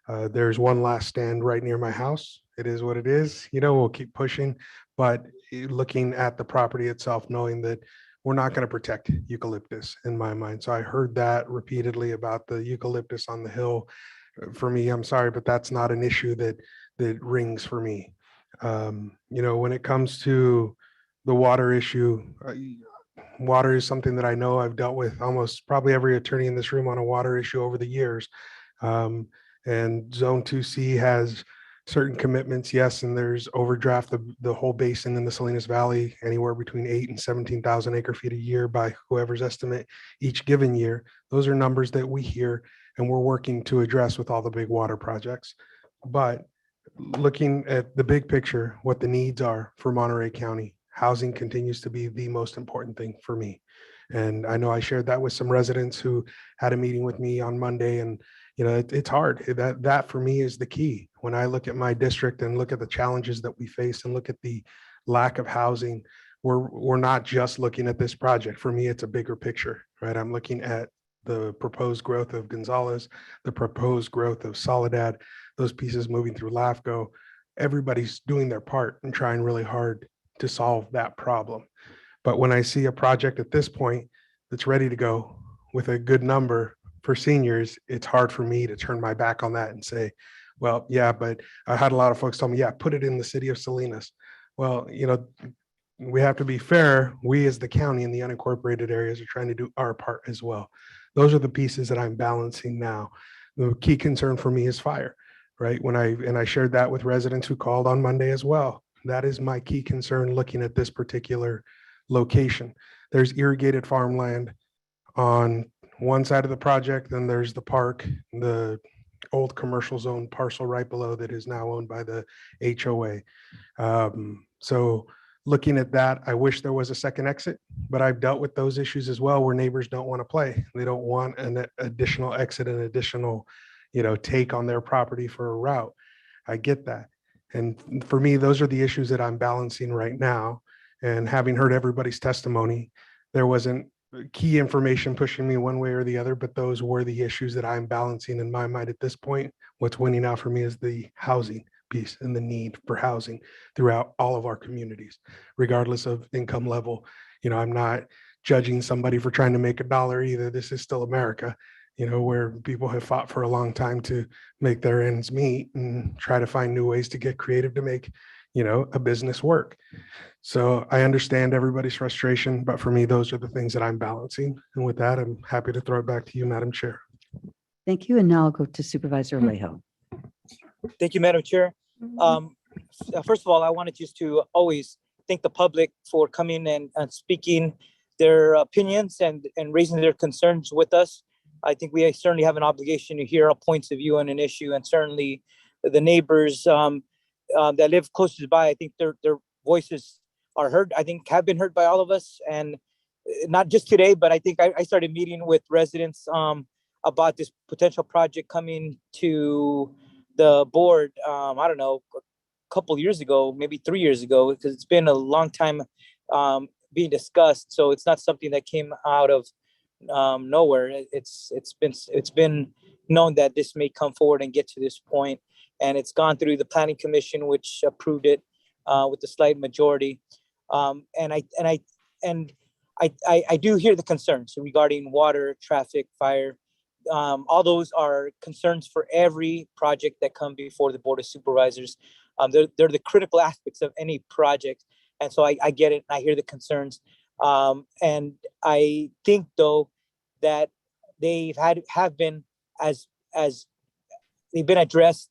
There's one last stand right near my house. It is what it is. You know, we'll keep pushing, but looking at the property itself, knowing that we're not going to protect eucalyptus in my mind. So I heard that repeatedly about the eucalyptus on the hill. For me, I'm sorry, but that's not an issue that rings for me. You know, when it comes to the water issue, water is something that I know I've dealt with almost probably every attorney in this room on a water issue over the years. And Zone 2C has certain commitments, yes, and there's overdraft the whole basin in the Salinas Valley anywhere between 8 and 17,000 acre feet a year by whoever's estimate each given year. Those are numbers that we hear and we're working to address with all the big water projects. But looking at the big picture, what the needs are for Monterey County, housing continues to be the most important thing for me. And I know I shared that with some residents who had a meeting with me on Monday, and you know, it's hard. That for me is the key. When I look at my district and look at the challenges that we face and look at the lack of housing, we're not just looking at this project. For me, it's a bigger picture, right? I'm looking at the proposed growth of Gonzales, the proposed growth of Soledad, those pieces moving through LAFCO. Everybody's doing their part and trying really hard to solve that problem. But when I see a project at this point that's ready to go with a good number for seniors, it's hard for me to turn my back on that and say, well, yeah, but I had a lot of folks tell me, yeah, put it in the city of Salinas. Well, you know, we have to be fair. We as the county in the unincorporated areas are trying to do our part as well. Those are the pieces that I'm balancing now. The key concern for me is fire, right? And I shared that with residents who called on Monday as well. That is my key concern looking at this particular location. There's irrigated farmland on one side of the project, then there's the park, the old commercial zone parcel right below that is now owned by the HOA. So looking at that, I wish there was a second exit, but I've dealt with those issues as well where neighbors don't want to play. They don't want an additional exit, an additional, you know, take on their property for a route. I get that. And for me, those are the issues that I'm balancing right now. And having heard everybody's testimony, there wasn't key information pushing me one way or the other, but those were the issues that I'm balancing in my mind at this point. What's winning out for me is the housing piece and the need for housing throughout all of our communities, regardless of income level. You know, I'm not judging somebody for trying to make a dollar either. This is still America, you know, where people have fought for a long time to make their ends meet and try to find new ways to get creative to make, you know, a business work. So I understand everybody's frustration, but for me, those are the things that I'm balancing. And with that, I'm happy to throw it back to you, Madam Chair. Thank you. And now I'll go to Supervisor Alejo. Thank you, Madam Chair. First of all, I wanted just to always thank the public for coming and speaking their opinions and raising their concerns with us. I think we certainly have an obligation to hear our points of view on an issue, and certainly the neighbors that live close by, I think their voices are heard, I think have been heard by all of us, and not just today, but I think I started meeting with residents about this potential project coming to the board, I don't know, a couple years ago, maybe 3 years ago, because it's been a long time being discussed. So it's not something that came out of nowhere. It's been known that this may come forward and get to this point, and it's gone through the Planning Commission, which approved it with a slight majority. I do hear the concerns regarding water, traffic, fire. All those are concerns for every project that come before the Board of Supervisors. They're the critical aspects of any project. And so I get it. I hear the concerns. And I think though that have been as they've been addressed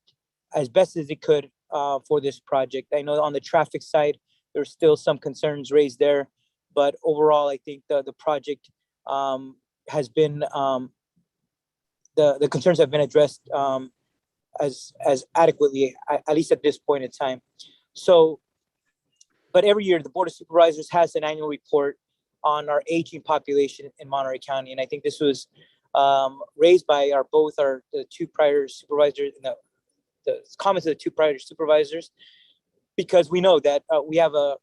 as best as they could for this project. I know on the traffic side, there's still some concerns raised there, but overall, I think the project has been the concerns have been addressed as adequately, at least at this point in time. So, but every year the Board of Supervisors has an annual report on our aging population in Monterey County, and I think this was raised by the two prior supervisors, the comments of the two prior supervisors, because we know that we have a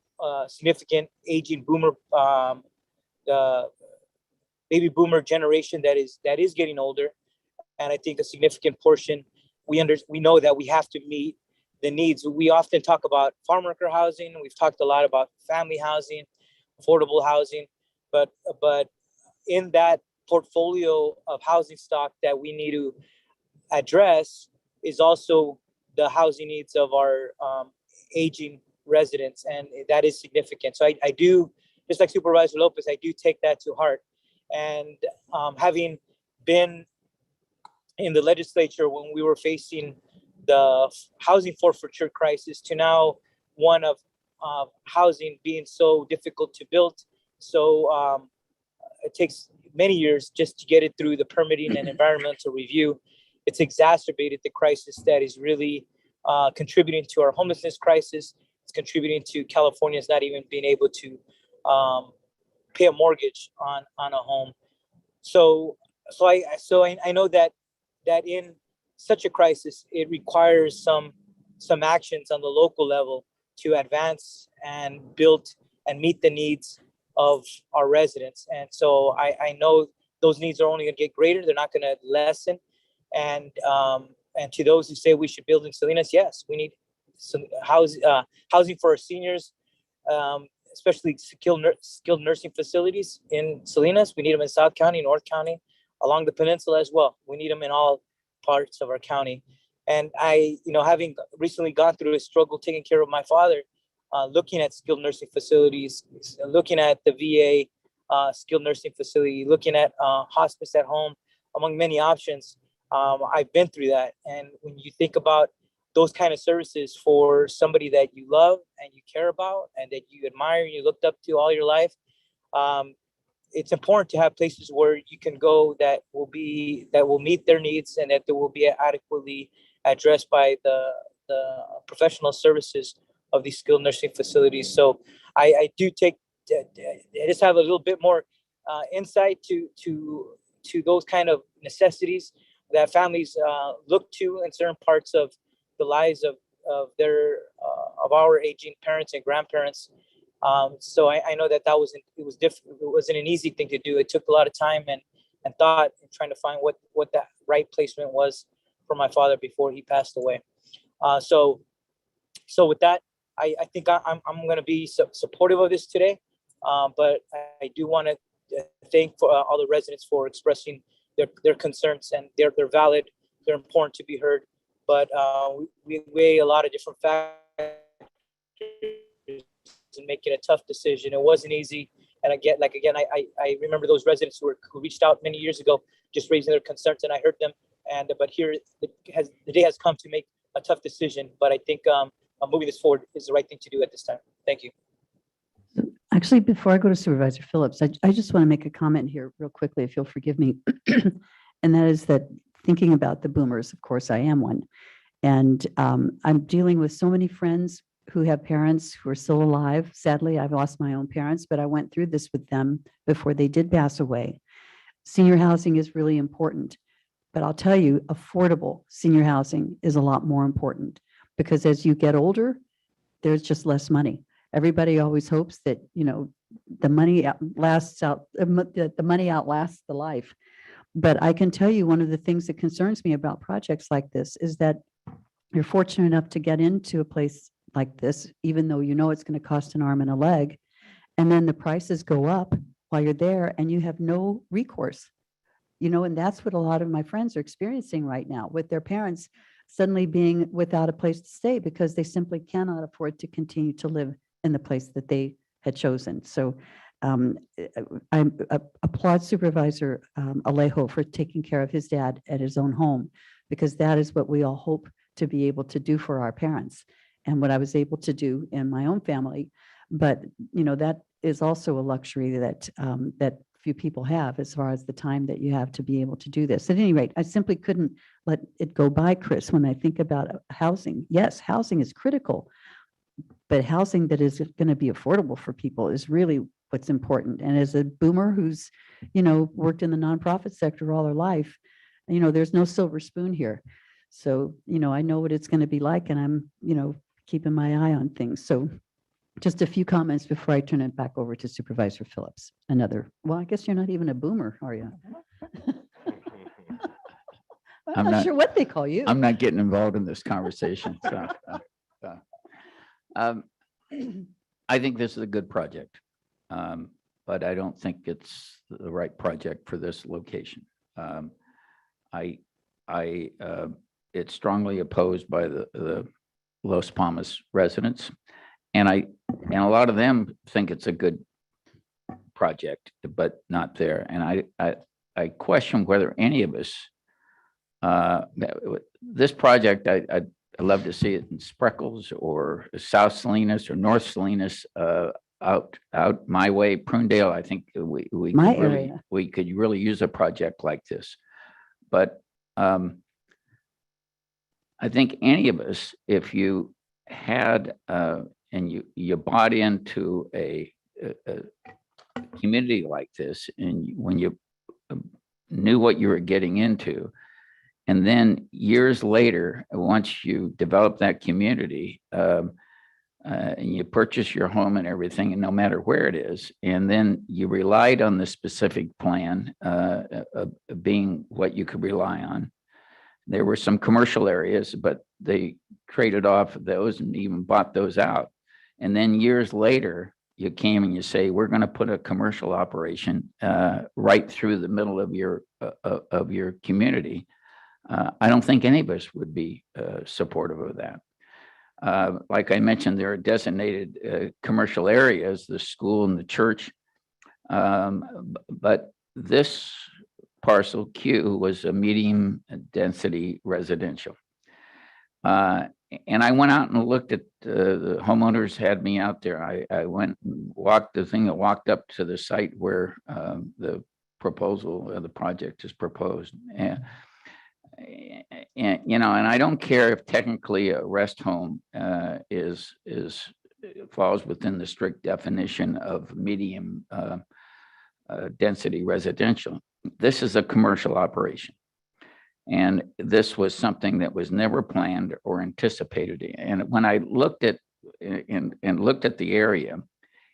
significant aging boomer, baby boomer generation that is getting older, and I think a significant portion we know that we have to meet the needs. We often talk about farm worker housing. We've talked a lot about family housing, affordable housing, but in that portfolio of housing stock that we need to address is also the housing needs of our aging residents, and that is significant. So I do, just like Supervisor Lopez, I do take that to heart. And having been in the legislature when we were facing the housing forfeiture crisis to now one of housing being so difficult to build, so it takes many years just to get it through the permitting and environmental review. It's exacerbated the crisis that is really contributing to our homelessness crisis. It's contributing to Californians not even being able to pay a mortgage on a home. So I know that in such a crisis, it requires some actions on the local level to advance and build and meet the needs of our residents. And so I know those needs are only going to get greater. They're not going to lessen. And to those who say we should build in Salinas, yes, we need some housing for our seniors, especially skilled nursing facilities in Salinas. We need them in South County, North County, along the peninsula as well. We need them in all parts of our county. And I, having recently gone through a struggle taking care of my father, looking at skilled nursing facilities, looking at the VA skilled nursing facility, looking at hospice at home, among many options. I've been through that. And when you think about those kind of services for somebody that you love and you care about and that you admire and you looked up to all your life, it's important to have places where you can go that will meet their needs and that they will be adequately addressed by the professional services of these skilled nursing facilities. So I just have a little bit more insight to those kind of necessities that families look to in certain parts of the lives of our aging parents and grandparents. So I know that it wasn't an easy thing to do. It took a lot of time and thought in trying to find what that right placement was for my father before he passed away. So with that, I think I'm going to be supportive of this today. But I do want to thank all the residents for expressing their concerns, and they're valid. They're important to be heard. But we weigh a lot of different factors and making a tough decision. It wasn't easy. And again, I remember those residents who reached out many years ago, just raising their concerns, and I heard them. But here the day has come to make a tough decision. But I think moving this forward is the right thing to do at this time. Thank you. Actually, before I go to Supervisor Phillips, I just want to make a comment here real quickly, if you'll forgive me. And that is that thinking about the boomers, of course, I am one. And I'm dealing with so many friends who have parents who are still alive. Sadly, I've lost my own parents, but I went through this with them before they did pass away. Senior housing is really important, but I'll tell you, affordable senior housing is a lot more important, because as you get older, there's just less money. Everybody always hopes that, the money outlasts the life. But I can tell you, one of the things that concerns me about projects like this is that you're fortunate enough to get into a place like this, even though it's going to cost an arm and a leg, And then the prices go up while you're there and you have no recourse. And that's what a lot of my friends are experiencing right now with their parents suddenly being without a place to stay because they simply cannot afford to continue to live in the place that they had chosen. So I applaud Supervisor Alejo for taking care of his dad at his own home, because that is what we all hope to be able to do for our parents and what I was able to do in my own family. But, that is also a luxury that that few people have as far as the time that you have to be able to do this. At any rate, I simply couldn't let it go by, Chris, when I think about housing. Yes, housing is critical, but housing that is going to be affordable for people is really what's important. And as a boomer who's, worked in the nonprofit sector all her life, there's no silver spoon here. So, I know what it's going to be like, and I'm, keeping my eye on things. So just a few comments before I turn it back over to Supervisor Phillips. Well, I guess you're not even a boomer, are you? I'm not sure what they call you. I'm not getting involved in this conversation. So, I think this is a good project, but I don't think it's the right project for this location. It's strongly opposed by the Los Palmas residents, and a lot of them think it's a good project, but not there. And I question whether any of us, this project, I'd love to see it in Spreckles or South Salinas or North Salinas, out my way, Prunedale. I think we could really use a project like this. But I think any of us, if you had and you bought into a community like this, and when you knew what you were getting into, and then years later, once you develop that community, and you purchase your home and everything, and no matter where it is, and then you relied on the specific plan being what you could rely on. There were some commercial areas, but they traded off those and even bought those out. And then years later, you came and you say, we're going to put a commercial operation right through the middle of your community. I don't think any of us would be supportive of that. Like I mentioned, there are designated commercial areas, the school and the church. But this parcel Q was a medium density residential. And I went out and looked at the homeowners had me out there. I went and walked walked up to the site where the proposal of the project is proposed. And and I don't care if technically a rest home falls within the strict definition of medium density residential. This is a commercial operation. And this was something that was never planned or anticipated. And when I looked at looked at the area,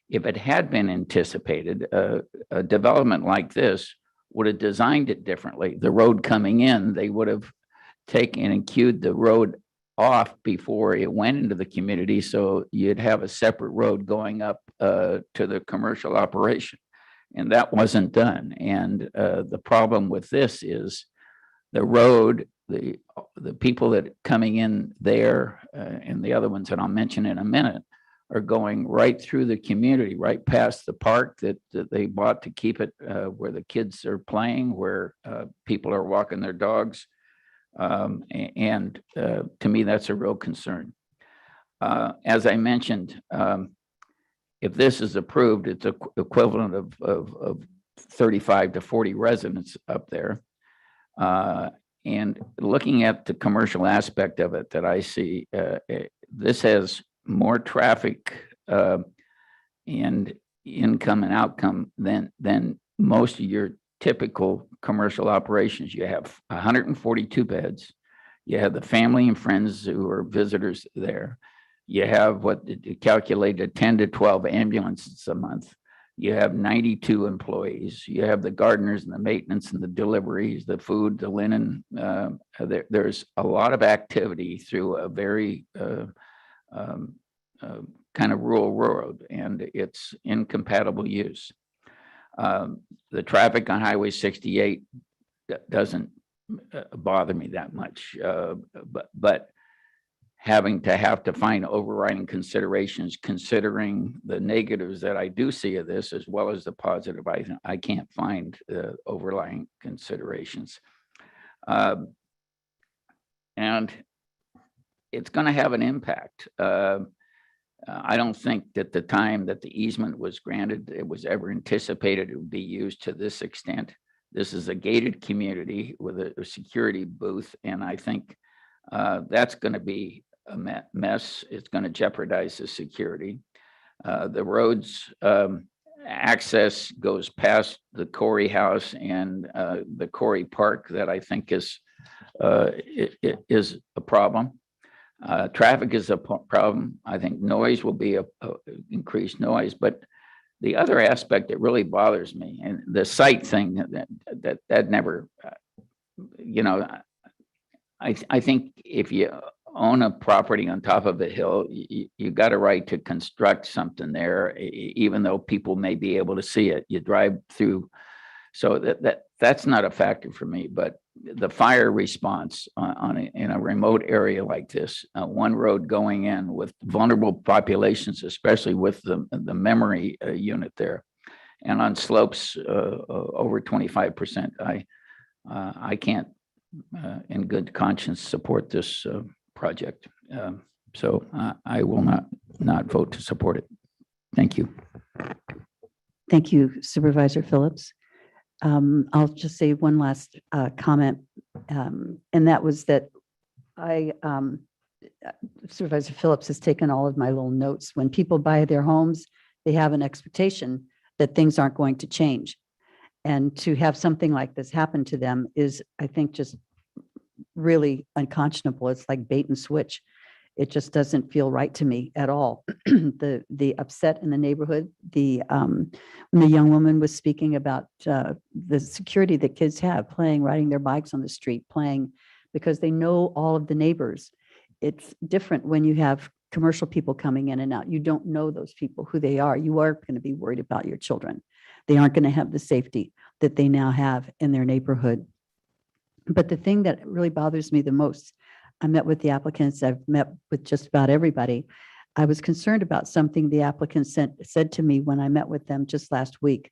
if it had been anticipated, a development like this would have designed it differently. The road coming in, they would have taken and queued the road off before it went into the community. So you'd have a separate road going up to the commercial operation. And that wasn't done. And the problem with this is the road, the people that coming in there and the other ones that I'll mention in a minute are going right through the community, right past the park that they bought to keep it where the kids are playing, where people are walking their dogs. And to me, that's a real concern. As I mentioned, if this is approved, it's equivalent of 35 to 40 residents up there. And looking at the commercial aspect of it that I see, this has more traffic and income and outcome than most of your typical commercial operations. You have 142 beds. You have the family and friends who are visitors there. You have what calculated 10 to 12 ambulances a month. You have 92 employees. You have the gardeners and the maintenance and the deliveries, the food, the linen. There's a lot of activity through a very kind of rural road, and it's incompatible use. The traffic on Highway 68 doesn't bother me that much, but having to find overriding considerations, considering the negatives that I do see of this, as well as the positive, I can't find overlying considerations. And it's going to have an impact. I don't think that the time that the easement was granted, it was ever anticipated it would be used to this extent. This is a gated community with a security booth, and I think that's going to be a mess. It's going to jeopardize the security. The roads access goes past the Corey House and the Corey Park that I think is a problem. Traffic is a problem. I think noise will be a increased noise, but the other aspect that really bothers me, and the site thing that never, I think if you own a property on top of a hill, you got a right to construct something there, even though people may be able to see it. You drive through, so that's not a factor for me. But the fire response in a remote area like this, one road going in with vulnerable populations, especially with the memory unit there, and on slopes over 25%, I can't in good conscience support this project. So I will not vote to support it. Thank you. Thank you, Supervisor Phillips. I'll just say one last comment, and that was that Supervisor Phillips has taken all of my little notes. When people buy their homes, they have an expectation that things aren't going to change. And to have something like this happen to them is, I think, just really unconscionable. It's like bait and switch. It just doesn't feel right to me at all. The upset in the neighborhood, when the young woman was speaking about the security that kids have, playing, riding their bikes on the street, playing, because they know all of the neighbors. It's different when you have commercial people coming in and out. You don't know those people, who they are. You are going to be worried about your children. They aren't going to have the safety that they now have in their neighborhood. But the thing that really bothers me the most, I met with the applicants, I've met with just about everybody. I was concerned about something the applicants said to me when I met with them just last week.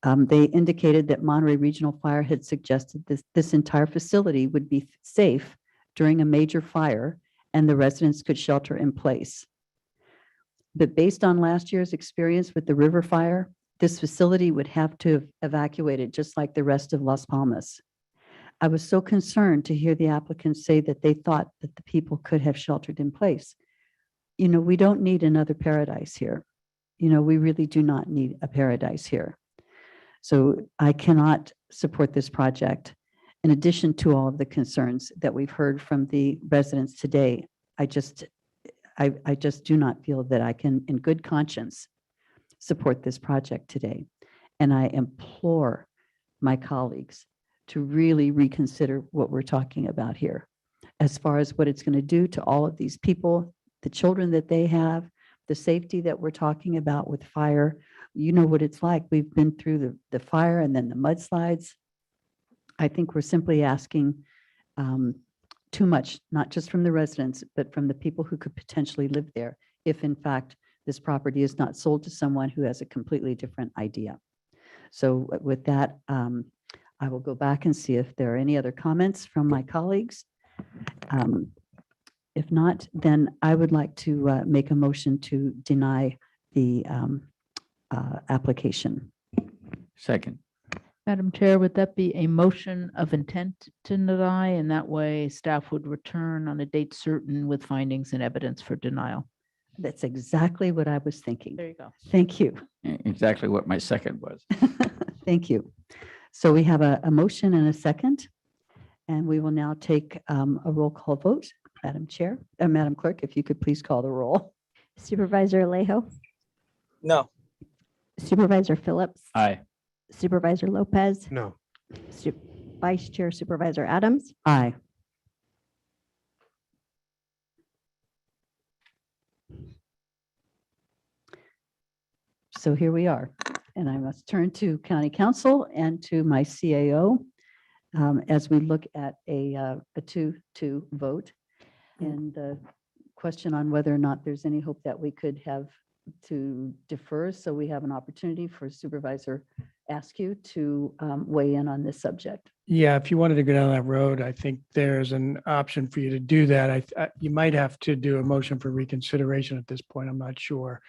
They indicated that Monterey Regional Fire had suggested this entire facility would be safe during a major fire and the residents could shelter in place. But based on last year's experience with the river fire, this facility would have to have evacuated just like the rest of Las Palmas. I was so concerned to hear the applicants say that they thought that the people could have sheltered in place. We don't need another paradise here. We really do not need a paradise here. So I cannot support this project. In addition to all of the concerns that we've heard from the residents today, I just do not feel that I can, in good conscience, support this project today. And I implore my colleagues to really reconsider what we're talking about here, as far as what it's going to do to all of these people, the children that they have, the safety that we're talking about with fire. You know what it's like. We've been through the fire and then the mudslides. I think we're simply asking too much, not just from the residents, but from the people who could potentially live there, if in fact this property is not sold to someone who has a completely different idea. So with that, I will go back and see if there are any other comments from my colleagues. If not, then I would like to make a motion to deny the application. Second. Madam Chair, would that be a motion of intent to deny? And that way staff would return on a date certain with findings and evidence for denial. That's exactly what I was thinking. There you go. Thank you. Exactly what my second was. Thank you. So we have a motion and a second, and we will now take a roll call vote. Madam Chair, Madam Clerk, if you could please call the roll. Supervisor Alejo, No. Supervisor Phillips, Aye. Supervisor Lopez, No. Vice Chair Supervisor Adams, Aye. So here we are. And I must turn to County Council and to my CAO as we look at a 2-2 vote. And the question on whether or not there's any hope that we could have to defer, so we have an opportunity for Supervisor Askew to weigh in on this subject. Yeah, if you wanted to go down that road, I think there's an option for you to do that. You might have to do a motion for reconsideration at this point. I'm not sure.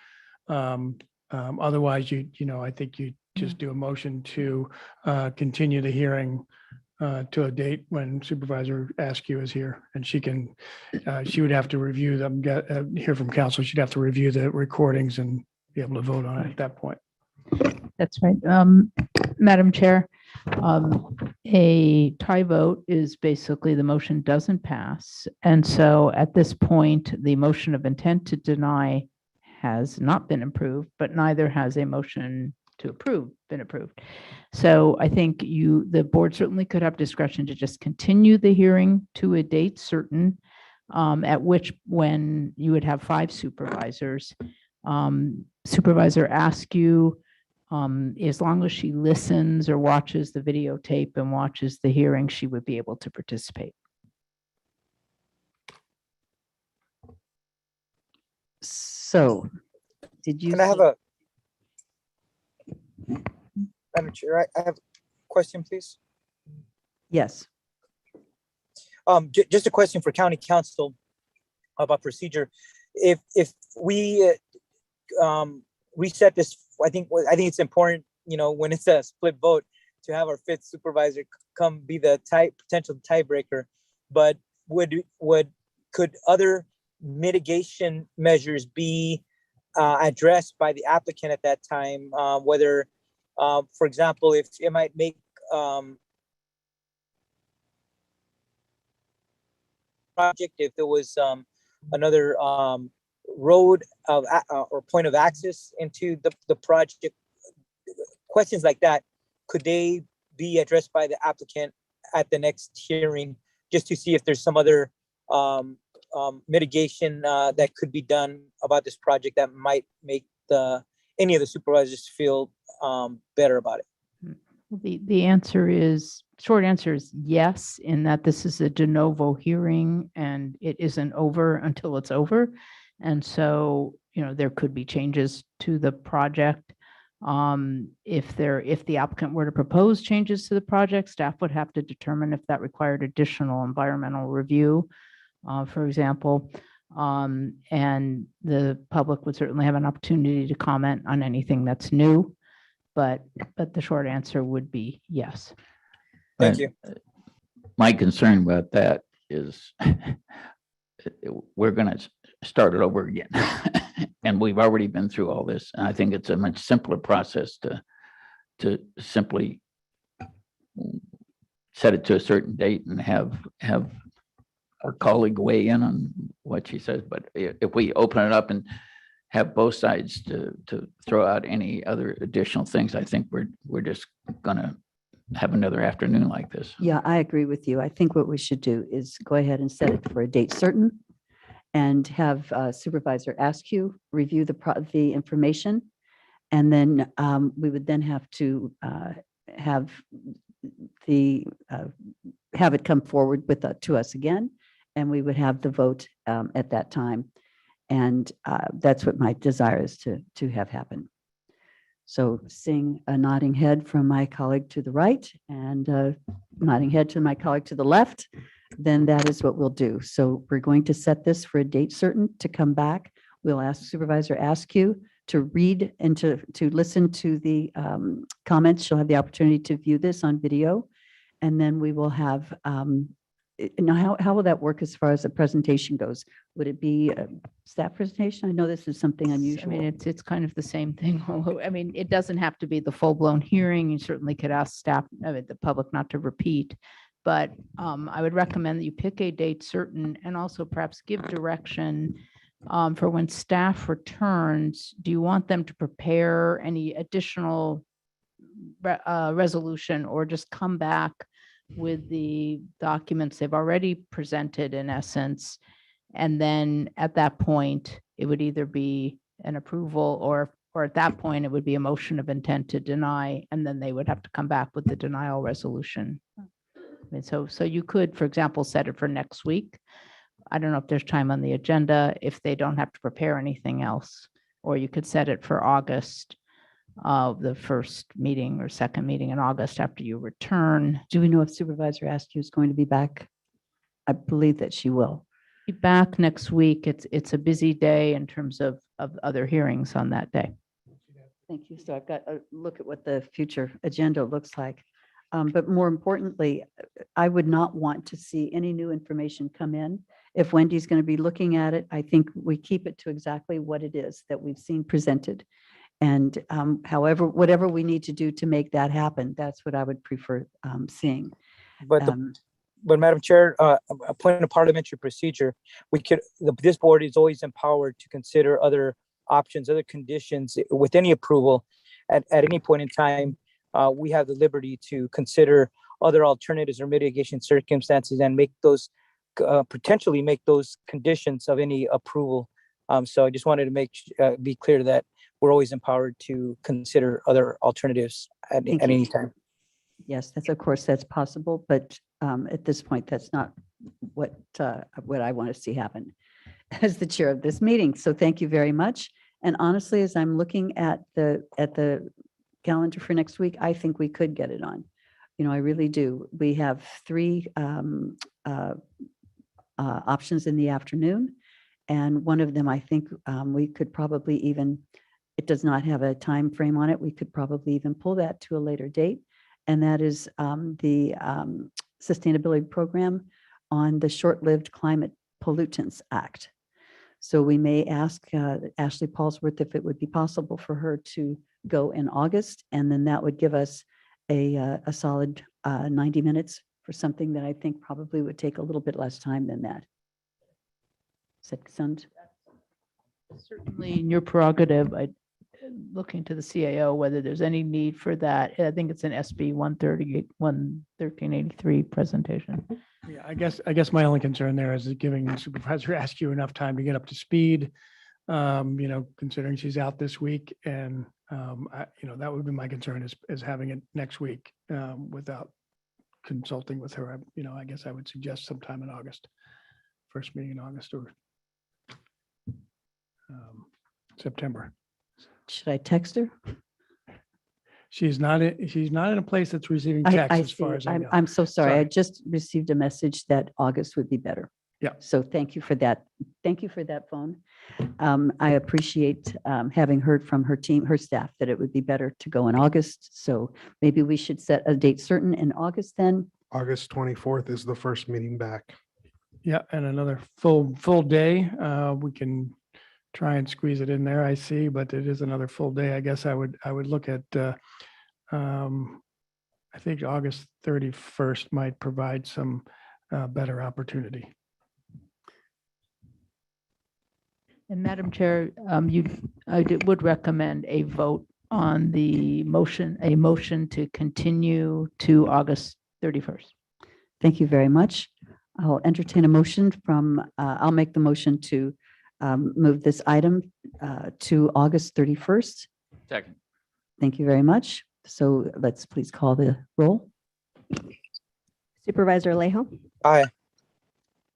Otherwise, I think you just do a motion to continue the hearing to a date when Supervisor Askew is here, and she would have to review them, hear from council. She'd have to review the recordings and be able to vote on it at that point. That's right. Madam Chair, a tie vote is basically the motion doesn't pass. And so at this point, the motion of intent to deny has not been approved, but neither has a motion to approve been approved. So I think the board certainly could have discretion to just continue the hearing to a date certain, when you would have 5 supervisors. Supervisor Askew, as long as she listens or watches the videotape and watches the hearing, she would be able to participate. So, did you? Can I have a, Madam Chair, I have a question, please. Yes. Just a question for County Council about procedure. If we reset this, I think it's important, when it's a split vote, to have our 5th supervisor come be the potential tiebreaker. But could other mitigation measures be addressed by the applicant at that time? Whether, for example, if it might make project, if there was another road or point of access into the project, questions like that, could they be addressed by the applicant at the next hearing, just to see if there's some other mitigation that could be done about this project that might make any of the supervisors feel better about it? The short answer is yes, in that this is a de novo hearing and it isn't over until it's over. And so, there could be changes to the project. If the applicant were to propose changes to the project, staff would have to determine if that required additional environmental review, for example. And the public would certainly have an opportunity to comment on anything that's new. But the short answer would be yes. Thank you. My concern about that is we're going to start it over again. And we've already been through all this. And I think it's a much simpler process to simply set it to a certain date and have our colleague weigh in on what she says. But if we open it up and have both sides to throw out any other additional things, I think we're just going to have another afternoon like this. Yeah, I agree with you. I think what we should do is go ahead and set it for a date certain and have Supervisor Askew review the information. And then we would then have to have it come forward to us again, and we would have the vote at that time. And that's what my desire is to have happen. So seeing a nodding head from my colleague to the right and nodding head to my colleague to the left, then that is what we'll do. So we're going to set this for a date certain to come back. We'll ask Supervisor Askew to read and to listen to the comments. She'll have the opportunity to view this on video. And then we will have, now how will that work as far as the presentation goes? Would it be a staff presentation? I know this is something unusual. I mean, it's kind of the same thing. Although, I mean, it doesn't have to be the full-blown hearing. You certainly could ask staff, the public not to repeat. But I would recommend that you pick a date certain and also perhaps give direction for when staff returns. Do you want them to prepare any additional resolution or just come back with the documents they've already presented in essence? And then at that point, it would either be an approval or or at that point, it would be a motion of intent to deny, and then they would have to come back with the denial resolution. I mean, so you could, for example, set it for next week. I don't know if there's time on the agenda, if they don't have to prepare anything else, or you could set it for August, the first meeting or second meeting in August after you return. Do we know if Supervisor Askew is going to be back? I believe that she will. Be back next week. It's a busy day in terms of other hearings on that day. Thank you. So I've got a look at what the future agenda looks like. But more importantly, I would not want to see any new information come in. If Wendy's going to be looking at it, I think we keep it to exactly what it is that we've seen presented. And however, whatever we need to do to make that happen, that's what I would prefer seeing. But Madam Chair, a point of parliamentary procedure, this board is always empowered to consider other options, other conditions with any approval at any point in time. We have the liberty to consider other alternatives or mitigation circumstances and make those potentially make those conditions of any approval. So I just wanted to be clear that we're always empowered to consider other alternatives at any time. Yes, of course, that's possible, but at this point, that's not what I want to see happen as the chair of this meeting. So thank you very much. And honestly, as I'm looking at the calendar for next week, I think we could get it on. I really do. We have 3 options in the afternoon, and one of them, I think we could probably even, it does not have a time frame on it. We could probably even pull that to a later date. And that is the sustainability program on the short-lived Climate Pollutants Act. So we may ask Ashley Paulsworth if it would be possible for her to go in August, and then that would give us a solid 90 minutes for something that I think probably would take a little bit less time than that. Does that sound? Certainly in your prerogative, I looking to the CAO whether there's any need for that. I think it's an SB 1383 presentation. Yeah, I guess my only concern there is giving Supervisor Askew enough time to get up to speed. Considering she's out this week, and that would be my concern is having it next week without consulting with her. I guess I would suggest sometime in August, first meeting in August or September. Should I text her? She's not in a place that's receiving texts as far as I know. I'm so sorry. I just received a message that August would be better. Yeah. So thank you for that. Thank you for that phone. I appreciate having heard from her team, her staff, that it would be better to go in August. So maybe we should set a date certain in August then. August 24th is the first meeting back. Yeah, and another full day. We can try and squeeze it in there, I see, but it is another full day. I guess I would look at, I think August 31st might provide some better opportunity. And Madam Chair, I would recommend a vote on the motion, a motion to continue to August 31st. Thank you very much. I'll entertain a motion I'll make the motion to move this item to August 31st. Second. Thank you very much. So let's please call the roll. Supervisor Alejo. Aye.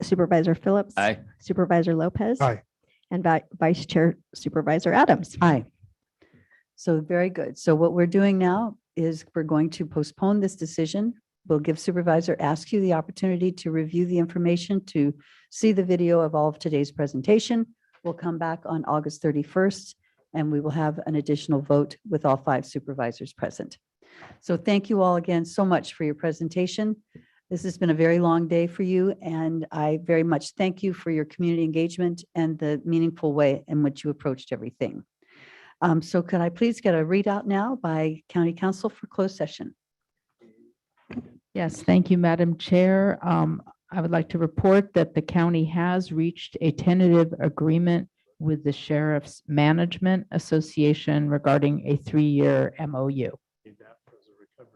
Supervisor Phillips. Aye. Supervisor Lopez. Aye. And Vice Chair Supervisor Adams. Aye. So very good. So what we're doing now is we're going to postpone this decision. We'll give Supervisor Askew the opportunity to review the information, to see the video of all of today's presentation. We'll come back on August 31st, and we will have an additional vote with all 5 supervisors present. So thank you all again so much for your presentation. This has been a very long day for you, and I very much thank you for your community engagement and the meaningful way in which you approached everything. So could I please get a readout now by County Council for closed session? Yes, thank you, Madam Chair. I would like to report that the county has reached a tentative agreement with the Sheriff's Management Association regarding a 3-year MOU.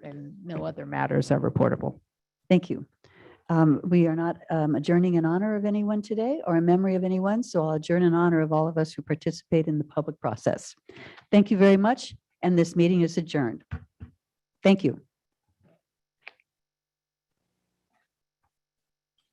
And no other matters are reportable. Thank you. We are not adjourning in honor of anyone today or in memory of anyone, so I'll adjourn in honor of all of us who participate in the public process. Thank you very much, and this meeting is adjourned. Thank you.